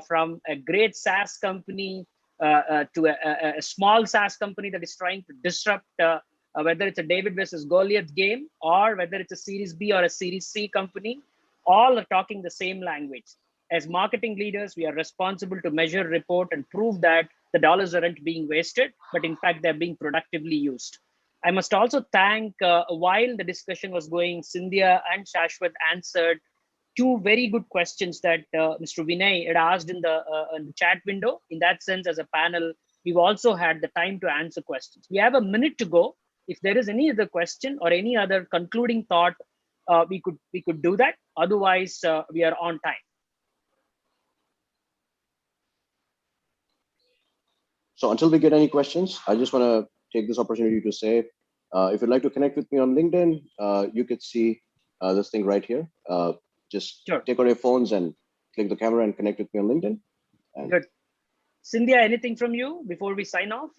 from a great SaaS company to a small SaaS company that is trying to disrupt, whether it's a David versus Goliath game or whether it's a Series B or a Series C company. All are talking the same language. As marketing leaders, we are responsible to measure, report, and prove that the dollars aren't being wasted, but in fact, they're being productively used. I must also thank, while the discussion was going, Cynthia and Shashwat answered 2 very good questions that Mr. Vinay had asked in the chat window. In that sense, as a panel, we've also had the time to answer questions. We have a minute to go. If there is any other question or any other concluding thought, we could do that. Otherwise, we are on time. So until we get any questions, I just want to take this opportunity to say, if you'd like to connect with me on LinkedIn, you could see this thing right here. Just take out your phones and click the camera and connect with me on LinkedIn. And good. Cynthia, anything from you before we sign off?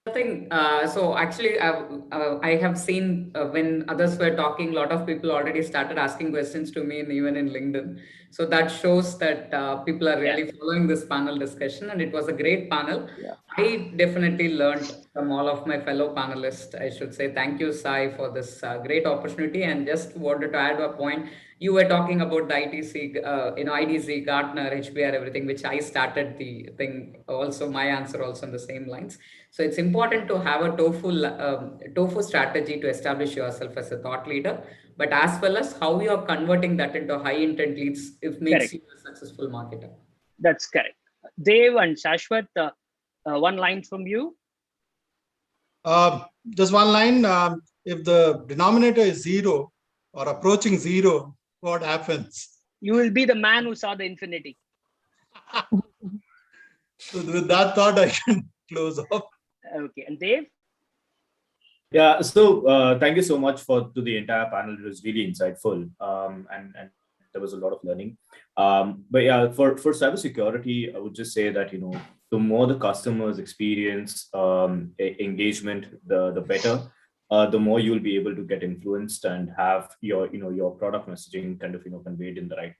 Nothing. So actually, I have seen when others were talking, a lot of people already started asking questions to me, and even in LinkedIn. So that shows that people are really following this panel discussion, and it was a great panel. I definitely learned from all of my fellow panelists. I should say thank you, Sai, for this great opportunity. And just wanted to add a point. You were talking about the ITC, IDC, Gartner, HBR, everything, which I started the thing. Also, my answer also on the same lines. So it's important to have a TOFU strategy to establish yourself as a thought leader, but as well as how you are converting that into high intent leads, if makes you a successful marketer. That's correct. Dev and Shashwat, one line from you. Just one line. If the denominator is 0 or approaching 0, what happens? You will be the man who saw the infinity. So with that thought, I can close off. Okay, and Dave? Yeah, so thank you so much to the entire panel. It was really insightful, and there was a lot of learning. But yeah, for cybersecurity, I would just say that the more the customers experience engagement, the better. The more you'll be able to get influenced and have your product messaging kind of conveyed in the right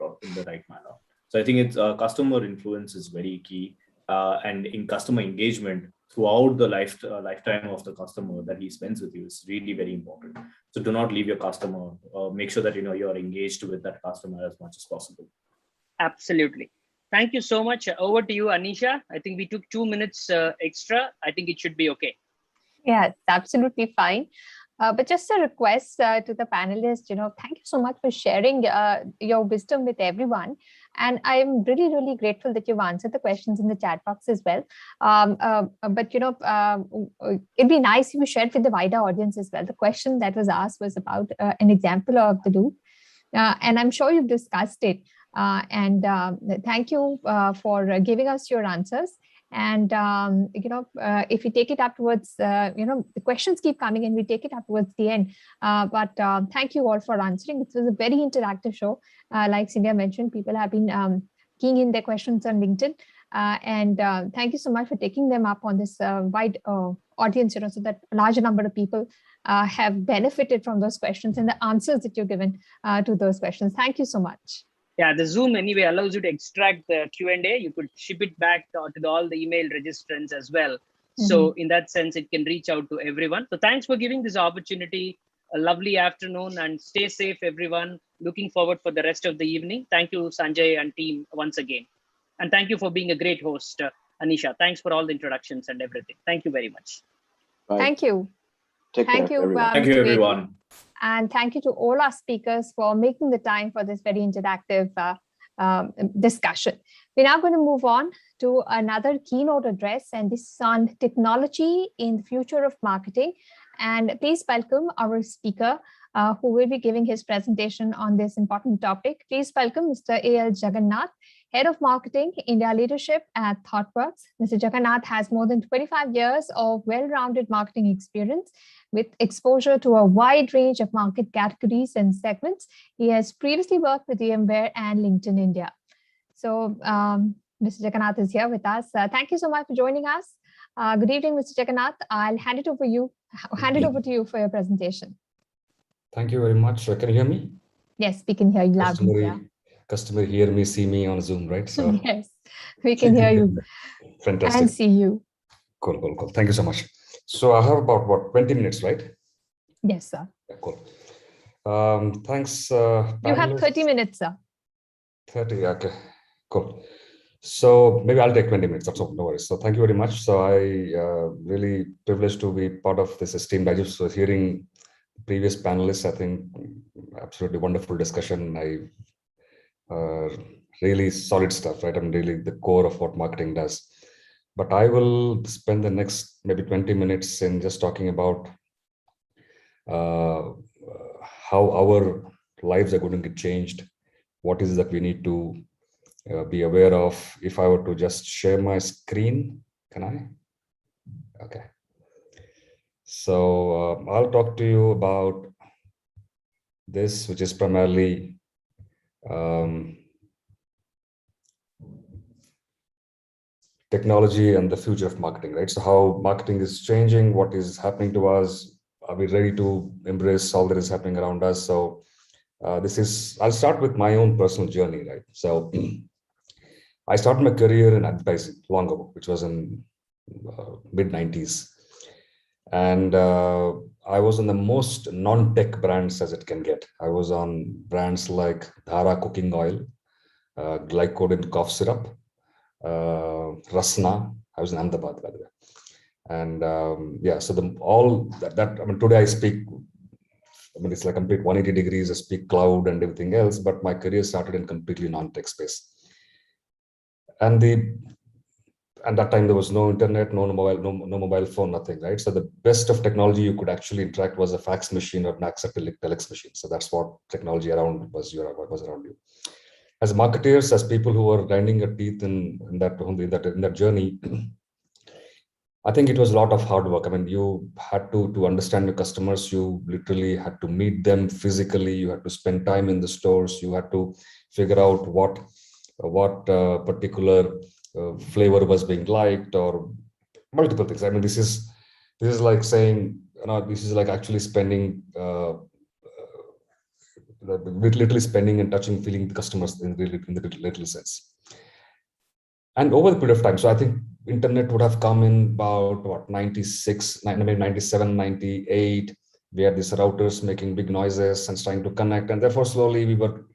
manner. So I think it's customer influence is very key, and in customer engagement throughout the lifetime of the customer that he spends with you is really very important. So do not leave your customer. Make sure that you're engaged with that customer as much as possible. Absolutely. Thank you so much. Over to you, Anisha. I think we took 2 minutes extra. I think it should be okay. Yeah, it's absolutely fine. But just a request to the panelists, thank you so much for sharing your wisdom with everyone. And I'm really, really grateful that you've answered the questions in the chat box as well. But, it'd be nice if you shared with the wider audience as well. The question that was asked was about an example of the loop. And I'm sure you've discussed it. And thank you for giving us your answers. And, if we take it up towards, the questions keep coming and we take it up towards the end. But thank you all for answering. This was a very interactive show. Like Cynthia mentioned, people have been keying in their questions on LinkedIn. And thank you so much for taking them up on this wide audience, so that a larger number of people have benefited from those questions and the answers that you've given to those questions. Thank you so much. Yeah, the Zoom anyway allows you to extract the Q&A. You could ship it back to all the email registrants as well. So in that sense, it can reach out to everyone. So thanks for giving this opportunity. a lovely afternoon and stay safe, everyone. Looking forward for the rest of the evening. Thank you, Sanjay and team, once again. And thank you for being a great host, Anisha. Thanks for all the introductions and everything. Thank you very much. Bye. Thank you. Take Thank care, you. everyone. Thank you, everyone. And thank you to all our speakers for making the time for this very interactive discussion. We're now going to move on to another keynote address, and this is on technology in the future of marketing. And please welcome our speaker who will be giving his presentation on this important topic. Please welcome Mr. A.L. Jagannath, Head of Marketing, India Leadership at ThoughtWorks. Mr. Jagannath has more than 25 years of well-rounded marketing experience with exposure to a wide range of market categories and segments. He has previously worked with VMware and LinkedIn India. So Mr. Jagannath is here with us. Thank you so much for joining us. Good evening, Mr. Jagannath. I'll hand it over to you for your presentation. Thank you very much. Can you hear me? Yes, we can hear you loud and clear. Customer hear me, see me on Zoom, right? So yes, we can hear you. Fantastic. And see you. Cool. Thank you so much. So I have about 20 minutes, right? Yes, sir. Yeah, cool. Thanks. You have 30 minutes, sir. 30, okay, cool. So maybe I'll take 20 minutes, that's all, no worries. So thank you very much. So I really privileged to be part of this esteemed. I just was hearing previous panelists, I think absolutely wonderful discussion. Really solid stuff, right? I'm really the core of what marketing does. But I will spend the next maybe 20 minutes in just talking about how our lives are going to get changed. What is it that we need to be aware of? If I were to just share my screen, can I? Okay. So I'll talk to you about this, which is primarily technology and the future of marketing, right? So how marketing is changing, what is happening to us, are we ready to embrace all that is happening around us? So I'll start with my own personal journey, right? So I started my career in advertising long ago, which was in mid-90s. And I was on the most non-tech brands as it can get. I was on brands like Dhara cooking oil, glycoded cough syrup, Rasna. I was in Ahmedabad, by the way. And yeah, so I mean, today I speak, I mean, it's like complete 180 degrees. I speak cloud and everything else, but my career started in completely non-tech space. And that time there was no internet, no mobile phone, nothing, right? So the best of technology you could actually interact was a fax machine or an accepted telex machine. So that's what technology was around you. As marketers, as people who were grinding your teeth in that journey, I think it was a lot of hard work. I mean, you had to understand your customers. You literally had to meet them physically. You had to spend time in the stores. You had to figure out what particular flavor was being liked, or multiple things. I mean, this is like saying, this is like actually spending, literally spending and touching, feeling the customers in the literal sense. And over the period of time, so I think internet would have come in about what, 96, maybe 97, 98. We had these routers making big noises and trying to connect, and therefore slowly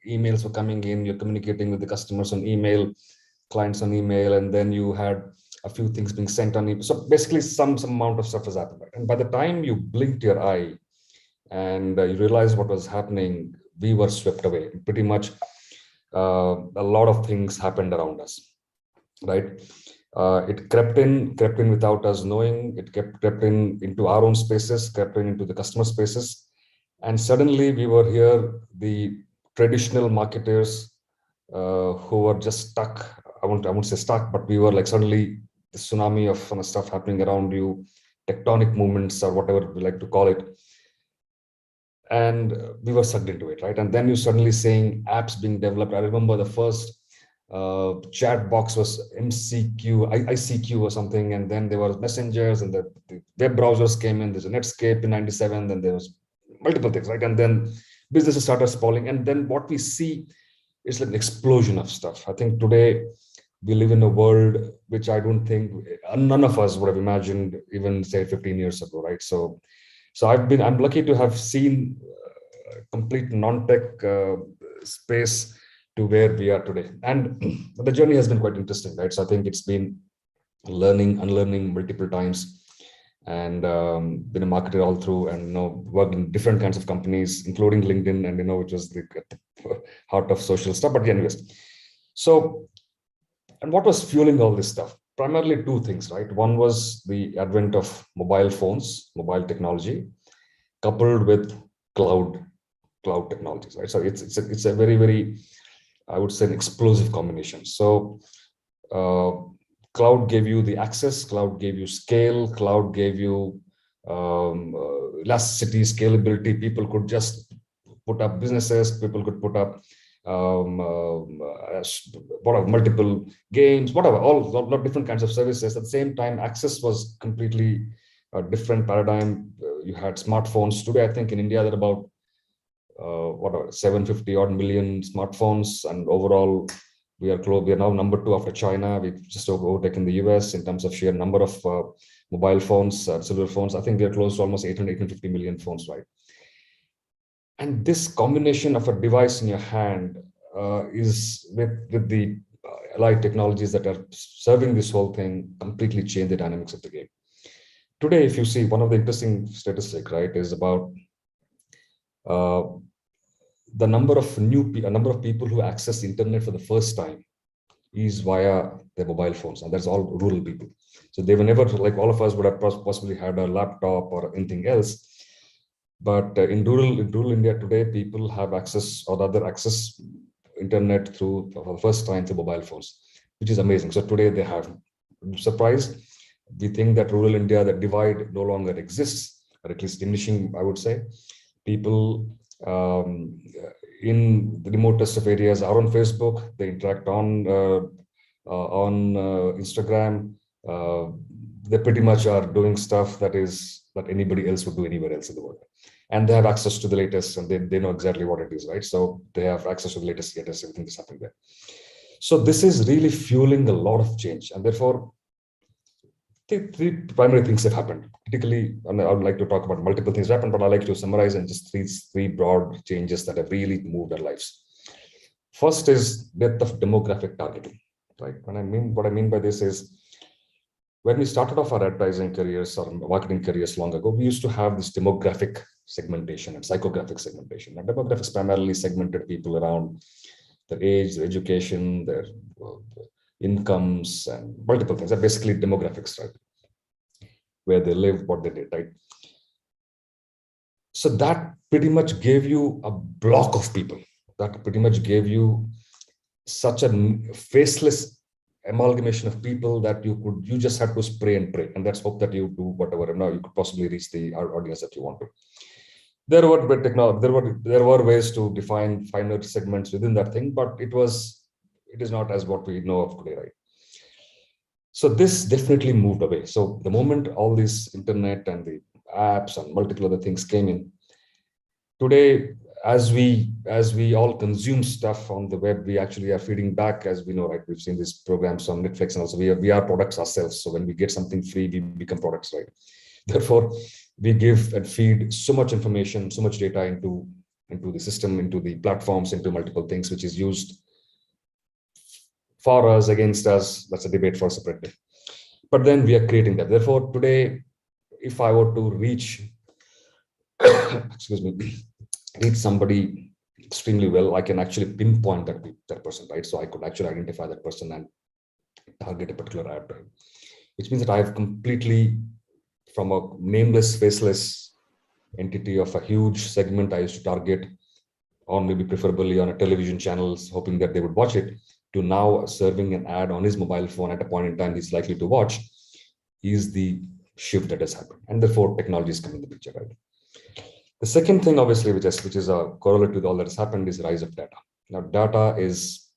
emails were coming in. You're communicating with the customers on email, clients on email, and then you had a few things being sent on email. So basically some amount of stuff has happened, right? And by the time you blinked your eye and you realized what was happening, we were swept away. Pretty much a lot of things happened around us, right? It crept in without us knowing. It crept into our own spaces, crept into the customer spaces. And suddenly we were here, the traditional marketers who were just stuck. I won't say stuck, but we were like suddenly the tsunami of stuff happening around you, tectonic movements or whatever we like to call it. And we were sucked into it, right? And then you suddenly seeing apps being developed. I remember the first chat box was ICQ or something, and then there were messengers, and the web browsers came in. There's a Netscape in 97, then there was multiple things, right? And then businesses started sprawling, and then what we see is like an explosion of stuff. I think today we live in a world which I don't think none of us would have imagined even say 15 years ago, right? So So I'm lucky to have seen complete non-tech space to where we are today. And the journey has been quite interesting, right? So I think it's been learning, unlearning multiple times, and been a marketer all through, and worked in different kinds of companies, including LinkedIn, and which was the heart of social stuff. But anyways, so, and what was fueling all this stuff? Primarily two things, right? One was the advent of mobile phones, mobile technology, coupled with cloud technologies, right? So it's a very, very, I would say, an explosive combination. So cloud gave you the access, cloud gave you scale, cloud gave you elasticity, scalability. People could just put up businesses, people could put up multiple games, whatever, all different kinds of services. At the same time, access was completely a different paradigm. You had smartphones. Today, I think in India, there are about 750 odd million smartphones, and overall we are close. We are now number 2 after China. We've just overtaken the US in terms of sheer number of mobile phones, cellular phones. I think we are close to almost 850 million phones, right? And this combination of a device in your hand is with the allied technologies that are serving this whole thing completely change the dynamics of the game. Today, if you see, one of the interesting statistics, right, is about the number of people who access the internet for the first time is via their mobile phones, and that's all rural people. So they were never, like all of us would have possibly had a laptop or anything else. But in rural India today, people have access, or rather access internet through, for the first time, through mobile phones, which is amazing. So today they have, surprised, we think that rural India, that divide no longer exists, or at least diminishing, I would say. People in the remotest of areas are on Facebook, they interact on Instagram. They pretty much are doing stuff that anybody else would do anywhere else in the world. And they have access to the latest, and they know exactly what it is, right? So they have access to the latest, everything that's happening there. So this is really fueling a lot of change. And therefore, three primary things have happened. Particularly, and I would like to talk about multiple things that happened, but I like to summarize in just three broad changes that have really moved our lives. First is depth of demographic targeting, right? What I mean by this is, when we started off our advertising careers or marketing careers long ago, we used to have this demographic segmentation and psychographic segmentation. And demographics primarily segmented people around their age, their education, their incomes, and multiple things. They're basically demographics, right? Where they live, what they did, right? So that pretty much gave you a block of people. That pretty much gave you such a faceless amalgamation of people that you just had to spray and pray, and let's hope that you do whatever. Now you could possibly reach the audience that you want to. There were ways to define finer segments within that thing, but it is not as what we know of today, right? So this definitely moved away. So the moment all this internet and the apps and multiple other things came in, today, as we all consume stuff on the web, we actually are feeding back, as we know, right? We've seen these programs on Netflix, and also we are products ourselves. So when we get something free, we become products, right? Therefore, we give and feed so much information, so much data into the system, into the platforms, into multiple things, which is used for us, against us. That's a debate for a separate day. But then we are creating that. Therefore, today, if I were to reach, excuse me, reach somebody extremely well, I can actually pinpoint that person, right? So I could actually identify that person and target a particular ad, which means that I have completely, from a nameless, faceless entity of a huge segment I used to target on, maybe preferably on a television channels, hoping that they would watch it, to now serving an ad on his mobile phone at a point in time he's likely to watch, is the shift that has happened. And therefore, technology is coming in the picture, right? The second thing, obviously, which is a correlate with all that has happened, is the rise of data. Now, data is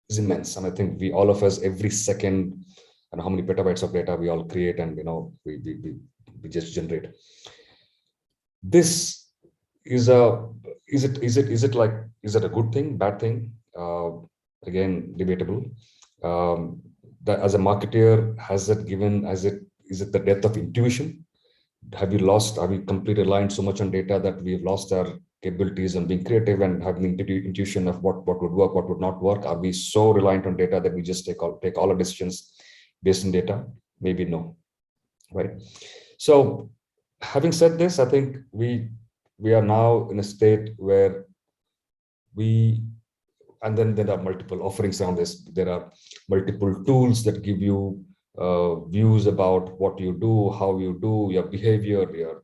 immense, and I think all of us, every second, and how many petabytes of data we all create, and we just generate. This is a good thing, bad thing? Again, debatable. That as a marketer, is it the death of intuition? Have we completely reliant so much on data that we've lost our capabilities on being creative and having intuition of what would work, what would not work? Are we so reliant on data that we just take all our decisions based on data? Maybe no, right? So having said this, I think we are now in a state where and then there are multiple offerings around this. There are multiple tools that give you views about what you do, how you do, your behavior, your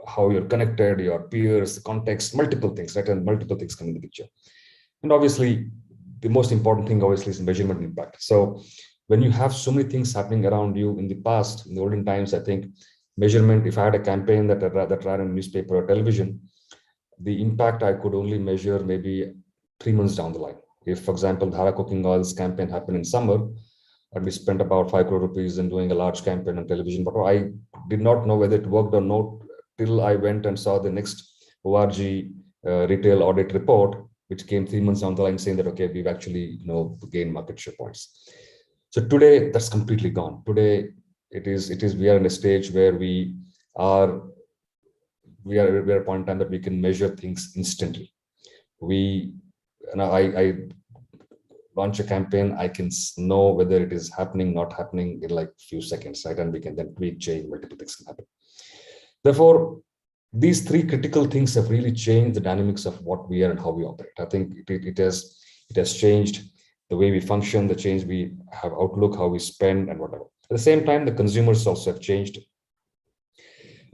how you're connected, your peers, context, multiple things, right? And multiple things come in the picture. And obviously, the most important thing obviously is measurement impact. So when you have so many things happening around you in the past, in the olden times, I think measurement, if I had a campaign that ran in newspaper or television, the impact I could only measure maybe 3 months down the line. If, for example, the Hara cooking oils campaign happened in summer, and we spent about 5 crore rupees in doing a large campaign on television, but I did not know whether it worked or not till I went and saw the next ORG retail audit report, which came 3 months down the line saying that, okay, we've actually gained market share points. So today that's completely gone. Today we are in a stage where we are at a point in time that we can measure things instantly. I launch a campaign, I can know whether it is happening, not happening in like few seconds, right? And we can then tweak, change, multiple things can happen. Therefore, these 3 critical things have really changed the dynamics of what we are and how we operate. I think it has changed the way we function, the change we have outlook, how we spend and whatever. At the same time, the consumers also have changed.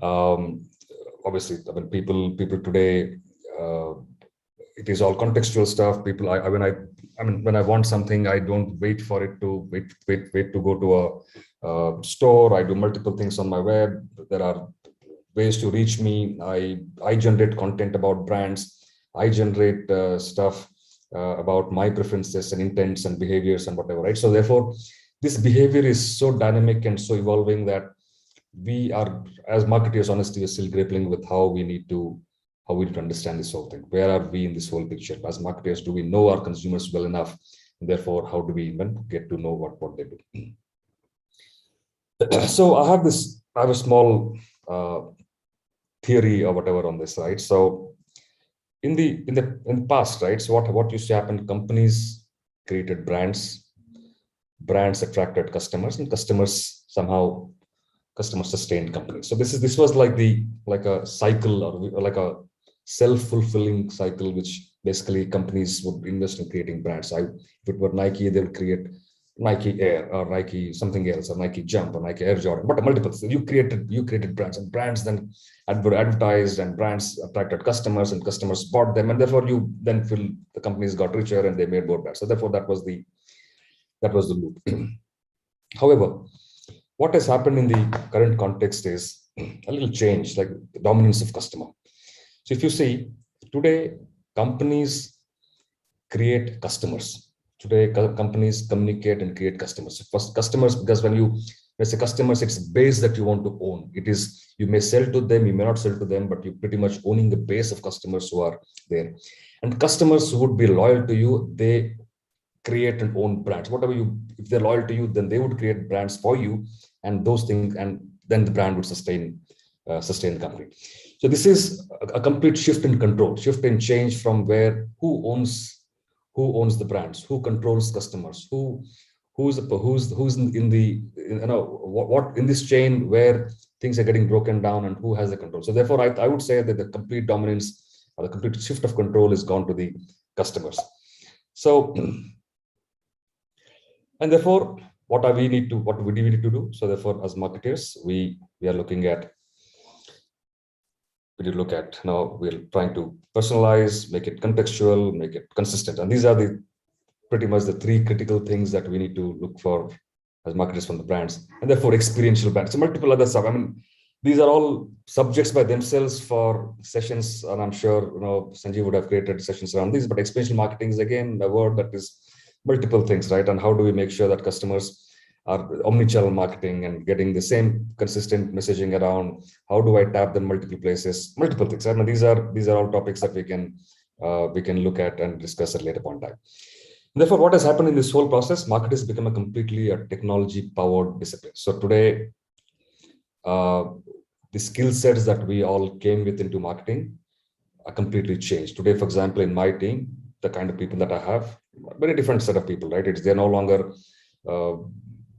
Obviously, when people today, it is all contextual stuff. People, when I want something, I don't wait for it to wait to go to a store. I do multiple things on my web. There are ways to reach me. I generate content about brands. I generate stuff about my preferences and intents and behaviors and whatever, right? So therefore, this behavior is so dynamic and so evolving that we are, as marketers, honestly, we're still grappling with how we need to understand this whole thing. Where are we in this whole picture? As marketers, do we know our consumers well enough? And therefore, how do we even get to know what they do? So I have a small theory or whatever on this, right? So in the past, right? So what used to happen? Companies created brands attracted customers, and customers sustained companies. So this was like a cycle or like a self-fulfilling cycle, which basically companies would invest in creating brands. If it were Nike, they would create Nike Air or Nike something else or Nike Jump or Nike Air Jordan, but multiple. So you created brands, and brands then advertised, and brands attracted customers, and customers bought them, and therefore you then feel the companies got richer and they made more brands. So therefore that was the loop. However, what has happened in the current context is a little change, like the dominance of customer. So if you see, today companies create customers. Today companies communicate and create customers. First, customers, because when say customers, it's a base that you want to own. It is, you may sell to them, you may not sell to them, but you're pretty much owning the base of customers who are there. And customers who would be loyal to you, they create and own brands. If they're loyal to you, then they would create brands for you, and those things, and then the brand would sustain the company. So this is a complete shift in control, shift in change from where who owns the brands, who controls customers, who's in the what in this chain where things are getting broken down, and who has the control. So therefore, I would say that the complete dominance or the complete shift of control is gone to the customers. So, and therefore, what do we need to do? So therefore, as marketers, we are looking at. We're trying to personalize, make it contextual, make it consistent. And these are pretty much the 3 critical things that we need to look for as marketers from the brands, and therefore experiential brands. So multiple other stuff. I mean, these are all subjects by themselves for sessions, and I'm sure Sanjeev would have created sessions around these, but experiential marketing is again a word that is multiple things, right? And how do we make sure that customers are omnichannel marketing and getting the same consistent messaging around? How do I tap them multiple places, multiple things? I mean, these are all topics that we can look at and discuss at a later point in time. Therefore, what has happened in this whole process? Marketing has become a completely technology-powered discipline. So today, the skill sets that we all came with into marketing are completely changed. Today, for example, in my team, the kind of people that I have, very different set of people, right? They're no longer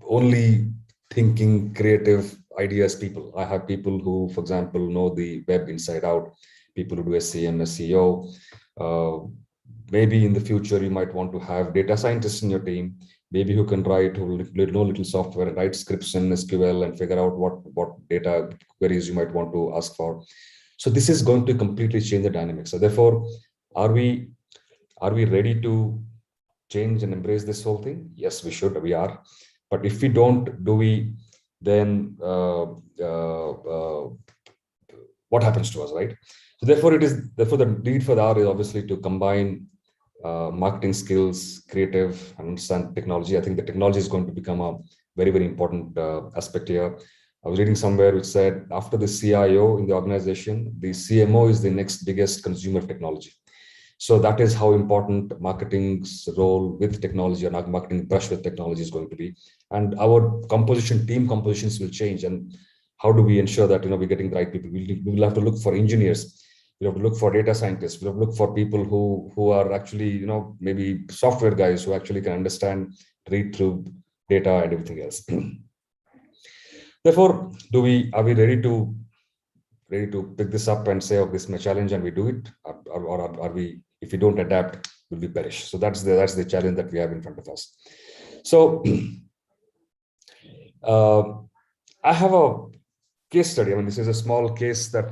only thinking creative ideas people. I have people who, for example, know the web inside out, people who do SEM, SEO. Maybe in the future, you might want to have data scientists in your team, maybe who can write, who know little software and write scripts in SQL and figure out what data queries you might want to ask for. So this is going to completely change the dynamics. So therefore, are we ready to change and embrace this whole thing? Yes, we should, we are. But if we don't, do we then, what happens to us, right? So therefore the need for the hour is obviously to combine marketing skills, creative, and understand technology. I think the technology is going to become a very, very important aspect here. I was reading somewhere which said after the CIO in the organization, the CMO is the next biggest consumer of technology. So that is how important marketing's role with technology or marketing brush with technology is going to be. And our team compositions will change. And how do we ensure that we're getting the right people? We will have to look for engineers. We have to look for data scientists. We have to look for people who are actually, maybe software guys who actually can understand, read through data and everything else. Therefore, are we ready to pick this up and say, oh, this is my challenge, and we do it, or are we, if we don't adapt, will we perish? So that's the challenge that we have in front of us. So I have a case study. I mean, this is a small case that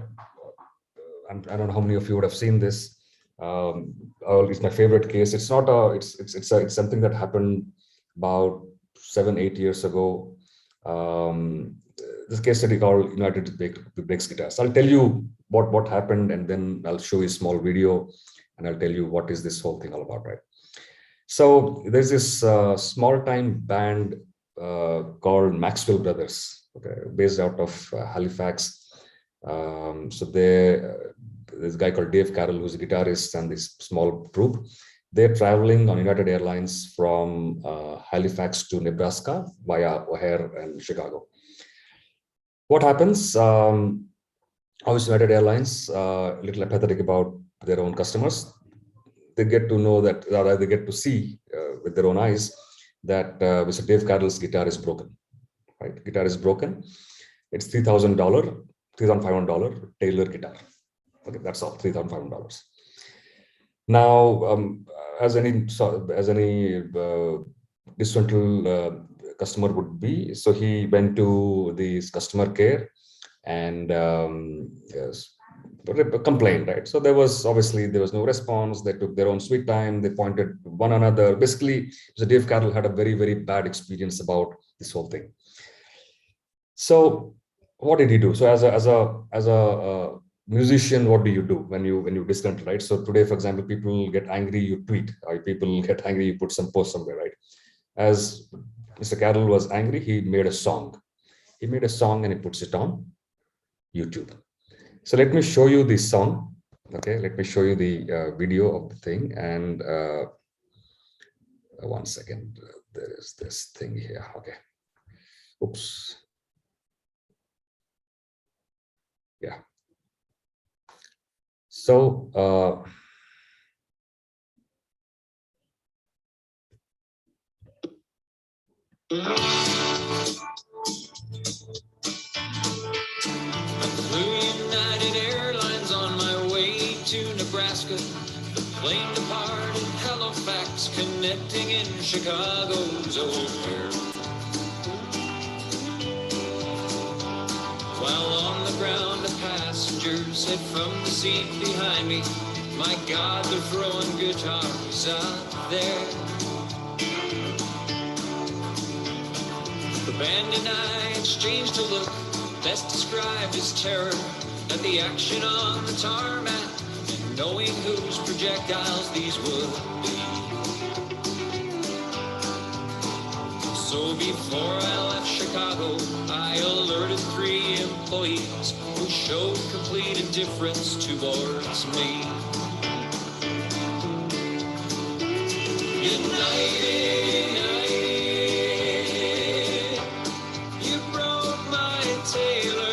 I don't know how many of you would have seen this. It's my favorite case. It's not it's something that happened about 7-8 years ago. This case study called United Breaks Guitars. I'll tell you what happened, and then I'll show you a small video, and I'll tell you what is this whole thing all about, right? So there's this small time band called Maxwell Brothers, okay, based out of Halifax. So there's a guy called Dave Carroll, who's a guitarist, and this small group. They're traveling on United Airlines from Halifax to Nebraska via O'Hare and Chicago. What happens? Obviously, United Airlines a little apathetic about their own customers. They get to know that, or they get to see with their own eyes that Mr. Dave Carroll's guitar is broken. Right, guitar is broken. It's $3,500 Taylor guitar. Okay, that's all, $3,500. Now, as any disgruntled customer would be, so he went to this customer care and complained, right? So there was no response. They took their own sweet time. They pointed to one another. Basically, Mr. Dave Carroll had a very, very bad experience about this whole thing. So what did he do? So as a musician, what do you do when you disgruntled, right? So today, for example, people get angry, you tweet, or people get angry, you put some post somewhere, right? As Mr. Carroll was angry, he made a song. He made a song and he puts it on YouTube. So let me show you this song. Okay, let me show you the video of the thing. And 1 second, there is this thing here. Okay. Oops. Yeah. So United Airlines on my way to Nebraska. The plane departed Halifax, connecting in Chicago's O'Hare. While on the ground, a passenger said from the seat behind me, "My God, they're throwing guitars out there." The band and I exchanged a look, best described as terror, at the action on the tarmac, and knowing whose projectiles these would be. So before I left Chicago, I alerted 3 employees who showed complete indifference towards me. United, you broke my Taylor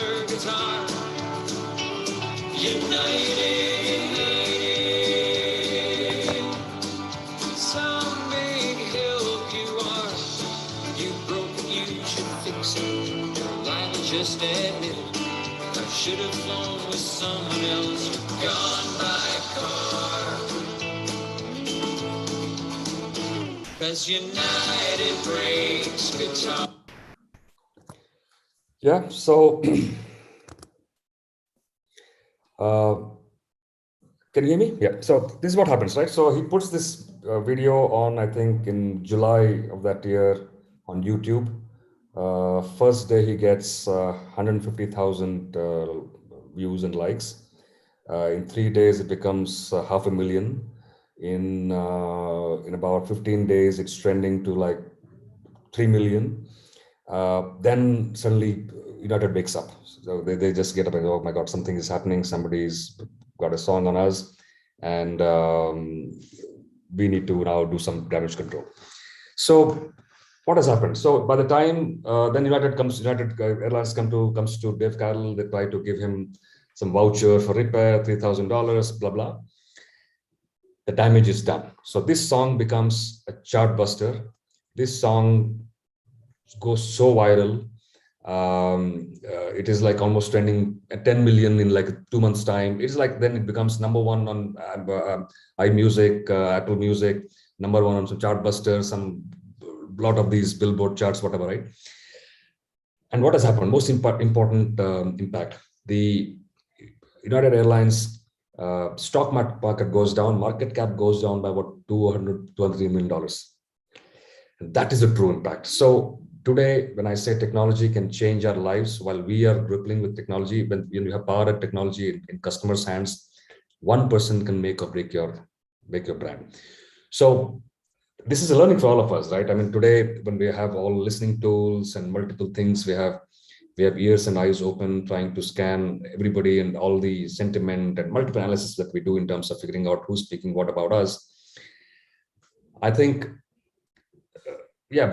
Life just admit I should have flown with someone else. You're gone by car. 'Cause United breaks guitar. Yeah, so can you hear me? Yeah, so this is what happens, right? So he puts this video on, I think in July of that year on YouTube. First day he gets 150,000 views and likes. In 3 days, it becomes 500,000. In about 15 days, it's trending to like 3 million. Then suddenly United wakes up. So they just get up and go, oh my God, something is happening. Somebody's got a song on us, and we need to now do some damage control. So what has happened? So by the time then United Airlines comes to Dave Carroll, they try to give him some voucher for repair, $3,000, blah, blah. The damage is done. So this song becomes a chart buster. This song goes so viral. It is like almost trending at 10 million in like 2 months time. It's like, then it becomes #1 on iMusic, Apple Music, #1 on some chart busters, some lot of these Billboard charts, whatever, right? And what has happened? Most important impact. The United Airlines stock market goes down, market cap goes down by what, $203 million. And that is a true impact. So today, when I say technology can change our lives, while we are grappling with technology, when you have power of technology in customers' hands, one person can make or break your brand. So this is a learning for all of us, right? I mean, today, when we have all listening tools and multiple things, we have ears and eyes open, trying to scan everybody and all the sentiment and multiple analysis that we do in terms of figuring out who's speaking what about us. I think, yeah,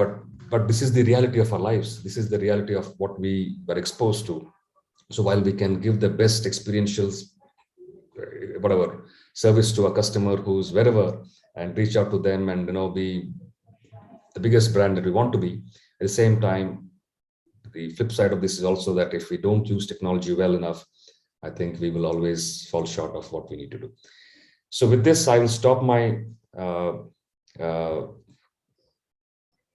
but this is the reality of our lives. This is the reality of what we were exposed to. So while we can give the best experiential, whatever, service to a customer who's wherever, and reach out to them and be the biggest brand that we want to be, at the same time, the flip side of this is also that if we don't use technology well enough, I think we will always fall short of what we need to do. So with this, I will stop my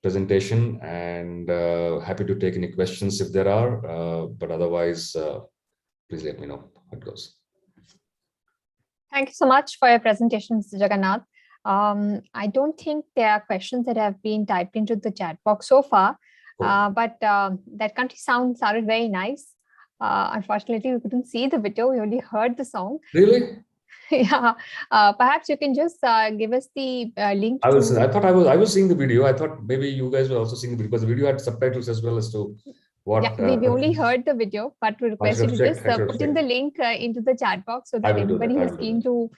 presentation, and happy to take any questions if there are, but otherwise, please let me know how it goes. Thank you so much for your presentation, Mr. Jagannath. I don't think there are questions that have been typed into the chat box so far, but that country sounded very nice. Unfortunately, we couldn't see the video, we only heard the song. Really? Yeah, perhaps you can just give us the link. I was seeing the video. I thought maybe you guys were also seeing the video, because the video had subtitles as well as to what. Yeah, we only heard the video, but we request you to just put in the link into the chat box so that everybody who's keen to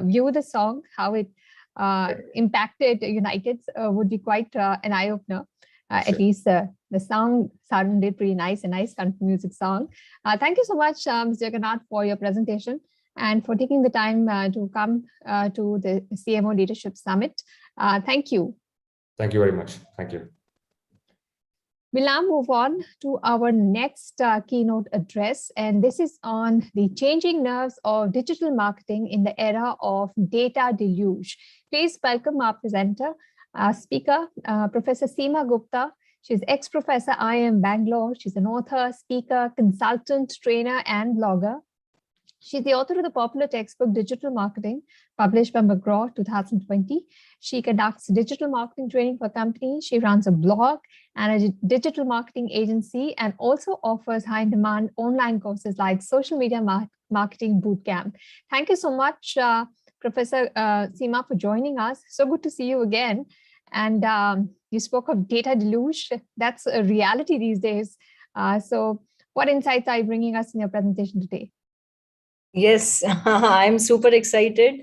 view the song, how it impacted United, would be quite an eye-opener. At least the song sounded pretty nice, a nice country music song. Thank you so much, Mr. Jagannath, for your presentation and for taking the time to come to the CMO Leadership Summit. Thank you. Thank you very much. Thank you. We'll now move on to our next keynote address, and this is on the changing nerves of digital marketing in the era of data deluge. Please welcome our presenter, speaker, Professor Seema Gupta. She's ex-professor IIM Bangalore. She's an author, speaker, consultant, trainer, and blogger. She's the author of the popular textbook Digital Marketing, published by McGraw 2020. She conducts digital marketing training for companies. She runs a blog and a digital marketing agency, and also offers high-demand online courses like Social Media Marketing Bootcamp. Thank you so much, Professor Seema, for joining us. So good to see you again. And you spoke of data deluge. That's a reality these days. So what insights are you bringing us in your presentation today? Yes, I'm super excited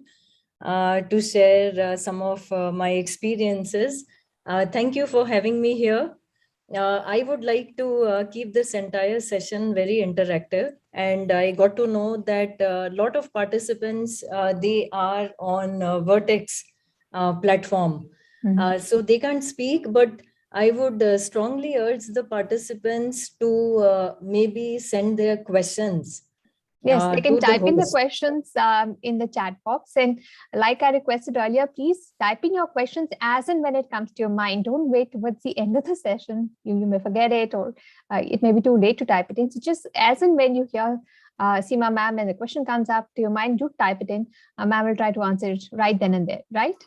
to share some of my experiences. Thank you for having me here. I would like to keep this entire session very interactive, and I got to know that a lot of participants, they are on Vertex platform. So they can't speak, but I would strongly urge the participants to maybe send their questions. Yes, they can to type in the host. questions in the chat box. And like I requested earlier, please type in your questions as and when it comes to your mind. Don't wait towards the end of the session. You may forget it, or it may be too late to type it in. So just as and when you hear Seema ma'am and the question comes up to your mind, do type it in. Ma'am will try to answer it right then and there, right?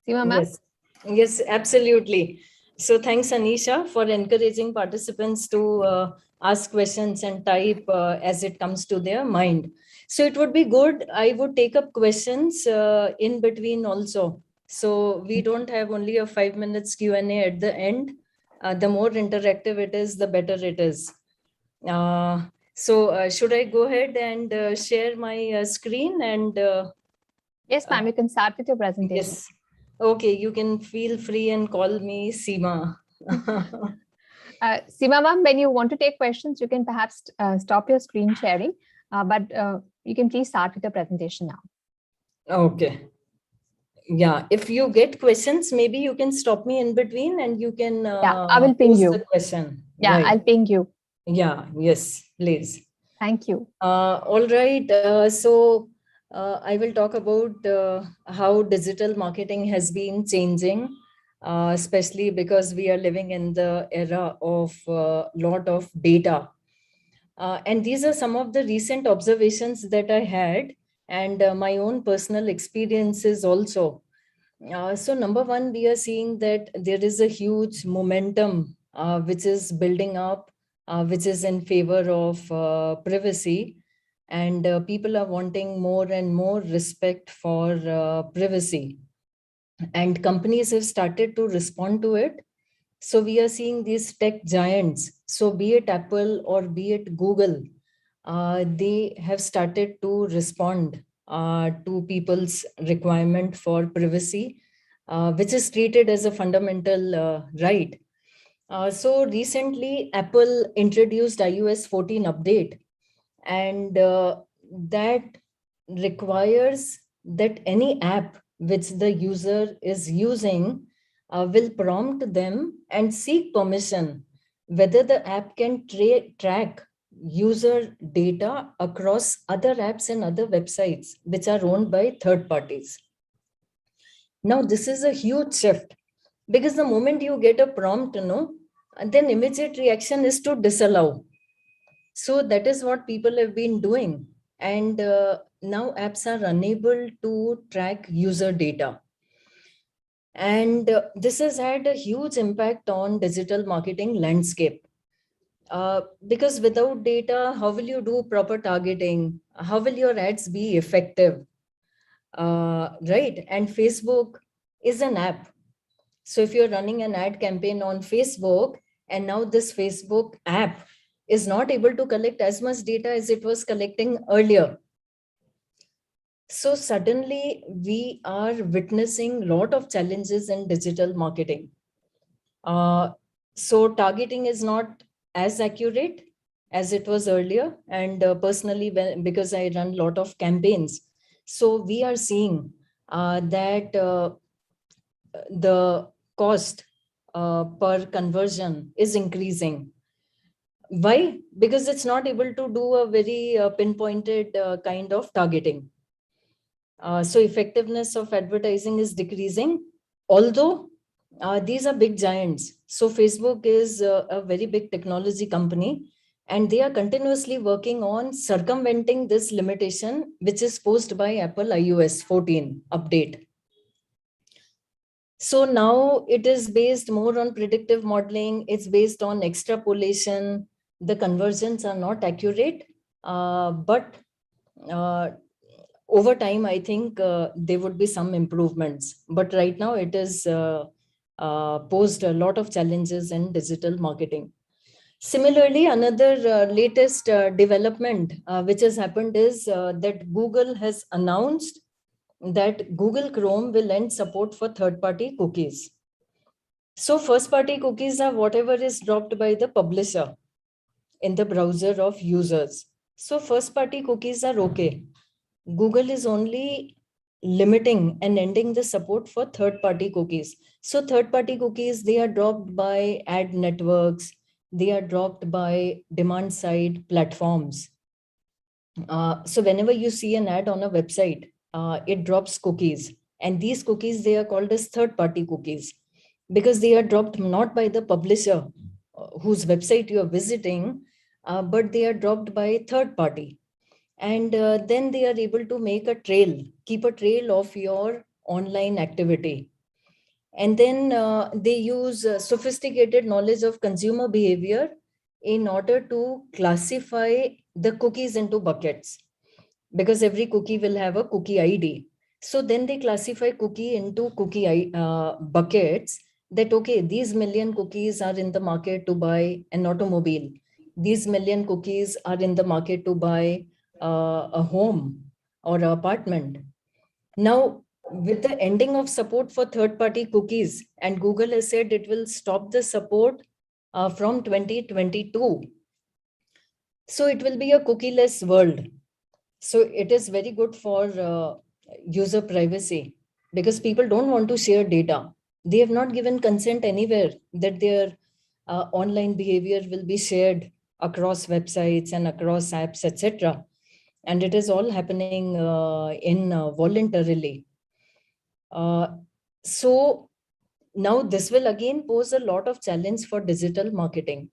Seema ma'am? Yes, yes, absolutely. So thanks, Anisha, for encouraging participants to ask questions and type as it comes to their mind. So it would be good. I would take up questions in between also. So we don't have only a 5 minutes Q&A at the end. The more interactive it is, the better it is. So should I go ahead and share my screen and... yes, ma'am, you can start with your presentation. Yes. Okay, you can feel free and call me Seema. Seema ma'am, when you want to take questions, you can perhaps stop your screen sharing, but you can please start with your presentation now. Okay. Yeah, if you get questions, maybe you can stop me in between and you can yeah, I will ping you. The question. Yeah, right. I'll ping you. Yeah, yes, please. Thank you. All right. So I will talk about how digital marketing has been changing, especially because we are living in the era of a lot of data. And these are some of the recent observations that I had and my own personal experiences also. So number one, we are seeing that there is a huge momentum which is building up, which is in favor of privacy. And people are wanting more and more respect for privacy. And companies have started to respond to it. So we are seeing these tech giants. So be it Apple or be it Google, they have started to respond to people's requirement for privacy, which is treated as a fundamental right. So recently, Apple introduced iOS 14 update, and that requires that any app which the user is using will prompt them and seek permission whether the app can track user data across other apps and other websites which are owned by third parties. Now, this is a huge shift because the moment you get a prompt, then immediate reaction is to disallow. So that is what people have been doing. And now apps are unable to track user data. And this has had a huge impact on digital marketing landscape. Because without data, how will you do proper targeting? How will your ads be effective? Right? And Facebook is an app. So if you're running an ad campaign on Facebook, and now this Facebook app is not able to collect as much data as it was collecting earlier. So suddenly we are witnessing a lot of challenges in digital marketing. So targeting is not as accurate as it was earlier. And personally, because I run a lot of campaigns, so we are seeing that the cost per conversion is increasing. Why? Because it's not able to do a very pinpointed kind of targeting. So effectiveness of advertising is decreasing, although these are big giants. So Facebook is a very big technology company, and they are continuously working on circumventing this limitation, which is posed by Apple iOS 14 update. So now it is based more on predictive modeling. It's based on extrapolation. The conversions are not accurate, but over time, I think there would be some improvements. But right now it is posed a lot of challenges in digital marketing. Similarly, another latest development which has happened is that Google has announced that Google Chrome will end support for third-party cookies. So first-party cookies are whatever is dropped by the publisher in the browser of users. So first-party cookies are okay. Google is only limiting and ending the support for third-party cookies. So third-party cookies, they are dropped by ad networks, they are dropped by demand-side platforms. So whenever you see an ad on a website, it drops cookies. And these cookies, they are called as third-party cookies because they are dropped not by the publisher whose website you are visiting, but they are dropped by third party. And then they are able to make a trail, keep a trail of your online activity. And then they use sophisticated knowledge of consumer behavior in order to classify the cookies into buckets, because every cookie will have a cookie ID. So then they classify cookie into cookie buckets, that, okay, these million cookies are in the market to buy an automobile. These million cookies are in the market to buy a home or an apartment. Now, with the ending of support for third-party cookies, and Google has said it will stop the support from 2022. So it will be a cookieless world. So it is very good for user privacy because people don't want to share data. They have not given consent anywhere that their online behavior will be shared across websites and across apps, etc. And it is all happening voluntarily. So now this will again pose a lot of challenge for digital marketing,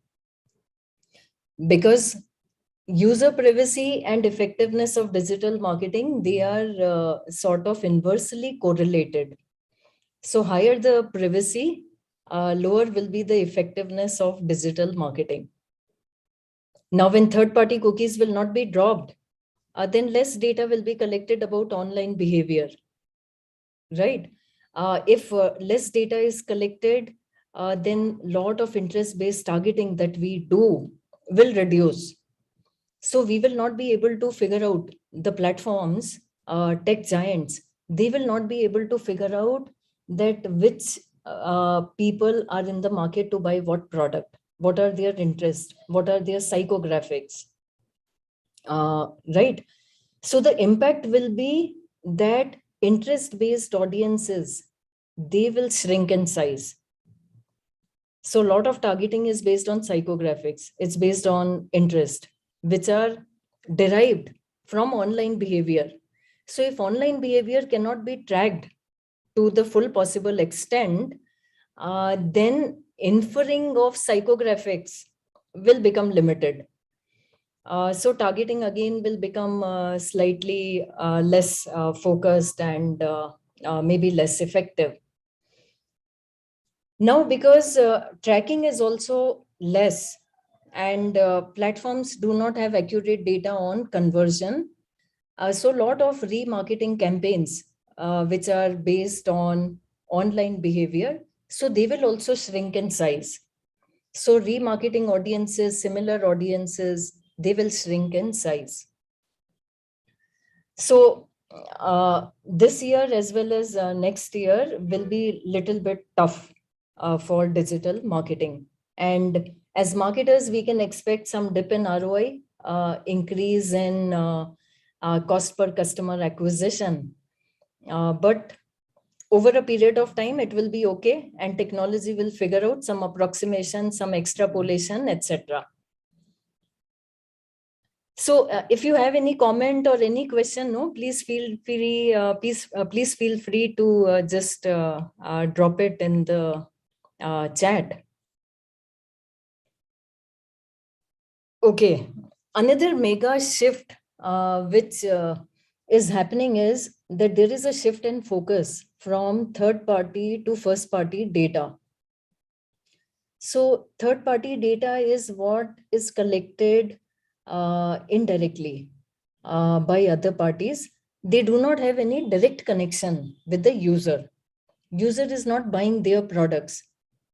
because user privacy and effectiveness of digital marketing, they are sort of inversely correlated. So higher the privacy, lower will be the effectiveness of digital marketing. Now, when third-party cookies will not be dropped, then less data will be collected about online behavior, right? If less data is collected, then lot of interest-based targeting that we do will reduce. So we will not be able to figure out the platforms, tech giants, they will not be able to figure out that which people are in the market to buy what product, what are their interests, what are their psychographics, right? So the impact will be that interest-based audiences, they will shrink in size. So a lot of targeting is based on psychographics. It's based on interest, which are derived from online behavior. So if online behavior cannot be tracked to the full possible extent, then inferring of psychographics will become limited. So targeting again will become slightly less focused and maybe less effective. Now, because tracking is also less and platforms do not have accurate data on conversion, so a lot of remarketing campaigns which are based on online behavior, so they will also shrink in size. So remarketing audiences, similar audiences, they will shrink in size. So this year as well as next year will be little bit tough for digital marketing. And as marketers, we can expect some dip in ROI, increase in cost per customer acquisition. But over a period of time, it will be okay. And technology will figure out some approximation, some extrapolation, etc. So if you have any comment or any question, no, please feel free, please feel free to just drop it in the chat. Okay, another mega shift which is happening is that there is a shift in focus from third party to first party data. So third party data is what is collected indirectly by other parties. They do not have any direct connection with the user. User is not buying their products.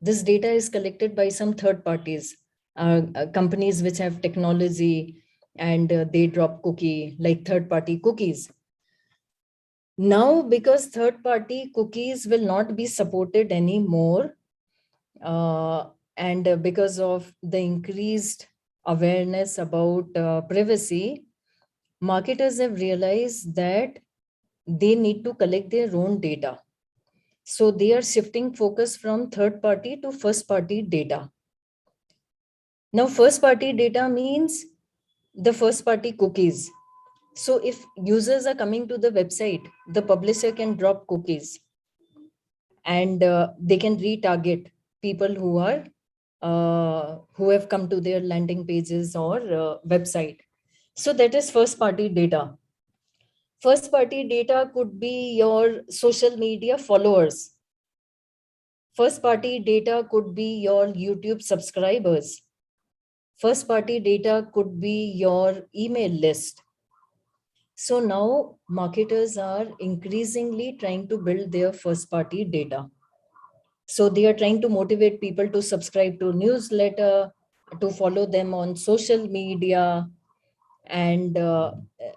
This data is collected by some third parties, companies which have technology, and they drop cookie like third party cookies. Now, because third party cookies will not be supported anymore, and because of the increased awareness about privacy, marketers have realized that they need to collect their own data. So they are shifting focus from third party to first party data. Now, first party data means the first party cookies. So if users are coming to the website, the publisher can drop cookies and they can retarget people who have come to their landing pages or website. So that is first party data. First party data could be your social media followers. First party data could be your YouTube subscribers. First party data could be your email list. So now marketers are increasingly trying to build their first party data. So they are trying to motivate people to subscribe to newsletter, to follow them on social media, and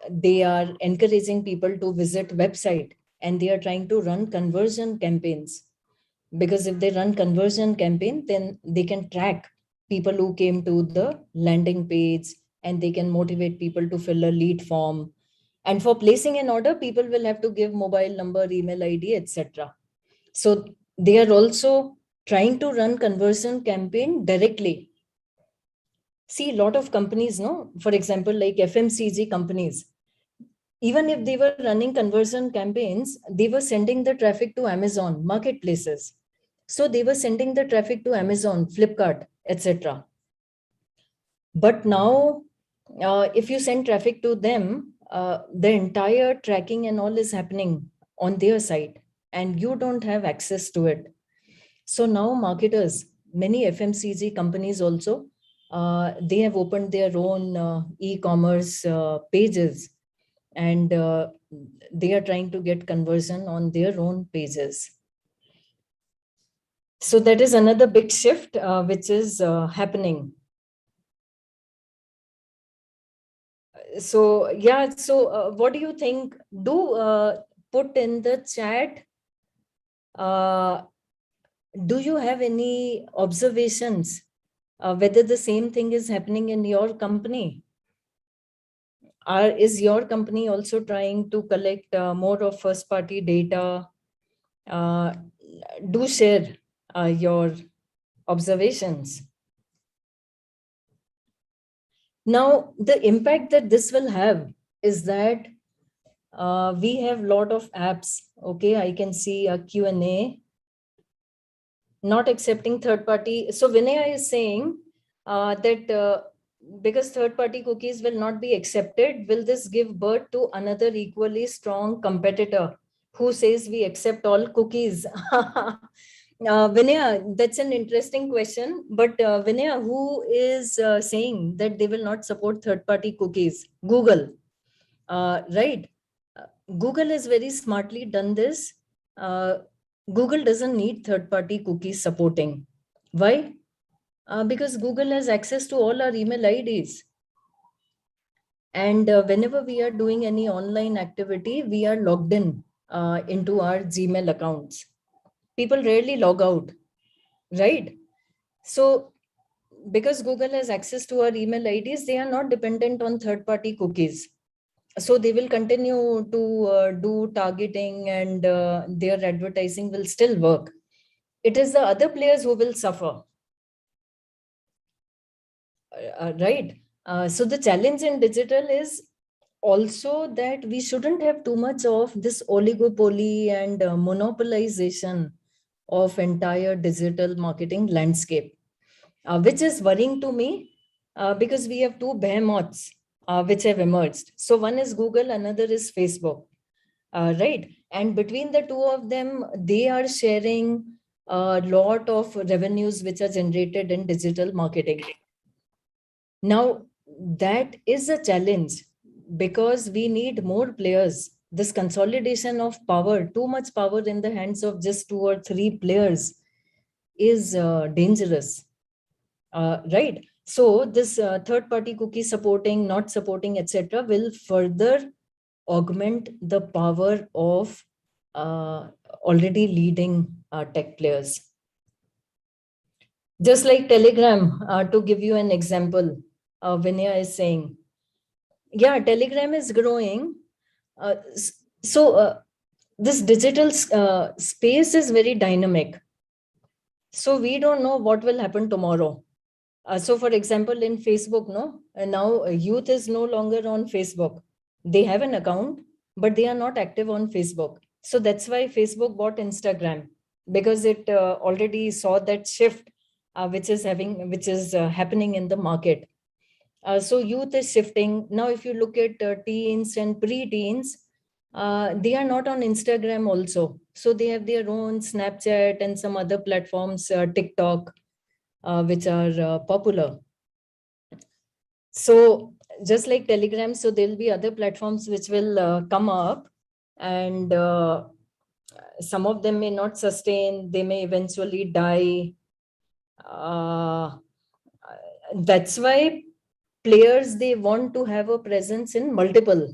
they are encouraging people to visit website, and they are trying to run conversion campaigns. Because if they run conversion campaign, then they can track people who came to the landing page, and they can motivate people to fill a lead form. And for placing an order, people will have to give mobile number, email ID, etc. So they are also trying to run conversion campaign directly. See, a lot of companies, no, for example, like FMCG companies, even if they were running conversion campaigns, they were sending the traffic to Amazon marketplaces. So they were sending the traffic to Amazon, Flipkart, etc. But now, if you send traffic to them, the entire tracking and all is happening on their side, and you don't have access to it. So now marketers, many FMCG companies also, they have opened their own e-commerce pages, and they are trying to get conversion on their own pages. So that is another big shift which is happening. So yeah, so what do you think? Do put in the chat. Do you have any observations whether the same thing is happening in your company? Is your company also trying to collect more of first party data? Do share your observations. Now, the impact that this will have is that we have a lot of apps. Okay, I can see a Q&A. Not accepting third party. So Vinaya is saying that because third party cookies will not be accepted, will this give birth to another equally strong competitor who says we accept all cookies? Vinaya, that's an interesting question. But Vinaya, who is saying that they will not support third party cookies? Google, right? Google has very smartly done this. Google doesn't need third-party cookies supporting. Why? Because Google has access to all our email IDs. And whenever we are doing any online activity, we are logged in into our Gmail accounts. People rarely log out, right? So because Google has access to our email IDs, they are not dependent on third-party cookies. So they will continue to do targeting, and their advertising will still work. It is the other players who will suffer, right? So the challenge in digital is also that we shouldn't have too much of this oligopoly and monopolization of entire digital marketing landscape, which is worrying to me because we have two behemoths which have emerged. So one is Google, another is Facebook, right? And between the two of them, they are sharing a lot of revenues which are generated in digital marketing. Now, that is a challenge because we need more players. This consolidation of power, too much power in the hands of just 2 or 3 players is dangerous, right? So this third-party cookie supporting, not supporting, etc., will further augment the power of already leading tech players. Just like Telegram, to give you an example, Vinaya is saying, yeah, Telegram is growing. So this digital space is very dynamic. So we don't know what will happen tomorrow. So for example, in Facebook, now youth is no longer on Facebook. They have an account, but they are not active on Facebook. So that's why Facebook bought Instagram, because it already saw that shift which is happening in the market. So youth is shifting. Now, if you look at teens and pre-teens, they are not on Instagram also. So they have their own Snapchat and some other platforms, TikTok, which are popular. So just like Telegram, so there'll be other platforms which will come up, and some of them may not sustain. They may eventually die. That's why players, they want to have a presence in multiple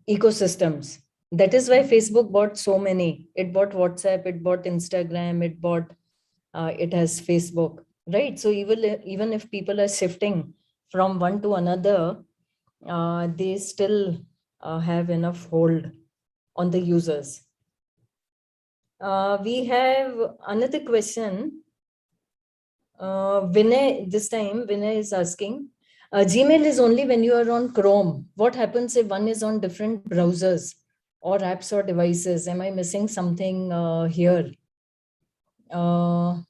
ecosystems. That is why Facebook bought so many. It bought WhatsApp, it bought Instagram, it has Facebook, right? So even if people are shifting from one to another, they still have enough hold on the users. We have another question. Vinay, this time Vinay is asking, Gmail is only when you are on Chrome. What happens if one is on different browsers or apps or devices? Am I missing something here? I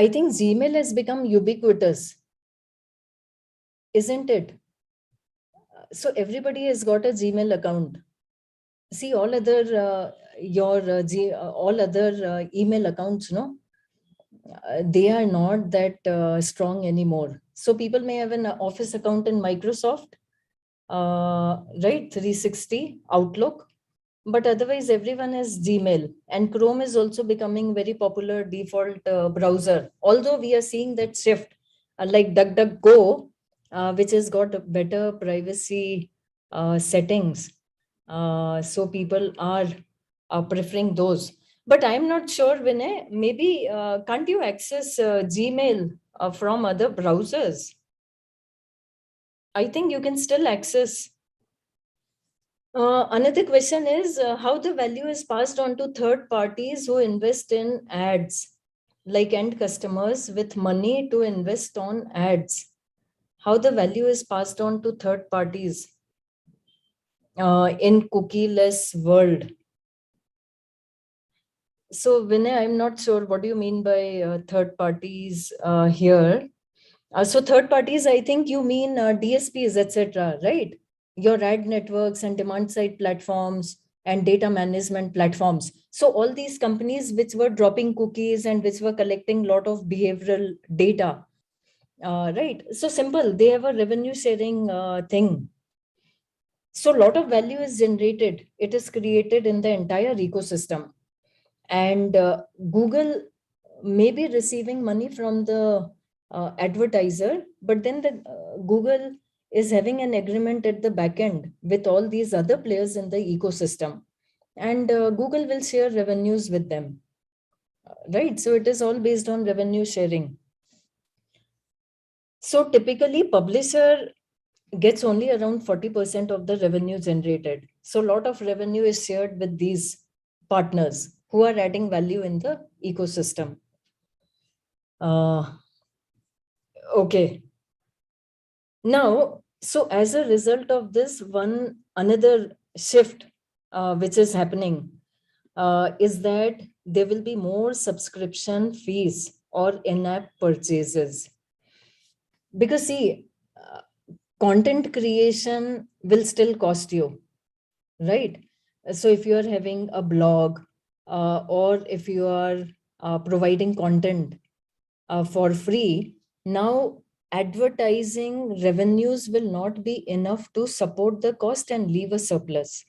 think Gmail has become ubiquitous, isn't it? So everybody has got a Gmail account. See, all other all other email accounts, they are not that strong anymore. So people may have an office account in Microsoft, right? 360 Outlook, but otherwise everyone has Gmail, and Chrome is also becoming very popular default browser. Although we are seeing that shift, like DuckDuckGo, which has got better privacy settings. So people are preferring those. But I'm not sure, Vinay, maybe can't you access Gmail from other browsers? I think you can still access. Another question is how the value is passed on to third parties who invest in ads, like end customers with money to invest on ads. How the value is passed on to third parties in cookieless world. So Vinay, I'm not sure what do you mean by third parties here. So third parties, I think you mean DSPs, etc., right? Your ad networks and demand side platforms and data management platforms. So all these companies which were dropping cookies and which were collecting a lot of behavioral data, right? So simple, they have a revenue sharing thing. So a lot of value is generated. It is created in the entire ecosystem. And Google may be receiving money from the advertiser, but then Google is having an agreement at the back end with all these other players in the ecosystem, and Google will share revenues with them, right? So it is all based on revenue sharing. So typically publisher gets only around 40% of the revenue generated. So a lot of revenue is shared with these partners who are adding value in the ecosystem. Okay. Now, so as a result of this, another shift which is happening is that there will be more subscription fees or in-app purchases. Because see, content creation will still cost you, right? So if you are having a blog or if you are providing content for free, now advertising revenues will not be enough to support the cost and leave a surplus.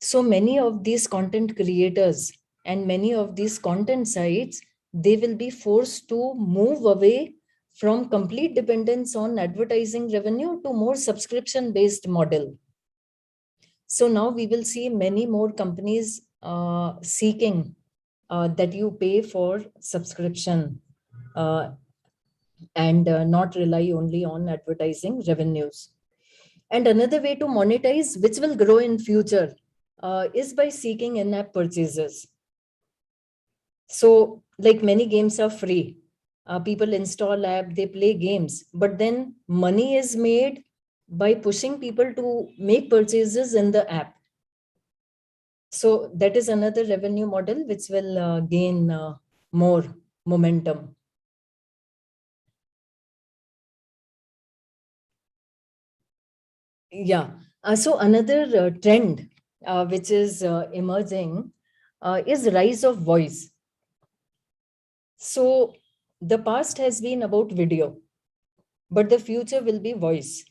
So many of these content creators and many of these content sites, they will be forced to move away from complete dependence on advertising revenue to more subscription based model. So now we will see many more companies seeking that you pay for subscription and not rely only on advertising revenues. And another way to monetize, which will grow in future, is by seeking in-app purchases. So like many games are free. People install app, they play games, but then money is made by pushing people to make purchases in the app. So that is another revenue model which will gain more momentum. Yeah. So another trend which is emerging is rise of voice. So the past has been about video, but the future will be voice.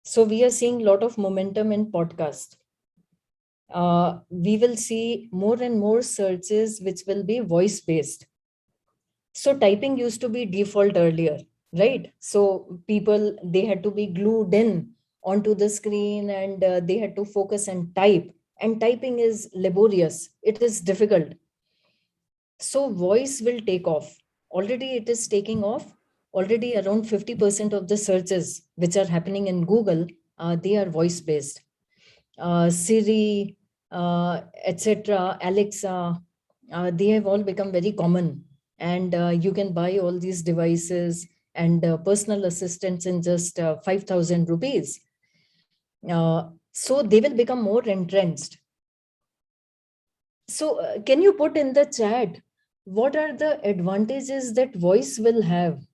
So we are seeing a lot of momentum in podcast. We will see more and more searches which will be voice based. So typing used to be default earlier, right? So people, they had to be glued in onto the screen and they had to focus and type. And typing is laborious. It is difficult. So voice will take off. Already it is taking off. Already around 50% of the searches which are happening in Google, they are voice based. Siri, etc., Alexa, they have all become very common. And you can buy all these devices and personal assistants in just 5,000 rupees. So they will become more entrenched. So can you put in the chat, what are the advantages that voice will have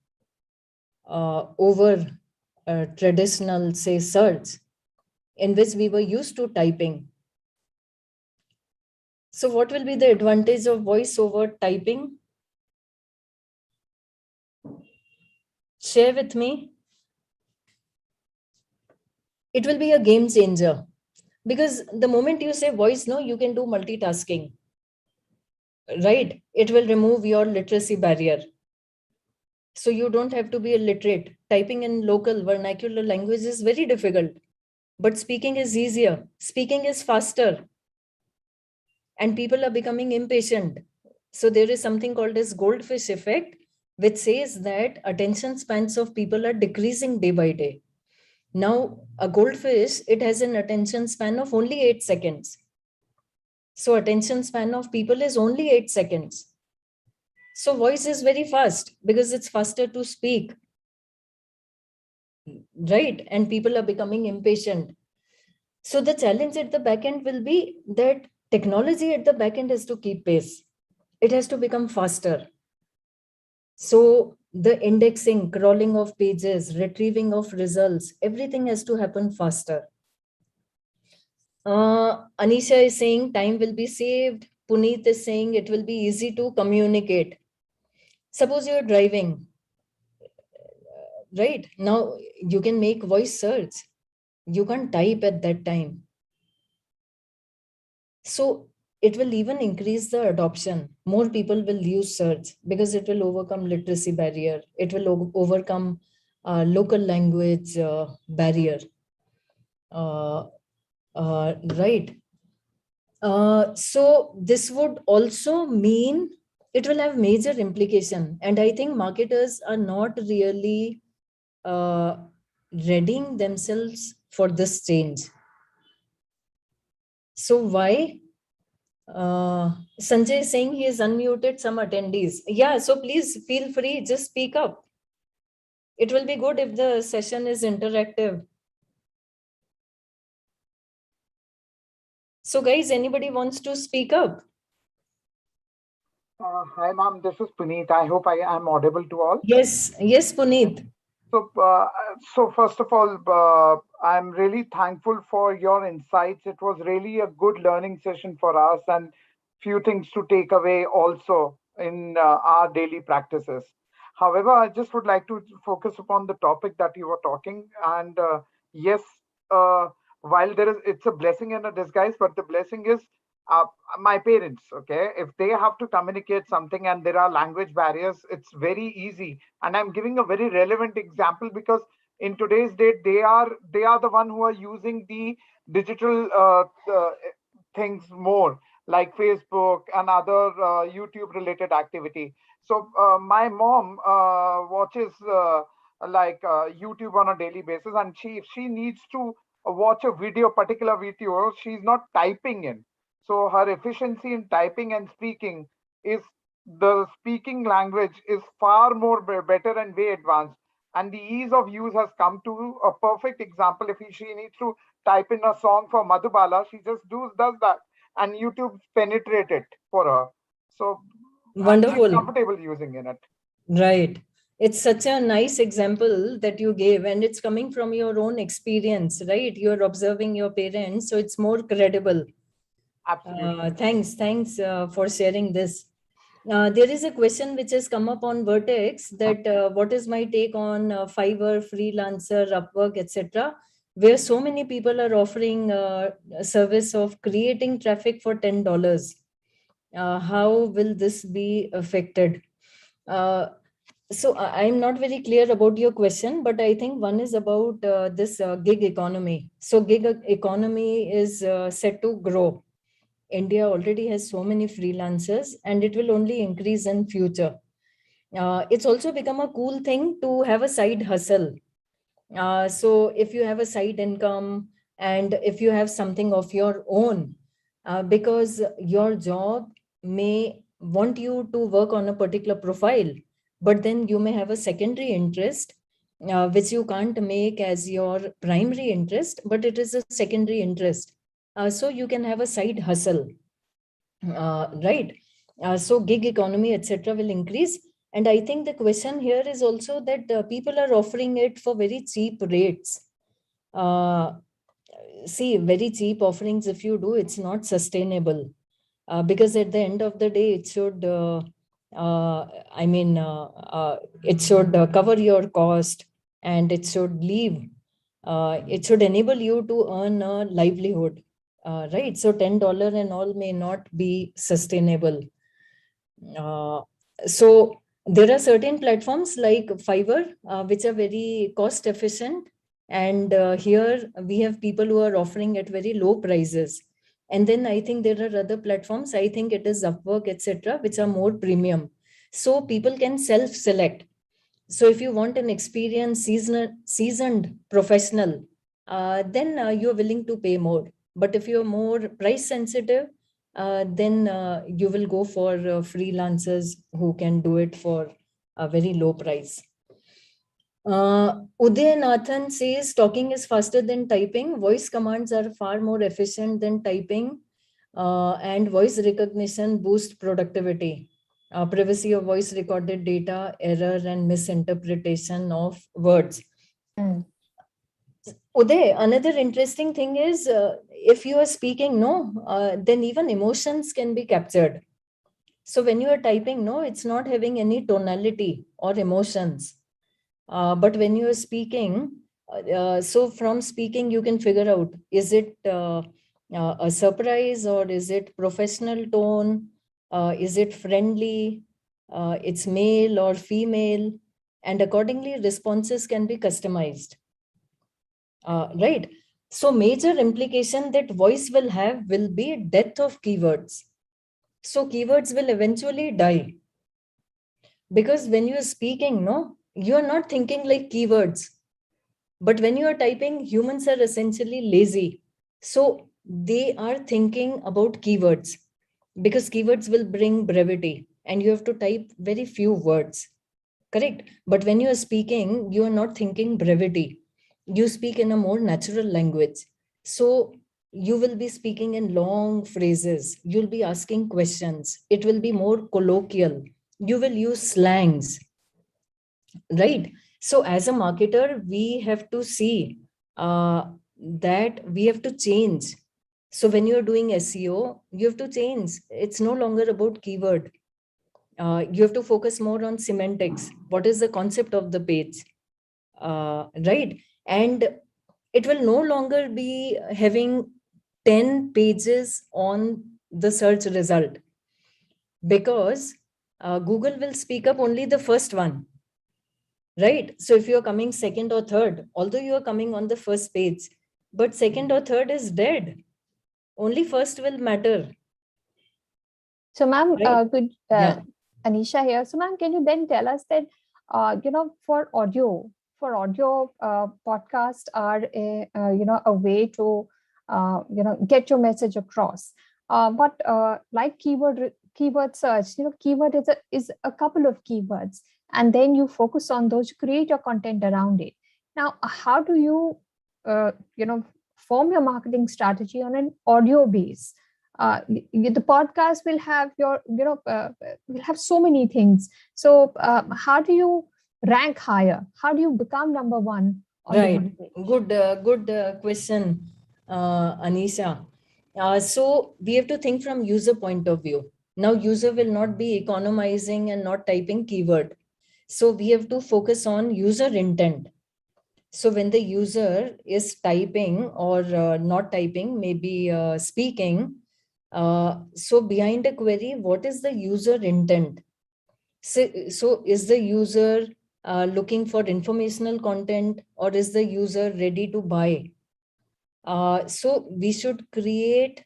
over traditional, say, search, in which we were used to typing? So what will be the advantage of voice over typing? Share with me. It will be a game changer, because the moment you say voice, no, you can do multitasking, right? It will remove your literacy barrier. So you don't have to be illiterate. Typing in local vernacular language is very difficult, but speaking is easier. Speaking is faster. And people are becoming impatient. So there is something called as goldfish effect, which says that attention spans of people are decreasing day by day. Now, a goldfish, it has an attention span of only 8 seconds. So attention span of people is only 8 seconds. So voice is very fast because it's faster to speak, right? And people are becoming impatient. So the challenge at the back end will be that technology at the back end has to keep pace. It has to become faster. So the indexing, crawling of pages, retrieving of results, everything has to happen faster. Anisha is saying time will be saved. Puneet is saying it will be easy to communicate. Suppose you're driving, right? Now you can make voice search. You can type at that time. So it will even increase the adoption. More people will use search because it will overcome literacy barrier. It will overcome local language barrier. Right. So this would also mean it will have major implication. And I think marketers are not really readying themselves for this change. So why? Sanjay is saying he has unmuted some attendees. Yeah, so please feel free, just speak up. It will be good if the session is interactive. So guys, anybody wants to speak up? Hi, ma'am. This is Puneet. I hope I am audible to all. Yes, yes, Puneet. So first of all, I'm really thankful for your insights. It was really a good learning session for us and few things to take away also in our daily practices. However, I just would like to focus upon the topic that you were talking. And yes, while it's a blessing and a disguise, but the blessing is my parents. Okay, if they have to communicate something and there are language barriers, it's very easy. And I'm giving a very relevant example because in today's date, they are the one who are using the digital things more, like Facebook and other YouTube related activity. So my mom watches like YouTube on a daily basis, and if she needs to watch a video, particular video, she's not typing in. So her efficiency in typing and speaking is, the speaking language is far more better and way advanced. And the ease of use has come to a perfect example. If she needs to type in a song for Madhubala, she just does that, and YouTube penetrate it for her. So wonderful. I'm comfortable using in it. Right. It's such a nice example that you gave, and it's coming from your own experience, right? You're observing your parents, so it's more credible. Absolutely. Thanks for sharing this. There is a question which has come up on Vertex that what is my take on Fiverr, Freelancer, Upwork, etc., where so many people are offering a service of creating traffic for $10. How will this be affected? So I'm not very clear about your question, but I think one is about this gig economy. So gig economy is set to grow. India already has so many freelancers, and it will only increase in future. It's also become a cool thing to have a side hustle. So if you have a side income, and if you have something of your own, because your job may want you to work on a particular profile, but then you may have a secondary interest, which you can't make as your primary interest, but it is a secondary interest. So you can have a side hustle, right? So gig economy, etc., will increase. And I think the question here is also that people are offering it for very cheap rates. See, very cheap offerings, if you do, it's not sustainable, because at the end of the day, it should, it should cover your cost, and it should it should enable you to earn a livelihood, right? So $10 and all may not be sustainable. So there are certain platforms like Fiverr, which are very cost efficient. And here we have people who are offering at very low prices. And then I think there are other platforms, I think it is Upwork, etc., which are more premium. So people can self-select. So if you want an experienced, seasoned professional, then you're willing to pay more. But if you're more price sensitive, then you will go for freelancers who can do it for a very low price. Uday Nathan says talking is faster than typing. Voice commands are far more efficient than typing, and voice recognition boosts productivity. Privacy of voice recorded data, error, and misinterpretation of words. Uday, another interesting thing is if you are speaking, then even emotions can be captured. So when you are typing, it's not having any tonality or emotions. But when you are speaking, so from speaking, you can figure out, is it a surprise, or is it professional tone? Is it friendly? It's male or female? And accordingly, responses can be customized. Right. So major implication that voice will have will be death of keywords. So keywords will eventually die. Because when you are speaking, you are not thinking like keywords. But when you are typing, humans are essentially lazy. So they are thinking about keywords, because keywords will bring brevity, and you have to type very few words. Correct. But when you are speaking, you are not thinking brevity. You speak in a more natural language. So you will be speaking in long phrases. You'll be asking questions. It will be more colloquial. You will use slangs, right? So as a marketer, we have to see that we have to change. So when you're doing SEO, you have to change. It's no longer about keyword. You have to focus more on semantics. What is the concept of the page? Right? And it will no longer be having 10 pages on the search result, because Google will speak up only the first one. Right? So if you're coming second or third, although you're coming on the first page, but second or third is dead. Only first will matter. So ma'am, Right? Anisha here. So ma'am, can you then tell us that, for audio, for audio, podcasts are a way to get your message across. But like keyword search, keyword is a couple of keywords, and then you focus on those, create your content around it. Now, how do you form your marketing strategy on an audio base? The podcast will have will have so many things. So how do you rank higher? How do you become number one on the Right. homepage? Good question, Anisha. So we have to think from user point of view. Now, user will not be economizing and not typing keyword. So we have to focus on user intent. So when the user is typing or not typing, maybe speaking, so behind a query, what is the user intent? So is the user looking for informational content, or is the user ready to buy? So we should create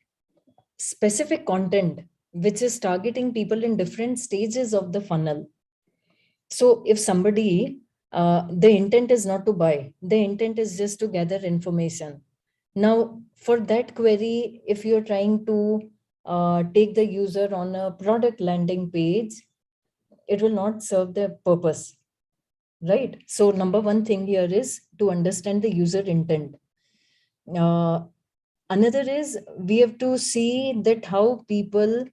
specific content which is targeting people in different stages of the funnel. So if somebody, the intent is not to buy, the intent is just to gather information. Now, for that query, if you're trying to take the user on a product landing page, it will not serve the purpose, right? So number one thing here is to understand the user intent. Another is we have to see that how people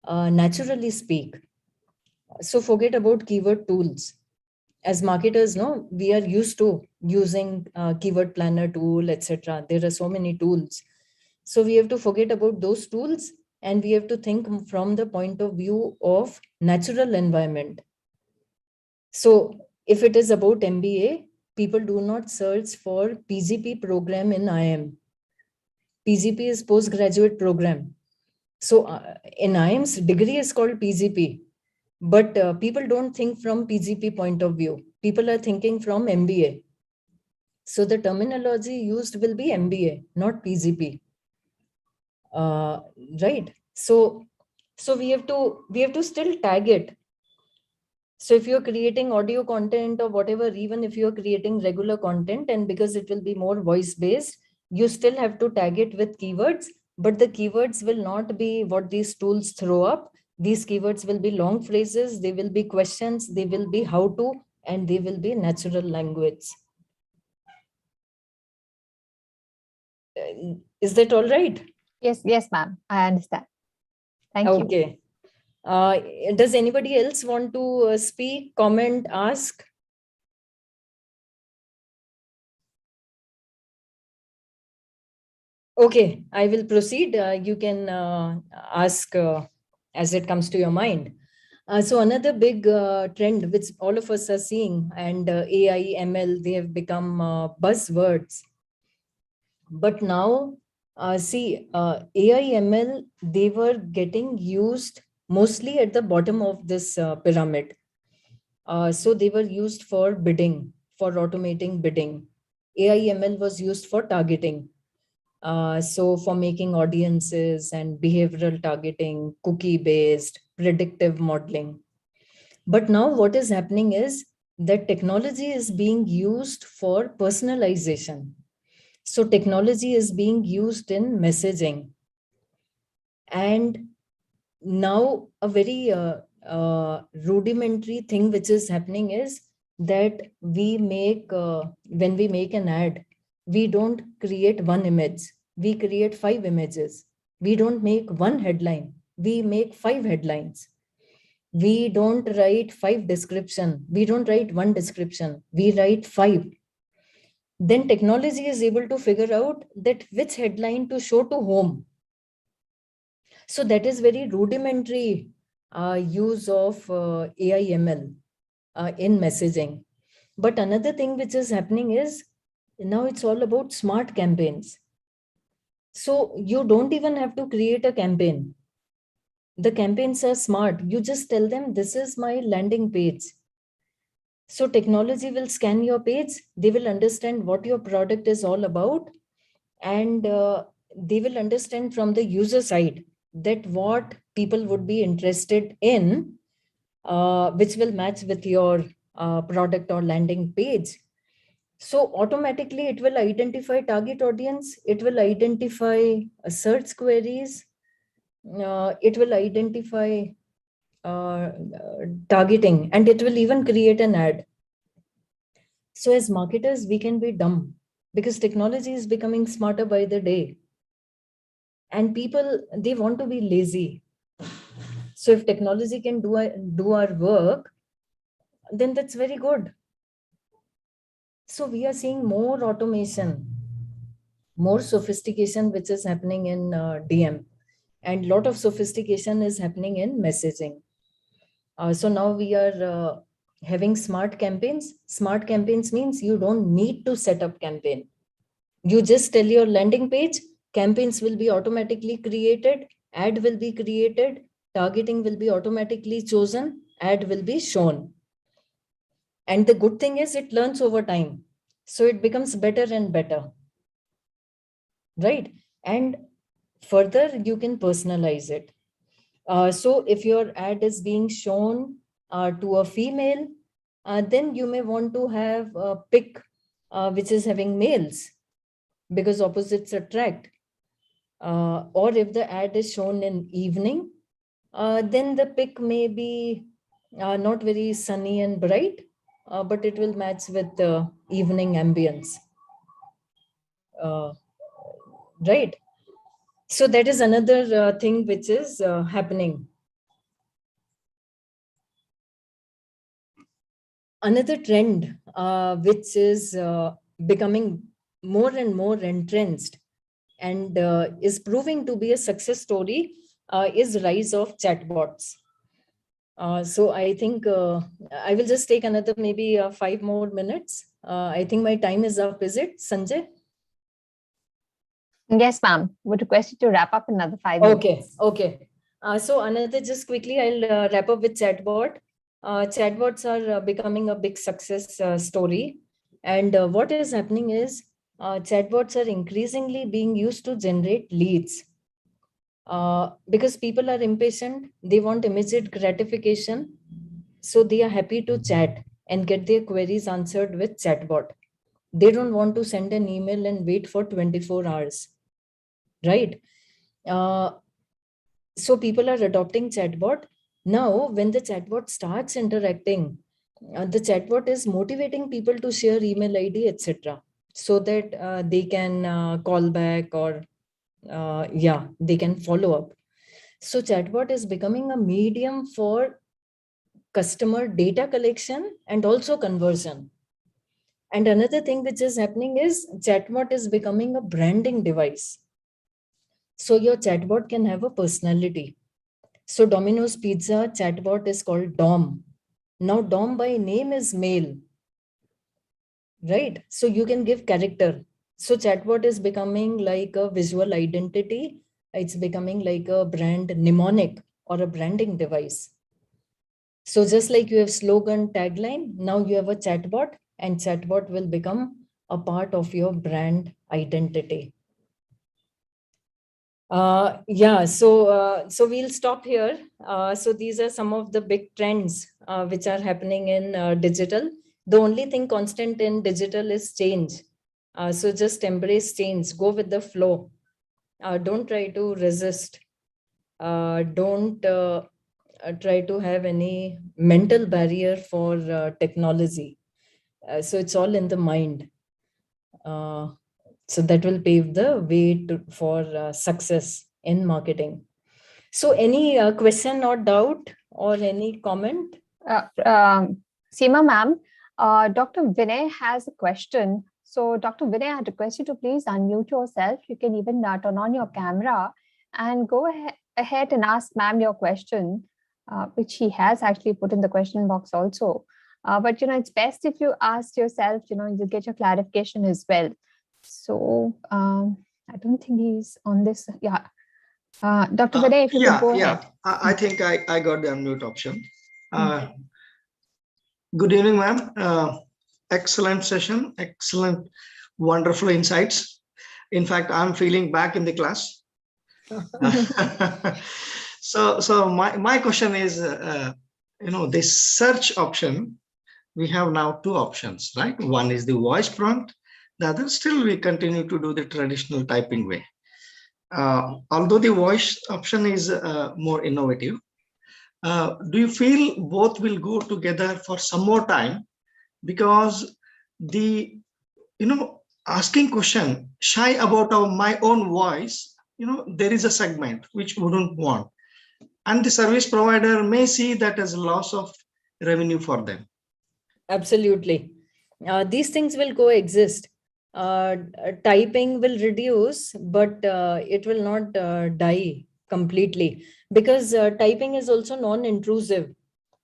naturally speak. So forget about keyword tools. As marketers, no, we are used to using keyword planner tool, etc. There are so many tools. So we have to forget about those tools, and we have to think from the point of view of natural environment. So if it is about MBA, people do not search for PGP program in IIM. PGP is postgraduate program. So in IIM's degree is called PGP, but people don't think from PGP point of view. People are thinking from MBA. So the terminology used will be MBA, not PGP. Right. So we have to still tag it. So if you're creating audio content or whatever, even if you're creating regular content, and because it will be more voice based, you still have to tag it with keywords, but the keywords will not be what these tools throw up. These keywords will be long phrases, they will be questions, they will be how to, and they will be natural language. Is that all right? Yes, ma'am. I understand. Thank you. Okay. Does anybody else want to speak, comment, ask? Okay, I will proceed. You can ask as it comes to your mind. So another big trend which all of us are seeing, and AI, ML, they have become buzzwords. But now, see, AI, ML, they were getting used mostly at the bottom of this pyramid. So they were used for bidding, for automating bidding. AI, ML was used for targeting. So for making audiences and behavioral targeting, cookie-based, predictive modeling. But now what is happening is that technology is being used for personalization. So technology is being used in messaging. And now a very rudimentary thing which is happening is that we make, when we make an ad, we don't create one image, we create 5 images. We don't make one headline, we make 5 headlines. We don't write 5 description, we don't write one description, we write 5. Then technology is able to figure out that which headline to show to whom. So that is very rudimentary use of AI ML in messaging. But another thing which is happening is now it's all about smart campaigns. So you don't even have to create a campaign. The campaigns are smart. You just tell them, this is my landing page. So technology will scan your page. They will understand what your product is all about. And they will understand from the user side that what people would be interested in, which will match with your product or landing page. So automatically it will identify target audience, it will identify search queries, it will identify targeting, and it will even create an ad. So as marketers, we can be dumb because technology is becoming smarter by the day. And people, they want to be lazy. So if technology can do our work, then that's very good. So we are seeing more automation, more sophistication, which is happening in DM, and lot of sophistication is happening in messaging. So now we are having smart campaigns. Smart campaigns means you don't need to set up campaign. You just tell your landing page, campaigns will be automatically created, ad will be created, targeting will be automatically chosen, ad will be shown. And the good thing is it learns over time. So it becomes better and better. Right? And further, you can personalize it. So if your ad is being shown to a female, then you may want to have a pic which is having males, because opposites attract. Or if the ad is shown in evening, then the pic may be not very sunny and bright, but it will match with the evening ambience. Right. So that is another thing which is happening. Another trend which is becoming more and more entrenched and is proving to be a success story is rise of chatbots. So I think I will just take another maybe 5 more minutes. I think my time is up, is it, Sanjay? Yes, ma'am. Would request you to wrap up another 5 minutes. Okay. So another, just quickly, I'll wrap up with chatbot. Chatbots are becoming a big success story. And what is happening is chatbots are increasingly being used to generate leads. Because people are impatient, they want immediate gratification. So they are happy to chat and get their queries answered with chatbot. They don't want to send an email and wait for 24 hours. Right? So people are adopting chatbot. Now, when the chatbot starts interacting, the chatbot is motivating people to share email ID, etc., so that they can call back or they can follow up. So chatbot is becoming a medium for customer data collection and also conversion. And another thing which is happening is chatbot is becoming a branding device. So your chatbot can have a personality. So Domino's Pizza chatbot is called Dom. Now Dom by name is male, right? So you can give character. So chatbot is becoming like a visual identity. It's becoming like a brand mnemonic or a branding device. So just like you have slogan, tagline, now you have a chatbot, and chatbot will become a part of your brand identity. So we'll stop here. So these are some of the big trends which are happening in digital. The only thing constant in digital is change. So just embrace change, go with the flow. Don't try to resist. Don't try to have any mental barrier for technology. So it's all in the mind. So that will pave the way for success in marketing. So any question or doubt or any comment? Seema ma'am, Dr. Vinay has a question. So Dr. Vinay, I had request you to please unmute yourself. You can even turn on your camera and go ahead and ask ma'am your question, which he has actually put in the question box also. But, it's best if you ask yourself, you get your clarification as well. So I don't think he's on this. Yeah. Dr. Vinay, if you could go ahead. I think I got the unmute option. Good evening, ma'am. Excellent session, excellent, wonderful insights. In fact, I'm feeling back in the class. So my question is, this search option, we have now two options, right? One is the voice prompt, the other still we continue to do the traditional typing way. Although the voice option is more innovative, do you feel both will go together for some more time? Because the, asking question shy about my own voice, there is a segment which wouldn't want. And the service provider may see that as a loss of revenue for them. Absolutely. These things will coexist. Typing will reduce, but it will not die completely, because typing is also non-intrusive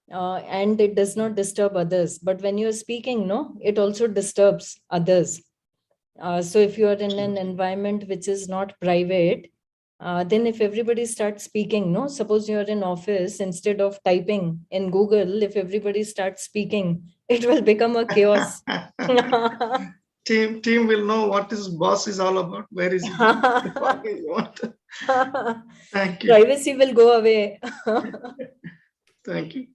and it does not disturb others. But when you're speaking, it also disturbs others. So if you are in an environment which is not private, then if everybody starts speaking, suppose you're in office, instead of typing in Google, if everybody starts speaking, it will become a chaos. Team will know what his boss is all about. Where is he? Thank you. Privacy will go away. Thank you.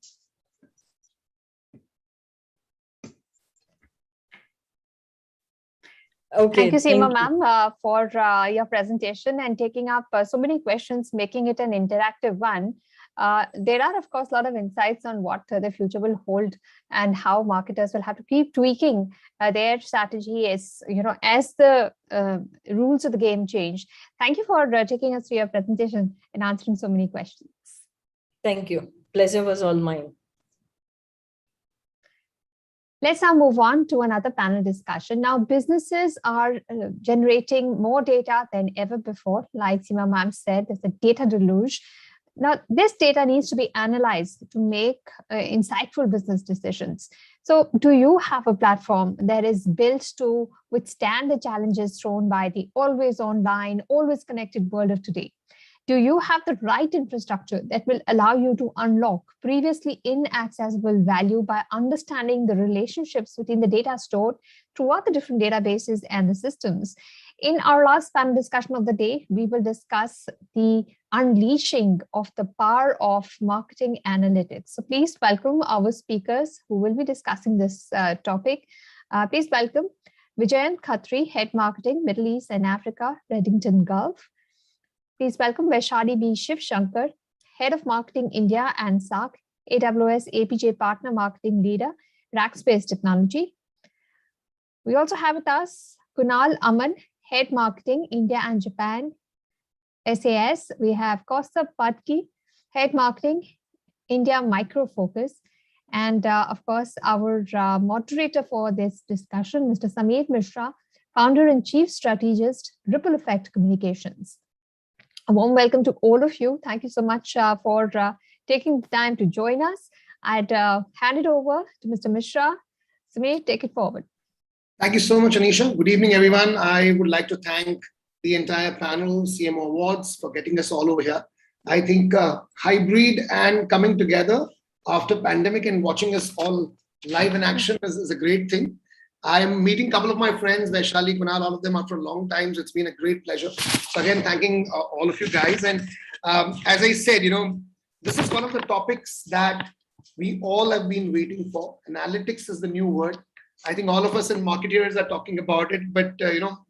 Thank Okay. you, Seema ma'am, for your presentation and taking up so many questions, making it an interactive one. There are, of course, a lot of insights on what the future will hold and how marketers will have to keep tweaking their strategy as, as the rules of the game change. Thank you for taking us through your presentation and answering so many questions. Thank you. Pleasure was all mine. Let's now move on to another panel discussion. Now, businesses are generating more data than ever before. Like Seema ma'am said, there's a data deluge. Now, this data needs to be analyzed to make insightful business decisions. So do you have a platform that is built to withstand the challenges thrown by the always online, always connected world of today? Do you have the right infrastructure that will allow you to unlock previously inaccessible value by understanding the relationships between the data stored throughout the different databases and the systems? In our last panel discussion of the day, we will discuss the unleashing of the power of marketing analytics. So please welcome our speakers who will be discussing this topic. Please welcome Vijayant Khatri, Head Marketing, Middle East and Africa, Reddington Gulf. Please welcome Vaishali B. Shivshankar, Head of Marketing India and SAC, AWS APJ Partner Marketing Leader, Rackspace Technology. We also have with us Kunal Aman, Head Marketing India and Japan, SAS. We have Kaustav Patki, Head Marketing India Micro Focus. And of course, our moderator for this discussion, Mr. Sameer Mishra, Founder and Chief Strategist, Ripple Effect Communications. A warm welcome to all of you. Thank you so much for taking the time to join us. I'd hand it over to Mr. Mishra. Sameer, take it forward. Thank you so much, Anisha. Good evening, everyone. I would like to thank the entire panel, CMO Awards, for getting us all over here. I think hybrid and coming together after pandemic and watching us all live in action is a great thing. I'm meeting a couple of my friends, Vaishali, Kunal, all of them after a long time. So it's been a great pleasure. So again, thanking all of you guys. And as I said, this is one of the topics that we all have been waiting for. Analytics is the new word. I think all of us in marketers are talking about it, but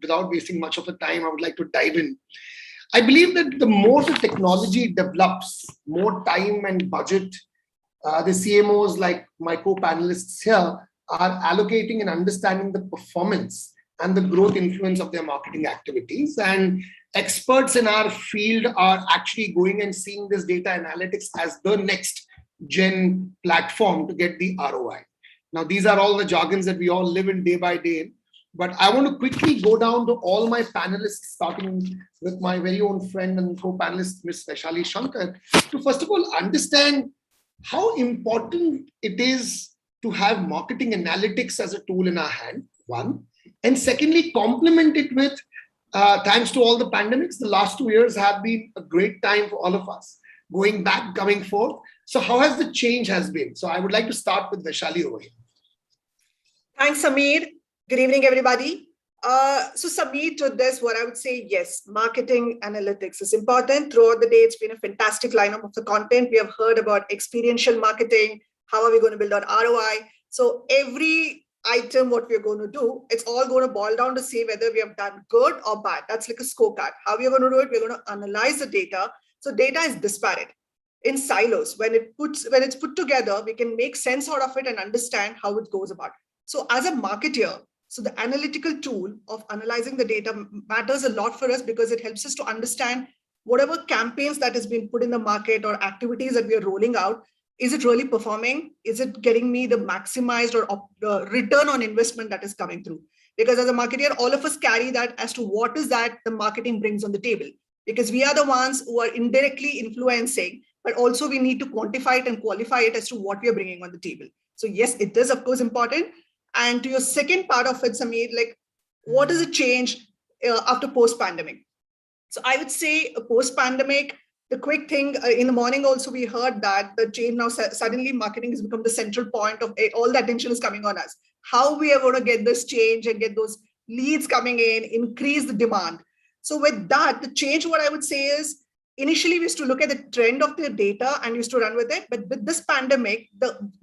without wasting much of the time, I would like to dive in. I believe that the more the technology develops, more time and budget, the CMOs like my co-panelists here are allocating and understanding the performance and the growth influence of their marketing activities. And experts in our field are actually going and seeing this data analytics as the next gen platform to get the ROI. Now, these are all the jargons that we all live in day by day. But I want to quickly go down to all my panelists, starting with my very own friend and co-panelist, Ms. Vaishali Shankar, to first of all understand how important it is to have marketing analytics as a tool in our hand, one. And secondly, complement it with, thanks to all the pandemics, the last 2 years have been a great time for all of us, going back, coming forth. So how has the change has been? So I would like to start with Vaishali over here. Thanks, Sameer. Good evening, everybody. So Sameer, to this, what I would say, yes, marketing analytics is important. Throughout the day, it's been a fantastic lineup of the content. We have heard about experiential marketing. How are we going to build on ROI? So every item, what we're going to do, it's all going to boil down to say whether we have done good or bad. That's like a scorecard. How we are going to do it? We're going to analyze the data. So data is disparate in silos. When it's put together, we can make sense out of it and understand how it goes about. So as a marketer, so the analytical tool of analyzing the data matters a lot for us because it helps us to understand whatever campaigns that has been put in the market or activities that we are rolling out. Is it really performing? Is it getting me the maximized or the return on investment that is coming through? Because as a marketer, all of us carry that as to what is that the marketing brings on the table. Because we are the ones who are indirectly influencing, but also we need to quantify it and qualify it as to what we are bringing on the table. So yes, it is of course important. And to your second part of it, Sameer, like what is a change after post-pandemic? So I would say post-pandemic, the quick thing in the morning also we heard that the change now suddenly marketing has become the central point of it. All the attention is coming on us. How we are going to get this change and get those leads coming in, increase the demand. So with that, the change, what I would say is initially we used to look at the trend of the data and used to run with it. But with this pandemic,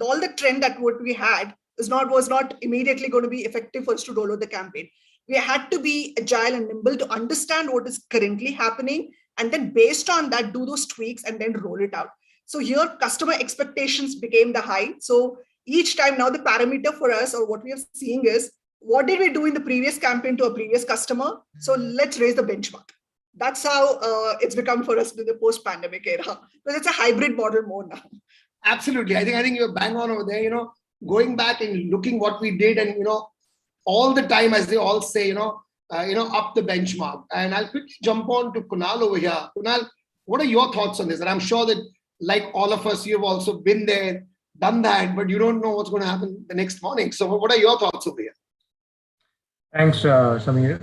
all the trend that what we had was not immediately going to be effective for us to roll out the campaign. We had to be agile and nimble to understand what is currently happening, and then based on that, do those tweaks and then roll it out. So here, customer expectations became the high. So each time now the parameter for us or what we are seeing is, what did we do in the previous campaign to a previous customer? So let's raise the benchmark. That's how it's become for us in the post-pandemic era, because it's a hybrid model more now. Absolutely. I think you're bang on over there, going back and looking what we did and, all the time, as they all say, up the benchmark. And I'll quickly jump on to Kunal over here. Kunal, what are your thoughts on this? And I'm sure that like all of us, you've also been there, done that, but you don't know what's going to happen the next morning. So what are your thoughts over here? Thanks, Sameer.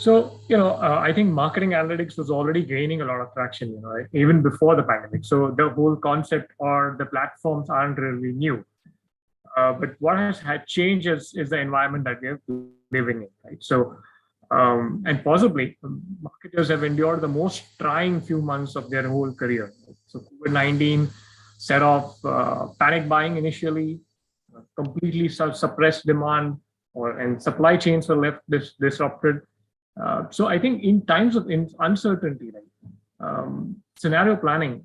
I think marketing analytics was already gaining a lot of traction, even before the pandemic. So the whole concept or the platforms aren't really new. But what has had changed is the environment that we are living in, right? So, and possibly marketers have endured the most trying few months of their whole career. Right? So COVID-19 set off panic buying initially, completely suppressed demand, and supply chains were left disrupted. So I think in times of uncertainty, scenario planning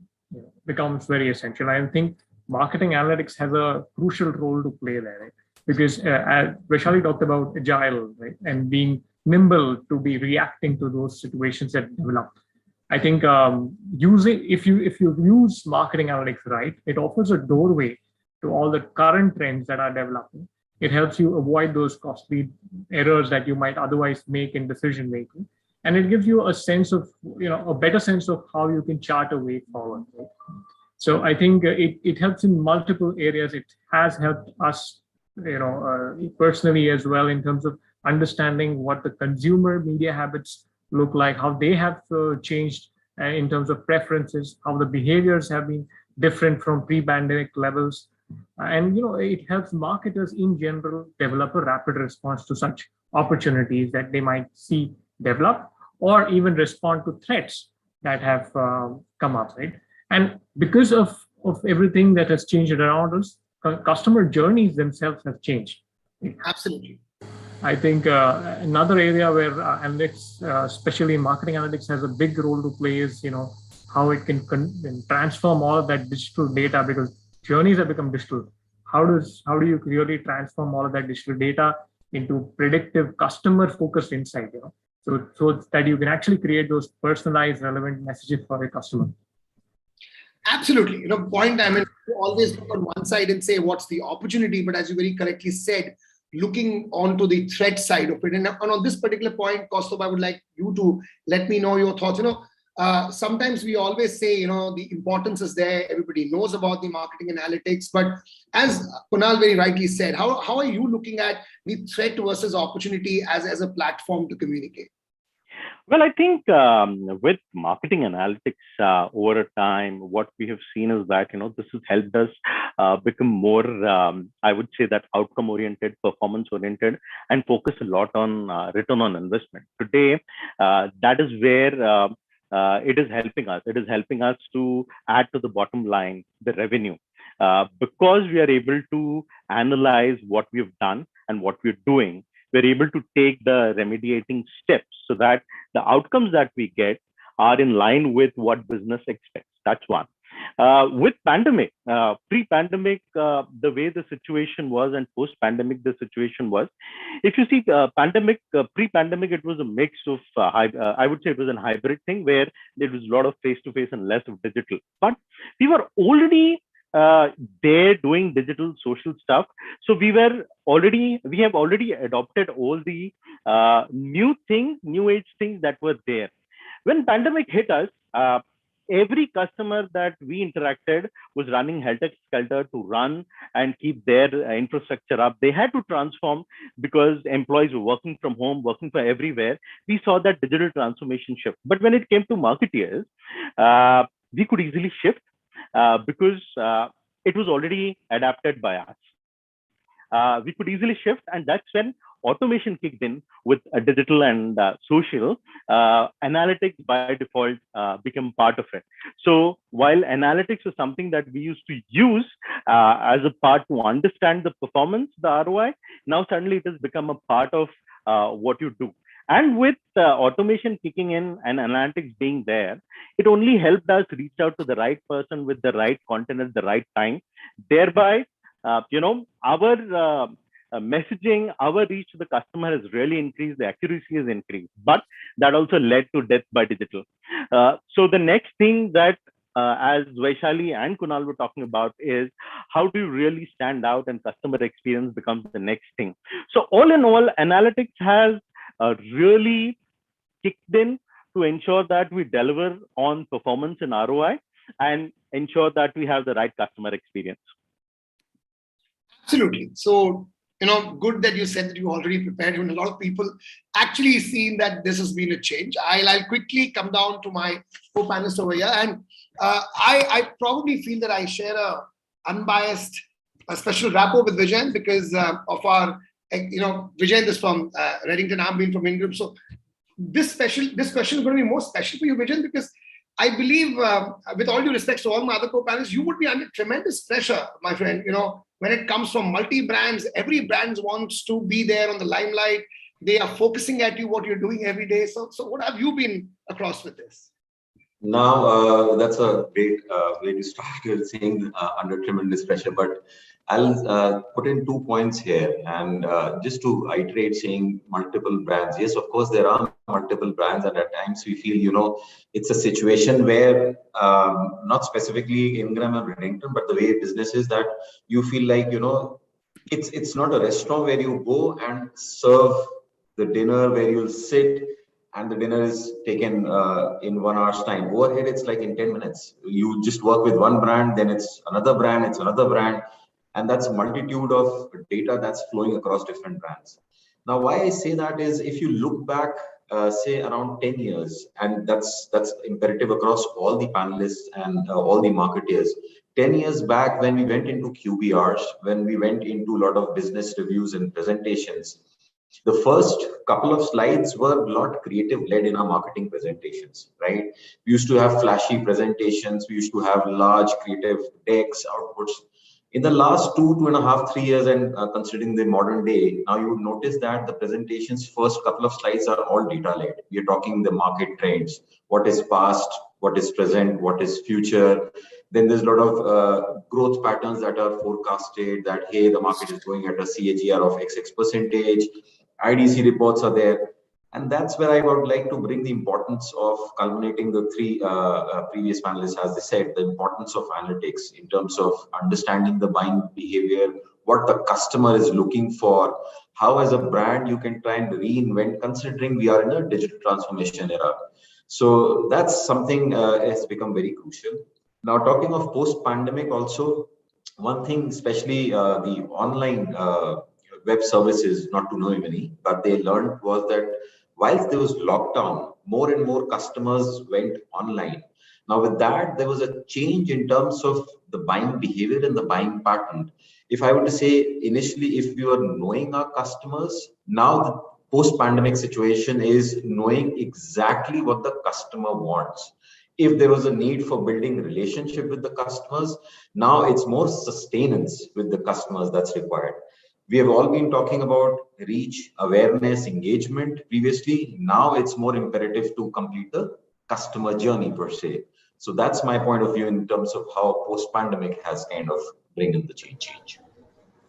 becomes very essential. I think marketing analytics has a crucial role to play there, right? Because as Vaishali talked about agile, right, and being nimble to be reacting to those situations that develop. I think if you use marketing analytics right, it offers a doorway to all the current trends that are developing. It helps you avoid those costly errors that you might otherwise make in decision making, and it gives you a sense of a better sense of how you can chart a way forward. Right? So I think it helps in multiple areas. It has helped us, personally as well, in terms of understanding what the consumer media habits look like, how they have changed in terms of preferences, how the behaviors have been different from pre-pandemic levels. And it helps marketers in general develop a rapid response to such opportunities that they might see develop, or even respond to threats that have come up, right? And because of everything that has changed around us, customer journeys themselves have changed. Absolutely. I think another area where analytics, especially marketing analytics, has a big role to play is, how it can transform all of that digital data, because journeys have become digital. How do you really transform all of that digital data into predictive customer-focused insight, so that you can actually create those personalized, relevant messages for your customer. Absolutely. You always look on one side and say, what's the opportunity? But as you very correctly said, looking onto the threat side of it. And on this particular point, Kaustubh, I would like you to let me know your thoughts. Sometimes we always say, the importance is there. Everybody knows about the marketing analytics. But as Kunal very rightly said, how are you looking at the threat versus opportunity as a platform to communicate? Well, I think with marketing analytics over a time, what we have seen is that, this has helped us become more, I would say that outcome oriented, performance oriented, and focus a lot on return on investment. Today, that is where it is helping us. It is helping us to add to the bottom line, the revenue. Because we are able to analyze what we've done and what we're doing, we're able to take the remediating steps so that the outcomes that we get are in line with what business expects. That's one. With pandemic, pre-pandemic, the way the situation was, and post-pandemic, the situation was, if you see pandemic, pre-pandemic, it was a mix of, I would say it was a hybrid thing where there was a lot of face-to-face and less of digital. But we were already there doing digital social stuff. So we have already adopted all the new age things that were there. When pandemic hit us, every customer that we interacted was running helter-skelter to run and keep their infrastructure up. They had to transform because employees were working from home, working from everywhere. We saw that digital transformation shift. But when it came to marketeers, we could easily shift because it was already adapted by us. We could easily shift, and that's when automation kicked in with digital and social. Analytics by default became part of it. So while analytics is something that we used to use as a part to understand the performance, the ROI, now suddenly it has become a part of what you do. And with automation kicking in and analytics being there, it only helped us reach out to the right person with the right content at the right time. Thereby, our messaging, our reach to the customer has really increased, the accuracy has increased, but that also led to death by digital. So the next thing that, as Vaishali and Kunal were talking about, is how do you really stand out, and customer experience becomes the next thing. So all in all, analytics has really kicked in to ensure that we deliver on performance and ROI and ensure that we have the right customer experience. Absolutely. So, good that you said that you already prepared, and a lot of people actually seen that this has been a change. I'll quickly come down to my co-panelists over here, and I probably feel that I share a unbiased, a special rapport with Vijay because of our, Vijay is from Reddington, I'm being from Ingram. So this question is going to be more special for you, Vijay, because I believe, with all due respect to all my other co-panelists, you would be under tremendous pressure, my friend. When it comes from multi-brands, every brand wants to be there on the limelight. They are focusing at you, what you're doing every day. So what have you been across with this? Now, that's a great way to start with saying under tremendous pressure, but I'll put in 2 points here, and just to iterate saying multiple brands. Yes, of course, there are multiple brands, and at times we feel, it's a situation where not specifically Ingram and Reddington, but the way business is that you feel like, it's not a restaurant where you go and serve the dinner, where you'll sit and the dinner is taken in 1 hour's time. Over here, it's like in 10 minutes. You just work with one brand, then it's another brand, and that's a multitude of data that's flowing across different brands. Now, why I say that is, if you look back, say around 10 years, and that's imperative across all the panelists and all the marketeers. 10 years back, when we went into QBRs, when we went into a lot of business reviews and presentations, the first couple of slides were a lot creative led in our marketing presentations, right? We used to have flashy presentations. We used to have large creative decks, outputs. In the last 2.5, 3 years, and considering the modern day, now you would notice that the presentations first couple of slides are all data led. We are talking the market trends, what is past, what is present, what is future. Then there's a lot of growth patterns that are forecasted, that, hey, the market is going at a CAGR of XX percentage. IDC reports are there. And that's where I would like to bring the importance of culminating the 3 previous panelists, as they said, the importance of analytics in terms of understanding the buying behavior, what the customer is looking for, how as a brand you can try and reinvent, considering we are in a digital transformation era. So that's something has become very crucial. Now, talking of post-pandemic also, one thing, especially the online web services, not to know many, but they learned was that whilst there was lockdown, more and more customers went online. Now with that, there was a change in terms of the buying behavior and the buying pattern. If I were to say initially, if we were knowing our customers, now the post-pandemic situation is knowing exactly what the customer wants. If there was a need for building relationship with the customers, now it's more sustenance with the customers that's required. We have all been talking about reach, awareness, engagement previously. Now it's more imperative to complete the customer journey per se. So that's my point of view in terms of how post-pandemic has kind of bring in the change.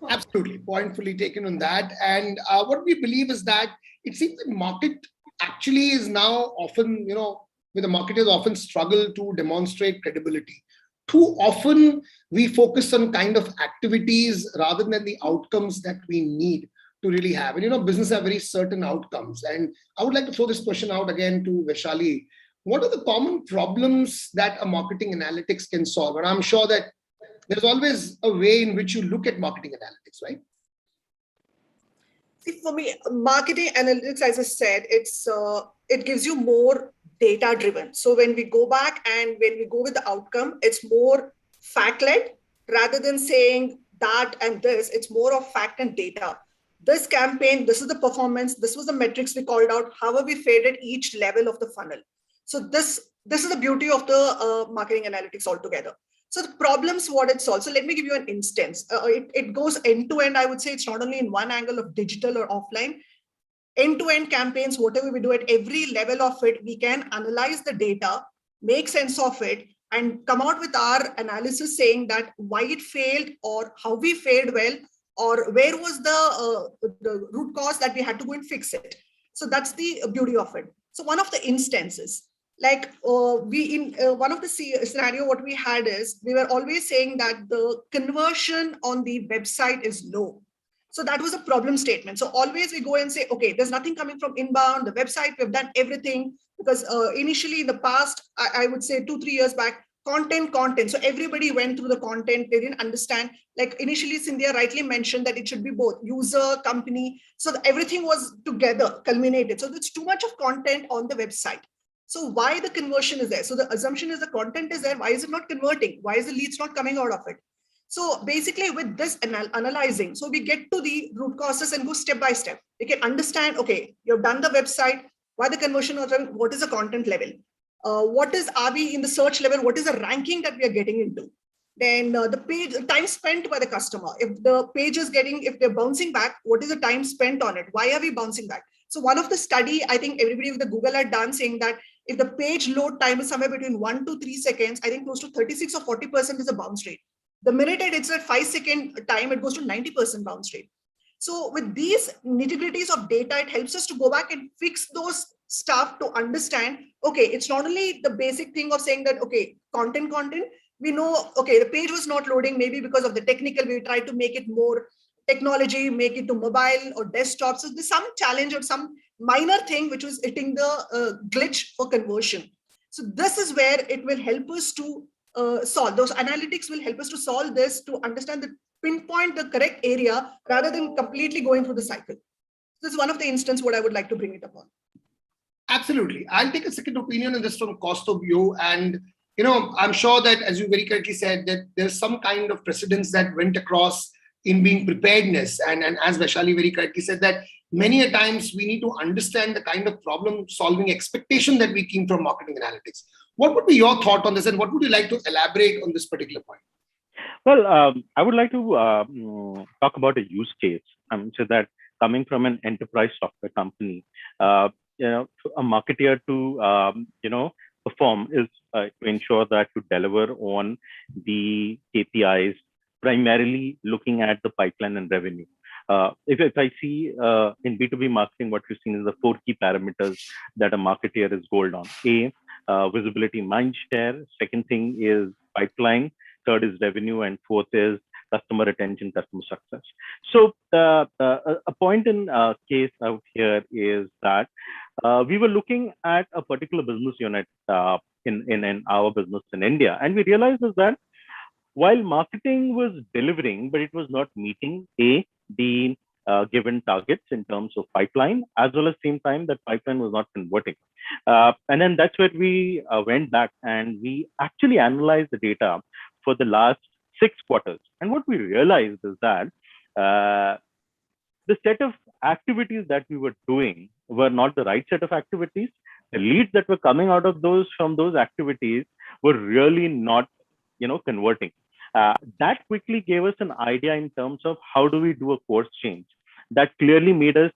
Absolutely, point fully taken on that. And what we believe is that it seems the market actually is now often, where the marketers often struggle to demonstrate credibility. Too often we focus on kind of activities rather than the outcomes that we need to really have. And business have very certain outcomes. And I would like to throw this question out again to Vaishali. What are the common problems that a marketing analytics can solve? And I'm sure that there's always a way in which you look at marketing analytics, right? See, for me, marketing analytics, as I said, it gives you more data driven. So when we go back and when we go with the outcome, it's more fact led rather than saying that and this. It's more of fact and data. This campaign, this is the performance, this was the metrics we called out. How have we fared at each level of the funnel? So this is the beauty of the marketing analytics altogether. So the problems, what it solves. So let me give you an instance. It goes end to end. I would say it's not only in one angle of digital or offline. End to end campaigns, whatever we do at every level of it, we can analyze the data, make sense of it, and come out with our analysis saying that why it failed or how we fared well, or where was the root cause that we had to go and fix it. So that's the beauty of it. So one of the instances, like one of the scenario, what we had is we were always saying that the conversion on the website is low. So that was a problem statement. So always we go and say, okay, there's nothing coming from inbound, the website, we've done everything. Because initially in the past, I would say 2-3 years back, content. So everybody went through the content. They didn't understand. Like initially, Cynthia rightly mentioned that it should be both user, company. So everything was together, culminated. So there's too much of content on the website. So why the conversion is there? So the assumption is the content is there. Why is it not converting? Why is the leads not coming out of it? So basically with this analyzing, so we get to the root causes and go step by step. We can understand, okay, you've done the website, why the conversion was done, what is the content level? Are we in the search level? What is the ranking that we are getting into? Then the page time spent by the customer. If the page is if they're bouncing back, what is the time spent on it? Why are we bouncing back? So one of the study, I think everybody with the Google had done saying that if the page load time is somewhere between 1 to 3 seconds, I think close to 36 or 40% is a bounce rate. The minute it's at 5-second time, it goes to 90% bounce rate. So with these nitty-gritties of data, it helps us to go back and fix those stuff to understand, okay, it's not only the basic thing of saying that, okay, content, we know, okay, the page was not loading, maybe because of the technical, we tried to make it more technology, make it to mobile or desktop. So there's some challenge or some minor thing which was hitting the glitch for conversion. So this is where it will help us to solve. Those analytics will help us to solve this, to understand pinpoint the correct area rather than completely going through the cycle. This is one of the instances what I would like to bring it upon. Absolutely. I'll take a second opinion on this from cost of view. And, I'm sure that, as you very correctly said, that there's some kind of precedence that went across in being preparedness. And as Vaishali very correctly said, that many a times we need to understand the kind of problem solving expectation that we keep from marketing analytics. What would be your thought on this? And what would you like to elaborate on this particular point? Well, I would like to talk about a use case. So that coming from an enterprise software company, a marketer to perform is to ensure that you deliver on the KPIs, primarily looking at the pipeline and revenue. If I see in B2B marketing, what we've seen is the 4 key parameters that a marketer is gold on. Visibility, mind share. Second thing is pipeline. Third is revenue, and fourth is customer retention, customer success. So a point in case out here is that we were looking at a particular business unit in our business in India, and we realized is that while marketing was delivering, but it was not meeting the given targets in terms of pipeline, as well as same time that pipeline was not converting. And then that's where we went back and we actually analyzed the data for the last 6 quarters. And what we realized is that the set of activities that we were doing were not the right set of activities. The leads that were coming out of those from those activities were really not, converting. That quickly gave us an idea in terms of how do we do a course change. That clearly made us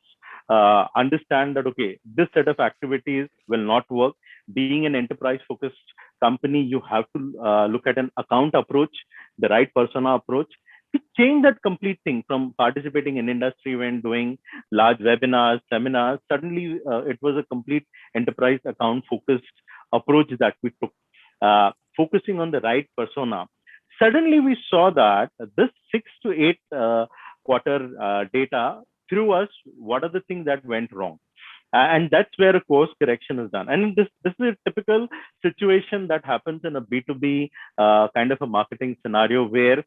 understand that, okay, this set of activities will not work. Being an enterprise focused company, you have to look at an account approach, the right persona approach, to change that complete thing from participating in industry event, doing large webinars, seminars. Suddenly, it was a complete enterprise account focused approach that we took, focusing on the right persona. Suddenly, we saw that this 6 to 8 quarter data threw us what are the things that went wrong. And that's where a course correction is done. And this is a typical situation that happens in a B2B kind of a marketing scenario where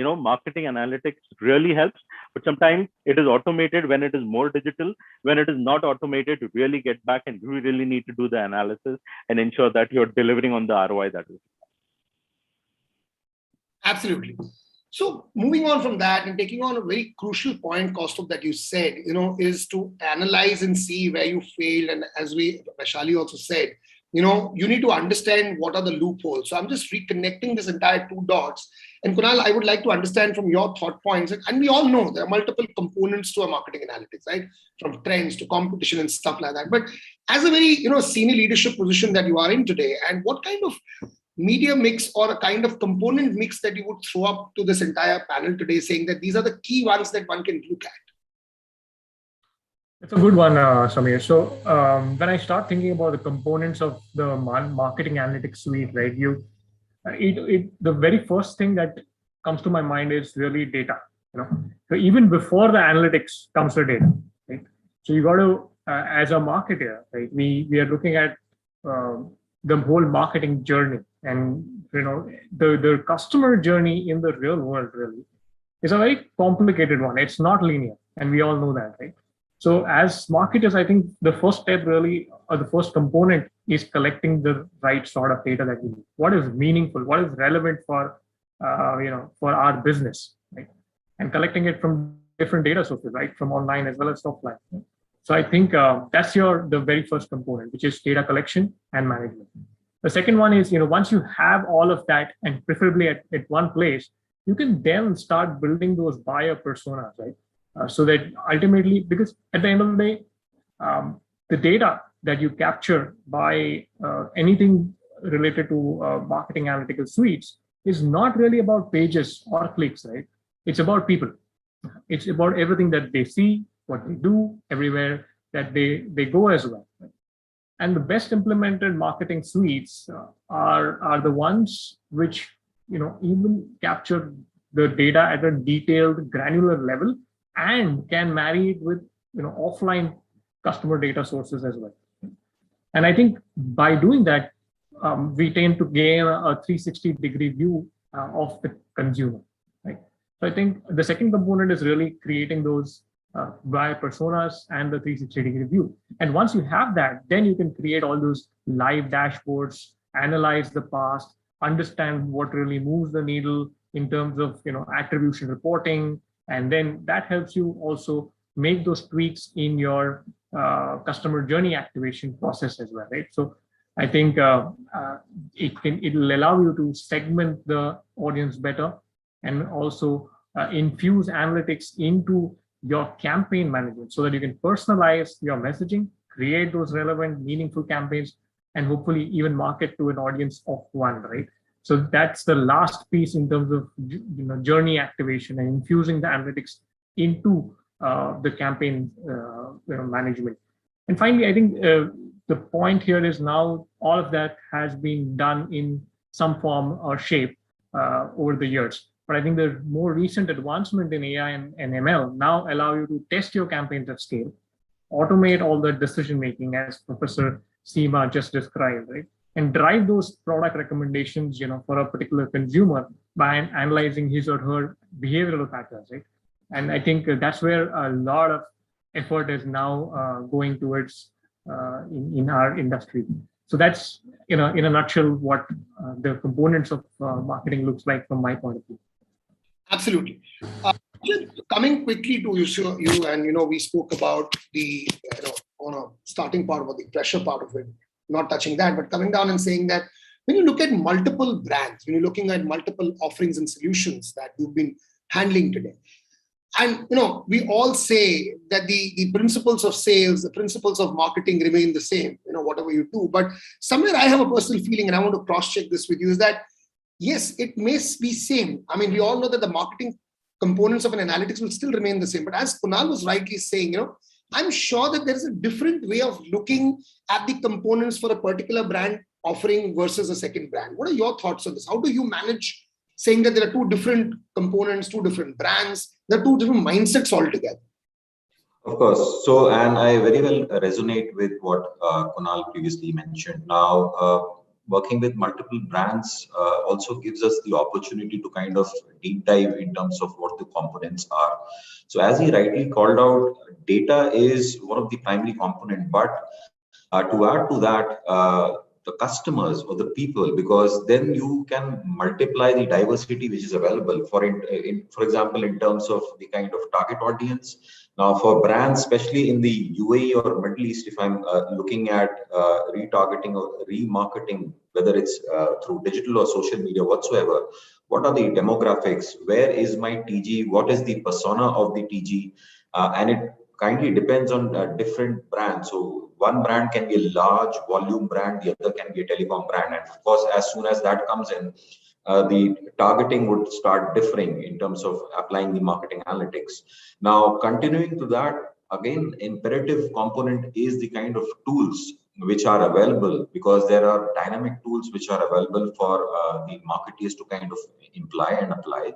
marketing analytics really helps, but sometimes it is automated when it is more digital. When it is not automated, you really get back and you really need to do the analysis and ensure that you're delivering on the ROI that is. Absolutely. So moving on from that and taking on a very crucial point, Kaustubh, that you said, is to analyze and see where you failed. And as Vaishali also said, you need to understand what are the loopholes. So I'm just reconnecting this entire 2 dots. And Kunal, I would like to understand from your thought points, and we all know there are multiple components to a marketing analytics, right? From trends to competition and stuff like that. But as a very, senior leadership position that you are in today, and what kind of media mix or a kind of component mix that you would throw up to this entire panel today, saying that these are the key ones that one can look at? It's a good one, Samir. So when I start thinking about the components of the marketing analytics suite, right, the very first thing that comes to my mind is really data. So even before the analytics comes the data, right? So you got to, as a marketer, right, we are looking at the whole marketing journey, and the customer journey in the real world really is a very complicated one. It's not linear, and we all know that, right? So as marketers, I think the first step really, or the first component, is collecting the right sort of data that we need. What is meaningful? What is relevant for for our business, right? And collecting it from different data sources, right, from online as well as offline. Right? So I think that's the very first component, which is data collection and management. The second one is, once you have all of that, and preferably at one place, you can then start building those buyer personas, right? So that ultimately, because at the end of the day, the data that you capture by anything related to marketing analytical suites is not really about pages or clicks, right? It's about people. It's about everything that they see, what they do, everywhere that they go as well. Right? And the best implemented marketing suites are the ones which even capture the data at a detailed, granular level, and can marry it with offline customer data sources as well. And I think by doing that, we tend to gain a 360-degree view of the consumer, right? So I think the second component is really creating those buyer personas and the 360-degree view. And once you have that, then you can create all those live dashboards, analyze the past, understand what really moves the needle in terms of attribution reporting, and then that helps you also make those tweaks in your customer journey activation process as well, right? So I think it'll allow you to segment the audience better, and also infuse analytics into your campaign management so that you can personalize your messaging, create those relevant, meaningful campaigns, and hopefully even market to an audience of one, right? So that's the last piece in terms of journey activation and infusing the analytics into the campaign management. And finally, I think the point here is now all of that has been done in some form or shape over the years. But I think the more recent advancement in AI and ML now allow you to test your campaigns at scale, automate all the decision making as Professor Seema just described, right? And drive those product recommendations, for a particular consumer by analyzing his or her behavioral patterns, right? And I think that's where a lot of effort is now going towards in our industry. So that's, in a nutshell, what the components of marketing looks like from my point of view. Absolutely. Just coming quickly to you, and we spoke about the on a starting part about the pressure part of it, not touching that, but coming down and saying that when you look at multiple brands, when you're looking at multiple offerings and solutions that you've been handling today, and we all say that the principles of sales, the principles of marketing remain the same, whatever you do. But somewhere I have a personal feeling, and I want to cross-check this with you, is that yes, it may be same. I mean, we all know that the marketing components of an analytics will still remain the same. But as Kunal was rightly saying, I'm sure that there is a different way of looking at the components for a particular brand offering versus a second brand. What are your thoughts on this? How do you manage saying that there are two different components, two different brands, there are two different mindsets altogether? Of course. So, and I very well resonate with what Kunal previously mentioned. Now, working with multiple brands also gives us the opportunity to kind of deep dive in terms of what the components are. So as he rightly called out, data is one of the primary component, but to add to that, the customers or the people, because then you can multiply the diversity which is available for example, in terms of the kind of target audience. Now, for brands, especially in the UAE or Middle East, if I'm looking at retargeting or remarketing, whether it's through digital or social media whatsoever, what are the demographics? Where is my TG? What is the persona of the TG? And it kindly depends on different brands. So one brand can be a large volume brand, the other can be a telecom brand. And of course, as soon as that comes in, the targeting would start differing in terms of applying the marketing analytics. Now, continuing to that, again, imperative component is the kind of tools which are available, because there are dynamic tools which are available for the marketeers to kind of imply and apply.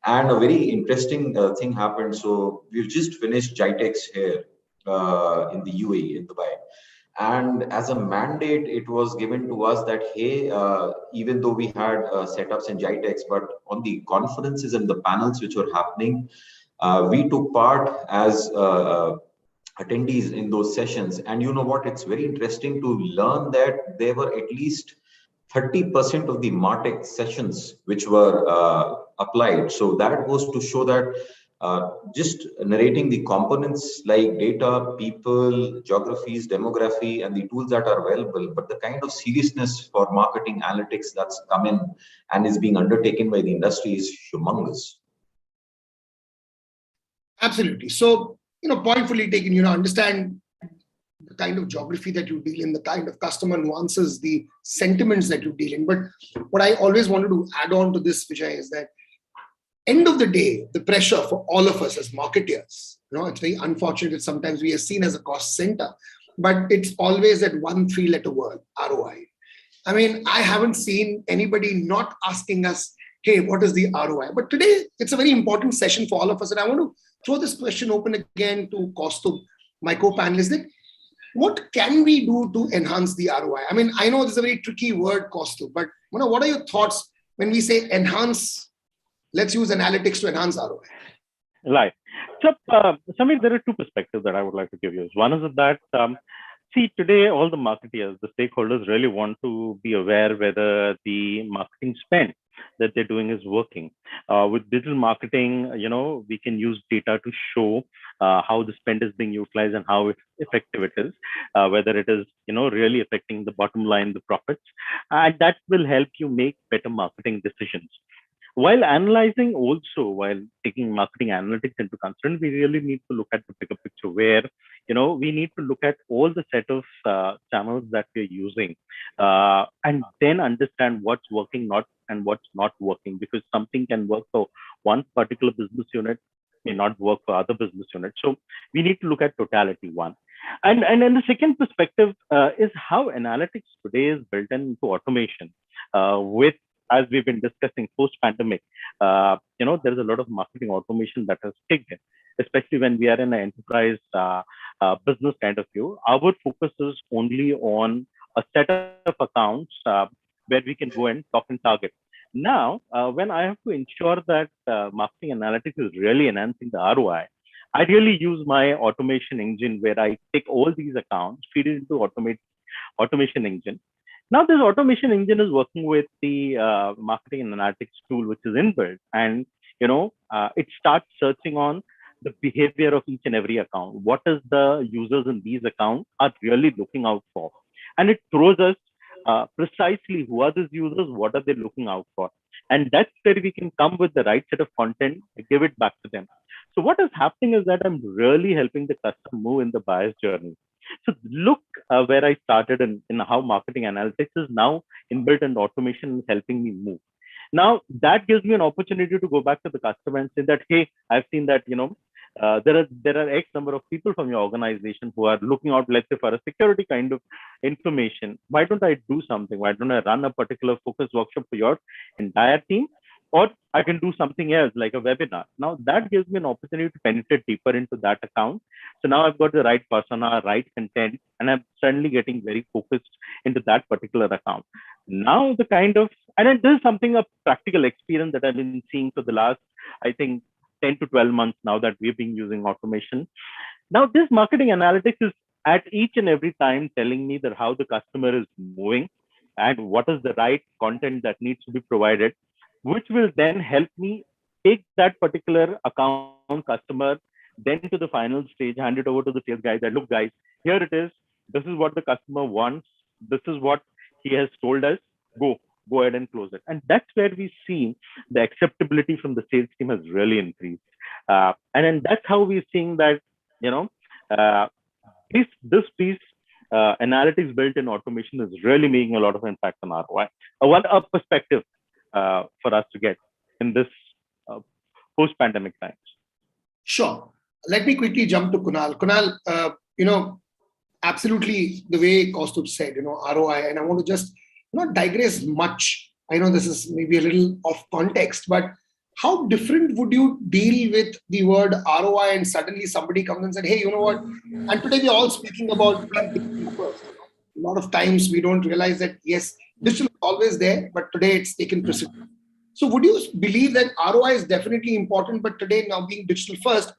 And a very interesting thing happened. So we've just finished GITEX here in the UAE, in Dubai. And as a mandate, it was given to us that, hey, even though we had setups in GITEX, but on the conferences and the panels which were happening, we took part as attendees in those sessions. And you know what? It's very interesting to learn that there were at least 30% of the MarTech sessions which were applied. So that goes to show that just narrating the components like data, people, geographies, demography, and the tools that are available, but the kind of seriousness for marketing analytics that's come in and is being undertaken by the industry is humongous. Absolutely. So, point fully taken, understand the kind of geography that you deal in, the kind of customer nuances, the sentiments that you deal in. But what I always wanted to add on to this, Vijay, is that end of the day, the pressure for all of us as marketers, it's very unfortunate that sometimes we are seen as a cost center, but it's always that one three-letter word, ROI. I mean, I haven't seen anybody not asking us, hey, what is the ROI? But today, it's a very important session for all of us. And I want to throw this question open again to Kaustubh, my co-panelist, that what can we do to enhance the ROI? I mean, I know this is a very tricky word, Kaustubh, but what are your thoughts when we say enhance? Let's use analytics to enhance ROI. Right. So, Samir, there are two perspectives that I would like to give you. One is that, see, today, all the marketeers, the stakeholders really want to be aware whether the marketing spend that they're doing is working. With digital marketing, we can use data to show how the spend is being utilized and how effective it is, whether it is, really affecting the bottom line, the profits, and that will help you make better marketing decisions. While analyzing also, while taking marketing analytics into concern, we really need to look at the bigger picture where, we need to look at all the set of channels that we're using and then understand what's working and what's not working, because something can work for one particular business unit, may not work for other business units. So we need to look at totality, one. And then the second perspective is how analytics today is built into automation with, as we've been discussing post-pandemic, there's a lot of marketing automation that has kicked in, especially when we are in an enterprise business kind of view. Our focus is only on a set of accounts where we can go and talk and target. Now, when I have to ensure that marketing analytics is really enhancing the ROI, I really use my automation engine where I take all these accounts, feed it into automation engine. Now, this automation engine is working with the marketing and analytics tool, which is inbuilt, and it starts searching on the behavior of each and every account. What is the users in these accounts are really looking out for? And it throws us precisely who are these users, what are they looking out for? And that's where we can come with the right set of content and give it back to them. So what is happening is that I'm really helping the customer move in the buyer's journey. So look where I started in how marketing analytics is now inbuilt and automation is helping me move. Now that gives me an opportunity to go back to the customer and say that, hey, I've seen that, there are X number of people from your organization who are looking out, let's say, for a security kind of information. Why don't I do something? Why don't I run a particular focus workshop for your entire team? Or I can do something else like a webinar. Now that gives me an opportunity to penetrate deeper into that account. So now I've got the right persona, right content, and I'm suddenly getting very focused into that particular account. Now the kind of, and this is something, a practical experience that I've been seeing for the last, I think, 10 to 12 months now that we've been using automation. Now this marketing analytics is at each and every time telling me that how the customer is moving and what is the right content that needs to be provided, which will then help me take that particular account customer then to the final stage, hand it over to the sales guy that, look guys, here it is. This is what the customer wants. This is what he has told us. Go ahead and close it. And that's where we see the acceptability from the sales team has really increased. And then that's how we're seeing that, this piece, analytics built in automation is really making a lot of impact on ROI. One perspective for us to get in this post-pandemic times. Sure. Let me quickly jump to Kunal. Kunal, absolutely the way Kaustubh said, ROI, and I want to just not digress much. I know this is maybe a little off context, but how different would you deal with the word ROI and suddenly somebody comes and said, hey, you know what? And today we're all speaking about being digital first. A lot of times we don't realize that, yes, digital is always there, but today it's taken precedence. So would you believe that ROI is definitely important, but today now being digital first,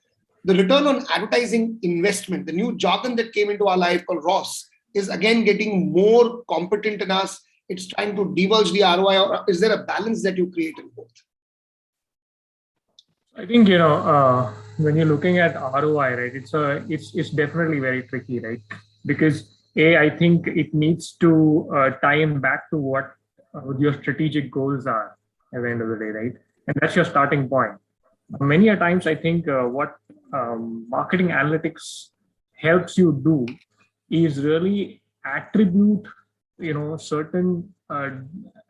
the return on advertising investment, the new jargon that came into our life called ROS, is again getting more competent in us. It's trying to divulge the ROI, or is there a balance that you create in both? I think, when you're looking at ROI, right, it's definitely very tricky, right? Because I think it needs to tie in back to what your strategic goals are at the end of the day, right? And that's your starting point. Many a times, I think what marketing analytics helps you do is really attribute, certain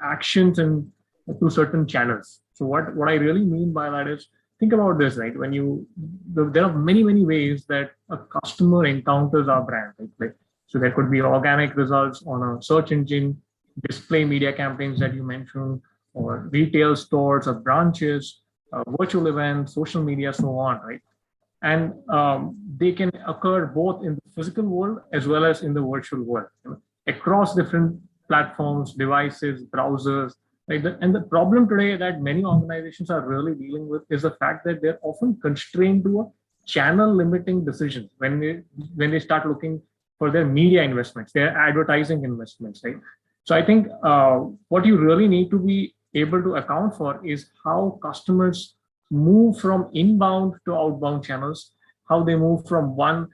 actions and to certain channels. So what I really mean by that is, think about this, right? There are many ways that a customer encounters our brand, right? So there could be organic results on a search engine, display media campaigns that you mentioned, or retail stores or branches, virtual events, social media, so on, right? And they can occur both in the physical world as well as in the virtual world, across different platforms, devices, browsers, right? And the problem today that many organizations are really dealing with is the fact that they're often constrained to a channel limiting decisions when they start looking for their media investments, their advertising investments, right? So I think what you really need to be able to account for is how customers move from inbound to outbound channels, how they move from one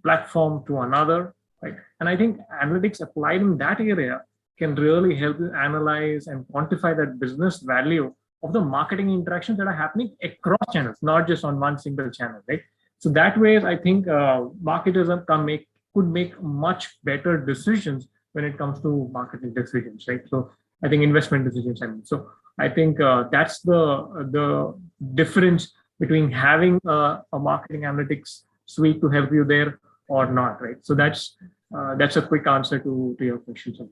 platform to another, right? And I think analytics applied in that area can really help you analyze and quantify that business value of the marketing interactions that are happening across channels, not just on one single channel, right? So that way, I think marketers could make much better decisions when it comes to marketing decisions, right? So I think investment decisions. So I think that's the difference between having a marketing analytics suite to help you there or not, right? So that's a quick answer to your question.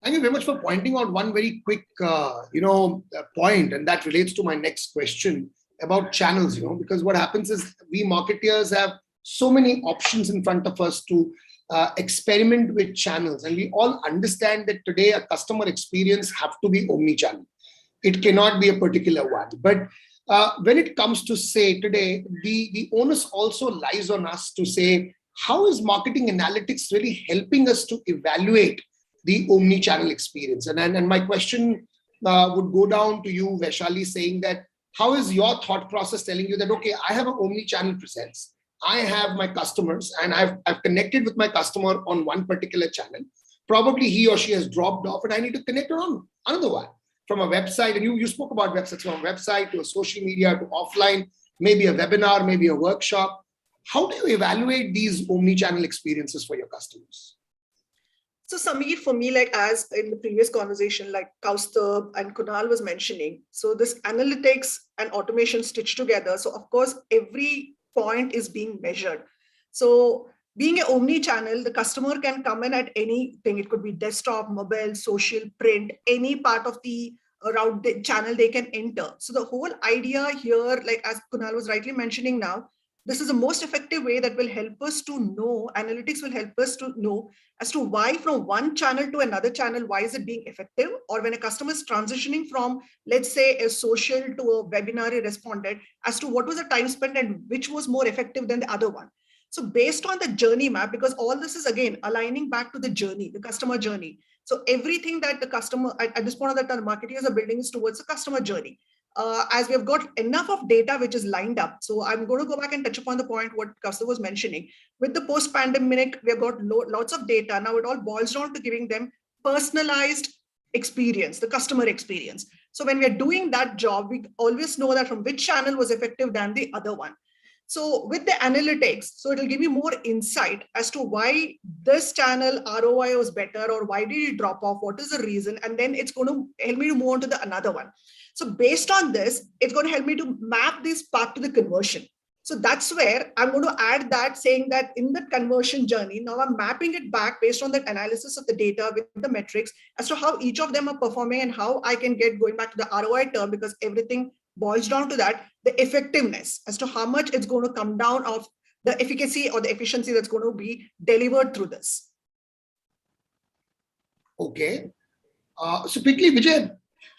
Thank you very much for pointing out one very quick, point, and that relates to my next question about channels. Because what happens is we marketeers have so many options in front of us to experiment with channels, and we all understand that today a customer experience have to be omni-channel. It cannot be a particular one. But when it comes to say today, the onus also lies on us to say, how is marketing analytics really helping us to evaluate the omni-channel experience? And my question would go down to you, Vaishali, saying that how is your thought process telling you that, okay, I have an omni-channel presence. I have my customers and I've connected with my customer on one particular channel. Probably he or she has dropped off and I need to connect on another one. From a website, and you spoke about websites, from a website to a social media to offline, maybe a webinar, maybe a workshop. How do you evaluate these omni-channel experiences for your customers? So Sameer, for me, like as in the previous conversation, like Kaustubh and Kunal was mentioning, so this analytics and automation stitched together. So of course, every point is being measured. So being an omni-channel, the customer can come in at anything. It could be desktop, mobile, social, print, any part of the route the channel they can enter. So the whole idea here, like as Kunal was rightly mentioning now, this is the most effective way that will help us to know, analytics will help us to know as to why from one channel to another channel, why is it being effective? Or when a customer is transitioning from, let's say, a social to a webinar he responded, as to what was the time spent and which was more effective than the other one. So based on the journey map, because all this is again aligning back to the journey, the customer journey. So everything that the customer at this point that the marketers are building is towards the customer journey. As we have got enough of data which is lined up. So I'm going to go back and touch upon the point what Kaustubh was mentioning. With the post-pandemic, we have got lots of data. Now it all boils down to giving them personalized experience, the customer experience. So when we are doing that job, we always know that from which channel was effective than the other one. So with the analytics, so it'll give you more insight as to why this channel ROI was better or why did it drop off, what is the reason, and then it's going to help me to move on to the another one. So based on this, it's going to help me to map this path to the conversion. So that's where I'm going to add that, saying that in the conversion journey, now I'm mapping it back based on that analysis of the data with the metrics as to how each of them are performing and how I can get going back to the ROI term, because everything boils down to that, the effectiveness as to how much it's going to come down of the efficacy or the efficiency that's going to be delivered through this. Okay. So quickly, Vijay,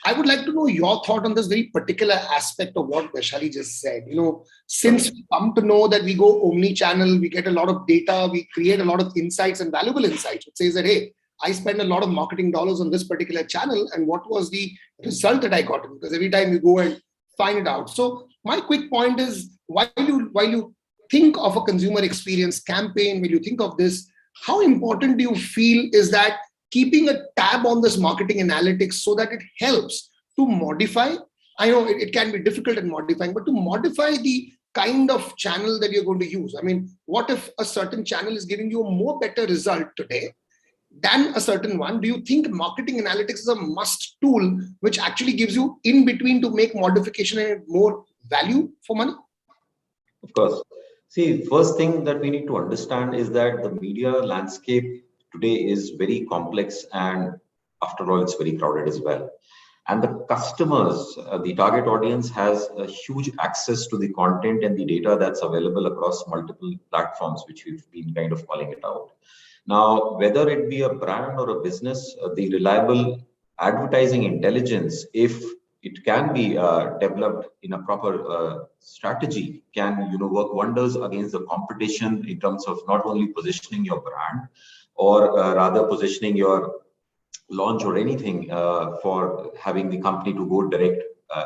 I would like to know your thought on this very particular aspect of what Vaishali just said. You know, since we come to know that we go omni-channel, we get a lot of data, we create a lot of insights and valuable insights. It says that, hey, I spend a lot of marketing dollars on this particular channel, and what was the result that I got? Because every time you go and find it out. So my quick point is, while you think of a consumer experience campaign, when you think of this, how important do you feel is that keeping a tab on this marketing analytics so that it helps to modify? I know it can be difficult in modifying, but to modify the kind of channel that you're going to use. I mean, what if a certain channel is giving you a more better result today than a certain one? Do you think marketing analytics is a must tool which actually gives you in between to make modification and more value for money? Of course. See, first thing that we need to understand is that the media landscape today is very complex, and after all, it's very crowded as well. And the customers, the target audience, has a huge access to the content and the data that's available across multiple platforms, which we've been kind of calling it out. Now, whether it be a brand or a business, the reliable advertising intelligence, if it can be developed in a proper strategy, can work wonders against the competition in terms of not only positioning your brand, or rather positioning your launch or anything for having the company to go direct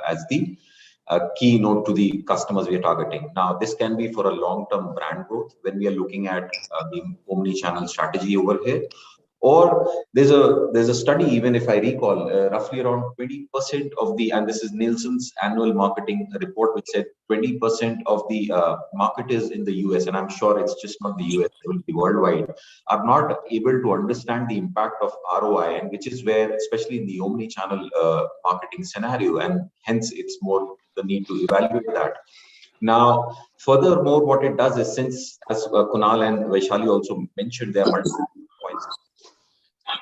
as the keynote to the customers we are targeting. Now, this can be for a long-term brand growth when we are looking at the omni-channel strategy over here. Or there's a study, even if I recall, roughly around 20% of the, and this is Nielsen's annual marketing report, which said 20% of the marketers in the US, and I'm sure it's just not the US, it will be worldwide, are not able to understand the impact of ROI, and which is where, especially in the omni-channel marketing scenario, and hence it's more the need to evaluate that. Now, furthermore, what it does is, since as Kunal and Vaishali also mentioned, there are multiple points.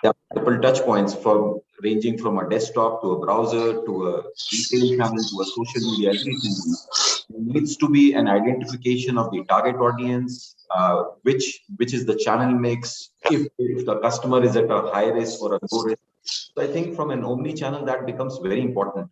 There are multiple touch points from ranging from a desktop to a browser to a retail channel to a social media, everything. There needs to be an identification of the target audience, which is the channel mix, if the customer is at a high risk or a low risk. So I think from an omni-channel that becomes very important.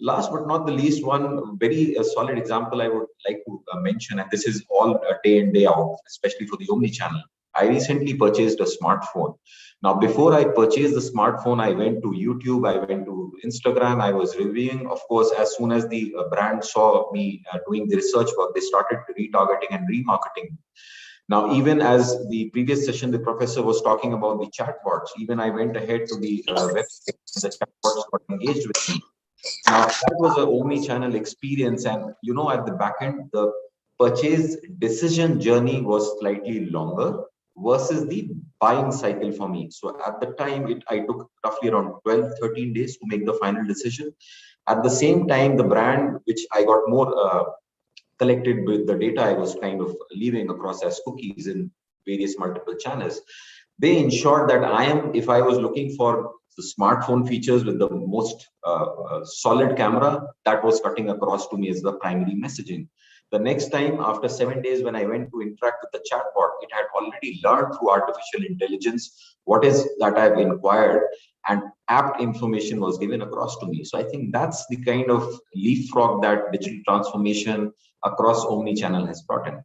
Last but not the least, one very solid example I would like to mention, and this is all day in, day out, especially for the omni-channel. I recently purchased a smartphone. Now, before I purchased the smartphone, I went to YouTube, I went to Instagram, I was reviewing. Of course, as soon as the brand saw me doing the research work, they started retargeting and remarketing. Now, even as the previous session, the professor was talking about the chatbots, even I went ahead to the website, the chatbots got engaged with me. Now, that was an omni-channel experience. And, you know, at the back end, the purchase decision journey was slightly longer versus the buying cycle for me. So at the time, I took roughly around 12, 13 days to make the final decision. At the same time, the brand, which I got more collected with the data I was kind of leaving across as cookies in various multiple channels, they ensured that if I was looking for the smartphone features with the most solid camera, that was cutting across to me as the primary messaging. The next time, after 7 days, when I went to interact with the chatbot, it had already learned through artificial intelligence what is that I've inquired, and apt information was given across to me. So I think that's the kind of leapfrog that digital transformation across omni-channel has brought in.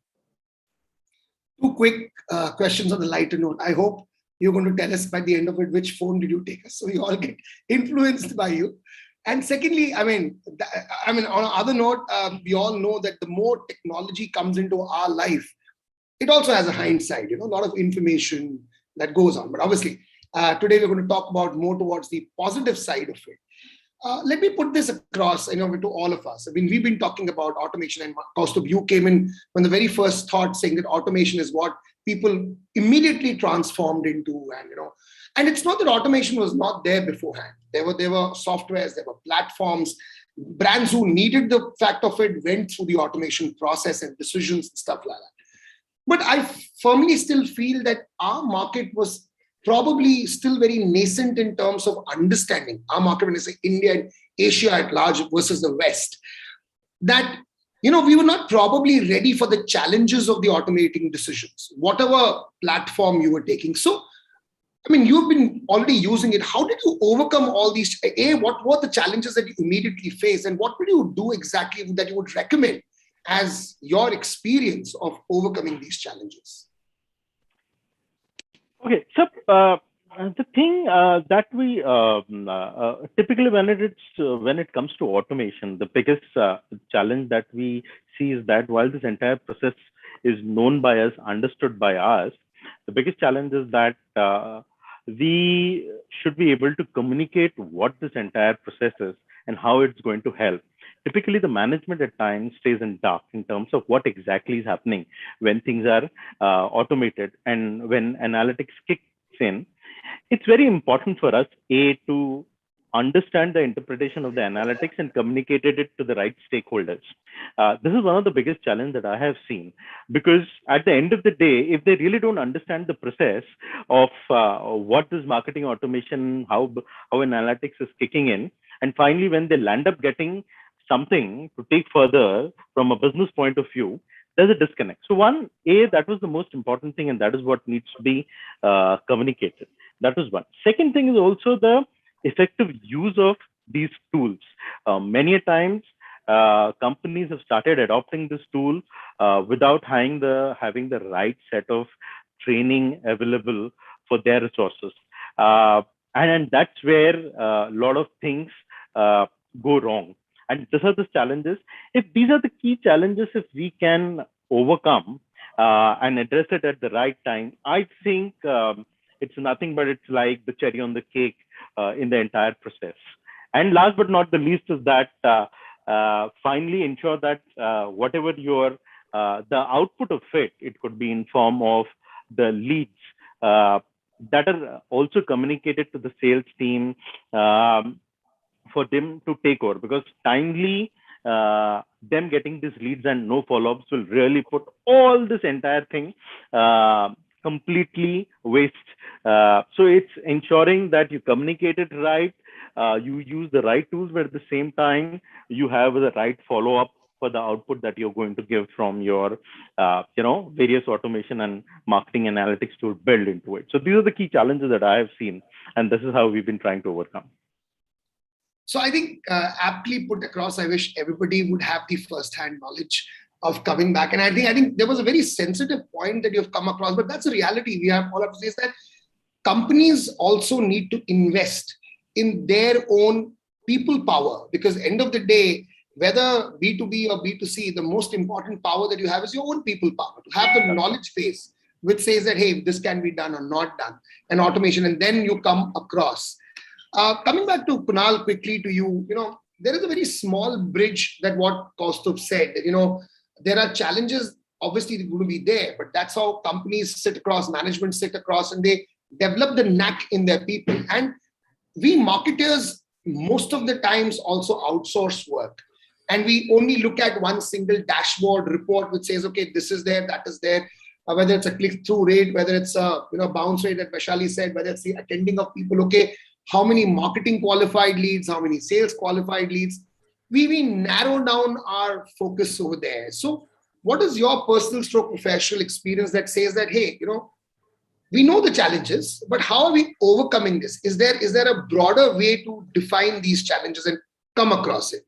Two quick questions on the lighter note. I hope you're going to tell us by the end of it which phone did you take us, so we all get influenced by you. And secondly, I mean, on another note, we all know that the more technology comes into our life, it also has a hindsight. You know, a lot of information that goes on. But obviously, today we're going to talk about more towards the positive side of it. Let me put this across, to all of us. I mean, we've been talking about automation, and Kaustubh, you came in when the very first thought saying that automation is what people immediately transformed into, and it's not that automation was not there beforehand. There were softwares, there were platforms, brands who needed the fact of it went through the automation process and decisions and stuff like that. But I firmly still feel that our market was probably still very nascent in terms of understanding our market, when I say India and Asia at large versus the West, that, we were not probably ready for the challenges of the automating decisions, whatever platform you were taking. So, I mean, you've been already using it. How did you overcome all these? What were the challenges that you immediately faced, and what would you do exactly that you would recommend as your experience of overcoming these challenges? Okay, so the thing that we typically when it comes to automation, the biggest challenge that we see is that while this entire process is known by us, understood by us, the biggest challenge is that we should be able to communicate what this entire process is and how it's going to help. Typically, the management at times stays in dark in terms of what exactly is happening when things are automated and when analytics kicks in. It's very important for us, to understand the interpretation of the analytics and communicated it to the right stakeholders. This is one of the biggest challenges that I have seen, because at the end of the day, if they really don't understand the process of what is marketing automation, how analytics is kicking in, and finally, when they land up getting something to take further from a business point of view, there's a disconnect. So that was the most important thing, and that is what needs to be communicated. That was one. Second thing is also the effective use of these tools. Many times, companies have started adopting this tool without having the right set of training available for their resources. And that's where a lot of things go wrong. And these are the challenges. If these are the key challenges, if we can overcome and address it at the right time, I think it's nothing but it's like the cherry on the cake in the entire process. And last but not the least is that finally ensure that whatever the output of it could be in form of the leads that are also communicated to the sales team for them to take over, because timely them getting these leads and no follow-ups will really put all this entire thing completely waste. So it's ensuring that you communicate it right, you use the right tools, but at the same time, you have the right follow-up for the output that you're going to give from your, various automation and marketing analytics to build into it. So these are the key challenges that I have seen, and this is how we've been trying to overcome. So I think aptly put across, I wish everybody would have the first-hand knowledge of coming back. And I think there was a very sensitive point that you've come across, but that's a reality. We have all have to say is that companies also need to invest in their own people power, because end of the day, whether B2B or B2C, the most important power that you have is your own people power, to have the knowledge base which says that, hey, this can be done or not done, and automation, and then you come across. Coming back to Kunal quickly to you, there is a very small bridge that what Kaustubh said, there are challenges, obviously they're going to be there, but that's how companies sit across, management sit across, and they develop the knack in their people. And we marketers, most of the times also outsource work. And we only look at one single dashboard report which says, okay, this is there, that is there. Whether it's a click-through rate, whether it's a bounce rate that Vaishali said, whether it's the attending of people, okay, how many marketing qualified leads, how many sales qualified leads. We narrow down our focus over there. So what is your personal stroke professional experience that says that, hey, we know the challenges, but how are we overcoming this? Is there a broader way to define these challenges and come across it?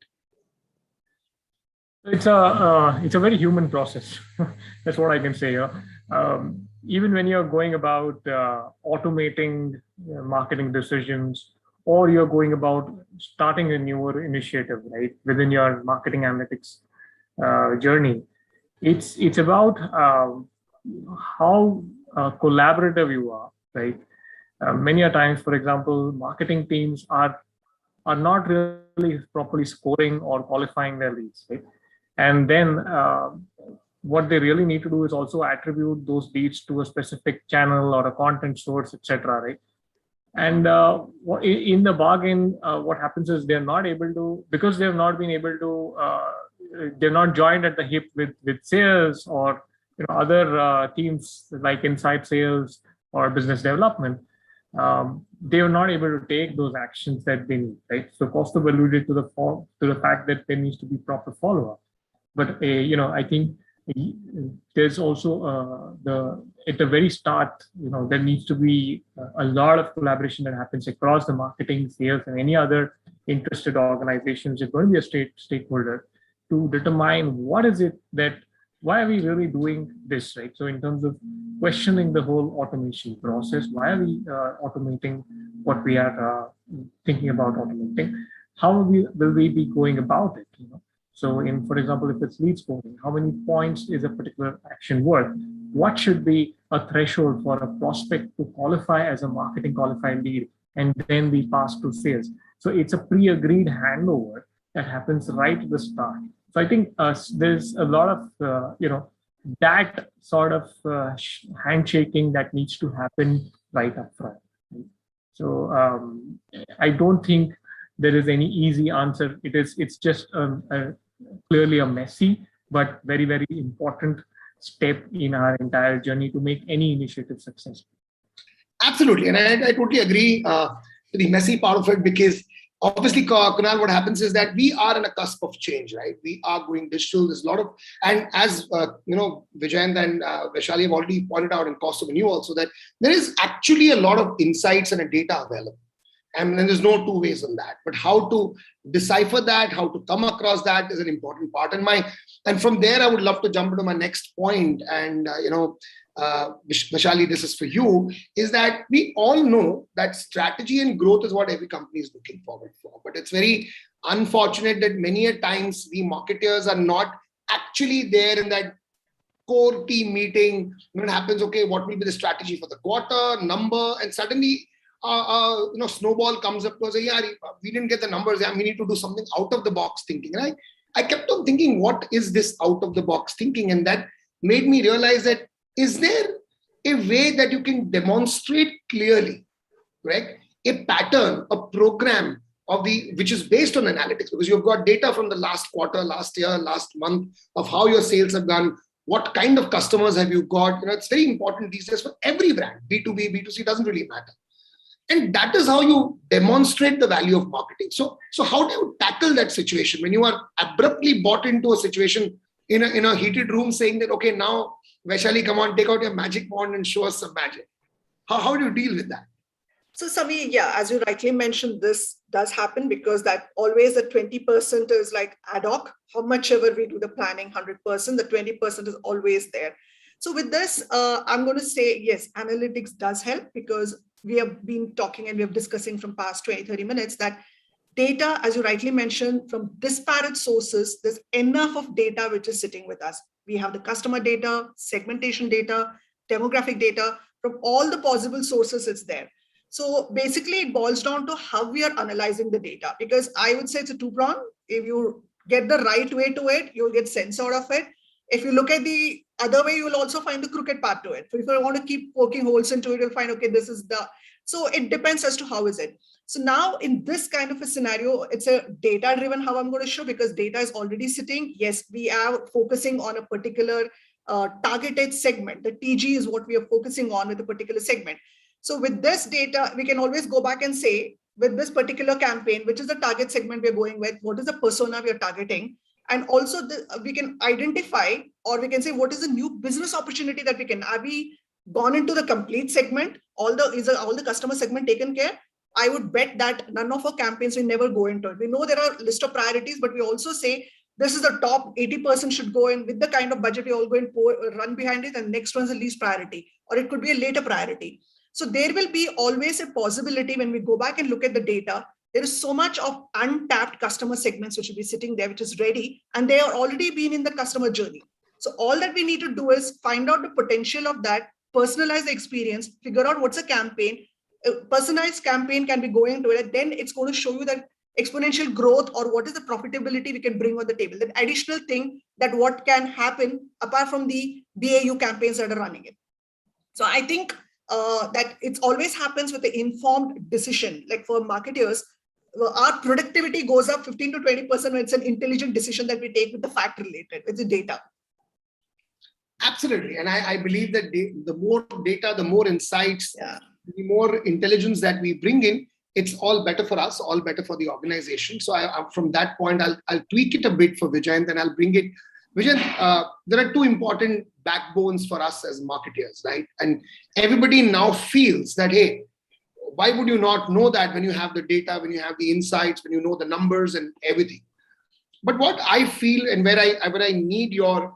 It's a very human process. That's what I can say. Even when you're going about automating marketing decisions, or you're going about starting a newer initiative, right, within your marketing analytics journey, it's about how collaborative you are, right? Many a times, for example, marketing teams are not really properly scoring or qualifying their leads, right? And then what they really need to do is also attribute those leads to a specific channel or a content source, etc., right? And in the bargain, what happens is they're not able to, because they've not been able to, they're not joined at the hip with sales or other teams like inside sales or business development. They are not able to take those actions that they need, right? So Kaustubh alluded to the fact that there needs to be proper follow-up. But I think there's also at the very start, there needs to be a lot of collaboration that happens across the marketing, sales, and any other interested organizations. It's going to be a stakeholder to determine what is it that, why are we really doing this, right? So in terms of questioning the whole automation process, why are we automating what we are thinking about automating? How will we be going about it? So for example, if it's lead scoring, how many points is a particular action worth? What should be a threshold for a prospect to qualify as a marketing qualified lead and then be passed to sales? So it's a pre-agreed handover that happens right at the start. So I think there's a lot of, that sort of handshaking that needs to happen right up front. So I don't think there is any easy answer. It's just clearly a messy but very, very important step in our entire journey to make any initiative successful. Absolutely, and I totally agree to the messy part of it, because obviously, Kunal, what happens is that we are on a cusp of change, right? We are going digital. There's a lot of, and as Vijayant and Vaishali have already pointed out, and Kaustubh and you also, that there is actually a lot of insights and data available. And then there's no two ways on that. But how to decipher that, how to come across that is an important part. And from there, I would love to jump into my next point. And Vaishali, this is for you, is that we all know that strategy and growth is what every company is looking forward for. But it's very unfortunate that many a times we marketers are not actually there in that core team meeting. When it happens, okay, what will be the strategy for the quarter, number, and suddenly snowball comes up to us, yeah, we didn't get the numbers, yeah, we need to do something out of the box thinking, right? I kept on thinking, what is this out of the box thinking? And that made me realize that, is there a way that you can demonstrate clearly, correct, a pattern, a program which is based on analytics, because you've got data from the last quarter, last year, last month of how your sales have done, what kind of customers have you got? It's very important these days for every brand, B2B, B2C, doesn't really matter. And that is how you demonstrate the value of marketing. So how do you tackle that situation when you are abruptly bought into a situation in a heated room saying that, okay, now Vaishali, come on, take out your magic wand and show us some magic. How do you deal with that? So Savi, yeah, as you rightly mentioned, this does happen because that always the 20% is like ad hoc. How much ever we do the planning, 100%, the 20% is always there. So with this, I'm going to say, yes, analytics does help because we have been talking and we have discussing from past 20, 30 minutes that data, as you rightly mentioned, from disparate sources, there's enough of data which is sitting with us. We have the customer data, segmentation data, demographic data, from all the possible sources it's there. So basically it boils down to how we are analyzing the data, because I would say it's a two-prong. If you get the right way to it, you'll get sense out of it. If you look at the other way, you'll also find the crooked part to it. So if you want to keep poking holes into it, you'll find, okay, this is the, so it depends as to how is it. So now in this kind of a scenario, it's a data driven how I'm going to show, because data is already sitting. Yes, we are focusing on a particular targeted segment. The TG is what we are focusing on with a particular segment. So with this data, we can always go back and say, with this particular campaign, which is the target segment we're going with, what is the persona we are targeting? And also we can identify, or we can say, what is the new business opportunity that we can, have we gone into the complete segment? All the customer segment taken care? I would bet that none of our campaigns will never go into it. We know there are a list of priorities, but we also say, this is the top 80% should go in with the kind of budget we all go and run behind it, and next one's the least priority, or it could be a later priority. So there will be always a possibility when we go back and look at the data, there is so much of untapped customer segments which will be sitting there, which is ready, and they are already been in the customer journey. So all that we need to do is find out the potential of that, personalize the experience, figure out what's a campaign. A personalized campaign can be going to it, then it's going to show you that exponential growth or what is the profitability we can bring on the table. The additional thing that what can happen apart from the BAU campaigns that are running it. So I think that it always happens with the informed decision. Like for marketers, our productivity goes up 15 to 20% when it's an intelligent decision that we take with the fact related, with the data. Absolutely. And I believe that the more data, the more insights, the more intelligence that we bring in, it's all better for us, all better for the organization. So from that point, I'll tweak it a bit for Vijay, and then I'll bring it. Vijay, there are two important backbones for us as marketers, right? And everybody now feels that, hey, why would you not know that when you have the data, when you have the insights, when you know the numbers and everything? But what I feel, and where I need your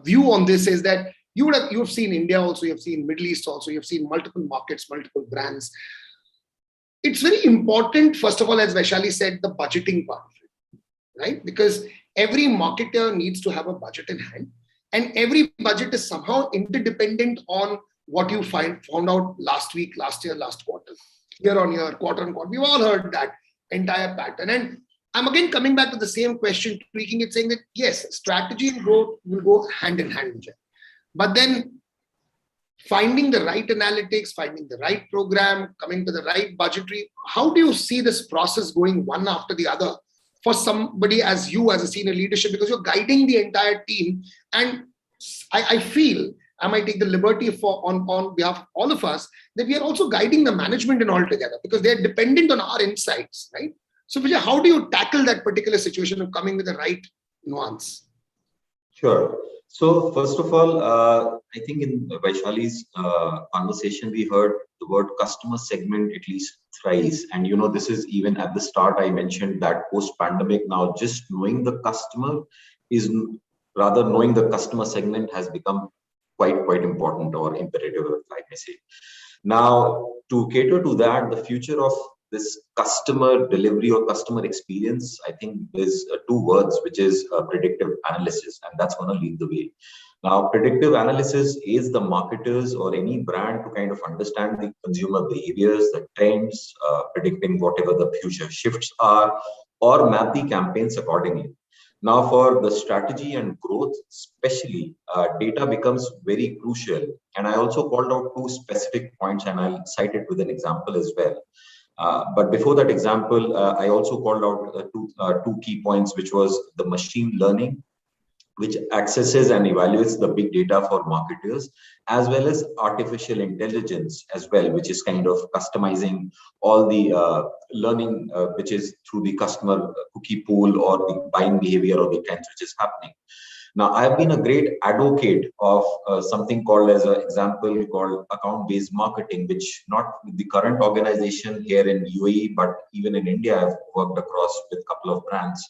view on this, is that you've seen India also, you've seen Middle East also, you've seen multiple markets, multiple brands. It's very important, first of all, as Vaishali said, the budgeting part of it, right? Because every marketer needs to have a budget in hand, and every budget is somehow interdependent on what you found out last week, last year, last quarter, year on year, quarter on quarter. We've all heard that entire pattern. And I'm again coming back to the same question, tweaking it, saying that yes, strategy and growth will go hand in hand. But then finding the right analytics, finding the right program, coming to the right budgetary, how do you see this process going one after the other for somebody as you, as a senior leadership, because you're guiding the entire team? And I feel, I might take the liberty on behalf of all of us, that we are also guiding the management and all together, because they're dependent on our insights, right? So Vijay, how do you tackle that particular situation of coming with the right nuance? Sure. So first of all, I think in Vaishali's conversation, we heard the word customer segment at least thrice. And this is even at the start, I mentioned that post-pandemic, now just knowing the customer is rather knowing the customer segment has become quite important or imperative, if I may say. Now, to cater to that, the future of this customer delivery or customer experience, I think there's two words, which is predictive analysis, and that's going to lead the way. Now, predictive analysis is the marketers or any brand to kind of understand the consumer behaviors, the trends, predicting whatever the future shifts are, or map the campaigns accordingly. Now, for the strategy and growth, especially, data becomes very crucial. And I also called out two specific points, and I'll cite it with an example as well. But before that example, I also called out two key points, which was the machine learning, which accesses and evaluates the big data for marketers, as well as artificial intelligence as well, which is kind of customizing all the learning, which is through the customer cookie pool or the buying behavior or the trends which is happening. Now, I have been a great advocate of something called as an example called account-based marketing, which not with the current organization here in UAE, but even in India, I've worked across with a couple of brands,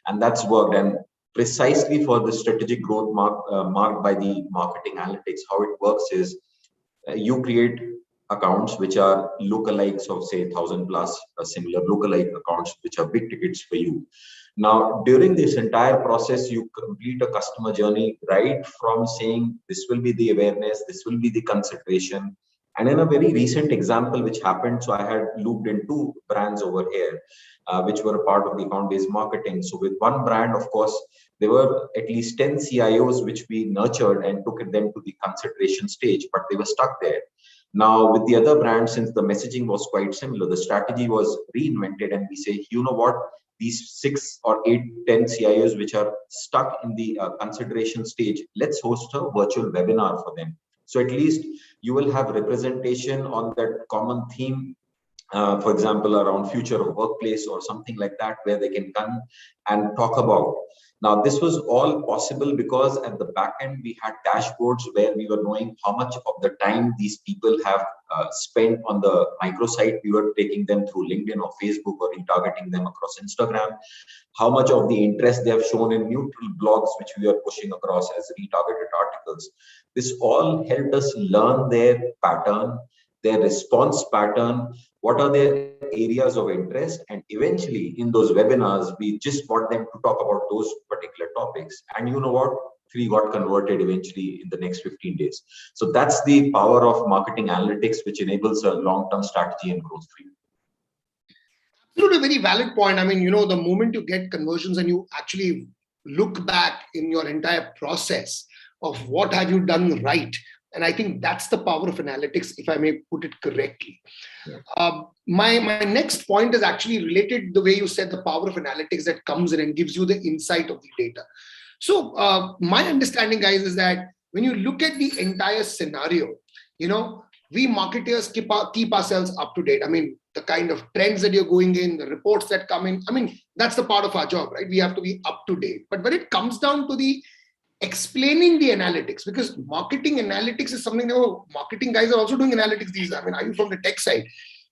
and that's worked. And precisely for the strategic growth marked by the marketing analytics, how it works is you create accounts which are lookalikes of say 1,000 plus similar lookalike accounts which are big tickets for you. Now, during this entire process, you complete a customer journey right from saying this will be the awareness, this will be the consideration. And in a very recent example which happened, so I had looped in 2 brands over here, which were a part of the account-based marketing. So with one brand, of course, there were at least 10 CIOs which we nurtured and took them to the consideration stage, but they were stuck there. Now, with the other brand, since the messaging was quite similar, the strategy was reinvented, and we say, you know what, these 6 or 8, 10 CIOs which are stuck in the consideration stage, let's host a virtual webinar for them. So at least you will have representation on that common theme, for example, around future of workplace or something like that, where they can come and talk about. Now, this was all possible because at the back end, we had dashboards where we were knowing how much of the time these people have spent on the microsite. We were taking them through LinkedIn or Facebook or retargeting them across Instagram, how much of the interest they have shown in neutral blogs, which we are pushing across as retargeted articles. This all helped us learn their pattern, their response pattern, what are their areas of interest, and eventually in those webinars, we just want them to talk about those particular topics. And you know what? 3 got converted eventually in the next 15 days. So that's the power of marketing analytics, which enables a long-term strategy and growth for you. Absolutely, very valid point. I mean, the moment you get conversions and you actually look back in your entire process of what have you done right. And I think that's the power of analytics, if I may put it correctly. Yeah. My next point is actually related to the way you said the power of analytics that comes in and gives you the insight of the data. So my understanding, guys, is that when you look at the entire scenario, we marketers keep ourselves up to date. I mean, the kind of trends that you're going in, the reports that come in, I mean, that's the part of our job, right? We have to be up to date. But when it comes down to the explaining the analytics, because marketing analytics is something that marketing guys are also doing analytics these days. I mean, are you from the tech side?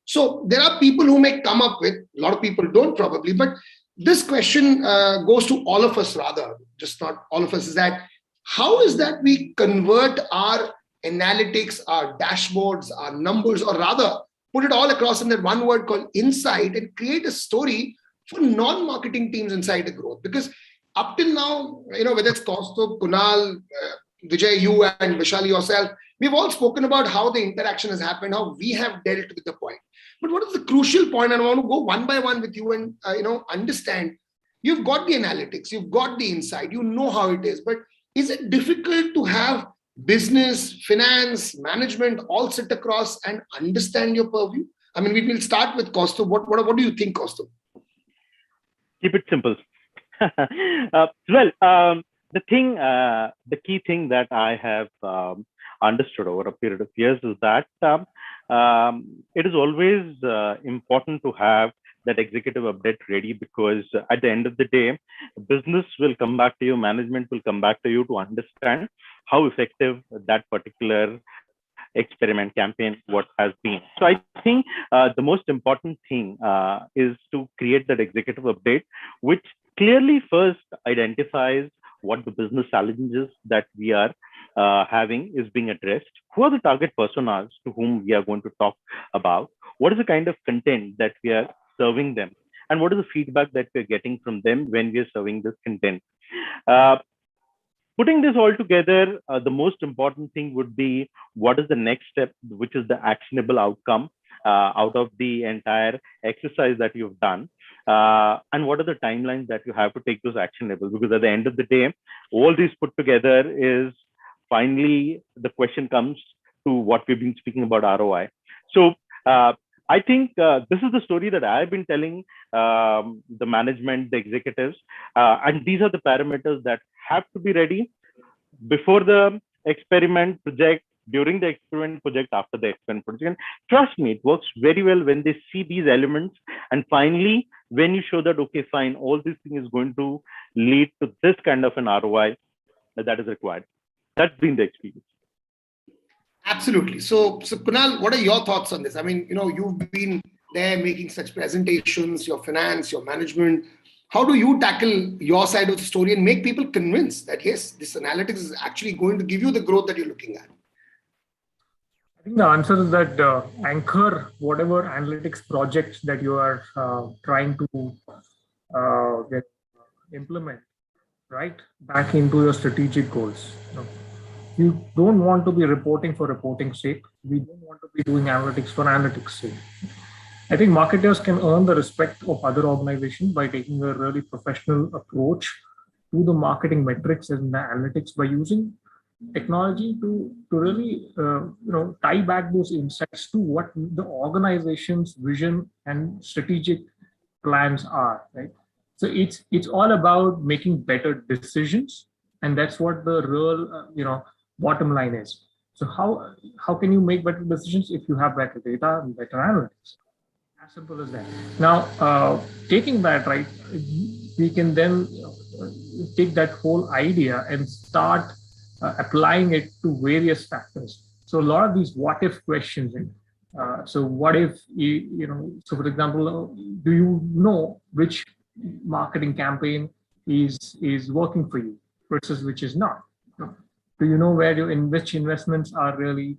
So there are people who may come up with, a lot of people don't probably, but this question goes to all of us rather, just not all of us, is that how is that we convert our analytics, our dashboards, our numbers, or rather put it all across in that one word called insight and create a story for non-marketing teams inside the growth? Because up till now, whether it's Kaustubh, Kunal, Vijay, you and Vishal, yourself, we've all spoken about how the interaction has happened, how we have dealt with the point. But what is the crucial point? And I want to go one by one with you and understand. You've got the analytics, you've got the insight, you know how it is. But is it difficult to have business, finance, management all sit across and understand your purview? I mean, we will start with Kaustubh. What do you think, Kaustubh? Keep it simple. The key thing that I have understood over a period of years is that it is always important to have that executive update ready, because at the end of the day, business will come back to you, management will come back to you to understand how effective that particular experiment campaign what has been. So I think the most important thing is to create that executive update, which clearly first identifies what the business challenges that we are having is being addressed, who are the target personas to whom we are going to talk about, what is the kind of content that we are serving them, and what is the feedback that we're getting from them when we are serving this content. Putting this all together, the most important thing would be what is the next step, which is the actionable outcome out of the entire exercise that you've done. And what are the timelines that you have to take those actionable? Because at the end of the day, all these put together is finally the question comes to what we've been speaking about, ROI. So I think this is the story that I've been telling the management, the executives, and these are the parameters that have to be ready before the experiment project, during the experiment project, after the experiment project. And trust me, it works very well when they see these elements. And finally, when you show that, okay, fine, all this thing is going to lead to this kind of an ROI, that is required. That's been the experience. Absolutely. So Kunal, what are your thoughts on this? I mean, you've been there making such presentations, your finance, your management. How do you tackle your side of the story and make people convinced that, yes, this analytics is actually going to give you the growth that you're looking at? I think the answer is that anchor whatever analytics projects that you are trying to implement right back into your strategic goals. You don't want to be reporting for reporting's sake. We don't want to be doing analytics for analytics' sake. I think marketers can earn the respect of other organizations by taking a really professional approach to the marketing metrics and the analytics by using technology to really tie back those insights to what the organization's vision and strategic plans are, right? So it's all about making better decisions, and that's what the real bottom line is. So how can you make better decisions if you have better data and better analytics? As simple as that. Now, taking that, right, we can then take that whole idea and start applying it to various factors. So a lot of these what if questions. So what if, so for example, do you know which marketing campaign is working for you versus which is not? Do you know in which investments are really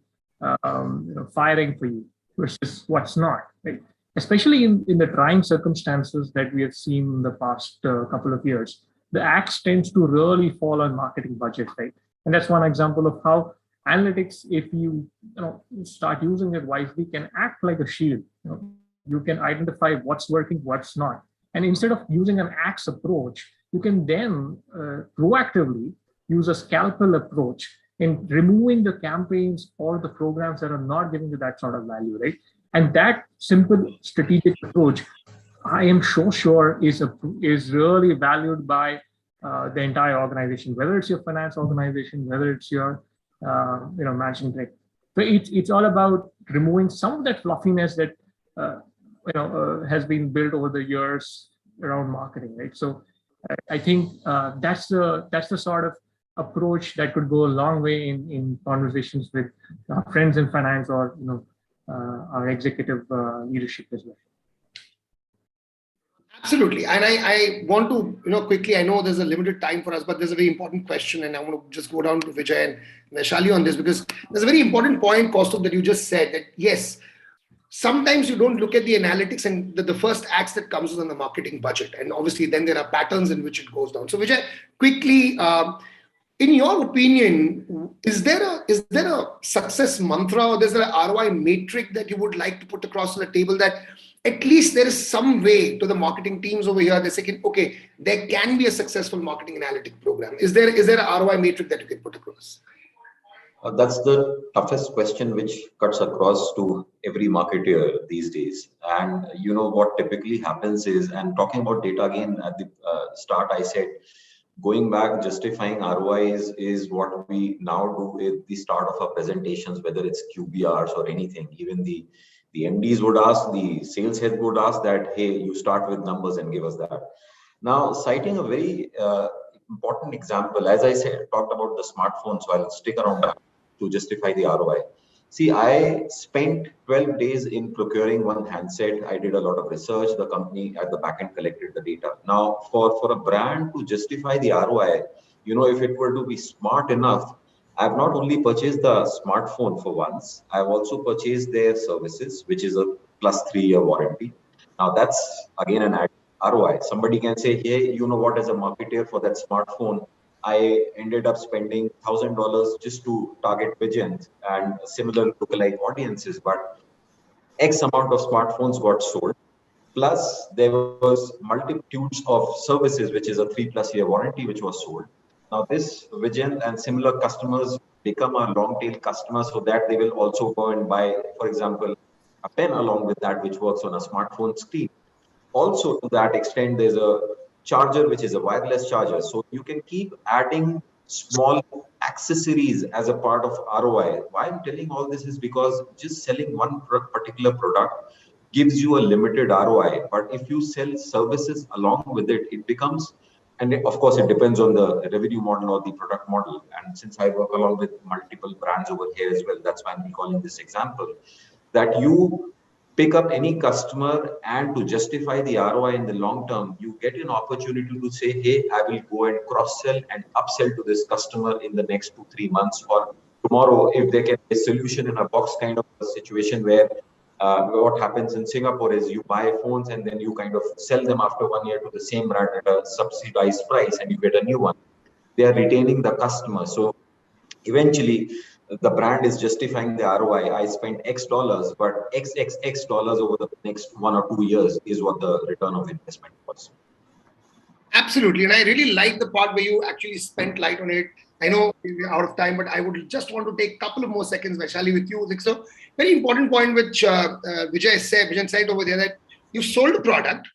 firing for you versus what's not, right? Especially in the trying circumstances that we have seen in the past couple of years, the axe tends to really fall on marketing budget, right? And that's one example of how analytics, if you start using it wisely, can act like a shield. You can identify what's working, what's not. And instead of using an axe approach, you can then proactively use a scalpel approach in removing the campaigns or the programs that are not giving you that sort of value, right? And that simple strategic approach, I am sure is really valued by the entire organization, whether it's your finance organization, whether it's your managing director. So it's all about removing some of that fluffiness that has been built over the years around marketing, right? So I think that's the sort of approach that could go a long way in conversations with friends in finance or our executive leadership as well. Absolutely. And I want to, quickly, I know there's a limited time for us, but there's a very important question. And I want to just go down to Vijay and Vaishali on this, because there's a very important point, Kaustubh, that you just said that, yes, sometimes you don't look at the analytics and the first axe that comes is on the marketing budget. And obviously then there are patterns in which it goes down. So Vijay, quickly, in your opinion, is there a success mantra or is there an ROI matrix that you would like to put across on the table that at least there is some way to the marketing teams over here, they're saying, okay, there can be a successful marketing analytic program. Is there an ROI matrix that you can put across? That's the toughest question, which cuts across to every marketer these days. And what typically happens is, and talking about data again at the start, I said, going back, justifying ROIs is what we now do at the start of our presentations, whether it's QBRs or anything. Even the MDs would ask, the sales head would ask that, hey, you start with numbers and give us that. Now, citing a very important example, as I said, talked about the smartphone, so I'll stick around to justify the ROI. See, I spent 12 days in procuring one handset. I did a lot of research. The company at the back end collected the data. Now, for a brand to justify the ROI, if it were to be smart enough, I've not only purchased the smartphone for once, I've also purchased their services, which is a plus 3-year warranty. Now, that's again an ROI. Somebody can say, hey, you know what, as a marketer for that smartphone, I ended up spending $1,000 just to target pigeons and similar lookalike audiences, but X amount of smartphones got sold. Plus, there was multitudes of services, which is a 3+ year warranty, which was sold. Now, this vision and similar customers become a long tail customer, so that they will also go and buy, for example, a pen along with that, which works on a smartphone screen. Also, to that extent, there's a charger, which is a wireless charger. So you can keep adding small accessories as a part of ROI. Why I'm telling all this is because just selling one particular product gives you a limited ROI. But if you sell services along with it, it becomes And of course, it depends on the revenue model or the product model. And since I work along with multiple brands over here as well, that's why I'm calling this example, that you pick up any customer and to justify the ROI in the long term, you get an opportunity to say, hey, I will go and cross-sell and upsell to this customer in the next 2-3 months, or tomorrow, if they get a solution in a box kind of a situation where what happens in Singapore is you buy phones and then you kind of sell them after 1 year to the same brand at a subsidized price and you get a new one. They are retaining the customer. So eventually the brand is justifying the ROI. I spent X dollars, but X dollars over the next 1 or 2 years is what the return of investment was. Absolutely. And I really like the part where you actually spent light on it. I know we're out of time, but I would just want to take a couple of more seconds, Vaishali, with you. So very important point which Vijay said over there, that you've sold a product,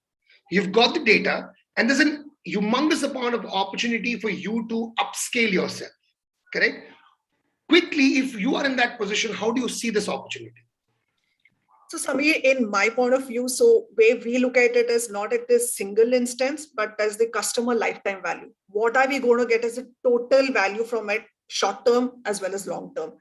you've got the data, and there's a humongous amount of opportunity for you to upscale yourself, correct? Quickly, if you are in that position, how do you see this opportunity? So Samir, in my point of view, so way we look at it is not at this single instance, but as the customer lifetime value. What are we going to get as a total value from it, short term as well as long term?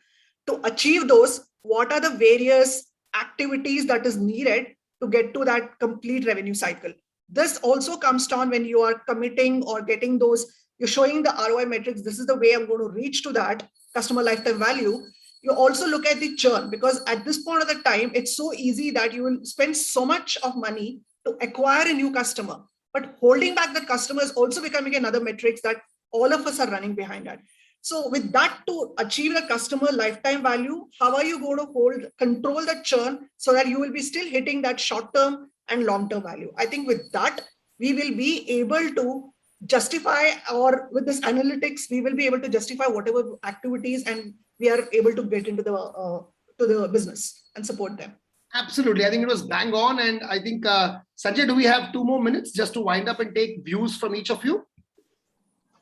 To achieve those, what are the various activities that is needed to get to that complete revenue cycle? This also comes down when you are committing or getting those, you're showing the ROI metrics. This is the way I'm going to reach to that customer lifetime value. You also look at the churn, because at this point of the time, it's so easy that you will spend so much of money to acquire a new customer, but holding back the customer is also becoming another metrics that all of us are running behind at. So with that, to achieve the customer lifetime value, how are you going to control the churn so that you will be still hitting that short-term and long-term value? I think with that, we will be able to justify, or with this analytics, we will be able to justify whatever activities, and we are able to get into the business and support them. Absolutely. I think it was bang on. And I think, Sanjay, do we have 2 more minutes just to wind up and take views from each of you?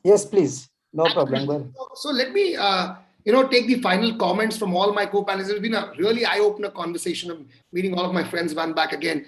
Yes, please. No problem. So let me, take the final comments from all my co-panelists. It's been a really eye-opener conversation of meeting all of my friends one back again.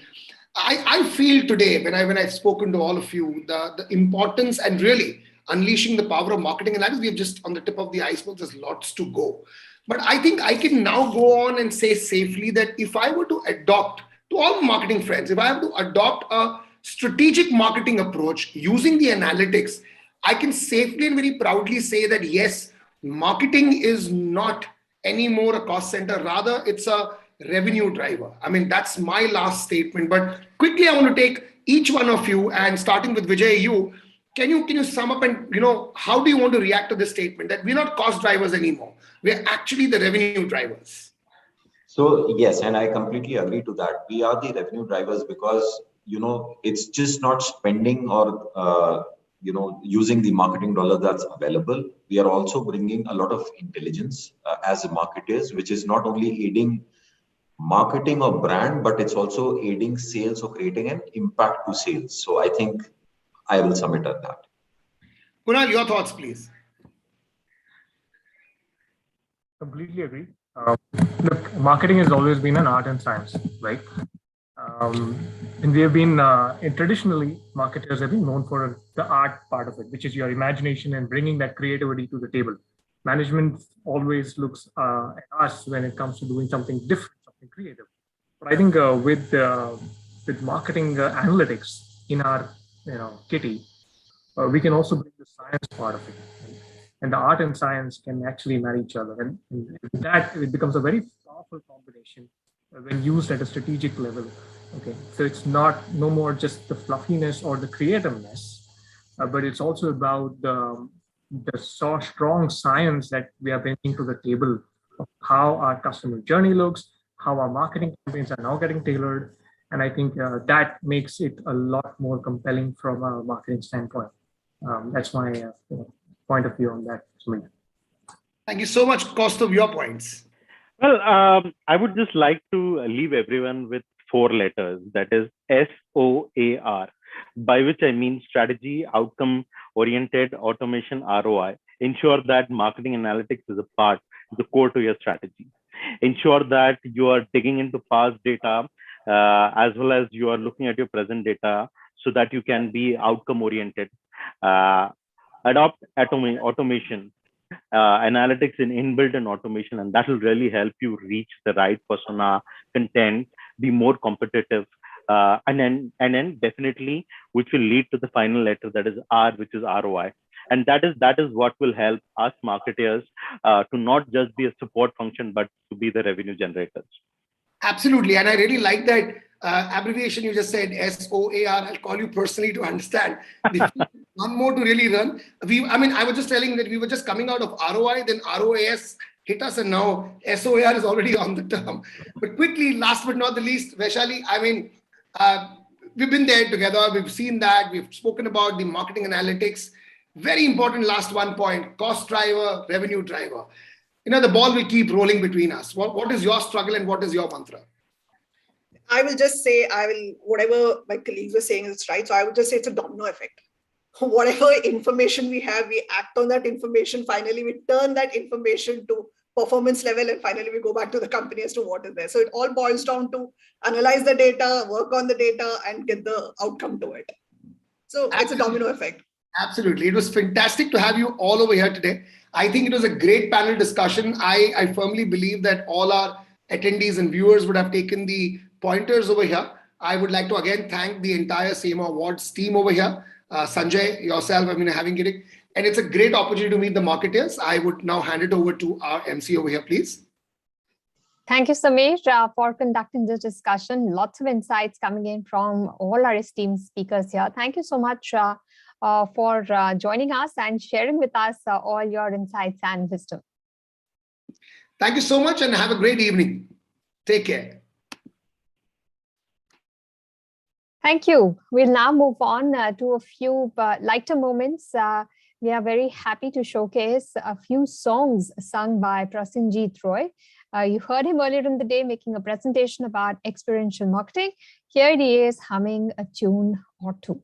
I feel today, when I've spoken to all of you, the importance and really unleashing the power of marketing analytics. We have just on the tip of the iceberg. There's lots to go. But I think I can now go on and say safely that if I were to adopt, to all marketing friends, if I have to adopt a strategic marketing approach using the analytics, I can safely and very proudly say that yes, marketing is not anymore a cost center. Rather, it's a revenue driver. I mean, that's my last statement. But quickly, I want to take each one of you, and starting with Vijay, you. Can you sum up and, how do you want to react to this statement that we're not cost drivers anymore? We're actually the revenue drivers. So yes, and I completely agree to that. We are the revenue drivers because, it's just not spending or, using the marketing dollar that's available. We are also bringing a lot of intelligence as marketers, which is not only aiding marketing or brand, but it's also aiding sales or creating an impact to sales. So I think I will submit at that. Kunal, your thoughts, please. Completely agree. Look, marketing has always been an art and science, right? And we have been, traditionally, marketers have been known for the art part of it, which is your imagination and bringing that creativity to the table. Management always looks at us when it comes to doing something different, something creative. But I think with marketing analytics in our kitty, we can also bring the science part of it. And the art and science can actually marry each other. And with that, it becomes a very powerful combination when used at a strategic level. Okay, so it's no more just the fluffiness or the creativeness, but it's also about the so strong science that we are bringing to the table of how our customer journey looks, how our marketing campaigns are now getting tailored. And I think that makes it a lot more compelling from a marketing standpoint. That's my point of view on that. Thank you so much, Kaustav, your points. Well, I would just like to leave everyone with 4 letters, that is SOAR, by which I mean strategy, outcome oriented, automation, ROI. Ensure that marketing analytics is a part, the core to your strategy. Ensure that you are digging into past data as well as you are looking at your present data so that you can be outcome oriented Adopt automation, analytics in inbuilt and automation, and that will really help you reach the right persona, content, be more competitive, and then definitely, which will lead to the final letter, that is R, which is ROI. And that is what will help us marketers to not just be a support function, but to be the revenue generators. Absolutely. And I really like that abbreviation you just said, SOAR. I'll call you personally to understand. One more to really run. I was just telling that we were just coming out of ROI, then ROAS hit us, and now SOAR is already on the term. But quickly, last but not the least, Vaishali, we've been there together. We've seen that. We've spoken about the marketing analytics. Very important last one point, cost driver, revenue driver. The ball will keep rolling between us. What is your struggle and what is your mantra? I will just say, whatever my colleagues were saying is right. So I would just say it's a domino effect. Whatever information we have, we act on that information. Finally, we turn that information to performance level, and finally we go back to the company as to what is there. So it all boils down to analyze the data, work on the data, and get the outcome to it. So it's a domino effect. Absolutely. It was fantastic to have you all over here today. I think it was a great panel discussion. I firmly believe that all our attendees and viewers would have taken the pointers over here. I would like to again thank the entire CMO Awards team over here. Sanjay, yourself, having it. And it's a great opportunity to meet the marketers. I would now hand it over to our MC over here, please. Thank you, Samir, for conducting this discussion. Lots of insights coming in from all our esteemed speakers here. Thank you so much for joining us and sharing with us all your insights and wisdom. Thank you so much and have a great evening. Take care. Thank you. We'll now move on to a few lighter moments. We are very happy to showcase a few songs sung by Prasenjit Roy. You heard him earlier in the day making a presentation about experiential marketing. Here he is humming a tune or two.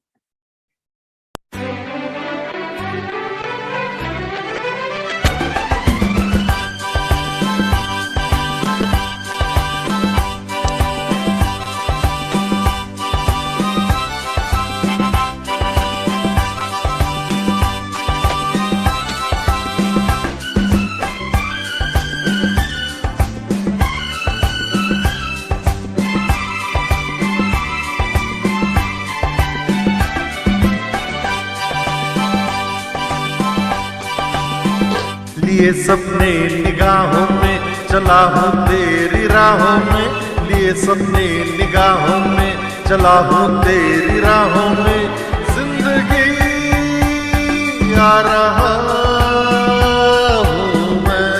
लिए सपने निगाहों में चला हूँ तेरी राहों में, लिए सपने निगाहों में चला हूँ तेरी राहों में, जिंदगी आ रहा हूँ मैं,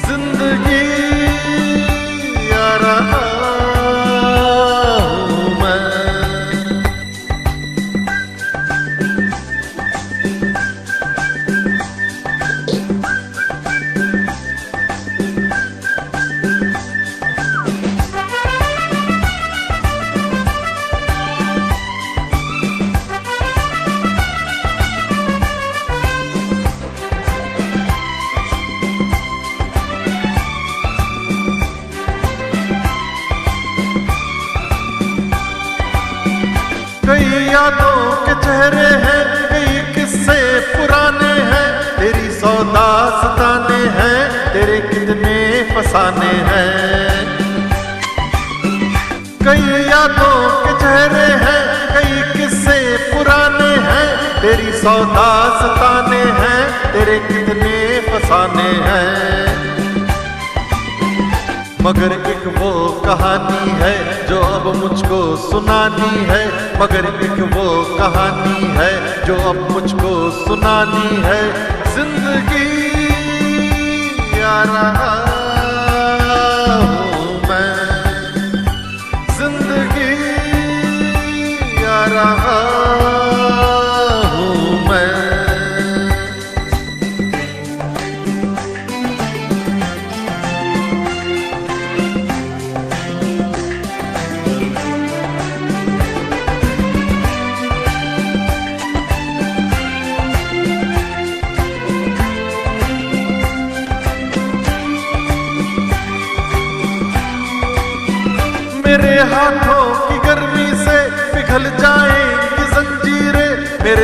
जिंदगी आ रहा हूँ मैं। कई यादों के चेहरे हैं, कई किस्से पुराने हैं, तेरी सौदा सताने हैं, तेरे कितने फसाने हैं। कई यादों के चेहरे हैं, कई किस्से पुराने हैं, तेरी सौदा सताने हैं, तेरे कितने फसाने हैं। मगर एक वो कहानी है जो अब मुझको सुनानी है, मगर एक वो कहानी है जो अब मुझको सुनानी है, जिंदगी आ रहा हूँ मैं, जिंदगी आ रहा हूँ मैं। मेरे हाथों की गर्मी से पिघल जाएंगी जंजीरें, मेरे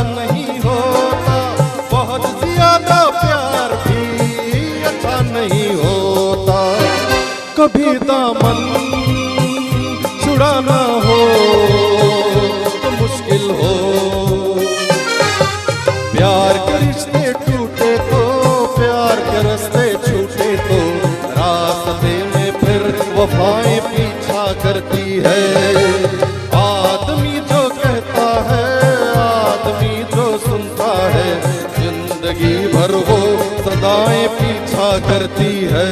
पीछा करती है।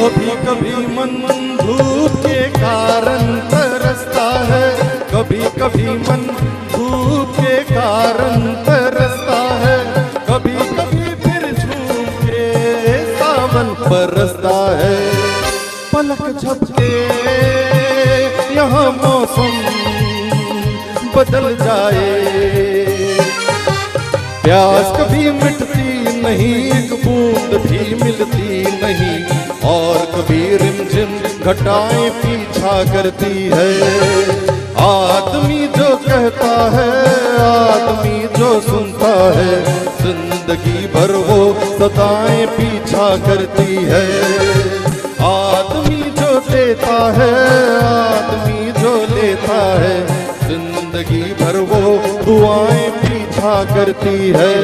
कभी कभी मन धूप के कारण तरसता है, कभी कभी मन धूप के कारण तरसता है, कभी कभी फिर झूम के सावन बरसता है। पलक झपके यहाँ मौसम बदल जाए, प्यास कभी मिटती नहीं, एक बूंद भी मिलती नहीं, और कभी रिमझिम घटाएं पीछा करती है। आदमी जो कहता है, आदमी जो सुनता है, जिंदगी भर वो सदाएं पीछा करती है। आदमी जो देता है, आदमी जो लेता है, जिंदगी भर वो दुआएं पीछा करती है।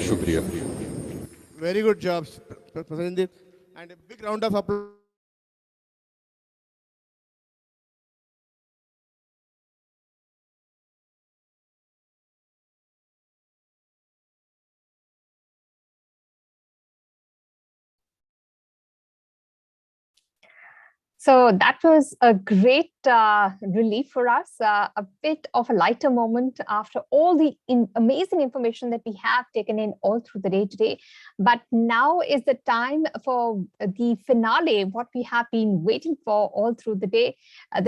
शुक्रिया। Very good job, President, and a big round of applause. So that was a great relief for us, a bit of a lighter moment after all the amazing information that we have taken in all through the day today. But now is the time for the finale, what we have been waiting for all through the day.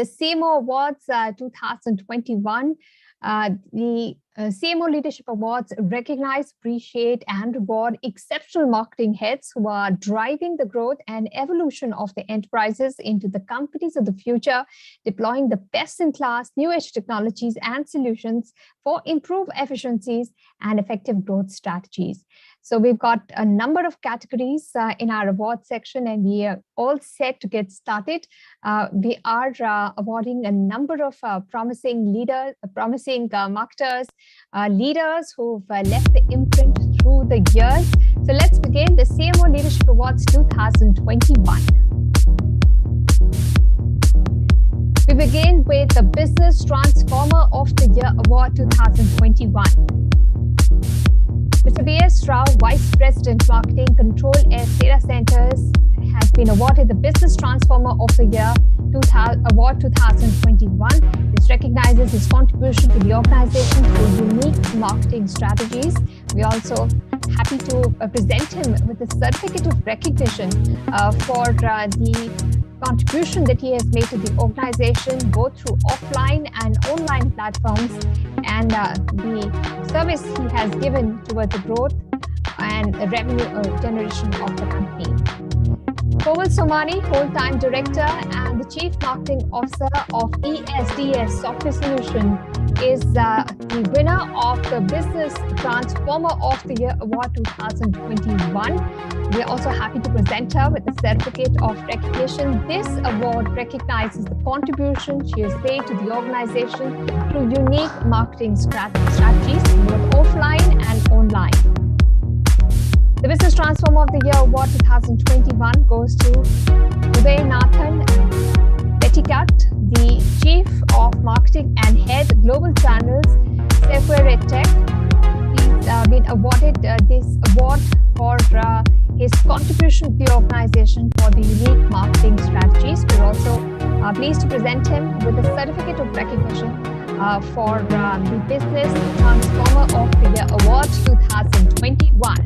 The CMO Awards 2021. The CMO Leadership Awards recognize, appreciate, and reward exceptional marketing heads who are driving the growth and evolution of the enterprises into the companies of the future, deploying the best-in-class new-age technologies and solutions for improved efficiencies and effective growth strategies. So we've got a number of categories in our award section, and we are all set to get started. We are awarding a number of promising leaders, marketers, leaders who've left the imprint through the years. So let's begin the CMO Leadership Awards 2021. We begin with the Business Transformer of the Year Award 2021. Mr. V.S. Rao, Vice President Marketing, Control Air Data Centers, has been awarded the Business Transformer of the Year Award 2021. This recognizes his contribution to the organization through unique marketing strategies. We are also happy to present him with a certificate of recognition for the contribution that he has made to the organization, both through offline and online platforms, and the service he has given towards the growth and revenue generation of the company. Komal Somani, Full-Time Director and the Chief Marketing Officer of ESDS Software Solution, is the winner of the Business Transformer of the Year Award 2021. We are also happy to present her with a certificate of recognition. This award recognizes the contribution she has made to the organization through unique marketing strategies, both offline and online. The Business Transformer of the Year Award 2021 goes to Uday Nathan Petticat, the Chief of Marketing and Head Global Channels, Sequoia Tech. He's been awarded this award for his contribution to the organization for the unique marketing strategies. We're also pleased to present him with a certificate of recognition for the Business Transformer of the Year Award 2021.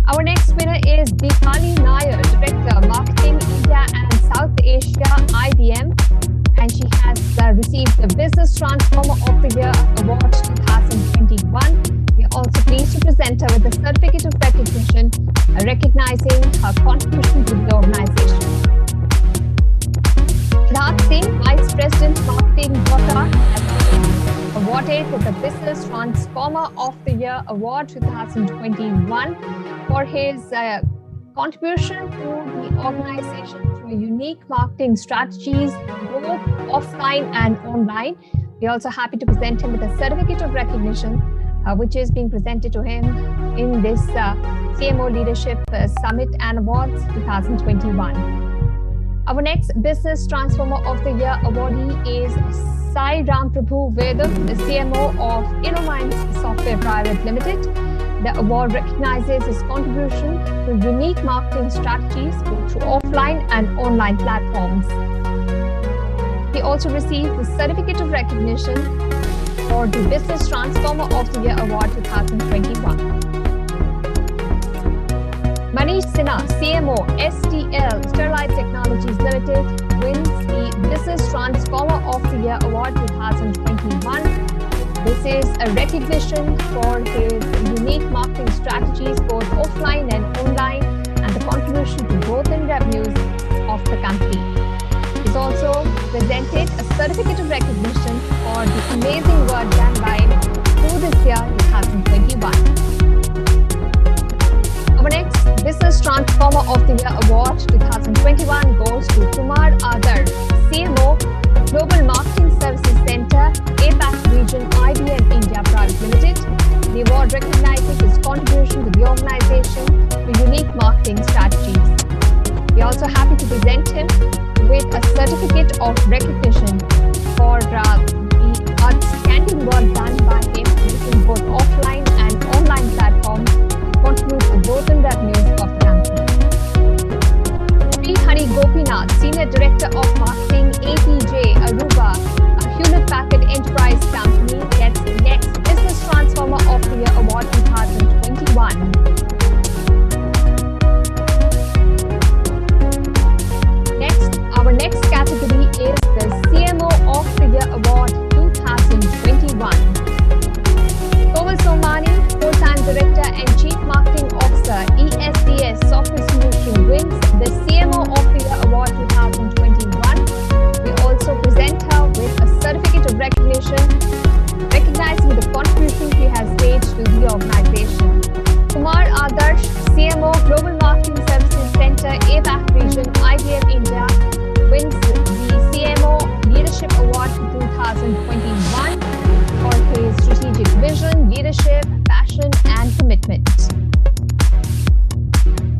Our next winner is Deepali Nair, Director, Marketing, India and South Asia, IBM, and she has received the Year Award 2021 for his contribution to the organization through unique marketing strategies, both offline and online. We're also happy to present him with a certificate of recognition, which is being presented to him in this CMO Leadership Summit and Awards 2021. Our next Business Transformer of the Year awardee is Sai Ramprabhu Vedam, the CMO of InnoMinds Software Private Limited. The award recognizes his contribution to unique marketing strategies both through offline and online platforms. He also received the Certificate of Recognition for the Business Transformer of the Year Award 2021. Manish Sinha, CMO, STL, Sterlite Technologies Limited, wins the Business Transformer of the Year Award 2021. This is a recognition for his unique marketing strategies, both offline and online, and the contribution to growth and revenues of the company. He's also presented a certificate of recognition for the amazing work done by him through this year 2021. Our next Business Transformer of the Year Award 2021 goes to Kumar Adar, CMO, Global Marketing Services Center, APAC Region, IBM India Private Limited. The award recognizes his contribution to the organization to unique marketing strategies. We are also happy to present him with a certificate of recognition for the outstanding work done by him using both offline and online platforms to contribute to growth and revenues of the company. Sri Hari Gopinath, Senior Director of Marketing, APJ Aruba, a Hewlett-Packard Enterprise company, gets the next Business Transformer of the Year Award 2021. Our next category is the CMO of the Year Award 2021. Koval Somani, Full-Time Director and Chief Marketing Officer, ESDS Software Solution, wins the CMO of the Year Award 2021. We also present her with a certificate of recognition, recognizing the contribution he has made to the organization. Kumar Adarsh, CMO, Global Marketing Services Center, APAC Region, IBM India, wins the CMO Leadership Award 2021 for his strategic vision, leadership, passion, and commitment.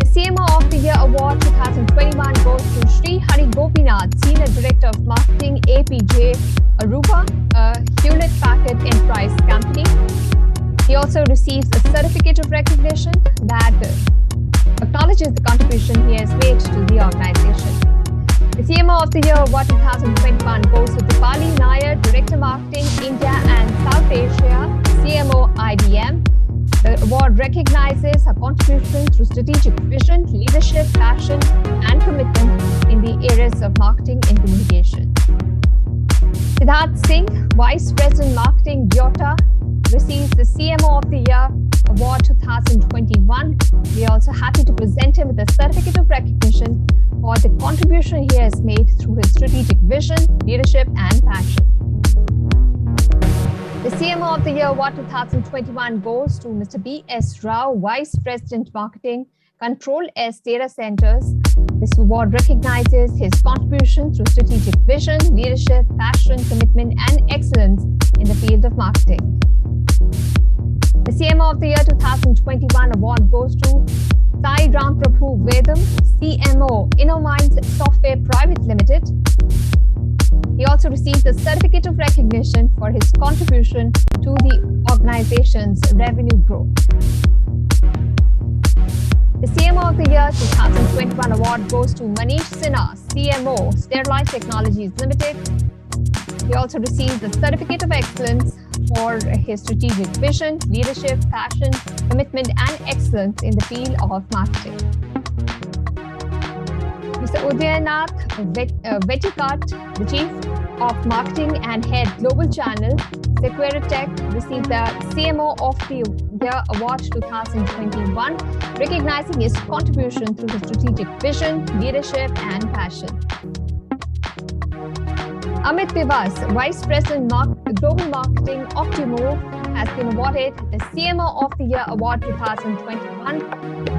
The CMO of the Year Award 2021 goes to Sri Hari Gopinath, Senior Director of Marketing, APJ Aruba, a Hewlett-Packard Enterprise company. He also receives a certificate of recognition that acknowledges the contribution he has made to the organization. The CMO of the Year Award 2021 goes to Dipali Nair, Director Marketing, India and South Asia, CMO IBM. The award recognizes her contribution through strategic vision, leadership, passion, and commitment in the areas of marketing and communication. Siddharth Singh, Vice President Marketing, Toyota, receives the CMO of the Year Award 2021. We are also happy to present him with a certificate of recognition for the contribution he has made through his strategic vision, leadership, and passion. The CMO of the Year Award 2021 goes to Mr. B.S. Rao, Vice President Marketing, Control S Data Centers. This award recognizes his contribution through strategic vision, leadership, passion, commitment, and excellence in the field of marketing. The CMO of the Year 2021 award goes to Sai Ramprabhu Vedam, CMO, InnoMinds Software Private Limited. He also received a certificate of recognition for his contribution to the organization's revenue growth. The CMO of the Year 2021 award goes to Manish Sinha, CMO, Sterlite Technologies Limited. He also received the Certificate of Excellence for his strategic vision, leadership, passion, commitment, and excellence in the field of marketing. Mr. Udayanath Vetikat, the Chief of Marketing and Head Global Channel, Securitech, received the CMO of the Year Award 2021, recognizing his contribution through his strategic vision, leadership, and passion. Amit Bivas, Vice President Global Marketing, Optimove, has been awarded the CMO of the Year Award 2021,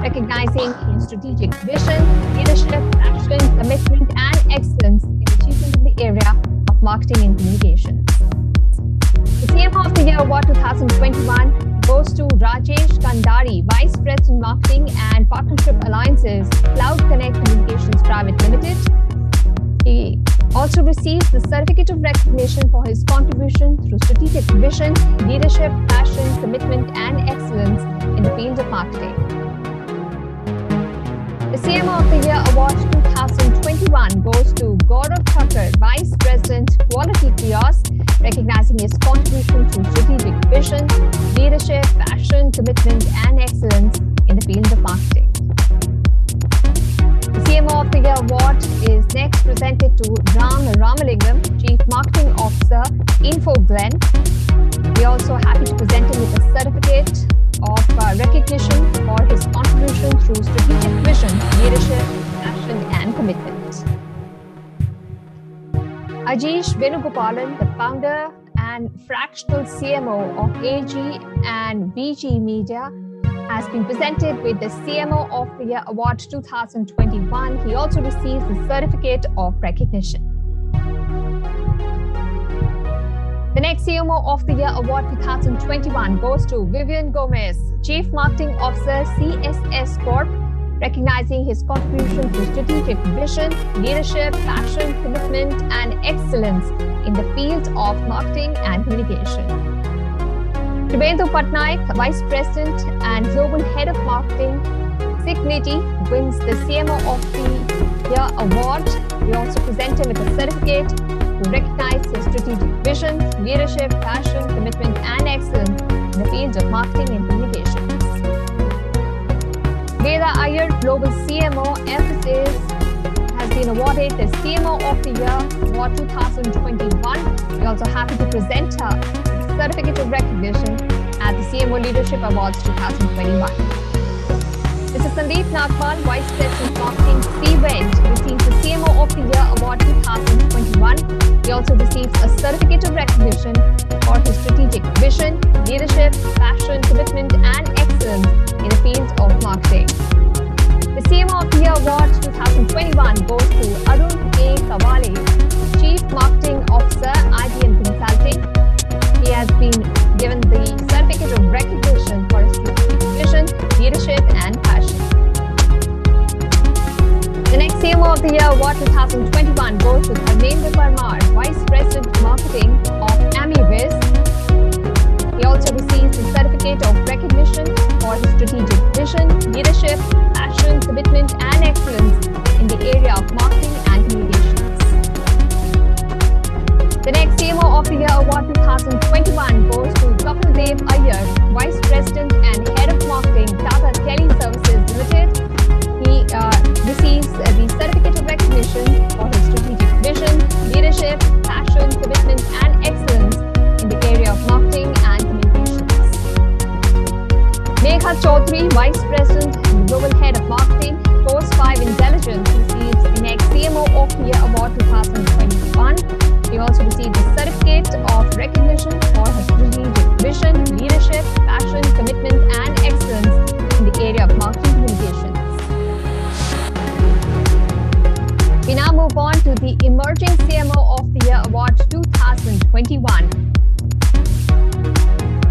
recognizing his strategic vision, leadership, passion, commitment, and excellence in achievement in the area of marketing and communications. The CMO of the Year Award 2021 goes to Rajesh Kandari, Vice President Marketing and Partnership Alliances, Cloud Connect Communications Private Limited. He also receives the certificate of recognition for his contribution through strategic vision, leadership, passion, commitment, and excellence in the field of marketing. The CMO of the Year Award 2021 goes to Gaurav Thakur, Vice President, Quality Kiosk, recognizing his contribution to strategic vision, leadership, passion, commitment, and excellence in the field of marketing. The CMO of the Year Award is next presented to Ram Ramalingam, Chief Marketing Officer, InfoGlen. We are also happy to present him with a certificate of recognition for his contribution through strategic vision, leadership, passion, and commitment. Ajish Venugopalan, the founder and fractional CMO of AG and VG Media, has been presented with the CMO of the Year Award 2021. He also receives the certificate of recognition. The next CMO of the Year Award 2021 goes to Vivian Gomez, Chief Marketing Officer, CSS Corp, recognizing his contribution to strategic vision, leadership, passion, commitment, and excellence in the field of marketing and communication. Trivendra Patnaik, Vice President and Global Head of Marketing, Signity, wins the CMO of the Year Award. We also present him with a certificate to recognize his strategic vision, leadership, passion, commitment, and excellence in the field of marketing and communications. Veda Iyer, Global CMO, Emphasis, has been awarded the CMO of the Year Award 2021. We're also happy to present her with a certificate of recognition at the CMO Leadership Awards 2021. Mr. Sandeep Nagpal, Vice President Marketing, CEVENT, receives the CMO of the Year Award 2021. He also receives a certificate of recognition for his strategic vision, leadership, passion, commitment, and excellence in the field of marketing. The CMO of the Year Award 2021 goes to Arun A. Kawale, Chief Marketing Officer, IBM Consulting. He has been given the certificate of recognition for his strategic vision, leadership, and passion. The next CMO of the Year Award 2021 goes to Dharmendra Parmar, Vice President Marketing of AmiViz. He also receives the certificate of recognition for his strategic vision, leadership, passion, commitment, and excellence in the area of marketing and communications. The next CMO of the Year Award 2021 goes to Kapil Dev Iyer, Vice President and Head of Marketing, Tata Tele Services Limited. He receives the certificate of recognition for his strategic vision, leadership, passion, commitment, and excellence in the area of marketing and communications. Megha Chaudhary, Vice President and Global Head of Marketing, Course 5 Intelligence, receives the next CMO of the Year Award 2021. He also received a certificate of recognition for his strategic vision, leadership, passion, commitment, and excellence in the area of marketing communications. We now move on to the Emerging CMO of the Year Award 2021.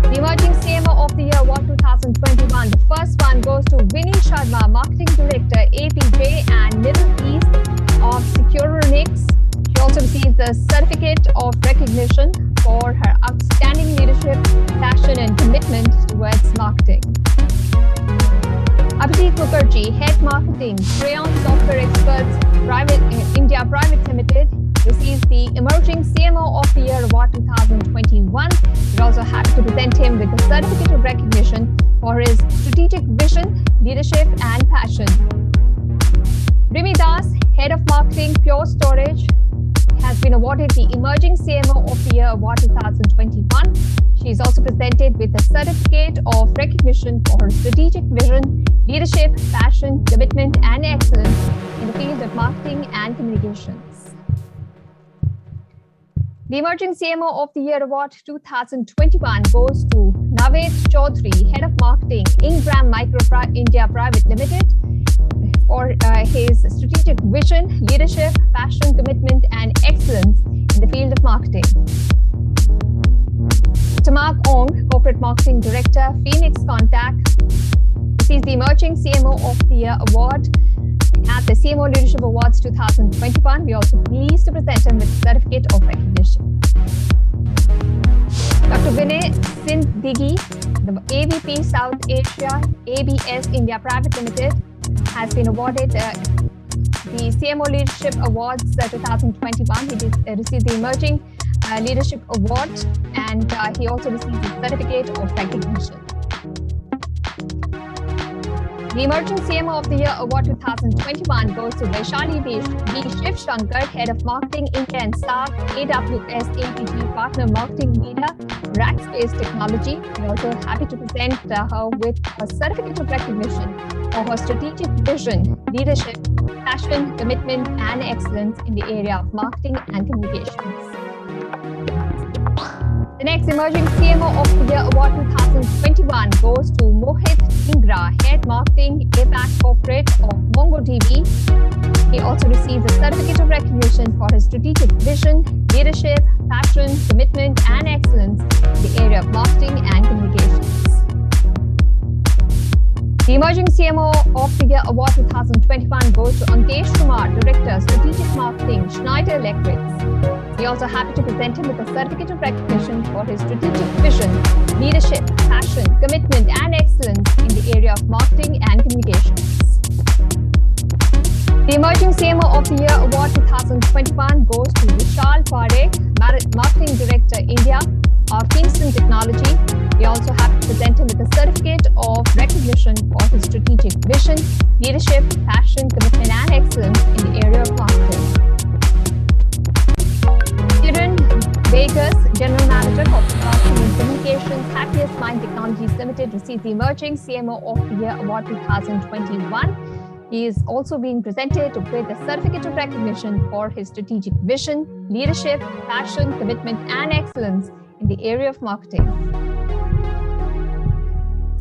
The Emerging CMO of the Year Award 2021, the first one goes to Vinny Sharma, Marketing Director, APJ and Middle East of Securonics. She also received the certificate of recognition for her outstanding leadership, passion, and commitment towards marketing. Abhijit Mukherjee, Head Marketing, Crayon Software Experts India Private Limited, receives the Emerging CMO of the Year Award 2021. We're also happy to present him with a certificate of recognition for his strategic vision, leadership, and passion. Rimi Das, Head of Marketing, Pure Storage, has been awarded the Emerging CMO of the Year Award 2021. She is also presented with a certificate of recognition for her strategic vision, leadership, passion, commitment, and excellence in the field of marketing and communications. The Emerging CMO of the Year Award 2021 goes to Naved Chaudhary, Head of Marketing, Ingram Micro India Private Limited, for his strategic vision, leadership, passion, commitment, and excellence in the field of marketing. Tamak Ong, Corporate Marketing Director, Phoenix Contact, receives the Emerging CMO of the Year Award at the CMO Leadership Awards 2021. We are also pleased to present him with a certificate of recognition. Dr. Vinay Sindhigi, the AVP South Asia ABS India Private Limited, has been awarded the CMO Leadership Awards 2021. He received the Emerging Leadership Award, and he also received the certificate of recognition. The Emerging CMO of the Year Award 2021 goes to Vaishali V. Shiv Shankar, Head of Marketing, India and South, AWS APG Partner Marketing Leader, Rackspace Technology. We're also happy to present her with a certificate of recognition for her strategic vision, leadership, passion, commitment, and excellence in the area of marketing and communications. The next Emerging CMO of the Year Award 2021 goes to Mohit Dhingra, Head Marketing, APAC Corporate of MongoDB. He also received a certificate of recognition for his strategic vision, leadership, passion, commitment, and excellence in the area of marketing and communications. The Emerging CMO of the Year Award 2021 goes to Ankesh Kumar, Director, Strategic Marketing, Schneider Electric. We are also happy to present him with a certificate of recognition for his strategic vision, leadership, passion, commitment, and excellence in the area of marketing and communications. The Emerging CMO of the Year Award 2021 goes to Vishal Parekh, Marketing Director, India, of Kingston Technology. We are also happy to present him with a certificate of recognition for his strategic vision, leadership, passion, commitment, and excellence in the area of marketing. Kiran Vegas, General Manager, Corporate Marketing and Communications, Happiest Mind Technologies Limited, received the Emerging CMO of the Year Award 2021. He is also being presented with a certificate of recognition for his strategic vision, leadership, passion, commitment, and excellence in the area of marketing.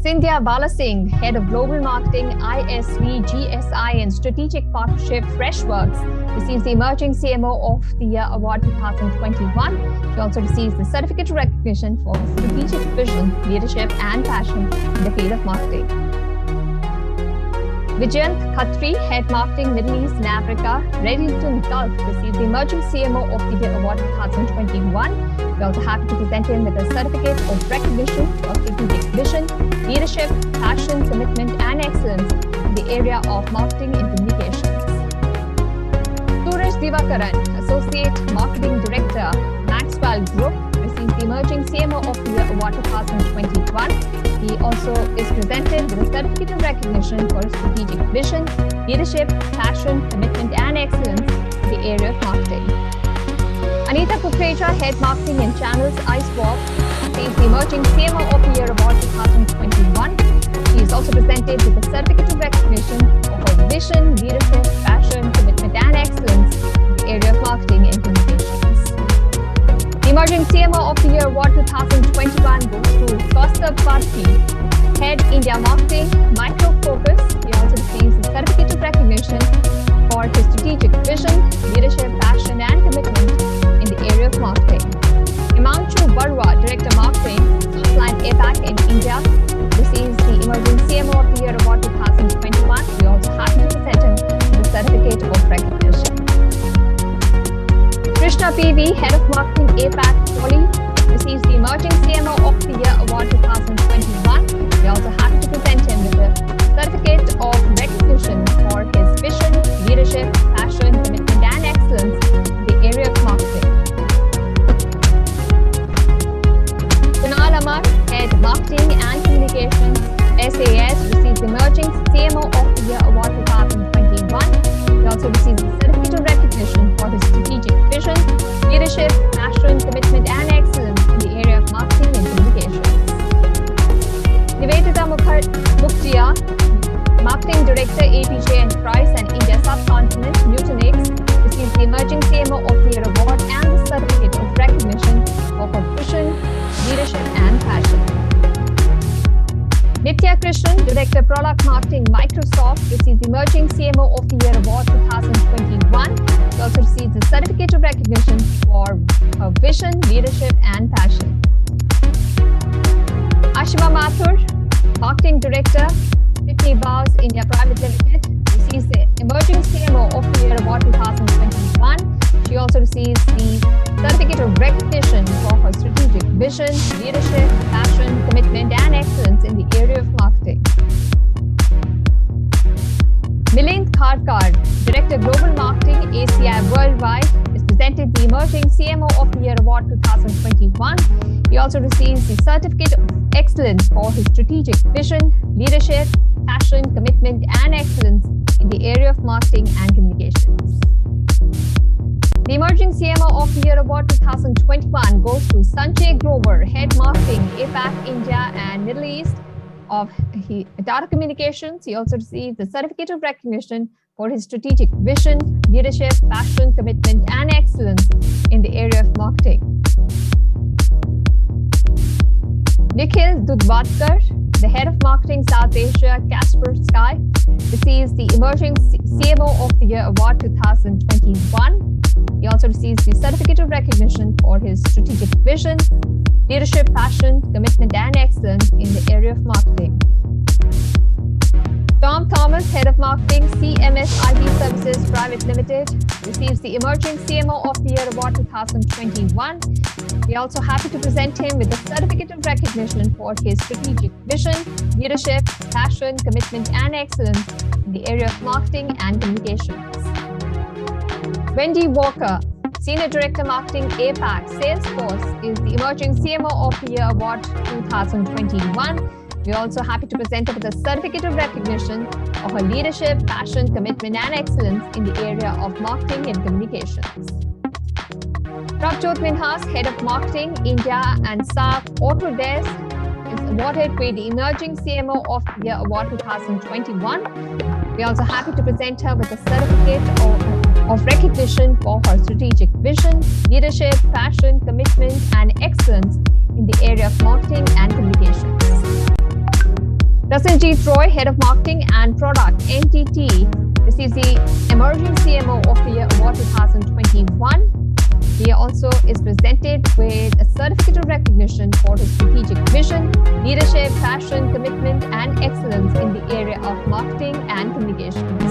Cynthia Balasingh, Head of Global Marketing, ISV, GSI, and Strategic Partnership, Freshworks, receives the Emerging CMO of the Year Award 2021. She also receives the certificate of recognition for strategic vision, leadership, and passion in the field of marketing. Vijayant Khatri, Head Marketing, Middle East and Africa, Reddington Gulf, received the Emerging CMO of the Year Award 2021. We're also happy to present him with a certificate of recognition for strategic vision, leadership, passion, commitment, and excellence in the area of marketing and communications. Suraj Divakaran, Associate Marketing Director, Maxwell Group, receives the Emerging CMO of the Year Award 2021. He also is presented with a certificate of recognition for his strategic vision, leadership, passion, commitment, and excellence in the area of marketing. Anita Kukreja, Head Marketing and Channels, iSwap, receives the Emerging CMO of the Year Award 2021. She is also presented with a certificate of recognition for her vision, leadership, passion, commitment, and excellence in the area of marketing and communications. The Emerging CMO of the Year Award 2021 goes to Kaustubh Bharti, Head India Marketing, Micro Focus. He also receives a certificate of recognition for his strategic vision, leadership, passion, and commitment in the area of marketing. Himanshu Barua, Director Marketing, Frontline APAC in India, receives the Emerging CMO of the Year Award 2021. We are also happy to present him with a certificate of recognition. Krishna PV, Head of Marketing APAC Poly, receives the Emerging CMO of the Year Award 2021. We are also happy to present him with a certificate of recognition for his vision, leadership, passion, commitment, and excellence in the area of marketing. Kunal Amar, Head Marketing and Communications, SAS, receives the Emerging CMO of the Year Award 2021. He also receives the certificate of recognition for his strategic vision, leadership, passion, commitment, and excellence in the area of marketing and communications. Nivedita Mukherjee, received the Emerging CMO of the Year Award 2021. He also received the certificate of recognition for her vision, leadership, and passion. Ashima Mathur, Marketing Director, Pitney Bowes India Private Limited, receives the Emerging CMO of the Year Award 2021. She also receives the certificate of recognition for her strategic vision, leadership, passion, commitment, and excellence in the area of marketing. Milind Kharkar, Director Global Marketing, ACI Worldwide, is presented the Emerging CMO of the Year Award 2021. He also receives the certificate of excellence for his strategic vision, leadership, passion, commitment, and excellence in the area of marketing and communications. The Emerging CMO of the Year Award 2021 goes to Sanjay Grover, Head Marketing, APAC, India and Middle East of Data Communications. He also received the certificate of recognition for his strategic vision, leadership, passion, commitment, and excellence in the area of marketing. Nikhil Dudwatkar, the Head of Marketing South Asia, Casper Sky, receives the Emerging CMO of the Year Award 2021. He also receives the certificate of recognition for his strategic vision, leadership, passion, commitment, and excellence in the area of marketing. Tom Thomas, Head of Marketing, CMS IT Services Private Limited, receives the Emerging CMO of the Year Award 2021. We are also happy to present him with the certificate of recognition for his strategic vision, leadership, passion, commitment, and excellence in the area of marketing and communications. Wendy Walker, Senior Director Marketing APAC Salesforce, is the Emerging CMO of the Year Award 2021. We are also happy to present her with a certificate of recognition for her leadership, passion, commitment, and excellence in the area of marketing and communications. Prabjot Minhas, Head of Marketing, India and SAP Autodesk, is awarded with the Emerging CMO of the Year Award 2021. We are also happy to present her with a certificate of recognition for her strategic vision, leadership, passion, commitment, and excellence in the area of marketing and communications. Rasanjeet Roy, Head of Marketing and Product, NTT, receives the Emerging CMO of the Year Award 2021. He also is presented with a certificate of recognition for his strategic vision, leadership, passion, commitment, and excellence in the area of marketing and communications.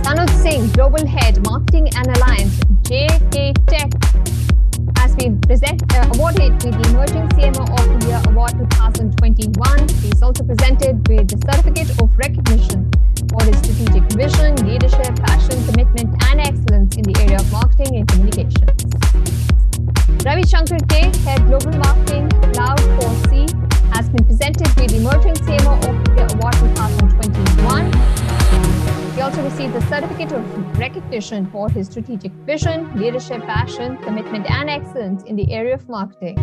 Anuj Singh, Global Head, Marketing and Alliance, JK Tech, has been awarded with the Emerging CMO of the Year Award 2021. He is also presented with the certificate of recognition for his strategic vision, leadership, passion, commitment, and excellence in the area of marketing and communications. Ravi Shankar K, Head Global Marketing, Cloud 4C, has been presented with the Emerging CMO of the Year Award 2021. He also received the certificate of recognition for his strategic vision, leadership, passion, commitment, and excellence in the area of marketing.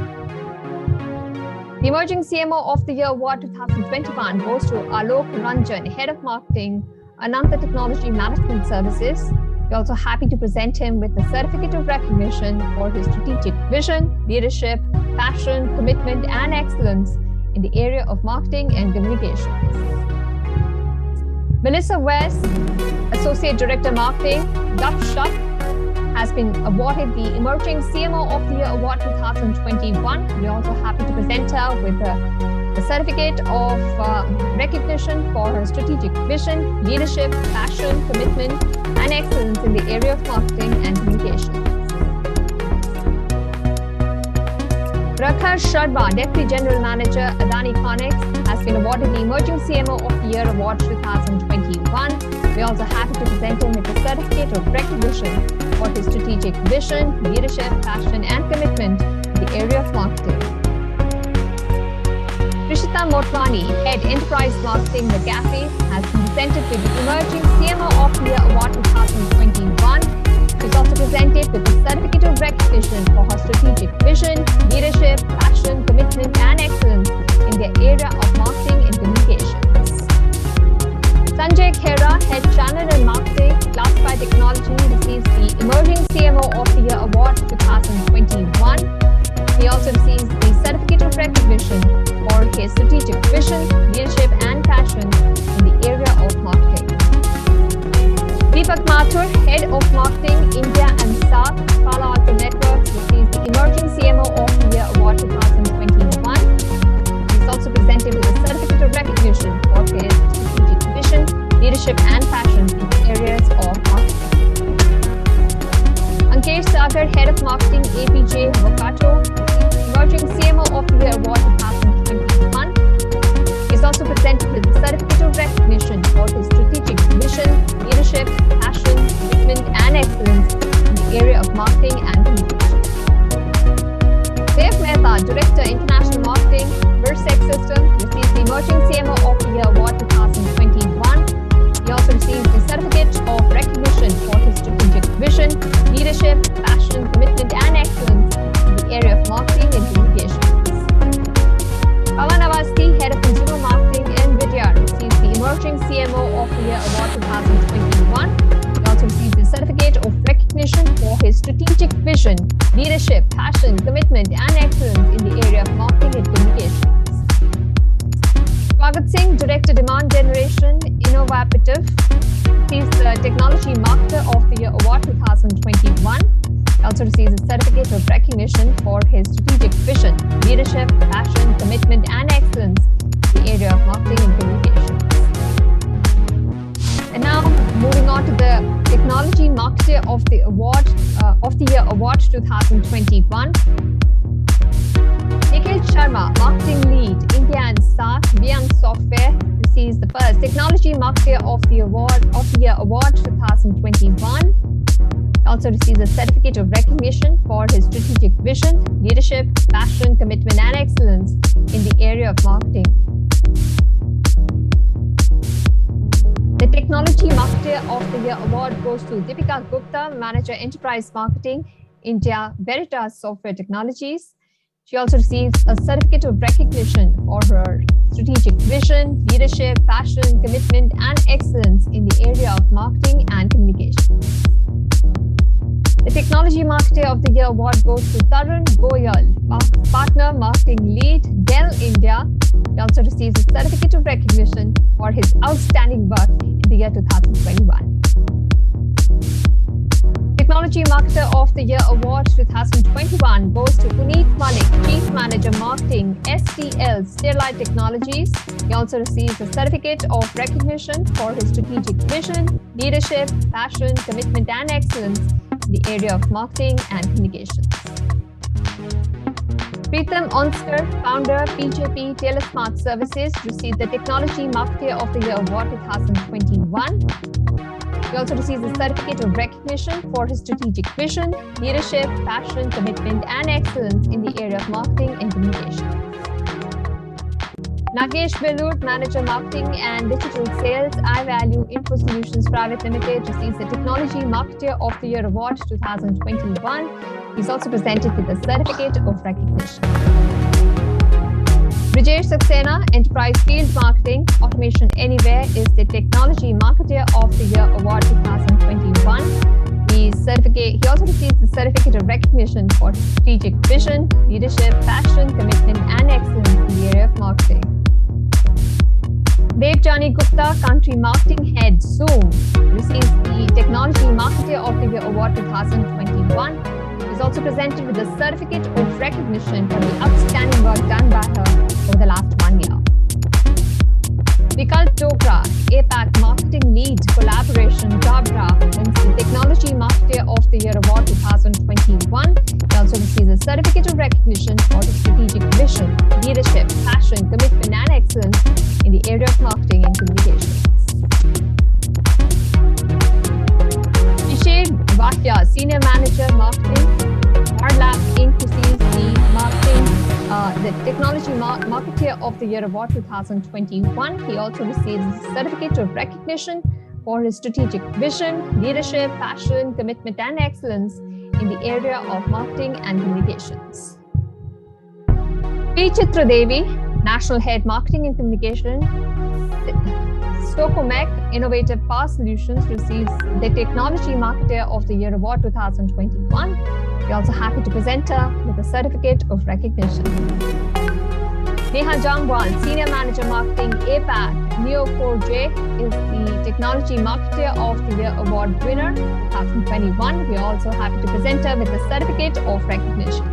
The Emerging CMO of the Year Award 2021 goes to Alok Ranjan, Head of Marketing, Ananta Technology Management Services. We're also happy to present him with the certificate of recognition for his strategic vision, leadership, passion, commitment, and excellence in the area of marketing and communications. Melissa West, Associate Director Marketing, Dutch Shop, has been awarded the Emerging CMO of the Year Award 2021. We're also happy to present her with the certificate of recognition for her strategic vision, leadership, passion, commitment, and excellence in the area of marketing and communications. Prakhar Sharma, Deputy General Manager, Adani Connect, has been awarded the Emerging CMO of the Year Award 2021. We're also happy to present him with the certificate of recognition for his strategic vision, leadership, passion, and commitment in the area of marketing. Trishita Motwani, Head Enterprise Marketing, McAfee, has been presented with the Emerging CMO of the Year Award 2021. She's also presented with the certificate of recognition for her strategic vision, leadership, passion, commitment, and excellence in the area of marketing and communications. Sanjay Khera, Head Channel and Marketing, Classified Technology, receives the Emerging CMO of the Year Award 2021. He also receives the certificate of recognition for his strategic vision, leadership, and passion Deepak Mathur, Head of Marketing, India and South, Palo Alto Networks, receives the Emerging CMO of the Year Award 2021. He's also presented with a certificate of recognition for his strategic vision, leadership and passion in the areas of marketing. Ankesh Sagar, Head of Marketing, APJ Vocato, Emerging CMO of the Year Award 2021. He's also presented with a certificate of recognition for his strategic vision, leadership, passion, commitment, and excellence in the area of marketing and communication. Dev Mehta, Director, International Marketing, Versex System, receives the Emerging CMO of the Year Award 2021. He also received the certificate of recognition for his strategic vision, leadership, passion, commitment, and excellence in the area of marketing and communications. Pawan Awasthi, Head of Consumer Marketing, NVIDIA, receives the Emerging CMO of the Year Award 2021. He also receives the certificate of recognition for his strategic vision, leadership, passion, commitment, and excellence in the area of marketing and communications. Swagat Singh, Director, Demand Generation, Innovative, receives the Technology Marketer of the Year Award 2021. He also receives a certificate of recognition for his strategic vision, leadership, passion, commitment, and excellence in the area of marketing and communications. And now, moving on to the Technology Marketer of the Year Award 2021. Nikhil Sharma, Marketing Lead, India and SaaS, Beyond Software, receives the first Technology Marketer of the Year Award 2021. He also receives a certificate of recognition for his strategic vision, leadership, passion, commitment, and excellence in the area of marketing. The Technology Marketer of the Year Award goes to Deepika Gupta, Manager Enterprise Marketing, India, Veritas Software Technologies. She also receives a certificate of recognition for her strategic vision, leadership, passion, commitment, and excellence in the area of marketing and communications. The Technology Marketer of the Year Award goes to Tarun Goyal, Partner Marketing Lead, Dell India. He also receives a certificate of recognition for his outstanding work in the year 2021. Technology Marketer of the Year Award 2021 goes to Puneet Malik, Chief Manager Marketing, STL, Sterlite Technologies. He also receives a certificate of recognition for his strategic vision, leadership, passion, commitment, and excellence in the area of marketing and communications. Preetham Onskar, Founder, PJP Telesmart Services, received the Technology Marketer of the Year Award 2021. He also receives a certificate of recognition for his strategic vision, leadership, passion, commitment, and excellence in the area of marketing and communications. Nagesh Belur, Manager Marketing and Digital Sales, iValue Info Solutions Private Limited, receives the Technology Marketer of the Year Award 2021. He's also presented with a certificate of recognition. Brijesh Saxena, Enterprise Field Marketing, Automation Anywhere, is the Technology Marketer of the Year Award 2021. He also receives the certificate of recognition for strategic vision, leadership, passion, commitment, and excellence in the area of marketing. Devjani Gupta, Country Marketing Head, Zoom, receives the Technology Marketer of the Year Award 2021. He is also presented with a certificate of recognition for the outstanding work done by her over the last 1 year. Vikalp Dogra, APAC Marketing Lead, Collaboration, Jabra, wins the Technology Marketer of the Year Award 2021. He also receives a certificate of recognition for his strategic vision, leadership, passion, commitment, and excellence in the area of marketing and communications. Shishir Vakya, Senior Manager Marketing, Hardlab Inc. receives the Technology Marketer of the Year Award 2021. He also receives a certificate of recognition for his strategic vision, leadership, passion, commitment, and excellence in the area of marketing and communications. P. Chitra Devi, National Head Marketing and Communication, Stocomec Innovative Power Solutions, receives the Technology Marketer of the Year Award 2021. We're also happy to present her with a certificate of recognition. Neha Jangwal, Senior Manager Marketing APAC, Neo4j is the Technology Marketer of the Year Award winner 2021. We are also happy to present her with the Certificate of Recognition.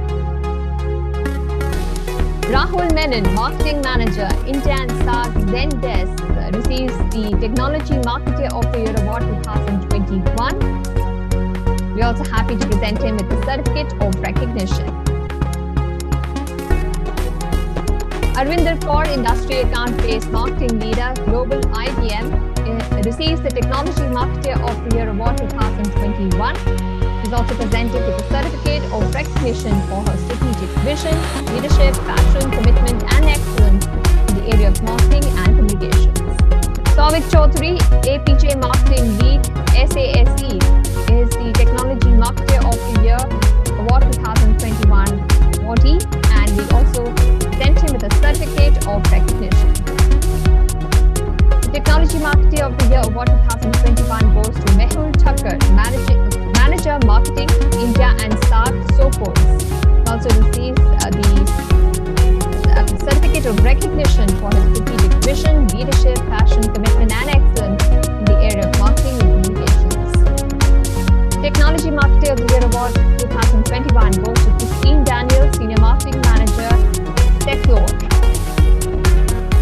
Rahul Menon, Marketing Manager, India and SAARC Zendesk, receives the Technology Marketer of the Year Award 2021. We are also happy to present him with the Certificate of Recognition. Arvinder Kaur, Industry Account-Based Marketing Leader, Global IBM, receives the Technology Marketer of the Year Award 2021. She's also presented with the Certificate of Recognition for her strategic vision, leadership, passion, commitment, and excellence in the area of marketing and communications. Souvik Chaudhary, APJ Marketing Lead, SASE, is the Technology Marketer of the Year Award 2021 awardee, and we also present him with a Certificate of Recognition. The Technology Marketer of the Year Award 2021 goes to Mehul Thakkar, Manager Marketing, India and SAARC Sophos. He also receives the Certificate of Recognition for his strategic vision, leadership, passion, commitment, and excellence in the area of marketing and communications. Technology Marketer of the Year Award 2021 goes to Christine Daniel, Senior Marketing Manager, Techlore.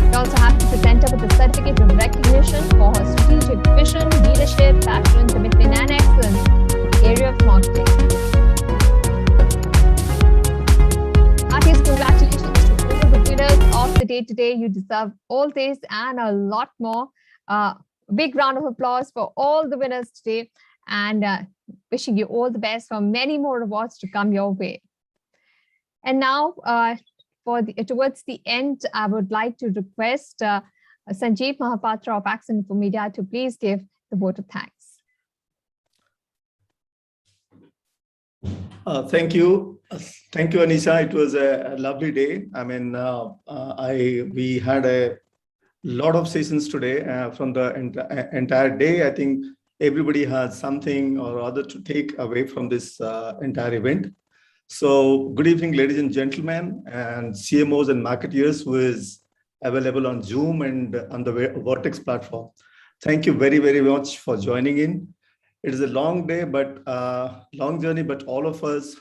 We also have to present her with the Certificate of Recognition for her strategic vision, leadership, passion, commitment, and excellence in the area of marketing. Heartiest congratulations to all the winners of the day today. You deserve all this and a lot more. Big round of applause for all the winners today, and wishing you all the best for many more awards to come your way. And now, towards the end, I would like to request Sanjeev Mahapatra of Accent Infomedia to please give the vote of thanks. Thank you. Thank you, Anisha. It was a lovely day. I mean, we had a lot of sessions today from the entire day. I think everybody has something or other to take away from this entire event. So good evening, ladies and gentlemen, and CMOs and marketeers who is available on Zoom and on the Vortex platform. Thank you very, very much for joining in. It is a long day, but long journey, but all of us,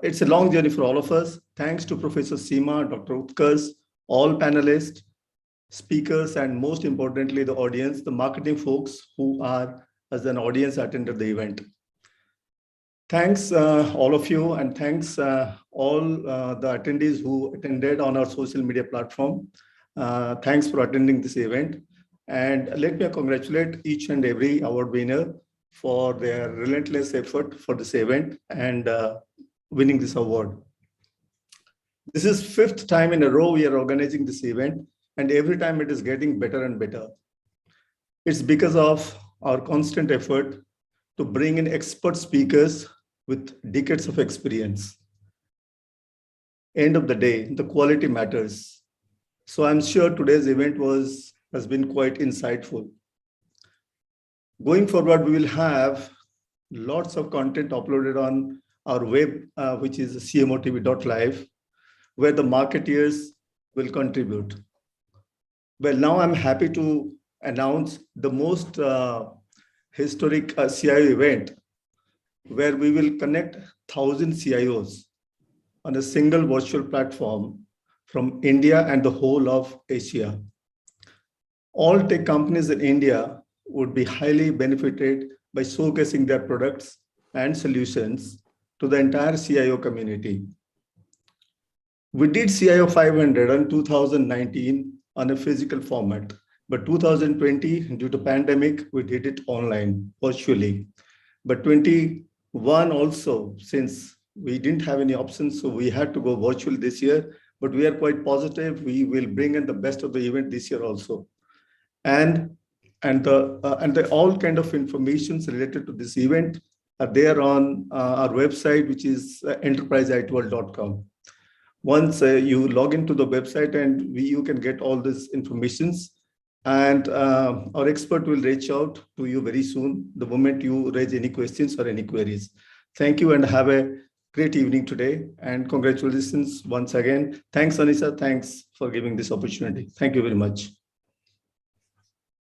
it's a long journey for all of us. Thanks to Professor Seema, Dr. Utkarsh, all panelists, speakers, and most importantly, the audience, the marketing folks who are as an audience attended the event. Thanks all of you, and thanks all the attendees who attended on our social media platform. Thanks for attending this event. And let me congratulate each and every award winner for their relentless effort for this event and winning this award. This is 5th time in a row we are organizing this event, and every time it is getting better and better. It's because of our constant effort to bring in expert speakers with decades of experience. End of the day, the quality matters. So I'm sure today's event has been quite insightful. Going forward, we will have lots of content uploaded on our web, which is cmotv.live, where the marketeers will contribute. Well, now I'm happy to announce the most historic CIO event, where we will connect 1,000 CIOs on a single virtual platform from India and the whole of Asia. All tech companies in India would be highly benefited by showcasing their products and solutions to the entire CIO community. We did CIO 500 in 2019 on a physical format, but 2020, due to pandemic, we did it online, virtually. But 21 also, since we didn't have any options, so we had to go virtual this year, but we are quite positive we will bring in the best of the event this year also. And the all kind of information related to this event are there on our website, which is enterpriseitworld.com. Once you log into the website, and you can get all this informations, and our expert will reach out to you very soon the moment you raise any questions or any queries. Thank you, and have a great evening today, and congratulations once again. Thanks, Anisa. Thanks for giving this opportunity. Thank you very much.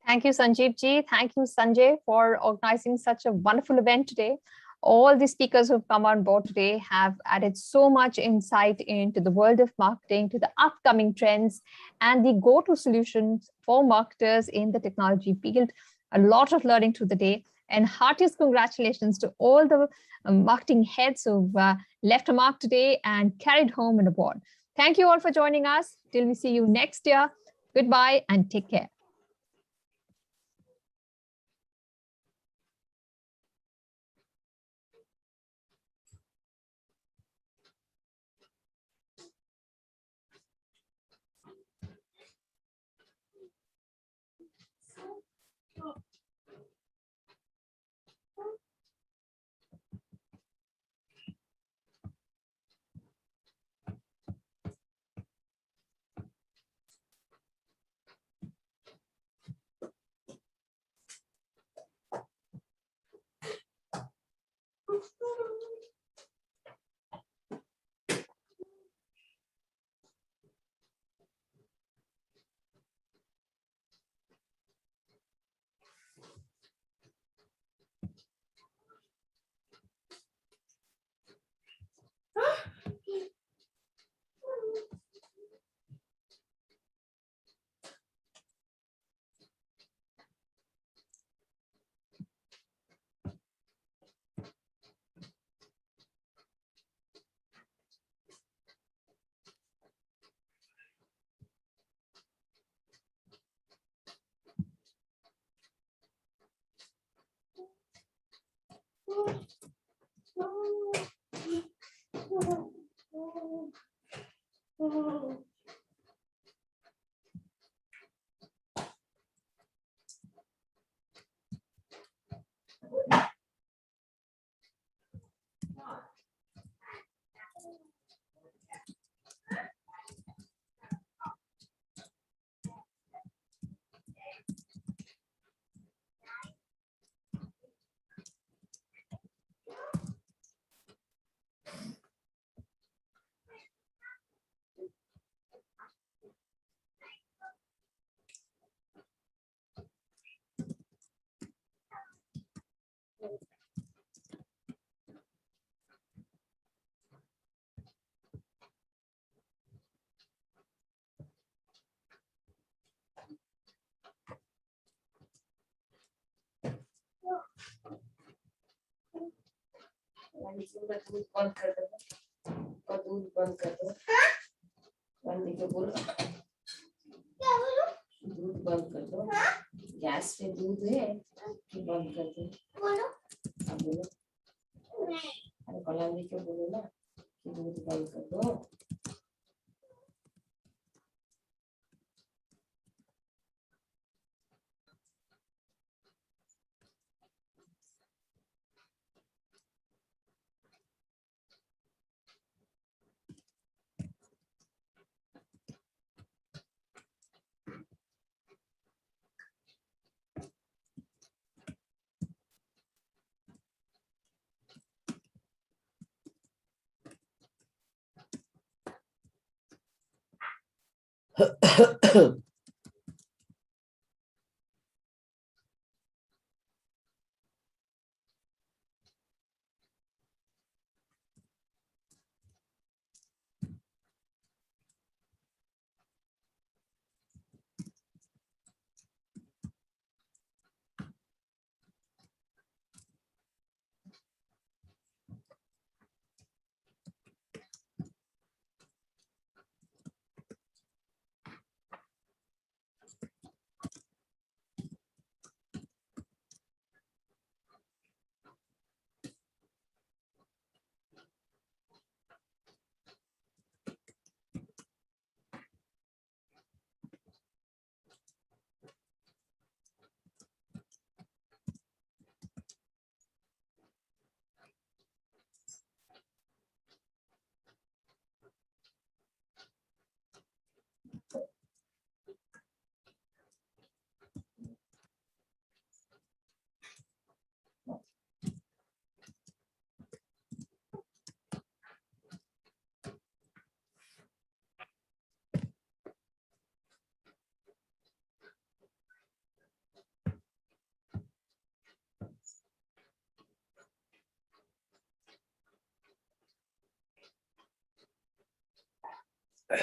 Thank you, Sanjeev ji. Thank you, Sanjay, for organizing such a wonderful event today. All the speakers who've come on board today have added so much insight into the world of marketing, to the upcoming trends, and the go-to solutions for marketers in the technology field. A lot of learning through the day, and heartiest congratulations to all the marketing heads who've left a mark today and carried home an award. Thank you all for joining us. Till we see you next year. Goodbye and take care. दूध बंद कर दो और दूध बंद कर दो बंद के बोलो क्या बोलो दूध बंद कर दो गैस पे दूध है कि बंद कर दो बोलो अब बोलो अरे कलांदी के बोलो ना कि दूध बंद कर दो uh,